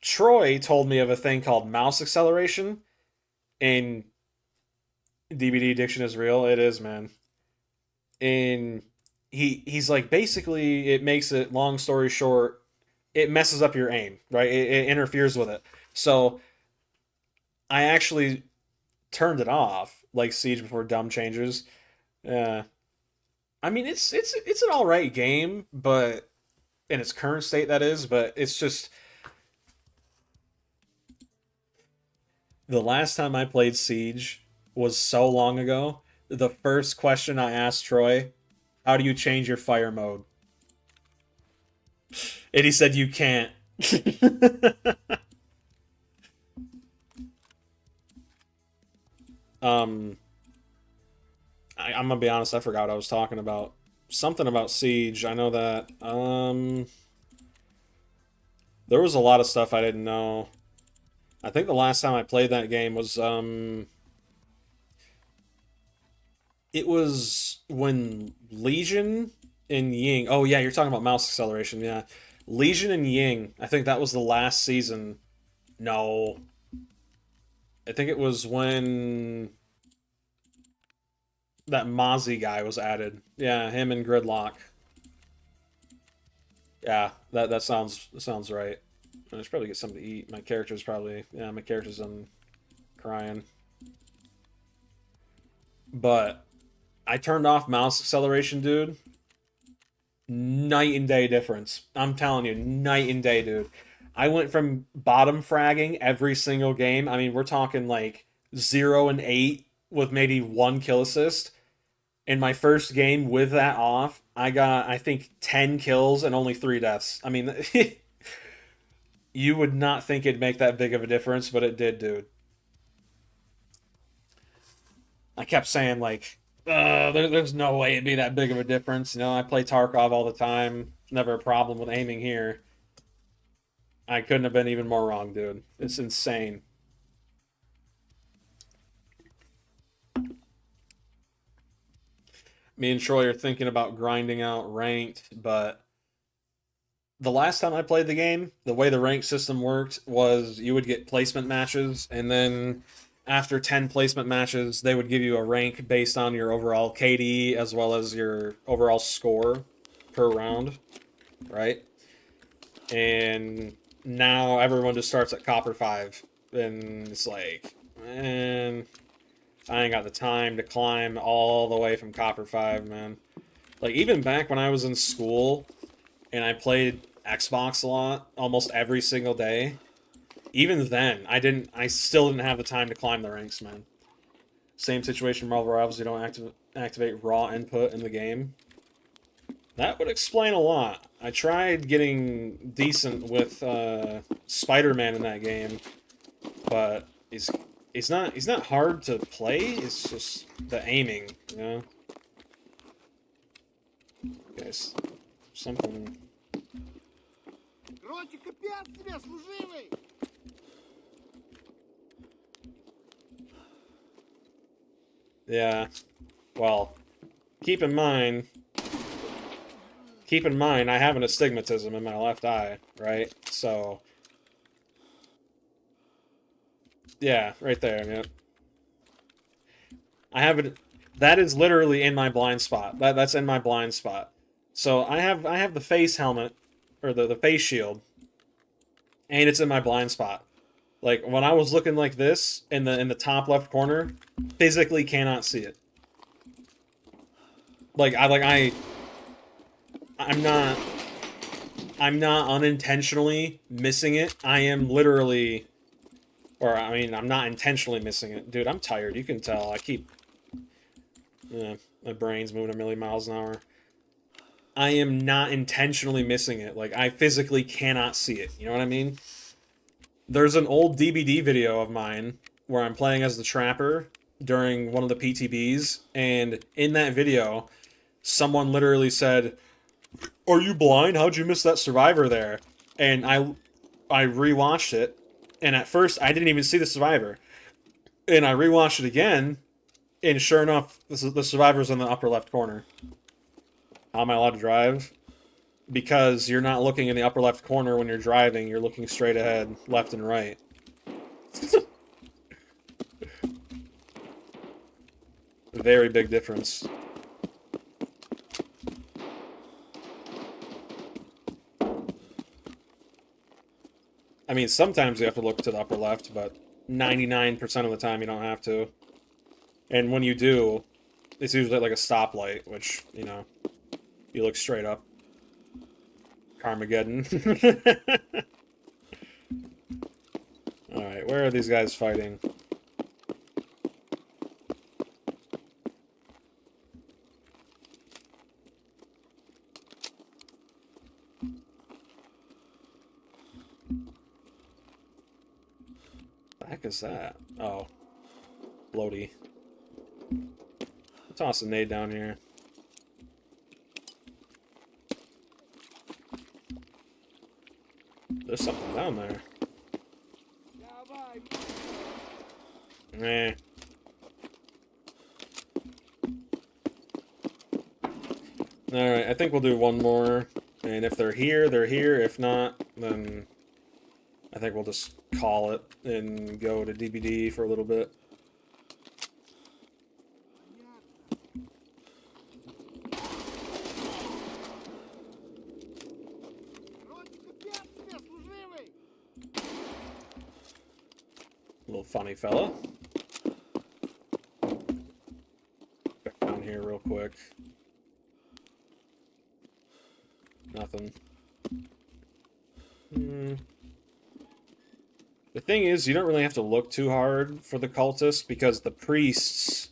Troy told me of a thing called mouse acceleration, and DBD addiction is real. It is, man. And he's like, basically, it makes it, long story short, it messes up your aim, right? It interferes with it. So I actually turned it off, like Siege Before Dumb changes. I mean, it's an all right game, but in its current state, that is. But it's just the last time I played Siege was so long ago. The first question I asked Troy, "How do you change your fire mode?" And he said, "You can't." I'm gonna be honest, I forgot what I was talking about. Something about Siege, I know that. There was a lot of stuff I didn't know. I think the last time I played that game was, it was when Legion and Ying... Oh, yeah, you're talking about mouse acceleration, yeah. Legion and Ying, I think that was the last season. No. I think it was when that Mozzie guy was added. Yeah, him and Gridlock. Yeah, that sounds right. I should probably get something to eat. My character's probably... Yeah, my character's crying. But I turned off mouse acceleration, dude. Night and day difference. I'm telling you, night and day, dude. I went from bottom fragging every single game. I mean, we're talking like 0 and 8 with maybe 1 kill assist. In my first game with that off, I got, I think, 10 kills and only 3 deaths. I mean, you would not think it'd make that big of a difference, but it did, dude. I kept saying, like, there's no way it'd be that big of a difference. You know, I play Tarkov all the time. Never a problem with aiming here. I couldn't have been even more wrong, dude. It's insane. Me and Troy are thinking about grinding out ranked, but the last time I played the game, the way the rank system worked was you would get placement matches, and then after 10 placement matches, they would give you a rank based on your overall KD as well as your overall score per round, right? And now everyone just starts at Copper 5, and it's like, man, I ain't got the time to climb all the way from Copper 5, man. Like, even back when I was in school, and I played Xbox a lot, almost every single day, even then, I still didn't have the time to climb the ranks, man. Same situation, Marvel Rivals, you don't activate raw input in the game. That would explain a lot. I tried getting decent with Spider-Man in that game, but he's not hard to play, it's just the aiming, you know? Guys, something... Yeah, well, keep in mind, I have an astigmatism in my left eye, right? So, yeah, right there, man. I have it. That is literally in my blind spot. That's in my blind spot. So I have the face helmet, or the face shield, and it's in my blind spot. Like, when I was looking like this in the top left corner, physically cannot see it. Like I'm not unintentionally missing it. I am literally, or I mean, I'm not intentionally missing it. Dude, I'm tired. You can tell. I keep, my brain's moving a million miles an hour. I am not intentionally missing it. Like, I physically cannot see it. You know what I mean? There's an old DBD video of mine where I'm playing as the Trapper during one of the PTBs, and in that video, someone literally said, "Are you blind? How'd you miss that survivor there?" And I rewatched it, and at first I didn't even see the survivor. And I rewatched it again, and sure enough, the survivor's in the upper left corner. How am I allowed to drive? Because you're not looking in the upper left corner when you're driving, you're looking straight ahead, left and right. Very big difference. I mean, sometimes you have to look to the upper left, but 99% of the time you don't have to. And when you do, it's usually like a stoplight, which, you know, you look straight up. Carmageddon. Alright, where are these guys fighting? The heck is that? Oh. Floaty. Toss a nade down here. There's something down there. Eh. Alright, I think we'll do one more. And if they're here, they're here. If not, then I think we'll just call it and go to DBD for a little bit. little funny fella. Check down here real quick. Nothing. The thing is, you don't really have to look too hard for the cultists because the priests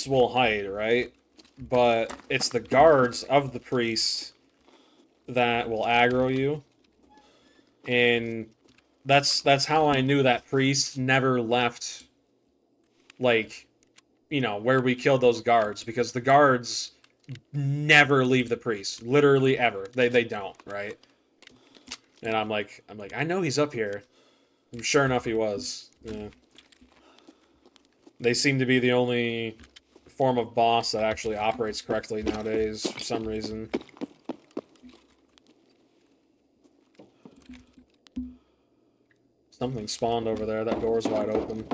will hide, right? But it's the guards of the priests that will aggro you. And that's how I knew that priest never left, like, you know, where we killed those guards, because the guards never leave the priest, literally ever. They don't, right? And I'm like, I know he's up here. And sure enough, he was. Yeah. They seem to be the only form of boss that actually operates correctly nowadays for some reason. Something spawned over there. That door's wide open.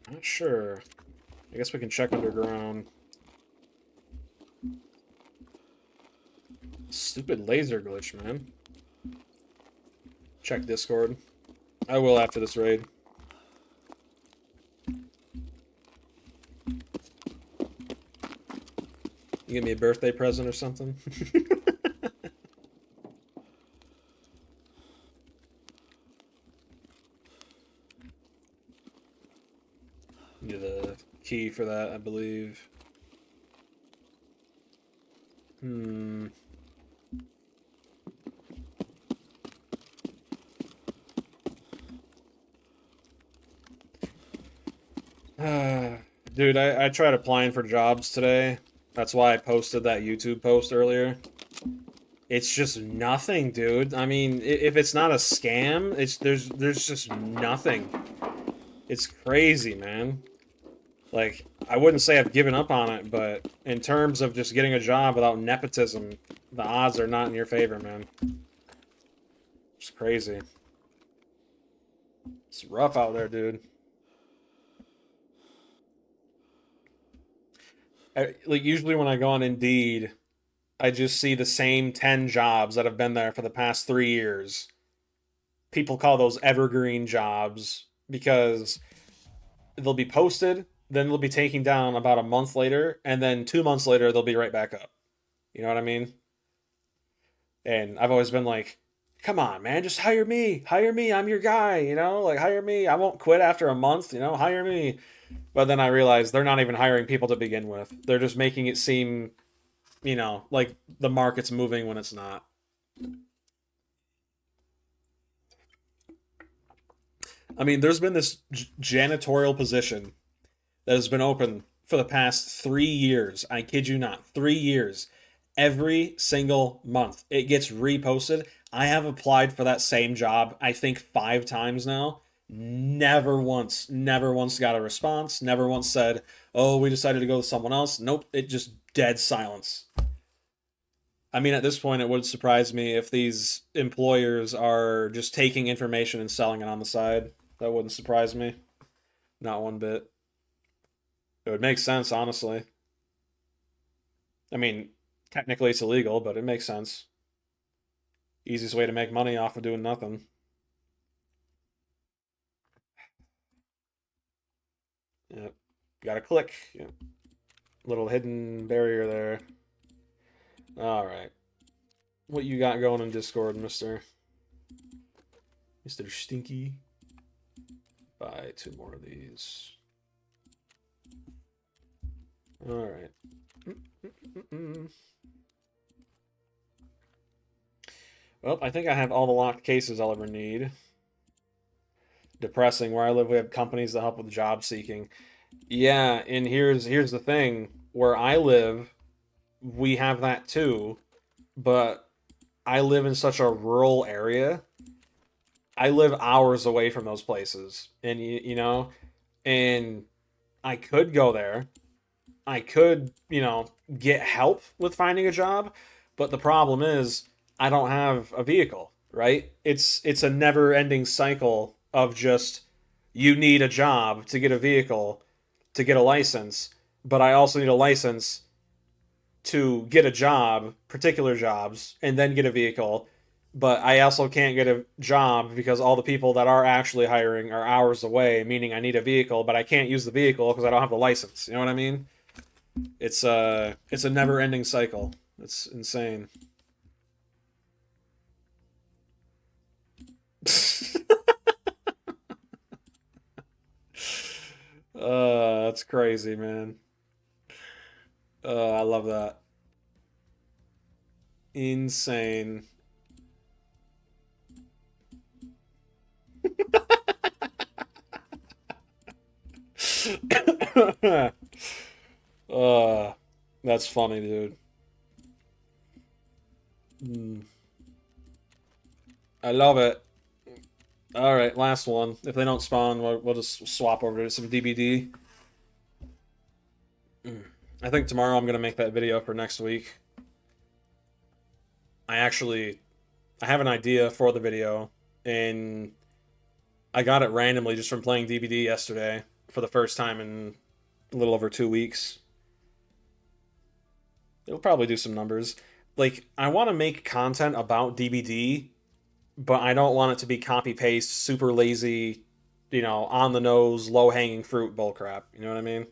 Not sure. I guess we can check underground. Stupid laser glitch, man. Check Discord. I will after this raid. You give me a birthday present or something? Need a key for that, I believe. Dude, I tried applying for jobs today. That's why I posted that YouTube post earlier. It's just nothing, dude. I mean, if it's not a scam, there's just nothing. It's crazy, man. Like, I wouldn't say I've given up on it, but in terms of just getting a job without nepotism, the odds are not in your favor, man. It's crazy. It's rough out there, dude. Like, usually when I go on Indeed, I just see the same 10 jobs that have been there for the past 3 years. People call those evergreen jobs because they'll be posted, then they'll be taken down about a month later, and then 2 months later, they'll be right back up. You know what I mean? And I've always been like, come on, man, just hire me. Hire me. I'm your guy, you know? Like, hire me. I won't quit after a month, you know? Hire me. But then I realized they're not even hiring people to begin with. They're just making it seem, you know, like the market's moving when it's not. I mean, there's been this janitorial position that has been open for the past 3 years. I kid you not, 3 years. Every single month. It gets reposted. I have applied for that same job, I think 5 times now. Never once got a response. Never once said, oh, we decided to go with someone else. Nope, it just dead silence. I mean, at this point, it would surprise me if these employers are just taking information and selling it on the side. That wouldn't surprise me. Not one bit. It would make sense, honestly. I mean, technically it's illegal, but it makes sense. Easiest way to make money off of doing nothing. Yep. Gotta click. Yep. Little hidden barrier there. Alright. What you got going in Discord, Mr. Stinky? Buy 2 more of these. Alright. Well, I think I have all the locked cases I'll ever need. Depressing. Where I live, we have companies that help with job seeking. Yeah, and here's the thing. Where I live, we have that too, but I live in such a rural area. I live hours away from those places, and you know, and I could go there. I could, get help with finding a job, but the problem is I don't have a vehicle, right? It's a never-ending cycle of just you need a job to get a vehicle, to get a license, but I also need a license to get a job, particular jobs, and then get a vehicle. But I also can't get a job because all the people that are actually hiring are hours away, meaning I need a vehicle, but I can't use the vehicle because I don't have the license. You know what I mean? It's a never-ending cycle. It's insane. That's crazy, man. I love that. Insane. That's funny, dude. I love it. All right, last one. If they don't spawn, we'll just swap over to some DBD. I think tomorrow I'm gonna make that video for next week. I have an idea for the video, and I got it randomly just from playing DBD yesterday for the first time in a little over 2 weeks. It'll probably do some numbers. Like, I want to make content about DBD, but I don't want it to be copy-paste, super lazy, on-the-nose, low-hanging fruit bullcrap. You know what I mean?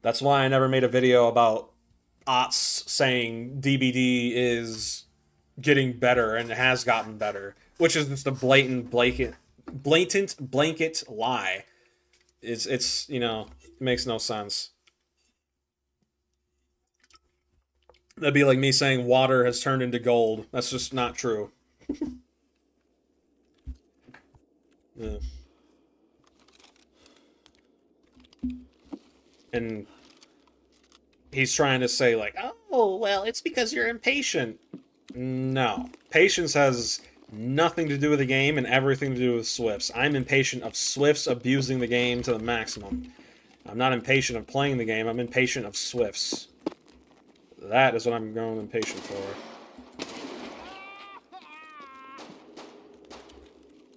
That's why I never made a video about Ots saying DBD is getting better and has gotten better, which is just a blatant blanket lie. It's it makes no sense. That'd be like me saying water has turned into gold. That's just not true. Yeah. And he's trying to say, like, oh, well, it's because you're impatient. No. Patience has nothing to do with the game and everything to do with Swifts. I'm impatient of Swifts abusing the game to the maximum. I'm not impatient of playing the game. I'm impatient of Swifts. That is what I'm growing impatient for.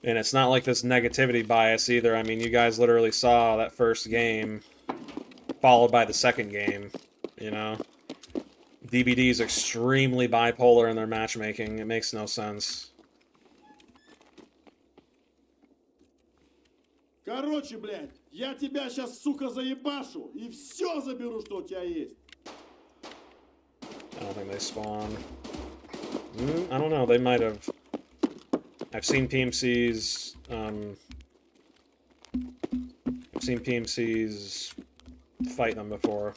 And it's not like this negativity bias either. I mean, you guys literally saw that first game followed by the second game, DBD is extremely bipolar in their matchmaking. It makes no sense. Короче, блядь, я тебя сейчас, сука, заебашу и все заберу, что у тебя есть. I don't think they spawn. I don't know. They might have. I've seen PMCs. I've seen PMCs fight them before.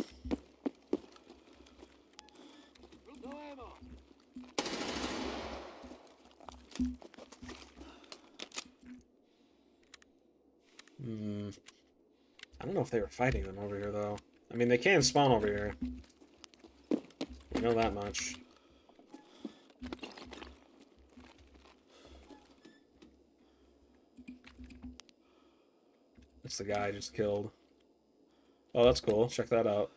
I don't know if they were fighting them over here, though. I mean, they can spawn over here. I know that much. That's the guy I just killed. Oh, that's cool. Check that out.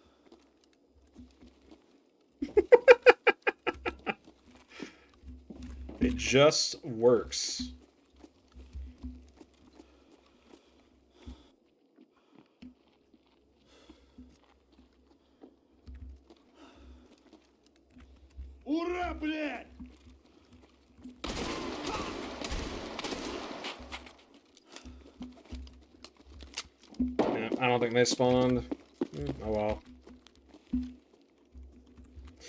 It just works. Ура, блядь! Yeah, I don't think they spawned. Oh well.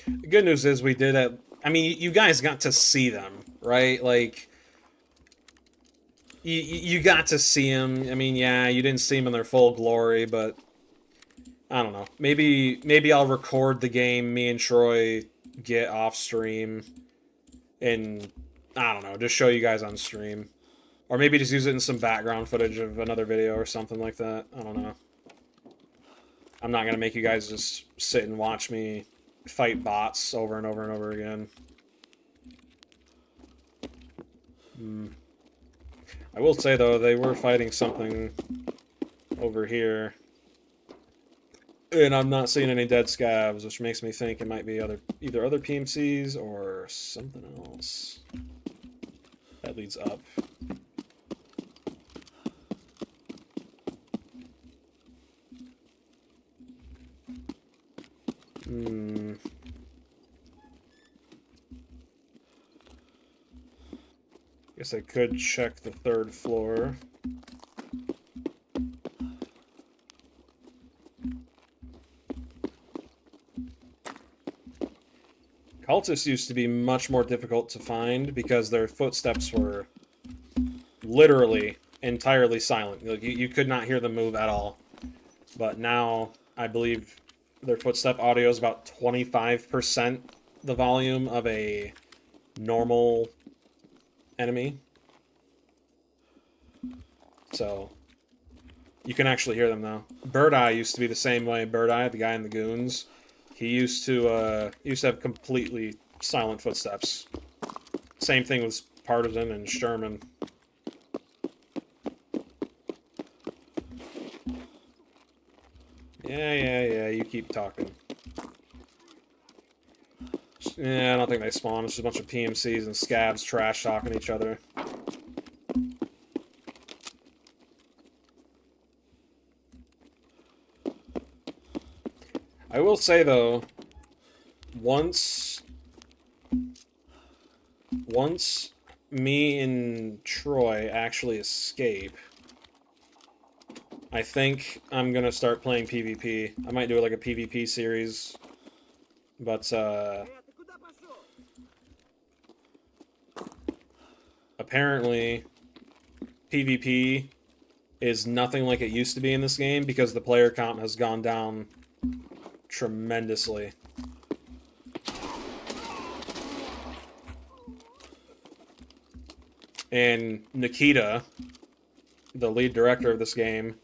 The good news is we did it. I mean, you guys got to see them, right? Like, you got to see them. I mean, yeah, you didn't see them in their full glory, but I don't know. Maybe I'll record the game me and Troy get off stream and I don't know, just show you guys on stream. Or maybe just use it in some background footage of another video or something like that. I don't know. I'm not gonna make you guys just sit and watch me fight bots over and over and over again. I will say though, they were fighting something over here. And I'm not seeing any dead scavs, which makes me think it might be either other PMCs or something else. That leads up. Guess I could check the 3rd floor. Cultists used to be much more difficult to find because their footsteps were literally entirely silent. Like you could not hear them move at all. But now, I believe their footstep audio is about 25% the volume of a normal enemy. So, you can actually hear them now. Bird Eye used to be the same way. Bird Eye, the guy in the goons, he used to have completely silent footsteps. Same thing with Partisan and Sherman. Yeah, you keep talking. Yeah, I don't think they spawn. It's just a bunch of PMCs and scabs trash-talking each other. I will say, though, once me and Troy actually escape, I think I'm gonna start playing PvP. I might do like a PvP series, but apparently PvP is nothing like it used to be in this game because the player count has gone down tremendously. And Nikita, the lead director of this game,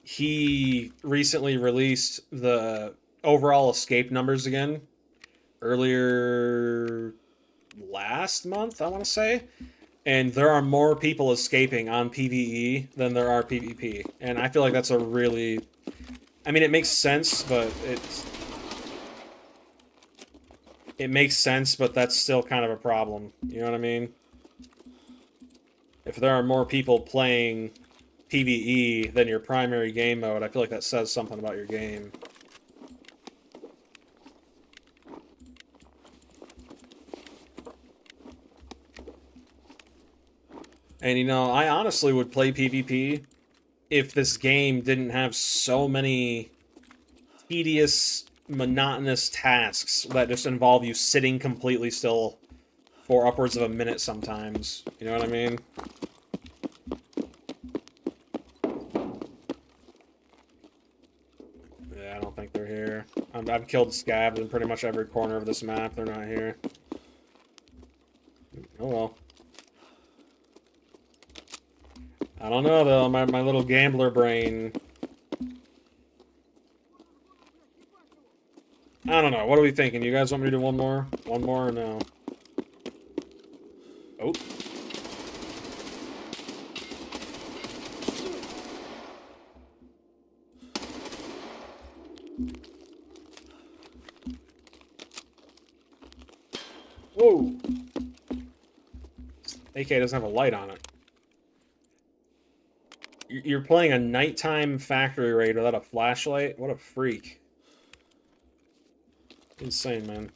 he recently released the overall escape numbers again. Earlier last month, I want to say. And there are more people escaping on PvE than there are PvP. And I feel like that's a really... I mean, it makes sense, but it makes sense, but that's still kind of a problem. You know what I mean? If there are more people playing PvE than your primary game mode, I feel like that says something about your game. And, you know, I honestly would play PvP if this game didn't have so many tedious, monotonous tasks that just involve you sitting completely still for upwards of a minute sometimes. You know what I mean? Yeah, I don't think they're here. I've killed scabs in pretty much every corner of this map. They're not here. Oh well. I don't know, though. My little gambler brain... I don't know. What are we thinking? You guys want me to do one more? One more or no? Oh. Whoa. AK doesn't have a light on it. You're playing a nighttime factory raid without a flashlight? What a freak. Insane, man.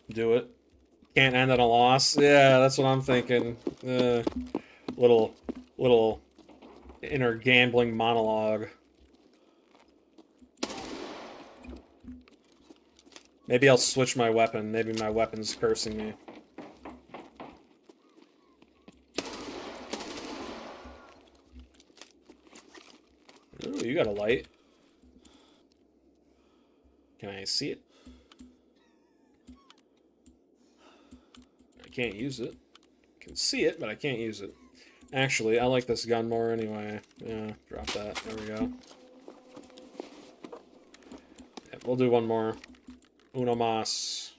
Do it. Can't end on a loss? Yeah, that's what I'm thinking. Little inner gambling monologue. Maybe I'll switch my weapon. Maybe my weapon's cursing me. you got a light. Can I see it? I can't use it. I can see it, but I can't use it. Actually, I like this gun more anyway. Yeah, drop that. There we go. Yeah, we'll do one more. Uno mas.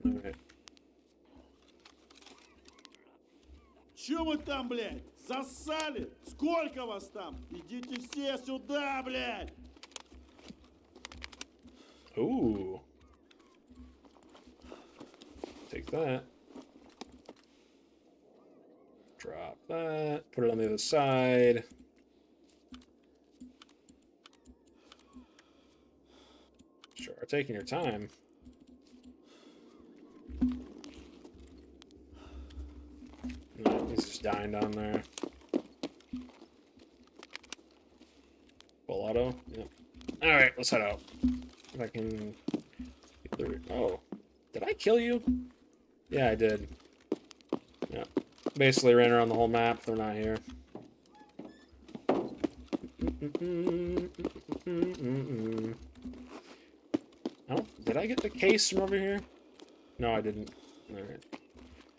Alright. Чё вы там, блядь? Зассали? Сколько вас там? Идите все сюда, блядь! Ooh. Take that. Drop that. Put it on the other side. Sure, taking your time. No, he's just dying down there. Full auto? Yep. Alright, let's head out. If I can get through. Oh. Did I kill you? Yeah, I did. Yeah. Basically ran around the whole map. They're not here. Oh, did I get the case from over here? No, I didn't. Alright.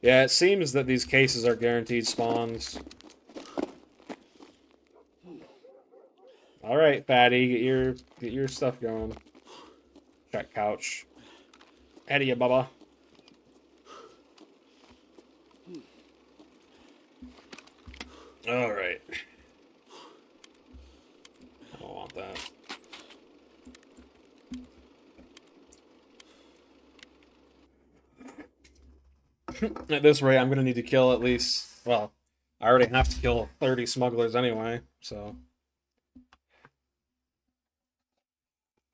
Yeah, it seems that these cases are guaranteed spawns. Alright, fatty, get your stuff going. Check couch. Ahead of you, Bubba. Alright. I don't want that. At this rate, I'm gonna need to kill at least, well, I already have to kill 30 smugglers anyway, so.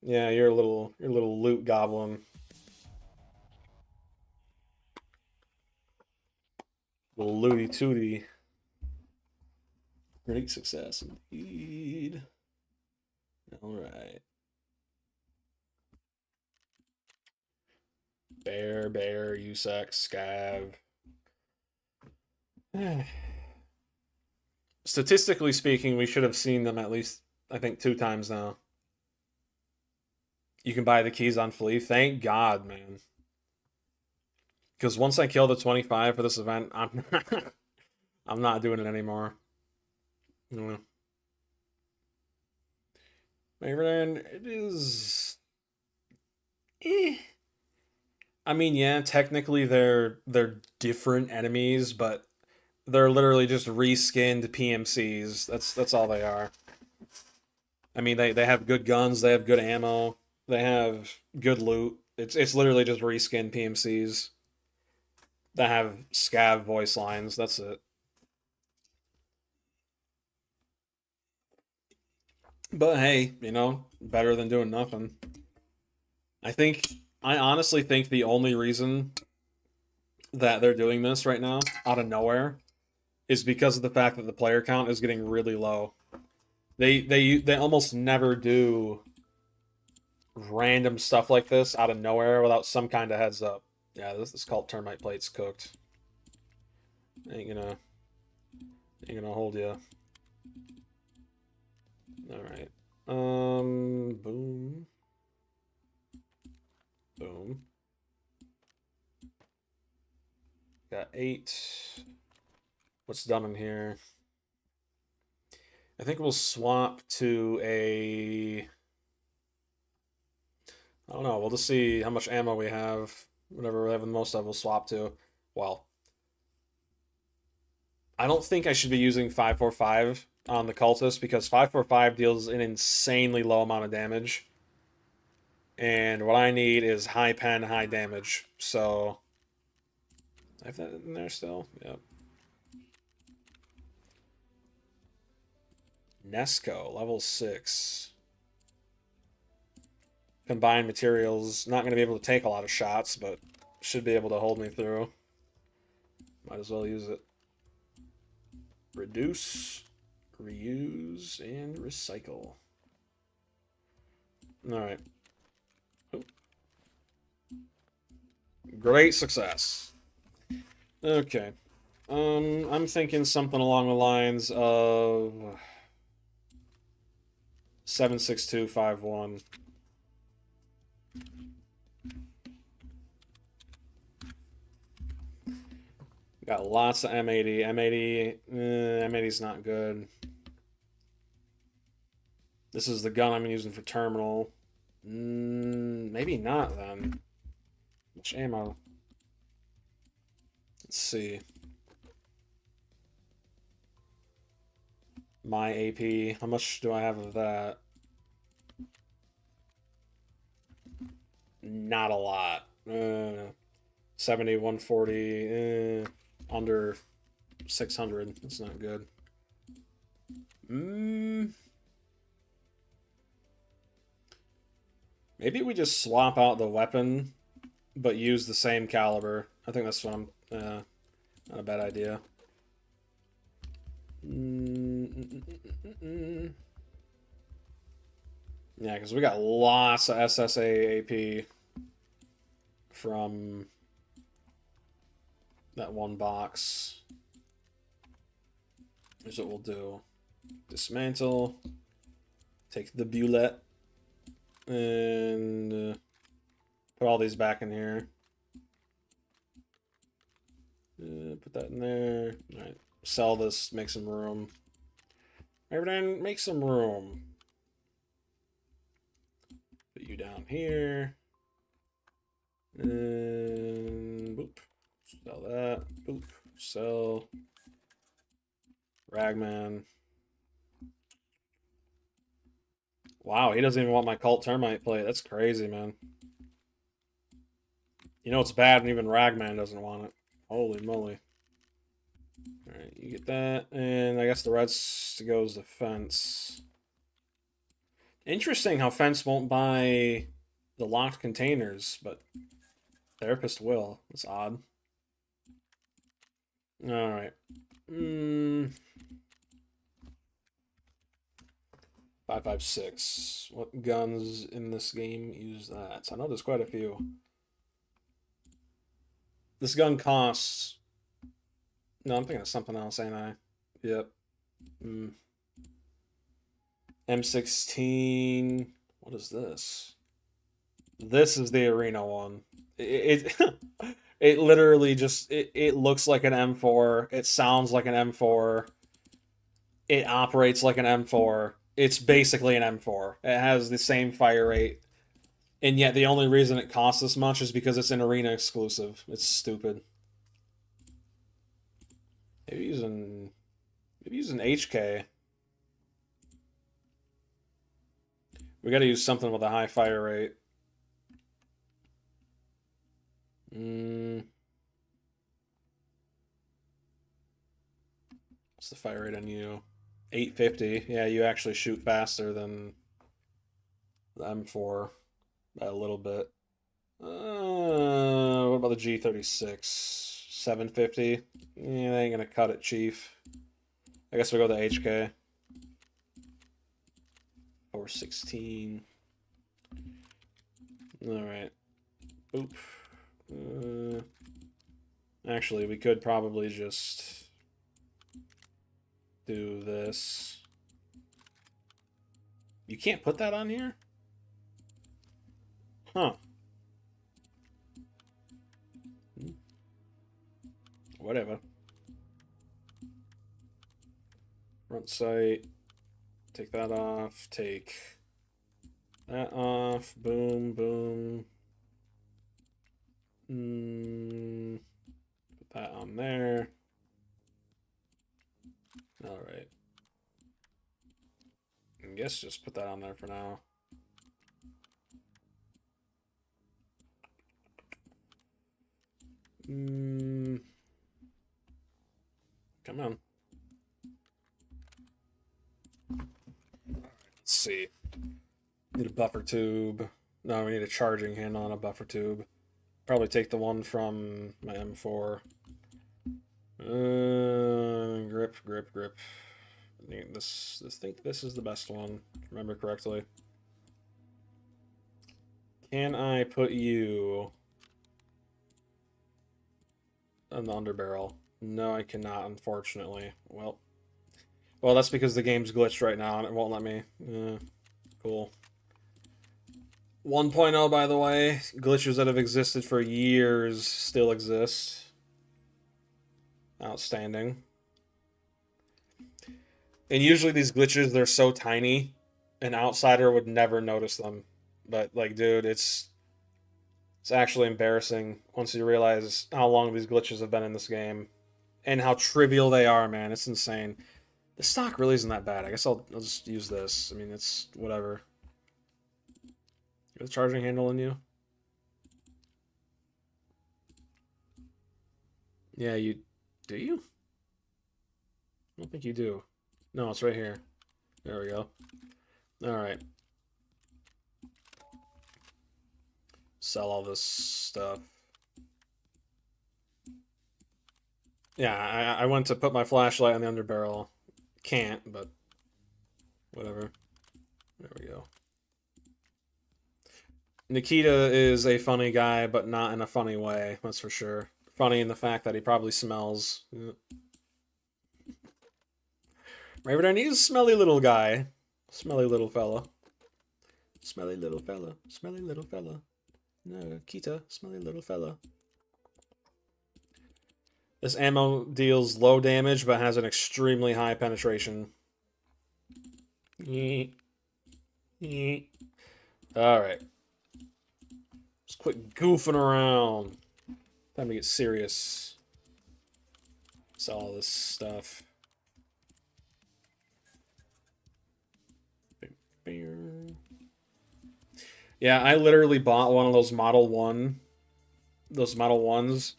Yeah, you're a little loot goblin. Little looty tooty. Great success indeed. Alright. Bear, Usex, Scav. Statistically speaking, we should have seen them at least, I think, 2 times now. You can buy the keys on Flea. Thank God, man. Because once I kill the 25 for this event, I'm I'm not doing it anymore. My friend, it is. I mean, yeah, technically they're different enemies, but they're literally just reskinned PMCs. That's all they are. I mean, they have good guns, they have good ammo, they have good loot. It's literally just reskinned PMCs that have scav voice lines. That's it. But hey, you know, better than doing nothing. I honestly think the only reason that they're doing this right now, out of nowhere, is because of the fact that the player count is getting really low. They almost never do random stuff like this out of nowhere without some kind of heads up. Yeah, this is called termite plates cooked. Ain't gonna hold you. All right. Boom. Boom. Got 8. What's done in here? I think we'll swap to a... I don't know. We'll just see how much ammo we have. Whatever we have the most of, we'll swap to. Well, I don't think I should be using 545 on the Cultist because 545 deals an insanely low amount of damage. And what I need is high pen, high damage. So, I have that in there still? Yep. Nesco, level 6. Combined materials, not going to be able to take a lot of shots, but should be able to hold me through. Might as well use it. Reduce, reuse, and recycle. Alright. Oh. Great success. Okay. I'm thinking something along the lines of 76251. Got lots of M80. M80's not good. This is the gun I'm using for terminal. Maybe not then. Much ammo? Let's see. My AP. How much do I have of that? Not a lot. 70, 140. Under 600. That's not good. Maybe we just swap out the weapon, but use the same caliber. I think that's what I'm. Not a bad idea. Yeah, because we got lots of SSA AP from that one box. Here's what we'll do. Dismantle. Take the bullet. And put all these back in here. Put that in there. Alright. Sell this. Make some room. Everything, make some room. Put you down here. And boop. Sell that. Boop. Sell. Ragman. Wow, he doesn't even want my Cult Termite plate. That's crazy, man. You know it's bad when even Ragman doesn't want it. Holy moly. Alright, you get that. And I guess the rest goes to Fence. Interesting how Fence won't buy the locked containers, but Therapist will. That's odd. Alright. 5.56. What guns in this game use that? I know there's quite a few. This gun costs... No, I'm thinking of something else, ain't I? Yep. M16. What is this? This is the arena one. It literally just... It looks like an M4. It sounds like an M4. It operates like an M4. It's basically an M4. It has the same fire rate. And yet the only reason it costs this much is because it's an arena exclusive. It's stupid. Maybe using HK. We gotta use something with a high fire rate. What's the fire rate on you? 850. Yeah, you actually shoot faster than the M4 by a little bit. What about the G36? 750. Yeah, they ain't gonna cut it, Chief. I guess we'll go to HK. 416. Alright. Oop. Actually, we could probably just do this. You can't put that on here? Huh. Whatever. Front sight. Take that off. Take that off. Boom, boom. Put that on there. Alright. I guess just put that on there for now. Come on. Let's see. Need a buffer tube. No, we need a charging handle and a buffer tube. Probably take the one from my M4. Grip. I think this is the best one, if I remember correctly. Can I put you in the underbarrel. No, I cannot, unfortunately. Well, that's because the game's glitched right now and it won't let me. Cool. 1.0, by the way, glitches that have existed for years still exist. Outstanding. And usually these glitches, they're so tiny, an outsider would never notice them. But, like, dude, it's actually embarrassing once you realize how long these glitches have been in this game. And how trivial they are, man. It's insane. The stock really isn't that bad. I guess I'll just use this. I mean, it's whatever. You have the charging handle in you? Yeah, you... Do you? I don't think you do. No, it's right here. There we go. Alright. Sell all this stuff. Yeah, I went to put my flashlight on the underbarrel. Can't, but whatever. There we go. Nikita is a funny guy, but not in a funny way, that's for sure. Funny in the fact that he probably smells. Raven, he's a smelly little guy. Smelly little fella. Smelly little fella. Smelly little fella. No, Kita, smelly little fella. This ammo deals low damage, but has an extremely high penetration. Alright. Just quit goofing around. Time to get serious. Sell all this stuff. Yeah, I literally bought one of those Model 1. Those Model 1s.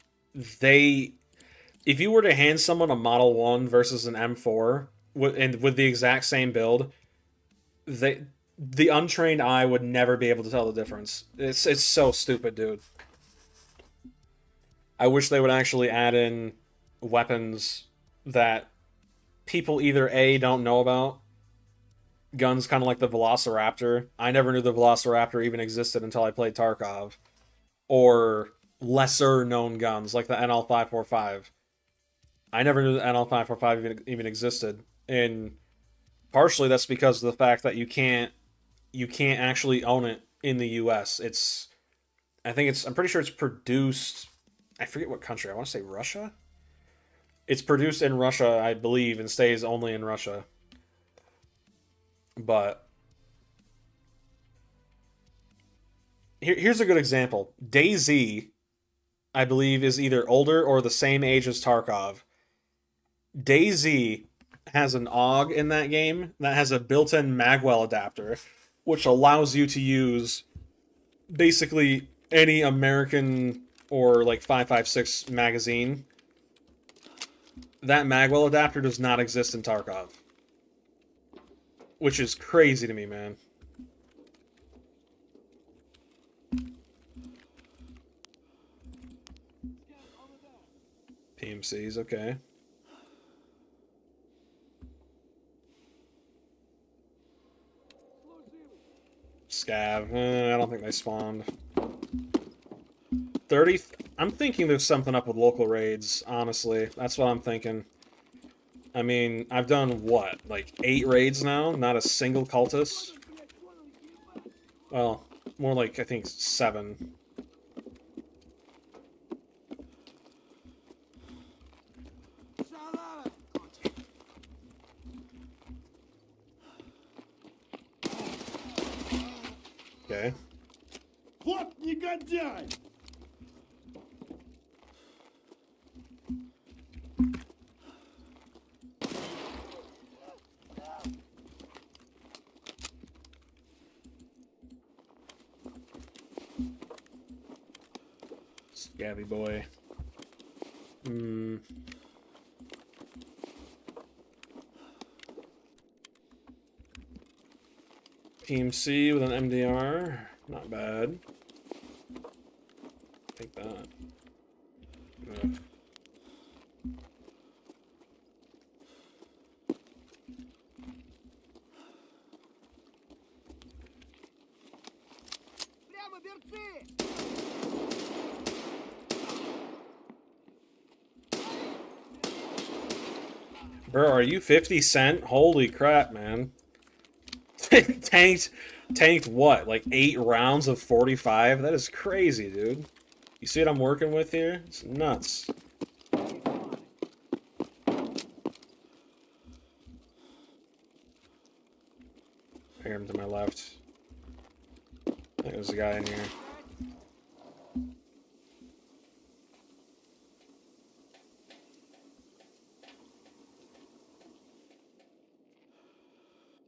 If you were to hand someone a Model 1 versus an M4, with the exact same build, the untrained eye would never be able to tell the difference. It's so stupid, dude. I wish they would actually add in weapons that people either A, don't know about. Guns kind of like the Velociraptor. I never knew the Velociraptor even existed until I played Tarkov. Or lesser known guns like the NL545. I never knew the NL545 even existed. And partially that's because of the fact that you can't actually own it in the US. I'm pretty sure it's produced, I forget what country. I want to say Russia. It's produced in Russia, I believe, and stays only in Russia. But here's a good example. DayZ, I believe, is either older or the same age as Tarkov. DayZ has an AUG in that game that has a built-in magwell adapter, which allows you to use basically any American or like 5.56 magazine. That magwell adapter does not exist in Tarkov. Which is crazy to me, man. PMCs, okay. Scav, I don't think they spawned. 30, I'm thinking there's something up with local raids, honestly. That's what I'm thinking. I mean, I've done, what, like 8 raids now? Not a single cultist? Well, more like, I think, 7. Okay. Вот негодяй! Scabby boy. PMC with an MDR. Not bad. Take that. Ugh. Bro, are you 50 Cent? Holy crap, man. tanked what? Like 8 rounds of 45? That is crazy, dude. You see what I'm working with here? It's nuts. I hear him to my left. I think there's a guy in here.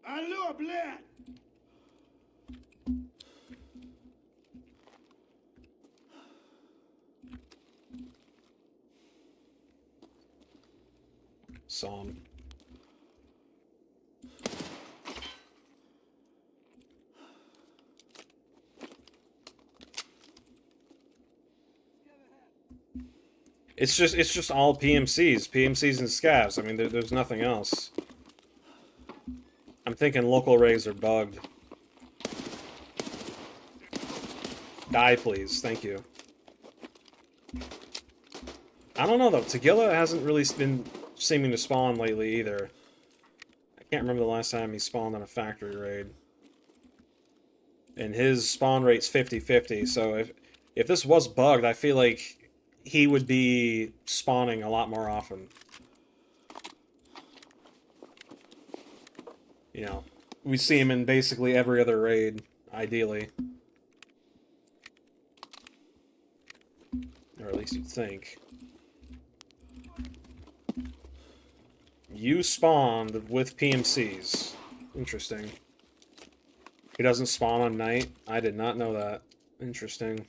Алло, блядь! Saw him. It's just all PMCs and scavs. I mean, there's nothing else. I'm thinking local raids are bugged. Die, please. Thank you. I don't know, though. Tagilla hasn't really been seeming to spawn lately, either. I can't remember the last time he spawned on a factory raid. And his spawn rate's 50-50, so if this was bugged, I feel like he would be spawning a lot more often. You know, we see him in basically every other raid, ideally. Or at least you'd think. You spawned with PMCs. Interesting. He doesn't spawn on night? I did not know that. Interesting.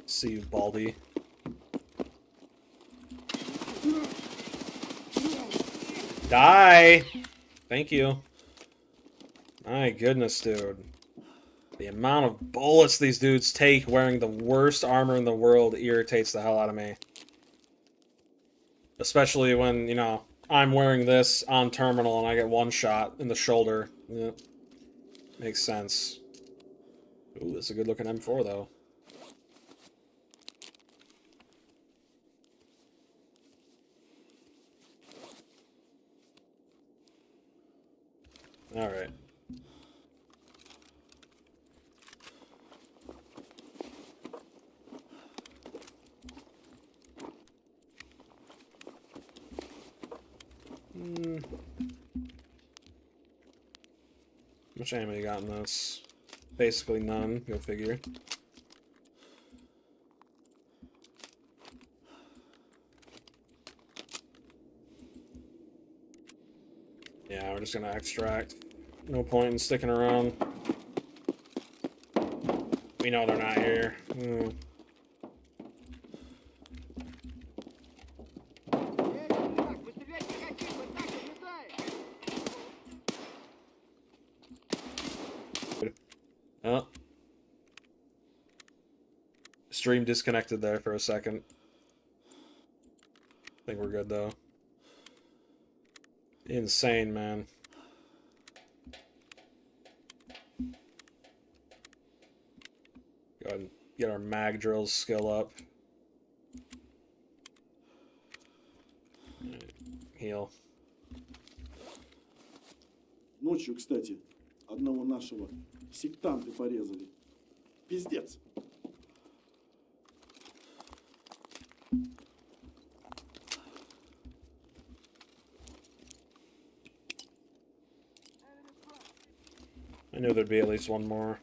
See you, Baldy. Die! Thank you. My goodness, dude. The amount of bullets these dudes take wearing the worst armor in the world irritates the hell out of me. Especially when, you know, I'm wearing this on terminal and I get one shot in the shoulder. Yeah. Makes sense. Ooh, that's a good looking M4 though. Alright. How much ammo you got in this? Basically none, go figure. Yeah, we're just gonna extract. No point in sticking around. We know they're not here. Oh. Stream disconnected there for a second. I think we're good though. Insane, man. Go ahead and get our mag drills skill up. Right. Heal. Ночью, кстати, одного нашего сектанты порезали. Пиздец. I knew there'd be at least one more.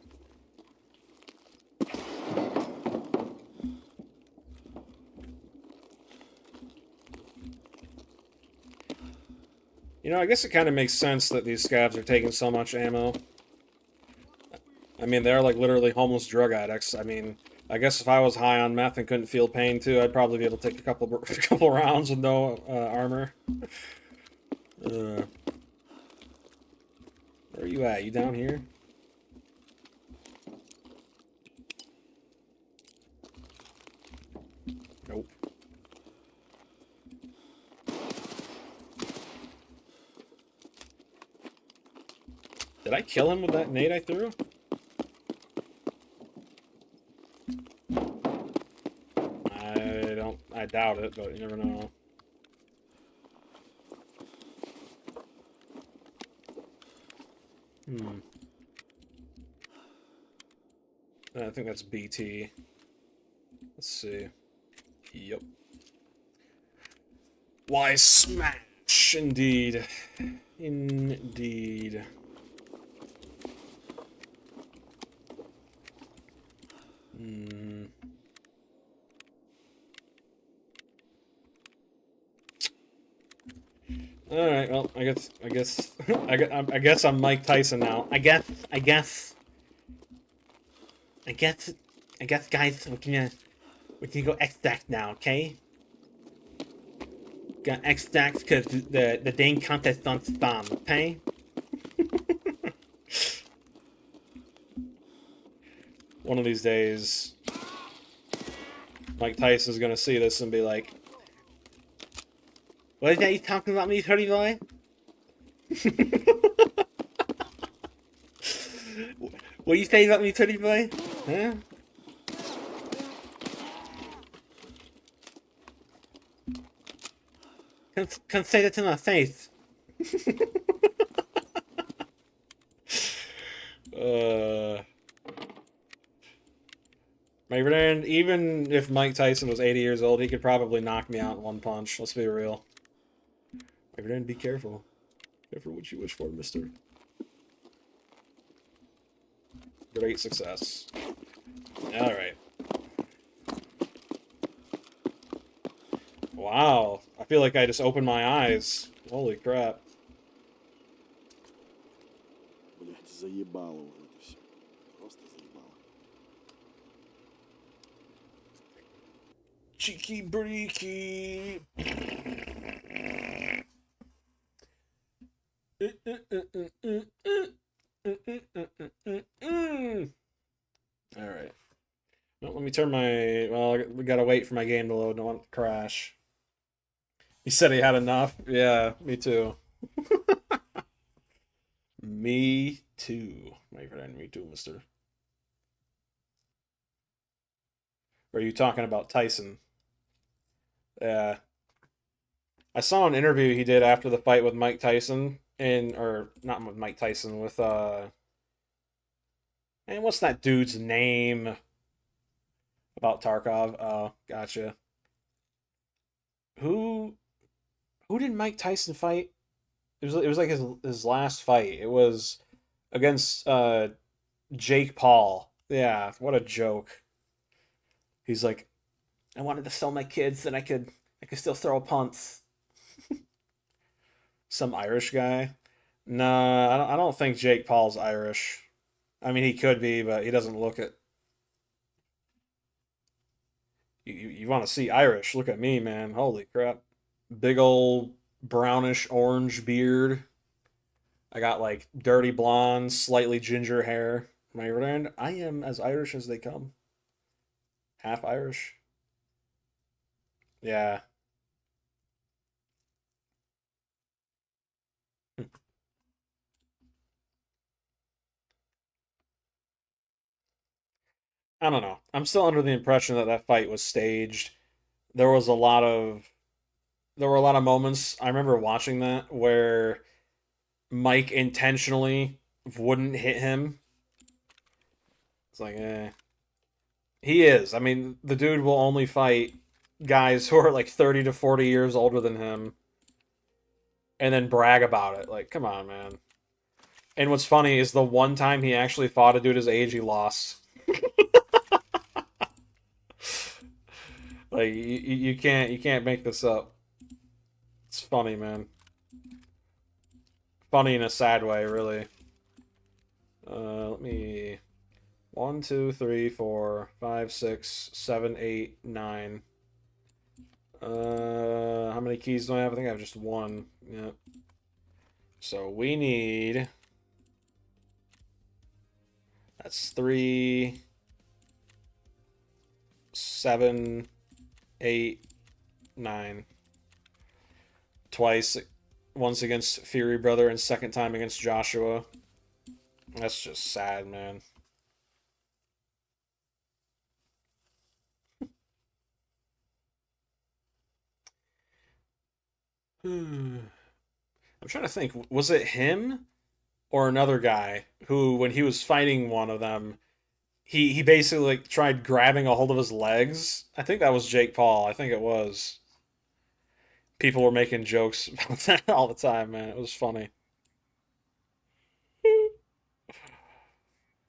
You know, I guess it kind of makes sense that these scavs are taking so much ammo. I mean, they're like literally homeless drug addicts. I mean, I guess if I was high on meth and couldn't feel pain too, I'd probably be able to take a couple rounds with no armor. Where are you at? You down here? Nope. Did I kill him with that nade I threw? I doubt it, but you never know. I think that's BT. Let's see. Yep. Why smash? Indeed. Indeed. All right. Well, I guess I'm Mike Tyson now. I guess, guys, we can go extract now, okay? Got extract because the dang contest on spam, okay? One of these days, Mike Tyson's gonna see this and be like, "What is that you talking about me, Hurdy Boy?" What you say about me, Hurdy Boy? Huh? Come say that to my face. My friend, even if Mike Tyson was 80 years old, he could probably knock me out in one punch. Let's be real. My friend, be careful. Careful what you wish for, mister. Great success. Alright. Wow. I feel like I just opened my eyes. Holy crap. Блядь, заебало уже это все. Просто заебало. Cheeky breaky. Alright. Well, let me turn my... Well, we gotta wait for my game to load. I don't want it to crash. He said he had enough. Yeah, me too. Me too, my friend. Me too, mister. Or are you talking about Tyson? Yeah. I saw an interview he did after the fight with Mike Tyson, or not with Mike Tyson, with and what's that dude's name? About Tarkov. Oh, gotcha. Who did Mike Tyson fight? It was like his last fight. It was against Jake Paul. Yeah, what a joke. He's like, I wanted to sell my kids that I could still throw punts. Some Irish guy. No, I don't think Jake Paul's Irish. I mean, he could be, but he doesn't look it. You want to see Irish? Look at me, man. Holy crap. Big old brownish orange beard. I got like dirty blonde, slightly ginger hair. My friend, I am as Irish as they come. Half Irish. Yeah. I don't know. I'm still under the impression that that fight was staged. There was a lot of there were a lot of moments I remember watching that where Mike intentionally wouldn't hit him. It's like, eh. He is. I mean, the dude will only fight guys who are like 30 to 40 years older than him and then brag about it. Like, come on, man. And what's funny is the one time he actually fought a dude his age, he lost. Like, you can't make this up. It's funny, man. Funny in a sad way, really. Let me... 1, 2, 3, 4, 5, 6, 7, 8, 9. How many keys do I have? I think I have just one. Yeah. So we need... That's 3, 7, 8, 9. Twice. Once against Fury Brother and second time against Joshua. That's just sad, man. I'm trying to think. Was it him or another guy who, when he was fighting one of them, he basically like tried grabbing a hold of his legs? I think that was Jake Paul. I think it was. People were making jokes about that all the time, man. It was funny.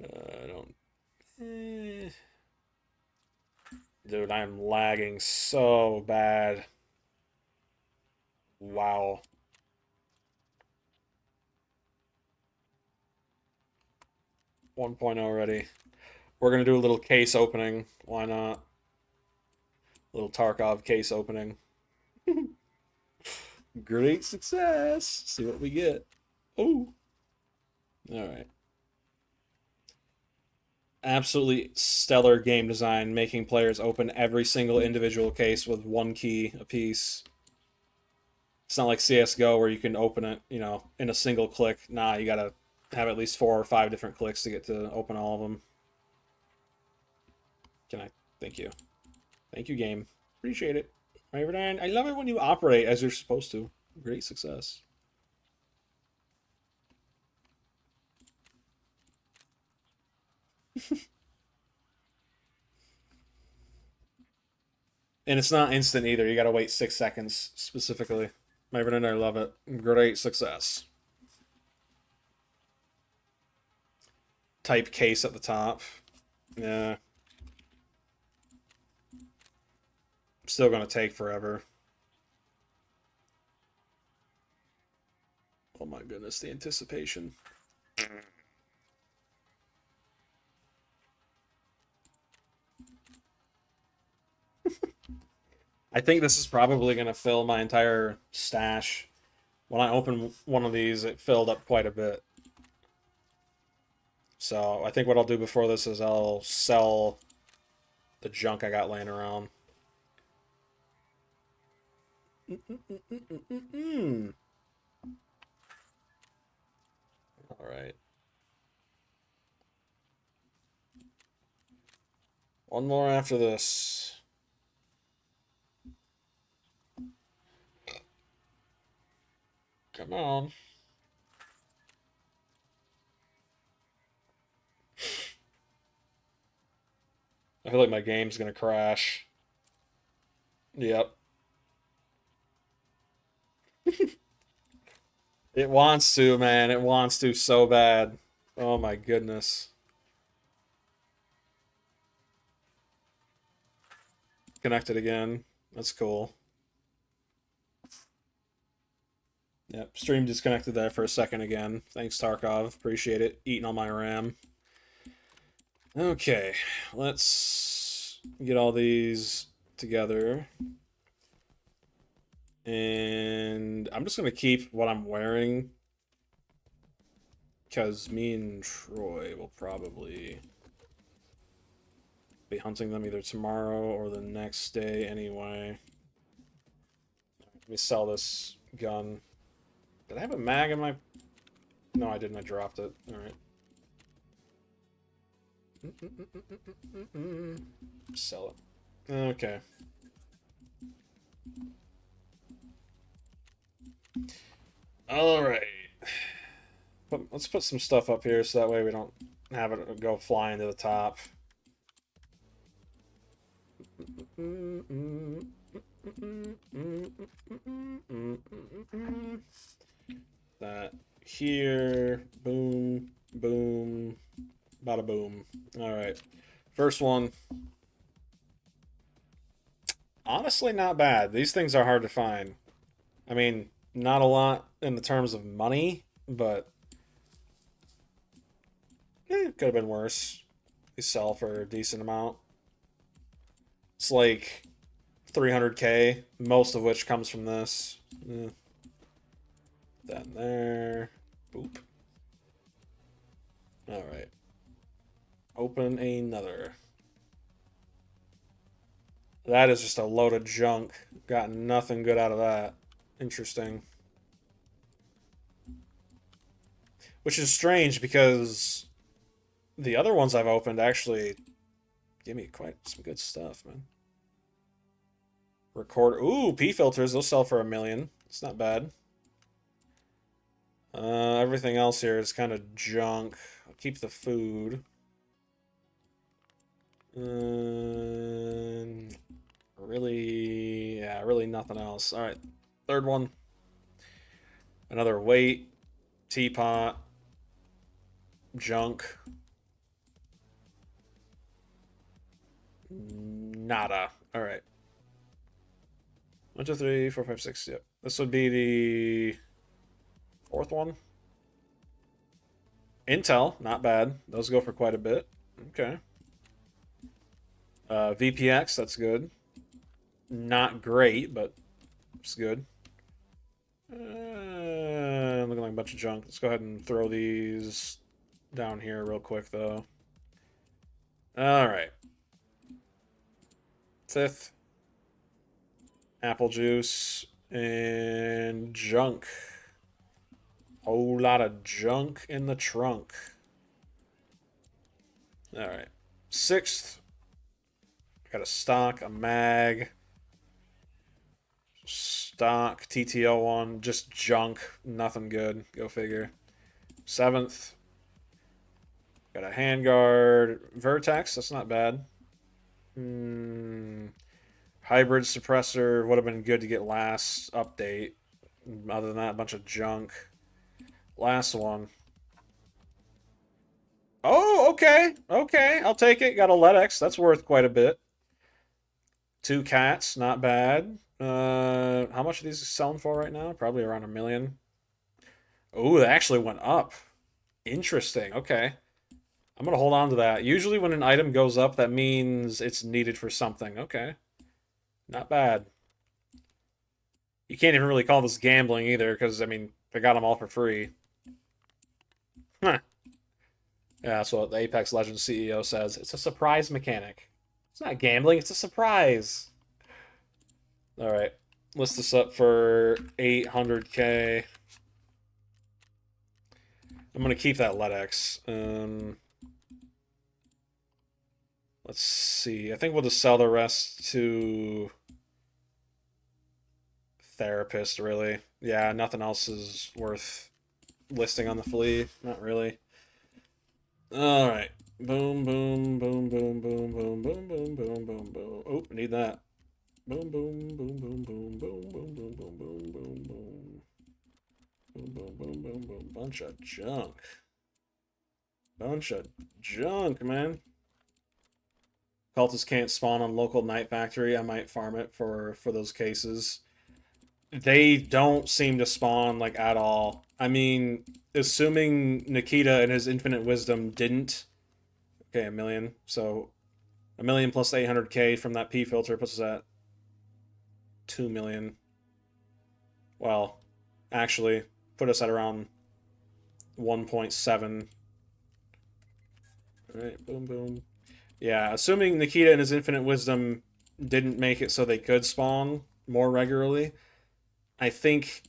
I don't. eh. Dude, I am lagging so bad. Wow. 1.0 already. We're gonna do a little case opening. Why not? A little Tarkov case opening. Great success. See what we get. Oh. All right. Absolutely stellar game design, making players open every single individual case with one key apiece. It's not like CS:GO where you can open it, you know, in a single click. Nah, you gotta have at least 4 or 5 different clicks to get to open all of them. Can I? Thank you. Thank you, game. Appreciate it. Raverdine, I love it when you operate as you're supposed to. Great success. And it's not instant either. You gotta wait 6 seconds specifically. Raverdine, I love it. Great success. Type case at the top. Yeah. Still gonna take forever. Oh my goodness, the anticipation. I think this is probably going to fill my entire stash. When I open one of these, it filled up quite a bit. So I think what I'll do before this is I'll sell the junk I got laying around. All right. One more after this. Come on. I feel like my game's gonna crash. Yep. It wants to, man. It wants to so bad. Oh my goodness. Connected again. That's cool. Yep, stream disconnected there for a second again. Thanks, Tarkov. Appreciate it. Eating all my RAM. Okay, let's get all these together. And I'm just going to keep what I'm wearing. Because me and Troy will probably be hunting them either tomorrow or the next day anyway. Let me sell this gun. Did I have a mag in my... No, I didn't. I dropped it. Alright. Sell it. Okay. Alright. Let's put some stuff up here so that way we don't have it go flying to the top. That here. Boom. Boom. Bada boom. Alright. First one. Honestly, not bad. These things are hard to find. I mean, not a lot in the terms of money, but it could have been worse. They sell for a decent amount. It's like 300k, most of which comes from this. That in there. Boop. Alright. Open another. That is just a load of junk. Got nothing good out of that. Interesting. Which is strange because the other ones I've opened actually give me quite some good stuff, man. Recorder. Ooh, P filters. They'll sell for $1 million. It's not bad. Everything else here is kind of junk. I'll keep the food. Really, yeah, really nothing else. All right, third one. Another weight, teapot, junk. Nada. All right. 1, 2, 3, 4, 5, 6. Yep. This would be the fourth one. Intel, not bad. Those go for quite a bit. Okay. VPX, that's good. Not great, but it's good. Looking like a bunch of junk. Let's go ahead and throw these down here real quick, though. All right. Fifth. Apple juice and junk. Whole lot of junk in the trunk. All right. Sixth. Got a stock, a mag. Stock, TTO one, just junk. Nothing good. Go figure. Seventh. Got a handguard. Vertex, that's not bad. Hybrid suppressor would have been good to get last update. Other than that, a bunch of junk. Last one. Oh, okay. Okay, I'll take it. Got a LEDX. That's worth quite a bit. 2 cats, not bad. How much are these selling for right now? Probably around $1 million. Oh, they actually went up. Interesting. Okay. I'm going to hold on to that. Usually when an item goes up, that means it's needed for something. Okay. Not bad. You can't even really call this gambling either, because, I mean, they got them all for free. Huh. Yeah, that's what the Apex Legends CEO says. It's a surprise mechanic. It's not gambling, it's a surprise. Alright. List this up for 800k. I'm going to keep that LEDX. Let's see. I think we'll just sell the rest to Therapist, really. Yeah, nothing else is worth listing on the flea. Not really. Alright. Boom, boom, boom, boom, boom, boom, boom, boom, boom, boom, boom. Oh, I need that. Boom, boom, boom, boom, boom, boom, boom, boom, boom, boom, boom, boom. Boom, boom, boom, boom, boom. Bunch of junk. Bunch of junk, man. Cultists can't spawn on local night factory. I might farm it for those cases. They don't seem to spawn, like, at all. I mean, assuming Nikita and his infinite wisdom didn't. Okay, 1 million. So, 1 million plus 800k from that P filter puts us at 2 million. Well, actually, put us at around 1.7. Alright, boom, boom. Yeah, assuming Nikita and his infinite wisdom didn't make it so they could spawn more regularly, I think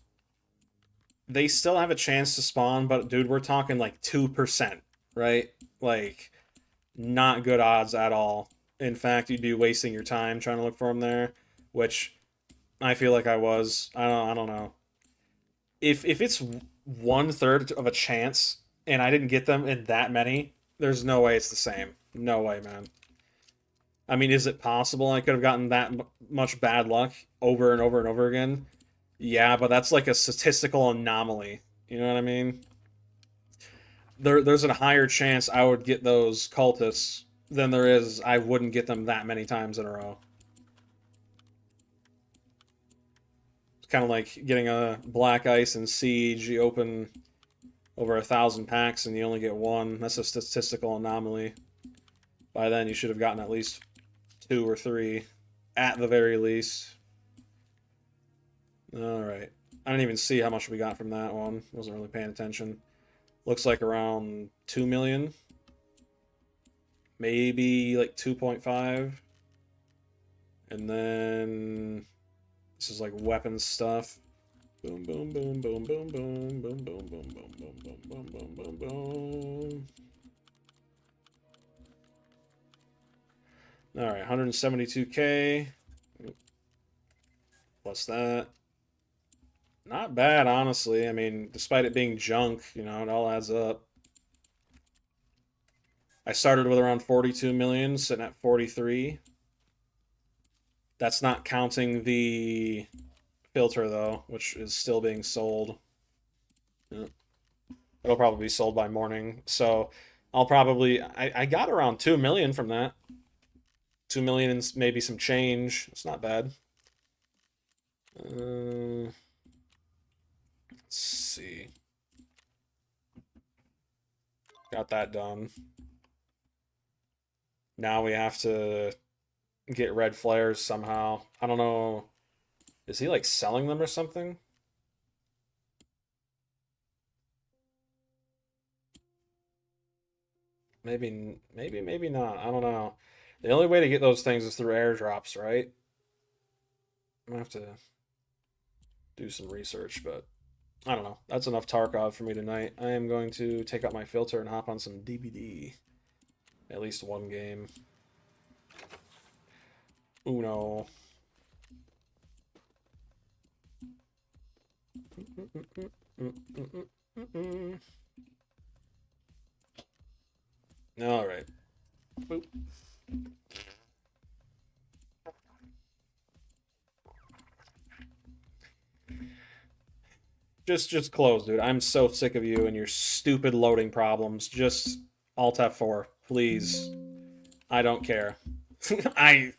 they still have a chance to spawn, but dude, we're talking like 2%, right? Like, not good odds at all. In fact, you'd be wasting your time trying to look for them there, which I feel like I was. I don't know. If it's 1/3 of a chance and I didn't get them in that many, there's no way it's the same. No way, man. I mean, is it possible I could have gotten that much bad luck over and over and over again? Yeah, but that's like a statistical anomaly. You know what I mean? There's a higher chance I would get those cultists than there is I wouldn't get them that many times in a row. It's kind of like getting a Black Ice and Siege. You open over 1,000 packs and you only get one. That's a statistical anomaly. By then, you should have gotten at least 2 or 3, at the very least. Alright. I didn't even see how much we got from that one. Wasn't really paying attention. Looks like around 2 million. Maybe like 2.5. And then this is like weapons stuff. Boom, boom, boom, boom, boom, boom, boom, boom, boom, boom, boom, boom, boom, boom, boom, boom. All right, 172K. Plus that. Not bad, honestly. I mean, despite it being junk, you know, it all adds up. I started with around 42 million, sitting at 43. That's not counting the filter, though, which is still being sold. Yeah. It'll probably be sold by morning. So I'll probably... I got around 2 million from that. 2 million and maybe some change. It's not bad. Let's see. Got that done. Now we have to get red flares somehow. I don't know. Is he like selling them or something? Maybe not. I don't know. The only way to get those things is through airdrops, right? I'm gonna have to do some research, but I don't know. That's enough Tarkov for me tonight. I am going to take out my filter and hop on some DBD. At least one game. Uno. All right. Boop. Just close, dude. I'm so sick of you and your stupid loading problems. Just Alt F4, please. I don't care. That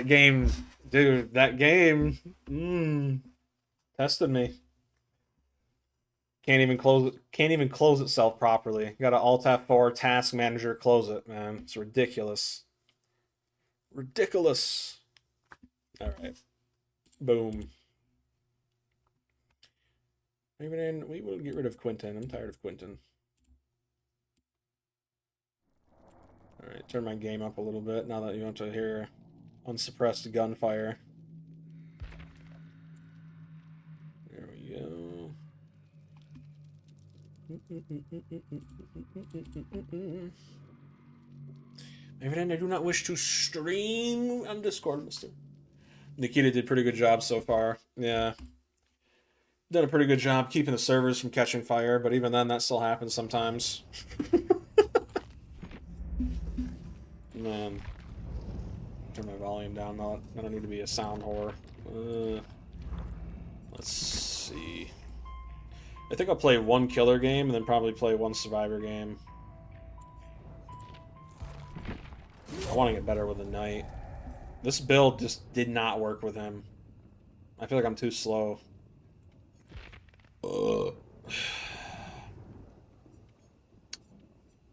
game, dude. That game tested me. Can't even close itself properly. Got to Alt F4 task manager close it, man. It's ridiculous. Ridiculous. All right. Boom. Maybe then we will get rid of Quentin. I'm tired of Quentin. All right, turn my game up a little bit now that you want to hear unsuppressed gunfire. There we go. Maybe then I do not wish to stream on Discord, mister. Nikita did pretty good job so far. Yeah. Done a pretty good job keeping the servers from catching fire, but even then that still happens sometimes. Man. Turn my volume down. I don't need to be a sound whore. Let's see. I think I'll play one killer game and then probably play one survivor game. I want to get better with the knight. This build just did not work with him. I feel like I'm too slow.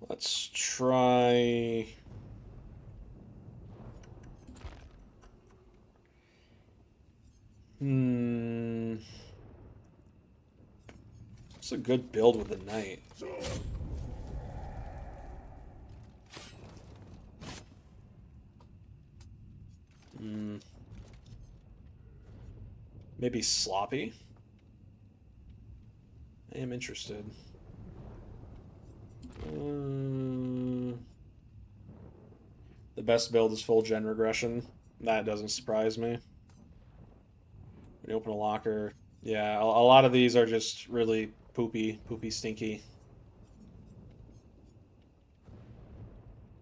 Let's try... It's a good build with the knight. Maybe sloppy? I am interested. The best build is full gen regression. That doesn't surprise me. When you open a locker, yeah, a lot of these are just really poopy, stinky.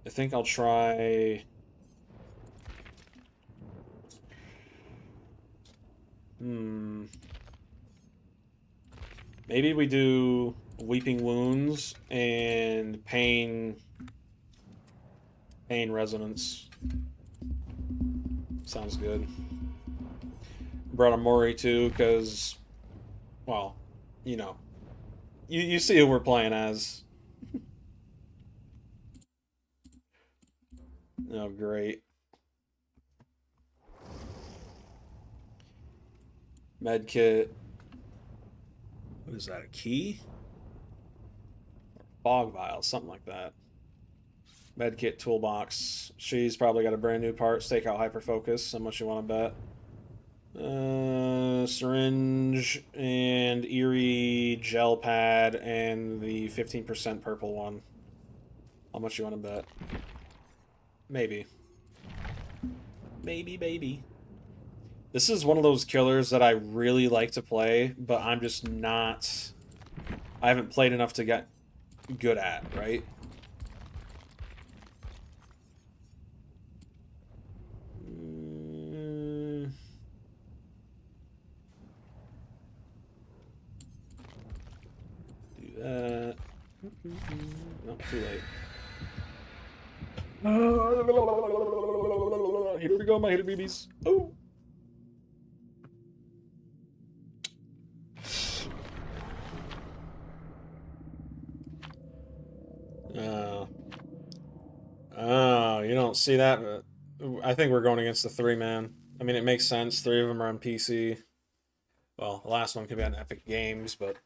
I think I'll try... Maybe we do Weeping Wounds and Pain Resonance. Sounds good. Brought a Mori too, because, well, you know. You see who we're playing as. Oh, great. Medkit. What is that, a key? Fog vial, something like that. Medkit toolbox. She's probably got a brand new part. Stakeout hyperfocus. How much you want to bet? Syringe and Eerie gel pad and the 15% purple one. How much you want to bet? Maybe. Maybe, baby. This is one of those killers that I really like to play, but I'm just not... I haven't played enough to get good at, right? Do that. No, too late. Here we go, my hidden BBs. Oh! Oh, you don't see that, but I think we're going against the 3-man. I mean, it makes sense. 3 of them are on PC. Well, the last one could be on Epic Games, but...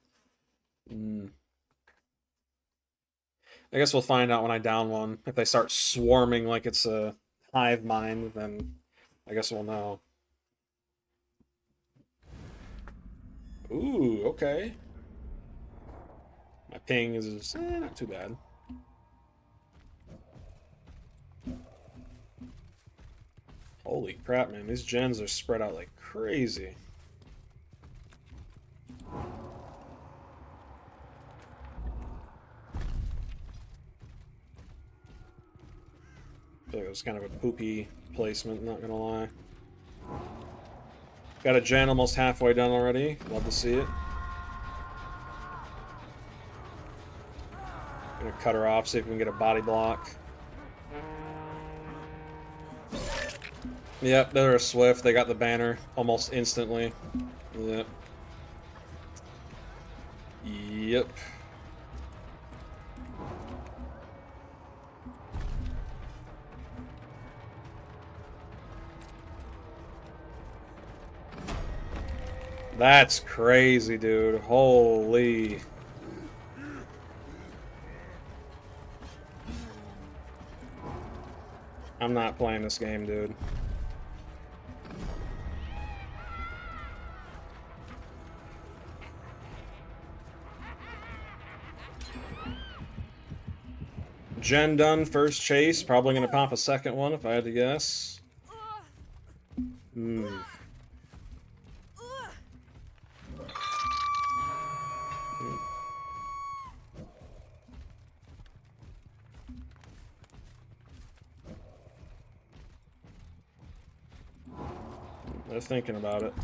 I guess we'll find out when I down one. If they start swarming like it's a hive mind, then I guess we'll know. Ooh, okay. My ping is not too bad. Holy crap, man. These gens are spread out like crazy. I feel like it was kind of a poopy placement, not gonna lie. Got a gen almost halfway done already. Love to see it. Gonna cut her off, see if we can get a body block. Yep, they're a Swift. They got the banner almost instantly. Yep. Yep. That's crazy, dude. Holy. I'm not playing this game, dude. Gen done, first chase. Probably gonna pop a second one if I had to guess. They're thinking about it.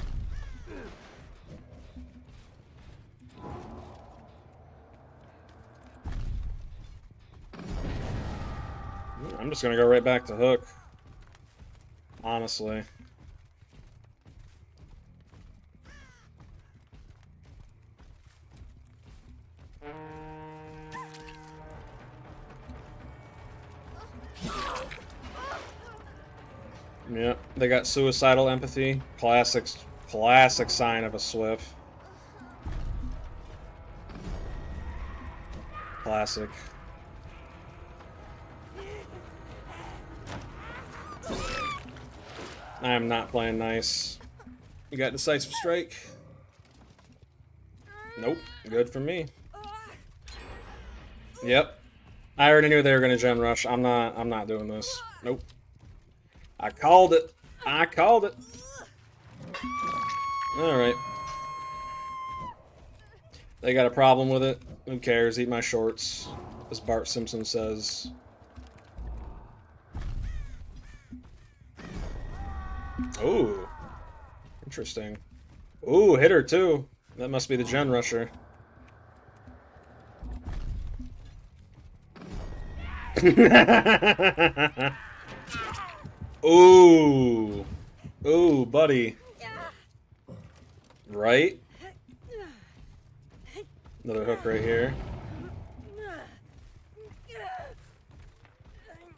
I'm just gonna go right back to hook. Honestly. Yep, they got suicidal empathy. Classic sign of a Swift. Classic. I am not playing nice. You got decisive strike? Nope. Good for me. Yep. I already knew they were gonna gen rush. I'm not doing this. Nope. I called it. I called it. Alright. They got a problem with it. Who cares? Eat my shorts. As Bart Simpson says. Ooh. Interesting. Ooh, hit her too. That must be the gen rusher. Ooh. Ooh, buddy. Right? Another hook right here.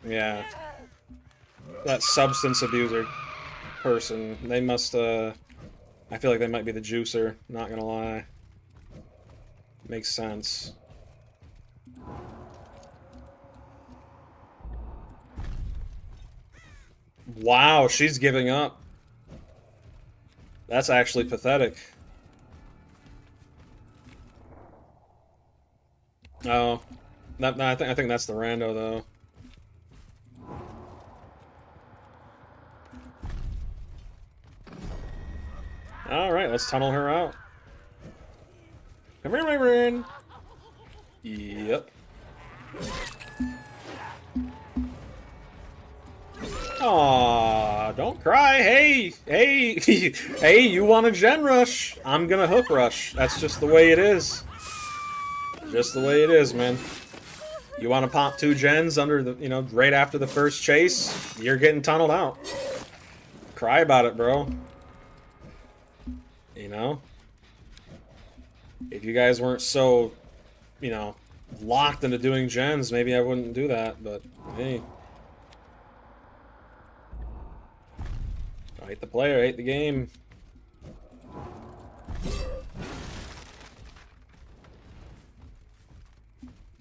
Yeah. That substance abuser person. They must, I feel like they might be the juicer, not gonna lie. Makes sense. Wow, she's giving up. That's actually pathetic. Oh, I think that's the rando though. All right, let's tunnel her out. Come here, my friend. Yep. Aw, don't cry. Hey, hey, hey, you want a gen rush? I'm gonna hook rush. That's just the way it is. Just the way it is, man. You want to pop 2 gens under the, right after the first chase? You're getting tunneled out. Cry about it, bro. You know? If you guys weren't so, locked into doing gens, maybe I wouldn't do that, but hey. I hate the player, I hate the game.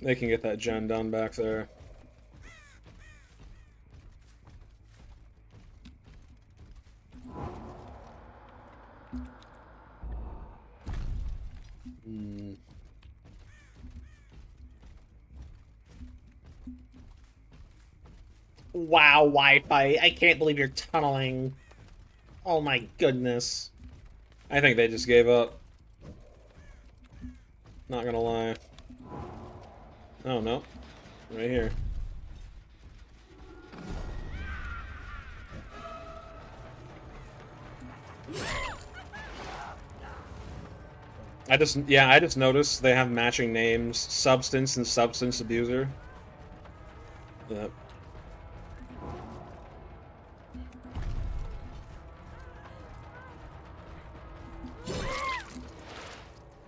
They can get that gen done back there. Wow, Wi-Fi. I can't believe you're tunneling. Oh my goodness. I think they just gave up. Not gonna lie. Oh, no. Right here. I just noticed they have matching names. Substance and Substance Abuser. Yep.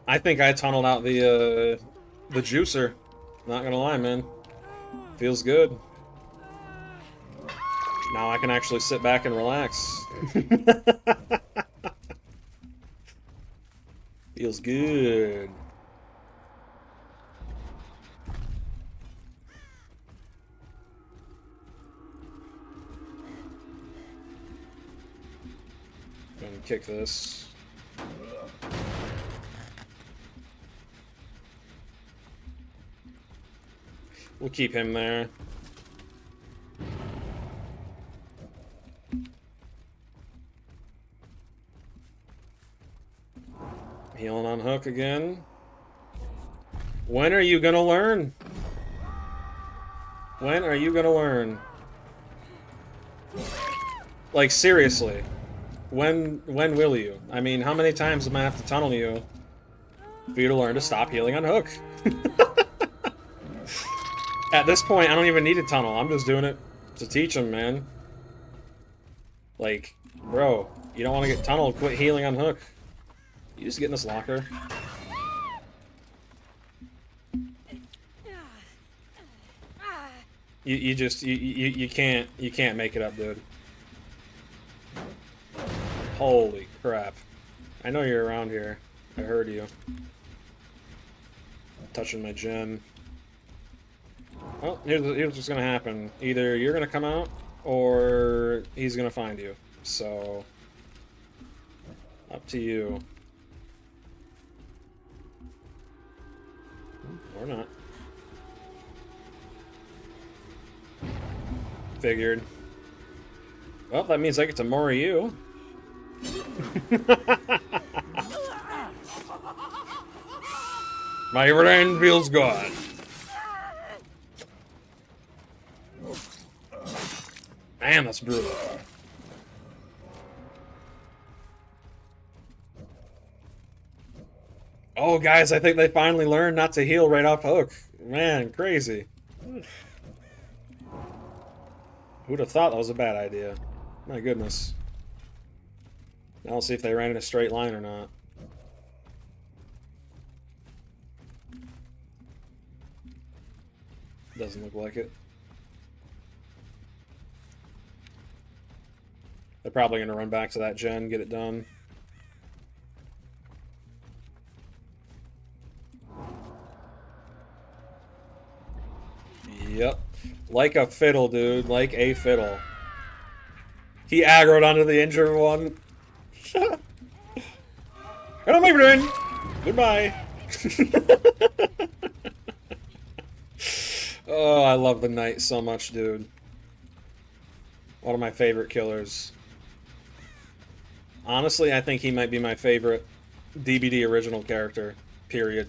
I think I tunneled out the juicer. Not gonna lie, man. Feels good. Now I can actually sit back and relax. Feels good. Gonna kick this. We'll keep him there. Healing on hook again. When are you gonna learn? When are you gonna learn? Like, seriously. When will you? I mean, how many times am I have to tunnel you for you to learn to stop healing on hook? At this point, I don't even need a tunnel. I'm just doing it to teach him, man. Like, bro, you don't want to get tunneled. Quit healing on hook. You just get in this locker. You can't make it up, dude. Holy crap. I know you're around here. I heard you. Touching my gem. Well, here's what's gonna happen. Either you're gonna come out, or he's gonna find you. So, up to you. Or not. Figured. Well, that means I get to more you. My brain feels good. Man, that's brutal. Oh, guys, I think they finally learned not to heal right off hook. Man, crazy. Who'd have thought that was a bad idea? My goodness. Now let's see if they ran in a straight line or not. Doesn't look like it. They're probably going to run back to that gen, get it done. Yep. Like a fiddle, dude. Like a fiddle. He aggroed onto the injured one. Hello, my friend. Goodbye. Oh, I love the Knight so much, dude. One of my favorite killers. Honestly, I think he might be my favorite DBD original character. Period.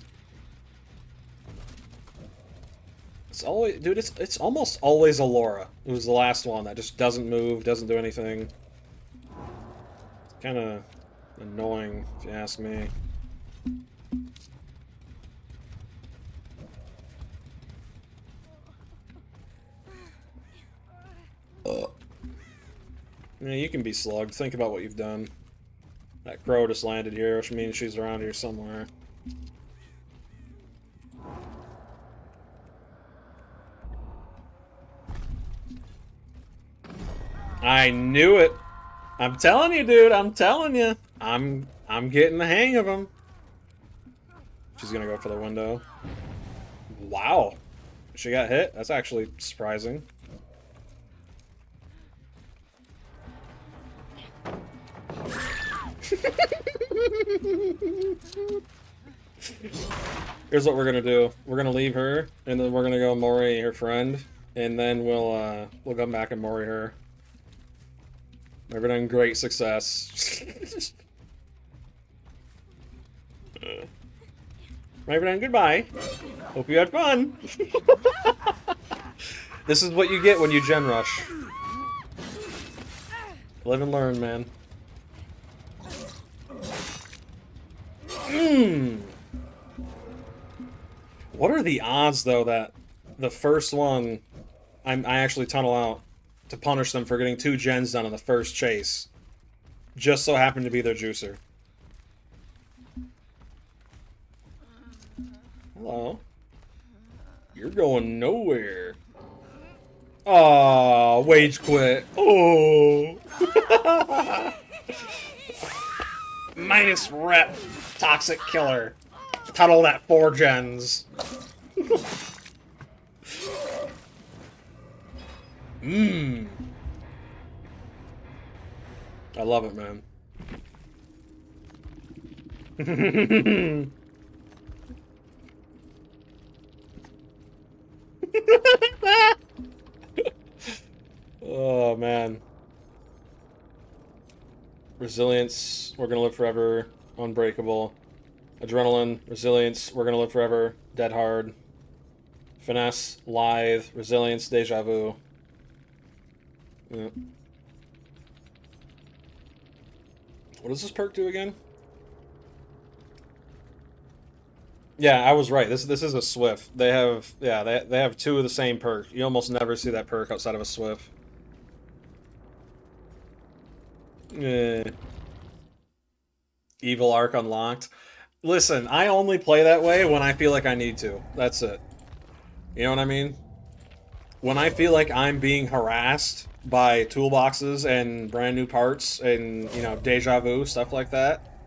It's always, dude. It's almost always Alora. It was the last one that just doesn't move, doesn't do anything. It's kind of annoying, if you ask me. Yeah, you can be slugged. Think about what you've done. That crow just landed here, which means she's around here somewhere. I knew it. I'm telling you, dude. I'm telling you. I'm getting the hang of him. She's gonna go for the window. Wow. She got hit? That's actually surprising. Here's what we're gonna do. We're gonna leave her, and then we're gonna go Mori her friend, and then we'll come back and Mori her. We've done great success. My friend, goodbye. Hope you had fun. This is what you get when you gen rush. Live and learn, man. What are the odds, though, that the first one I actually tunnel out to punish them for getting 2 gens done on the first chase just so happened to be their juicer? Hello. You're going nowhere. Aw, wage quit. Oh. Minus rep. Toxic killer. Tunnel that 4 gens. I love it, man. Oh, man. Resilience, we're gonna live forever. Unbreakable. Adrenaline, resilience, we're gonna live forever. Dead hard. Finesse, lithe, resilience, deja vu. Yeah. What does this perk do again? Yeah, I was right. This is a Swift. They have they have 2 of the same perk. You almost never see that perk outside of a Swift. Evil arc unlocked. Listen, I only play that way when I feel like I need to. That's it. You know what I mean? When I feel like I'm being harassed by toolboxes and brand new parts and, you know, deja vu, stuff like that,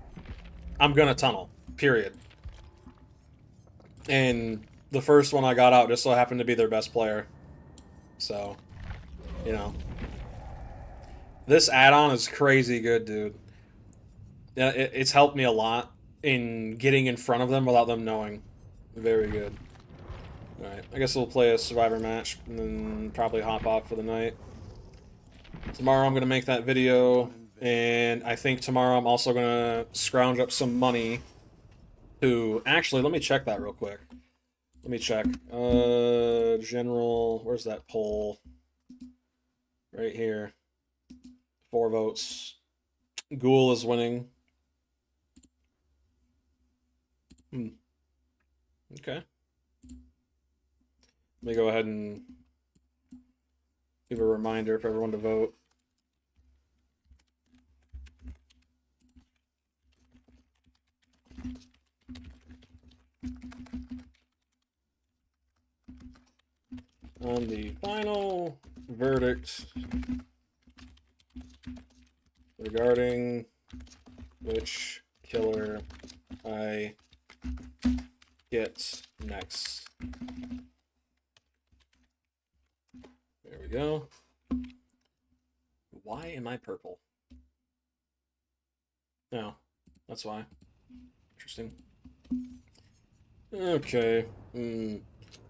I'm gonna tunnel. Period. And the first one I got out just so happened to be their best player. So, you know. This add-on is crazy good, dude. Yeah, it's helped me a lot in getting in front of them without them knowing. Very good. Alright, I guess we'll play a survivor match and then probably hop off for the night. Tomorrow I'm going to make that video, and I think tomorrow I'm also going to scrounge up some money to... Actually, let me check that real quick. Let me check. General... Where's that poll? Right here. 4 votes. Ghoul is winning. Okay. Let me go ahead and give a reminder for everyone to vote. On the final verdict regarding which killer I get next. There we go. Why am I purple? No, that's why. Interesting. Okay.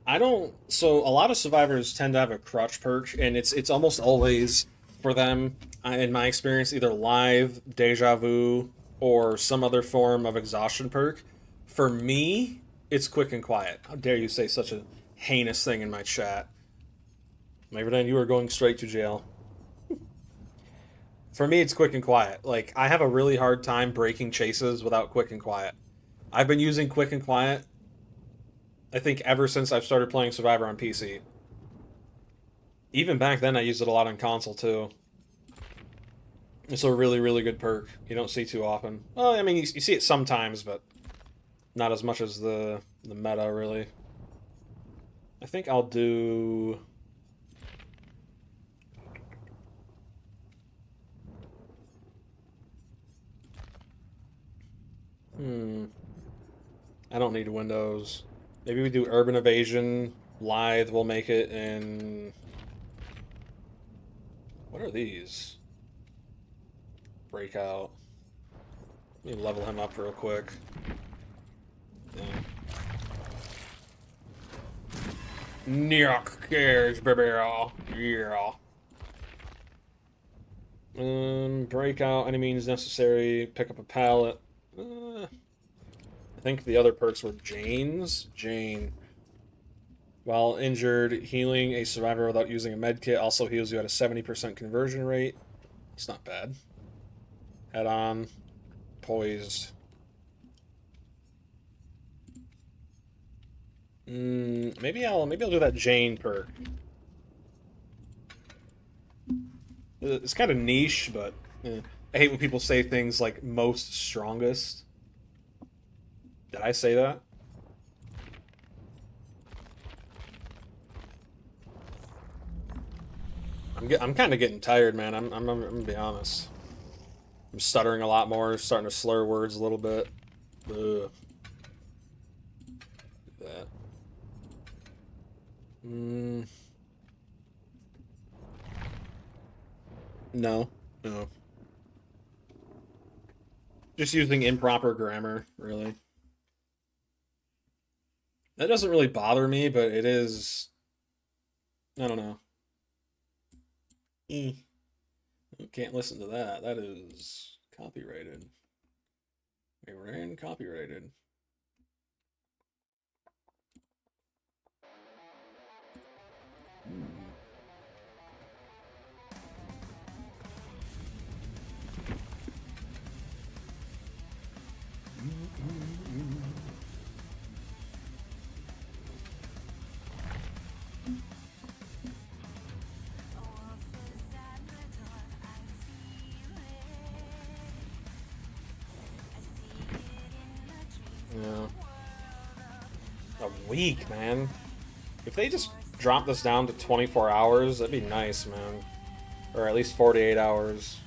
I don't. So a lot of survivors tend to have a crutch perk, and it's almost always for them, in my experience, either live, deja vu, or some other form of exhaustion perk. For me, it's quick and quiet. How dare you say such a heinous thing in my chat? Maybe then you are going straight to jail. For me, it's quick and quiet. Like, I have a really hard time breaking chases without quick and quiet. I've been using quick and quiet, I think, ever since I've started playing Survivor on PC. Even back then, I used it a lot on console, too. It's a really, really good perk. You don't see too often. Well, I mean, you see it sometimes, but not as much as the meta, really. I think I'll do... I don't need windows. Maybe we do Urban Evasion. Lithe will make it in... What are these? Breakout. Let me level him up real quick. Yeah. Nyok cares, baby. Yeah. Breakout, any means necessary. Pick up a pallet. I think the other perks were Jane's. Jane. While injured, healing a survivor without using a med kit also heals you at a 70% conversion rate. It's not bad. Head on. Poised. Maybe I'll do that Jane perk. It's kind of niche, but I hate when people say things like most strongest. Did I say that? I'm kind of getting tired, man. I'm gonna be honest. I'm stuttering a lot more, starting to slur words a little bit. Ugh. That. No. No. Just using improper grammar, really. That doesn't really bother me, but it is... I don't know. Can't listen to that. That is copyrighted. They ran copyrighted. Yeah. A week, man. If they just drop this down to 24 hours, that'd be nice, man. Or at least 48 hours.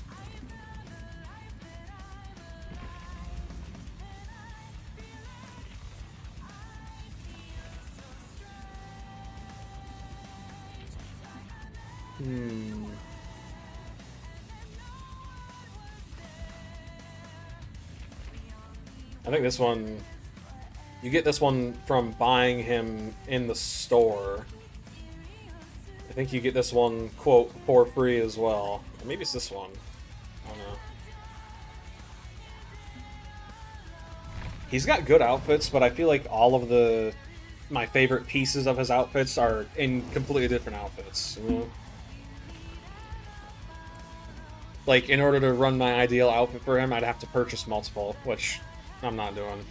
I think this one... You get this one from buying him in the store. I think you get this one, quote, for free as well. Maybe it's this one. I don't know. He's got good outfits, but I feel like all of my favorite pieces of his outfits are in completely different outfits, you know? Like, in order to run my ideal outfit for him, I'd have to purchase multiple, which I'm not doing.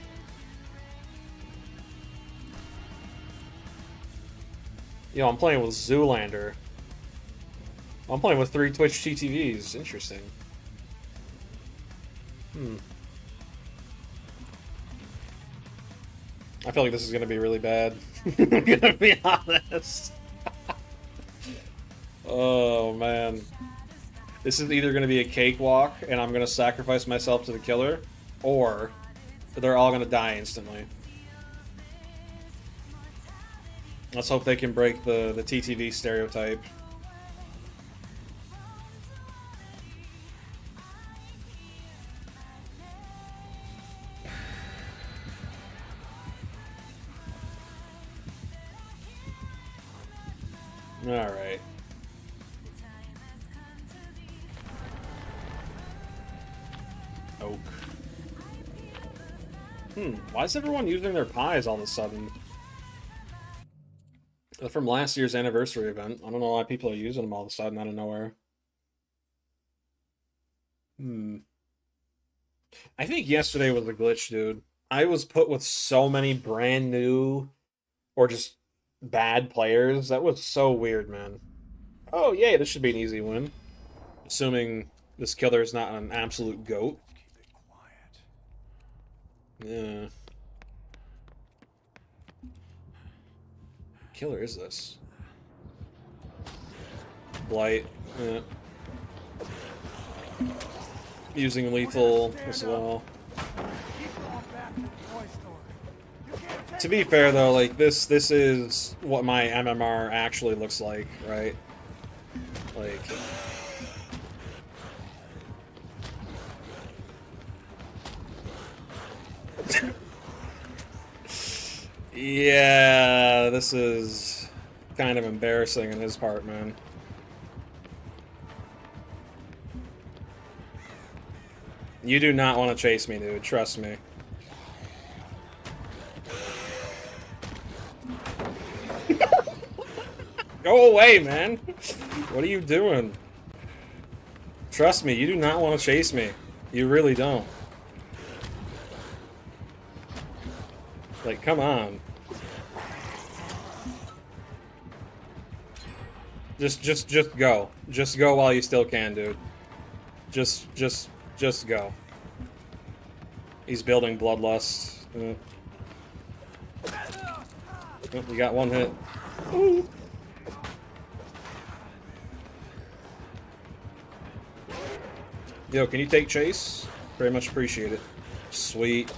Yo, I'm playing with Zoolander. I'm playing with 3 Twitch TTVs. Interesting. I feel like this is gonna be really bad. I'm gonna be honest. Oh, man. This is either gonna be a cakewalk, and I'm gonna sacrifice myself to the killer, or they're all gonna die instantly. Let's hope they can break the TTV stereotype. Alright. Oak. Why is everyone using their pies all of a sudden? They're from last year's anniversary event. I don't know why people are using them all of a sudden out of nowhere. I think yesterday was a glitch, dude. I was put with so many brand new or just bad players. That was so weird, man. Oh, yay, this should be an easy win. Assuming this killer is not an absolute goat. Keep it quiet. Yeah. Killer is this? Blight. Yeah. Using lethal as well. To be fair though, like this is what my MMR actually looks like, right? Like yeah, this is kind of embarrassing on his part, man. You do not want to chase me, dude. Trust me. Go away, man. What are you doing? Trust me, you do not want to chase me. You really don't. Like, come on. Just go. Just go while you still can, dude. Just go. He's building bloodlust. Oh, you got one hit. Ooh. Yo, can you take chase? Very much appreciate it. Sweet.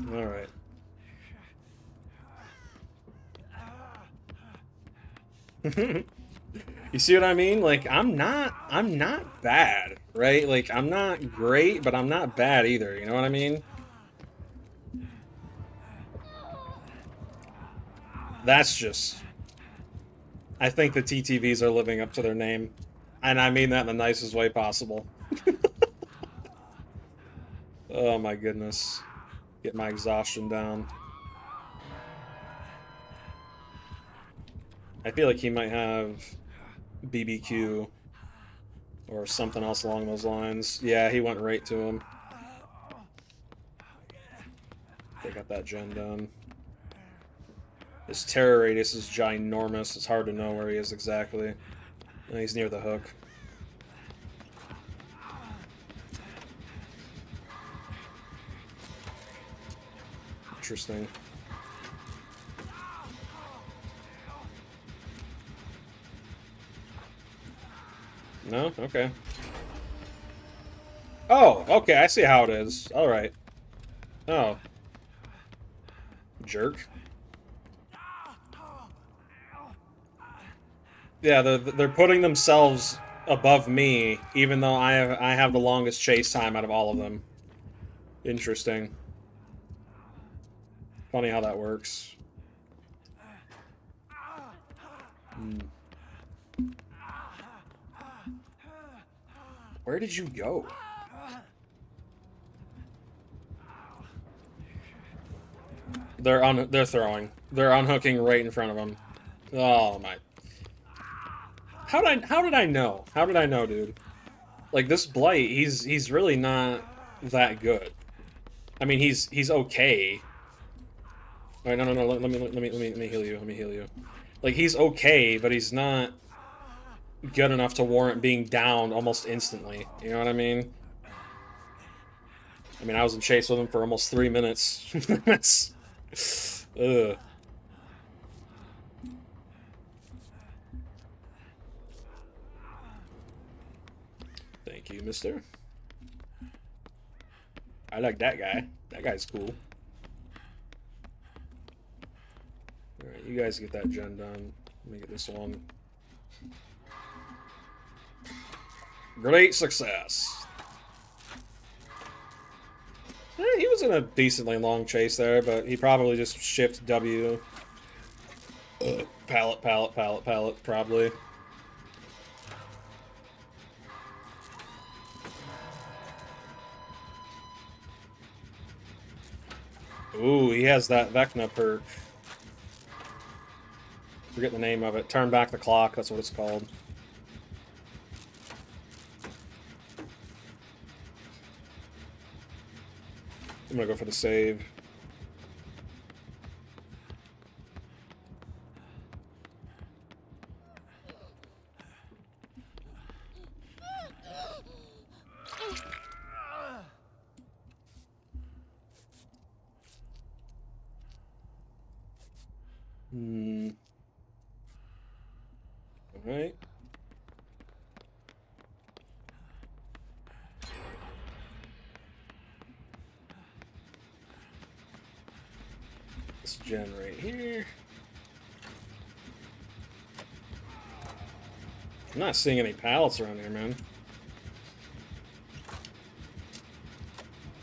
Alright. You see what I mean? Like, I'm not bad, right? Like, I'm not great, but I'm not bad either, you know what I mean? That's just... I think the TTVs are living up to their name. And I mean that in the nicest way possible. Oh my goodness. Get my exhaustion down. I feel like he might have BBQ or something else along those lines. Yeah, he went right to him. They got that gen done. His terror radius is ginormous. It's hard to know where he is exactly. And he's near the hook. Interesting. No? Okay. Oh, okay, I see how it is. Alright. Oh. Jerk. Yeah, they're putting themselves above me, even though I have the longest chase time out of all of them. Interesting. Funny how that works. Where did you go? They're throwing. They're unhooking right in front of them. Oh my. How did I know? How did I know, dude? Like this Blight, he's really not that good. I mean, he's okay. All right, no, let me heal you. Let me heal you. Like he's okay, but he's not good enough to warrant being downed almost instantly. You know what I mean? I was in chase with him for almost 3 minutes. That's... Ugh. Thank you, mister. I like that guy. That guy's cool. Alright, you guys get that gen done. Let me get this one. Great success. He was in a decently long chase there, but he probably just shift W. Pallet, pallet, pallet, pallet, probably. Ooh, he has that Vecna perk. Forget the name of it. Turn back the clock, that's what it's called. I'm gonna go for the save. Alright. This gen right here. I'm not seeing any pallets around here, man.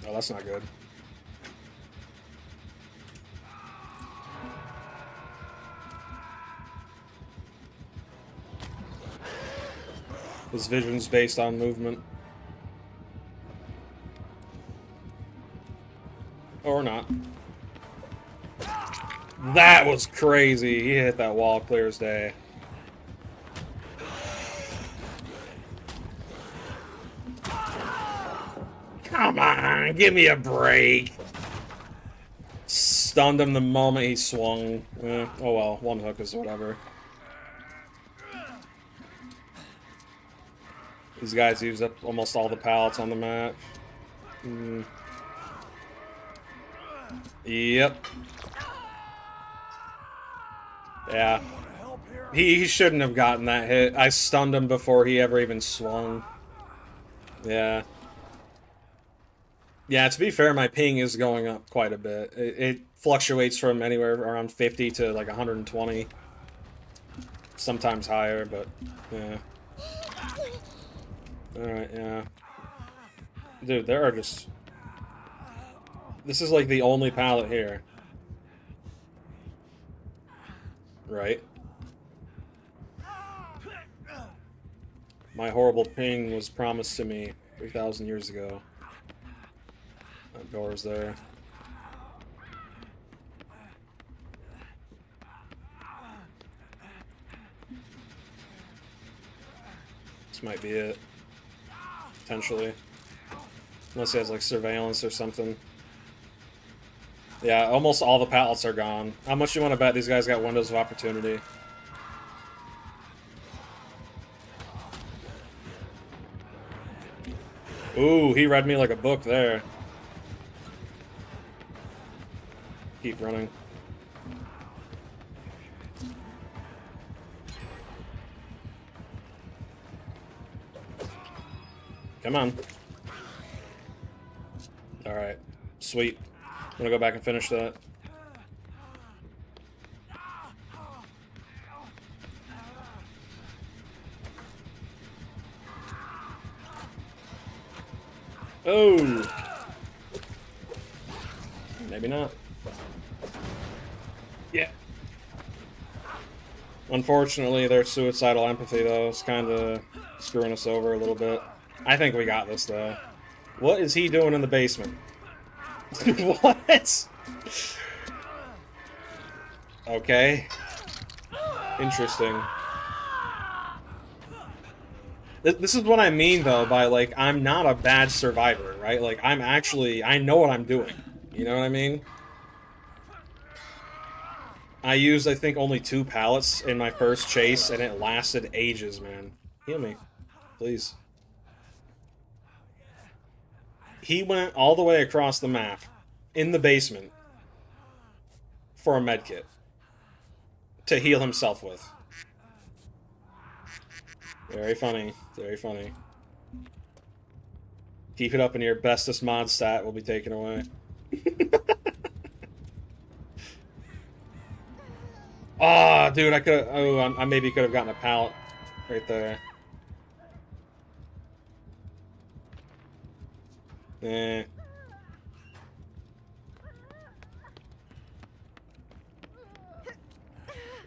Oh, that's not good. His vision's based on movement. Or not. That was crazy. He hit that wall clear as day. Come on, give me a break. Stunned him the moment he swung. Oh well, one hook is whatever. These guys used up almost all the pallets on the map. Yep. Yeah. He shouldn't have gotten that hit. I stunned him before he ever even swung. Yeah. Yeah, to be fair, my ping is going up quite a bit. It fluctuates from anywhere around 50 to like 120. Sometimes higher, but yeah. Alright, yeah. Dude, there are just... This is like the only pallet here. Right? My horrible ping was promised to me 3,000 years ago. That door's there. This might be it. Potentially. Unless he has like surveillance or something. Yeah, almost all the pallets are gone. How much do you want to bet these guys got windows of opportunity? Ooh, he read me like a book there. Keep running. Come on. Alright. Sweet. I'm gonna go back and finish that. Oh! Maybe not. Yeah. Unfortunately, their suicidal empathy, though, is kind of screwing us over a little bit. I think we got this, though. What is he doing in the basement? What? Okay. Interesting. This is what I mean, though, by, like, I'm not a bad survivor, right? Like, I'm actually... I know what I'm doing. You know what I mean? I used, I think, only 2 pallets in my first chase, and it lasted ages, man. Heal me. Please. He went all the way across the map, in the basement, for a medkit. To heal himself with. Very funny. Very funny. Keep it up and your bestest mod stat will be taken away. Ah, oh, dude, I could. Oh, I maybe could have gotten a pallet right there. Eh.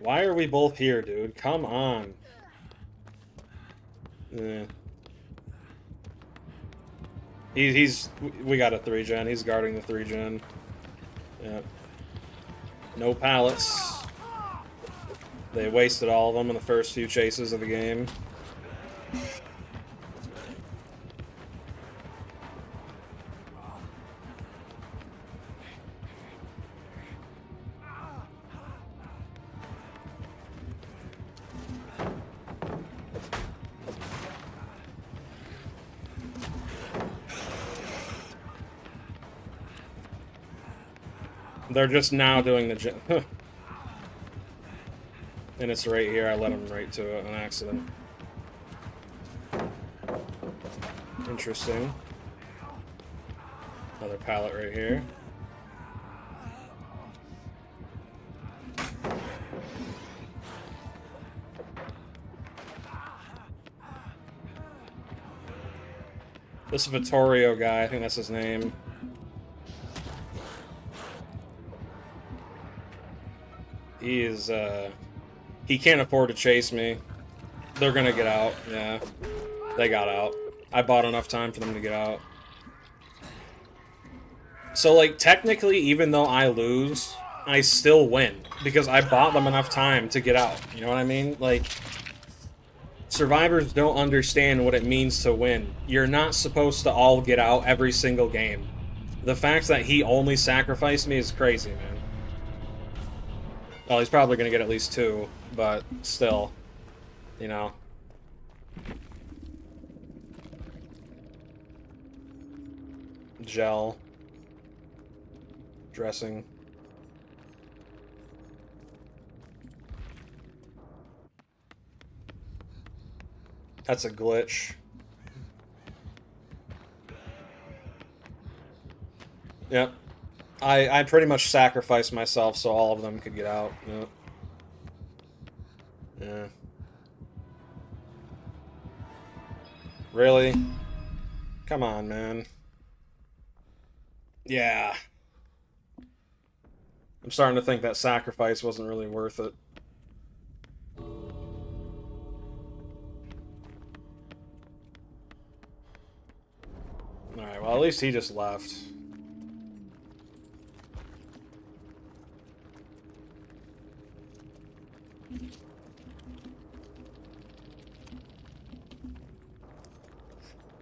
Why are we both here, dude? Come on. Yeah. We got a 3-gen. He's guarding the 3-gen. Yep. No pallets. They wasted all of them in the first few chases of the game. They're just now doing the and it's right here. I let him right to it on accident. Interesting. Another pallet right here. This Vittorio guy, I think that's his name. He is, he can't afford to chase me. They're gonna get out, yeah. They got out. I bought enough time for them to get out. So, like, technically, even though I lose, I still win. Because I bought them enough time to get out. You know what I mean? Like, survivors don't understand what it means to win. You're not supposed to all get out every single game. The fact that he only sacrificed me is crazy, man. Well, he's probably going to get at least 2, but still, you know. Gel. Dressing. That's a glitch. Yep. I pretty much sacrificed myself so all of them could get out. Yep. Yeah. Really? Come on, man. Yeah. I'm starting to think that sacrifice wasn't really worth it. Alright, well, at least he just left.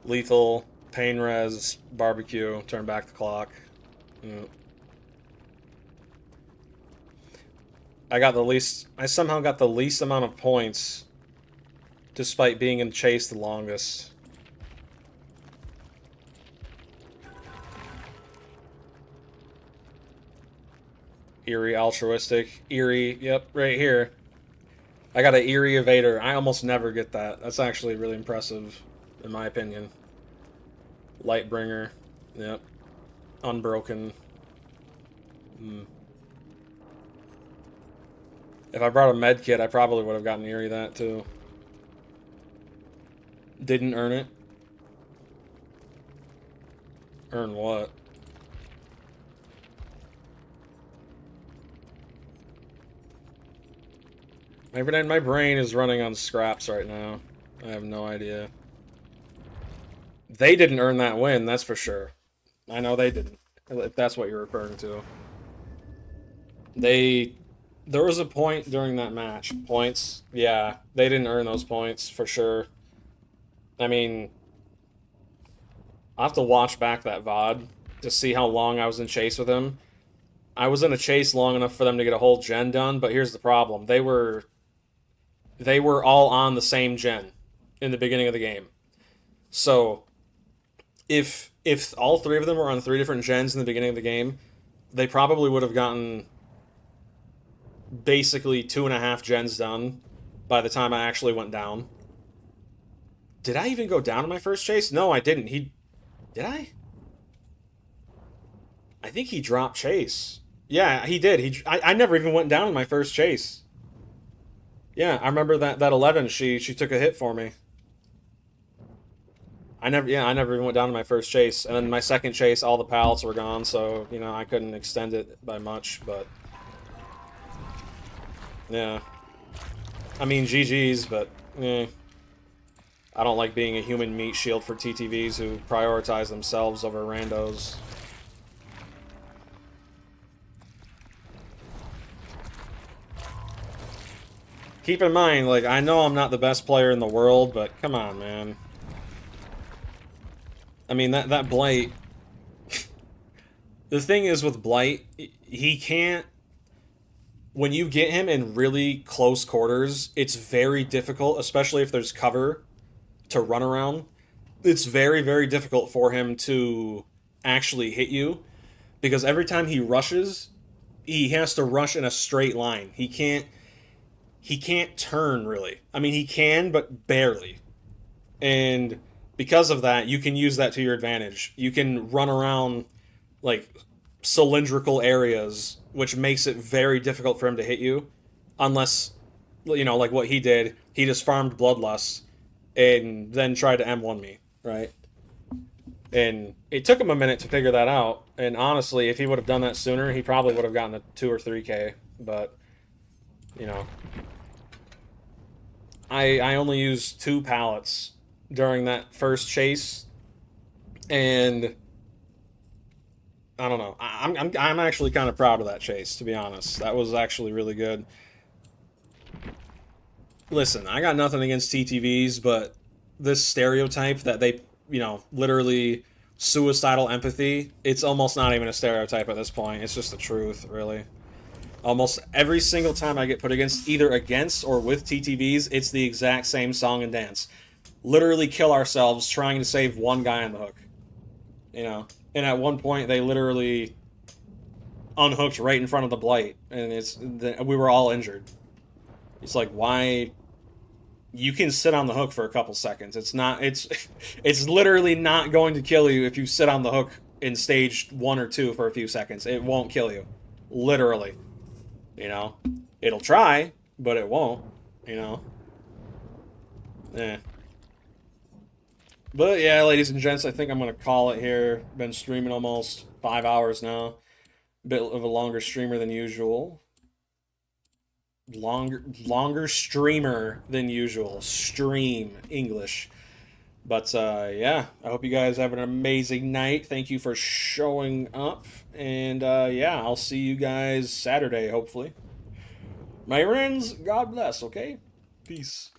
Lethal, pain res, barbecue, turn back the clock. Yeah. I somehow got the least amount of points despite being in chase the longest. Eerie, altruistic, eerie, yep, right here. I got an eerie evader. I almost never get that. That's actually really impressive, in my opinion. Lightbringer, yep. Unbroken. If I brought a med kit, I probably would have gotten eerie that too. Didn't earn it. Earn what? My brain is running on scraps right now. I have no idea. They didn't earn that win, that's for sure. I know they didn't, if that's what you're referring to. There was a point during that match. Points, yeah, they didn't earn those points, for sure. I mean, I'll have to watch back that VOD to see how long I was in chase with him. I was in a chase long enough for them to get a whole gen done, but here's the problem. They were all on the same gen in the beginning of the game. So, if all 3 of them were on 3 different gens in the beginning of the game, they probably would have gotten basically 2.5 gens done by the time I actually went down. Did I even go down in my first chase? No, I didn't. Did I? I think he dropped chase. Yeah, he did. I never even went down in my first chase. Yeah, I remember that 11, she took a hit for me. I never even went down to my first chase. And then my second chase, all the pallets were gone, so, you know, I couldn't extend it by much, but... Yeah. I mean, GG's, but I don't like being a human meat shield for TTVs who prioritize themselves over randos. Keep in mind, like, I know I'm not the best player in the world, but come on, man. I mean, that Blight... The thing is with Blight, he can't... When you get him in really close quarters, it's very difficult, especially if there's cover to run around. It's very, very difficult for him to actually hit you, because every time he rushes, he has to rush in a straight line. He can't turn, really. I mean, he can, but barely. And because of that, you can use that to your advantage. You can run around, like, cylindrical areas, which makes it very difficult for him to hit you. Unless, you know, like what he did, he just farmed Bloodlust and then tried to M1 me, right? And it took him a minute to figure that out. And honestly, if he would have done that sooner, he probably would have gotten a 2 or 3K. But, you know, I only used 2 pallets during that first chase, and I don't know. I'm actually kind of proud of that chase, to be honest. That was actually really good. Listen, I got nothing against TTVs, but this stereotype that they, you know, literally suicidal empathy, it's almost not even a stereotype at this point. It's just the truth, really. Almost every single time I get put either against or with TTVs, it's the exact same song and dance. Literally kill ourselves trying to save one guy on the hook. You know? And at one point, they literally unhooked right in front of the Blight, and we were all injured. It's like, why... You can sit on the hook for a couple seconds. It's literally not going to kill you if you sit on the hook in stage 1 or 2 for a few seconds. It won't kill you. Literally. You know? It'll try, but it won't. You know? But yeah, ladies and gents, I think I'm going to call it here. Been streaming almost 5 hours now. Bit of a longer streamer than usual. Longer streamer than usual. Stream English. But yeah, I hope you guys have an amazing night. Thank you for showing up. And yeah, I'll see you guys Saturday, hopefully. My friends, God bless, okay? Peace.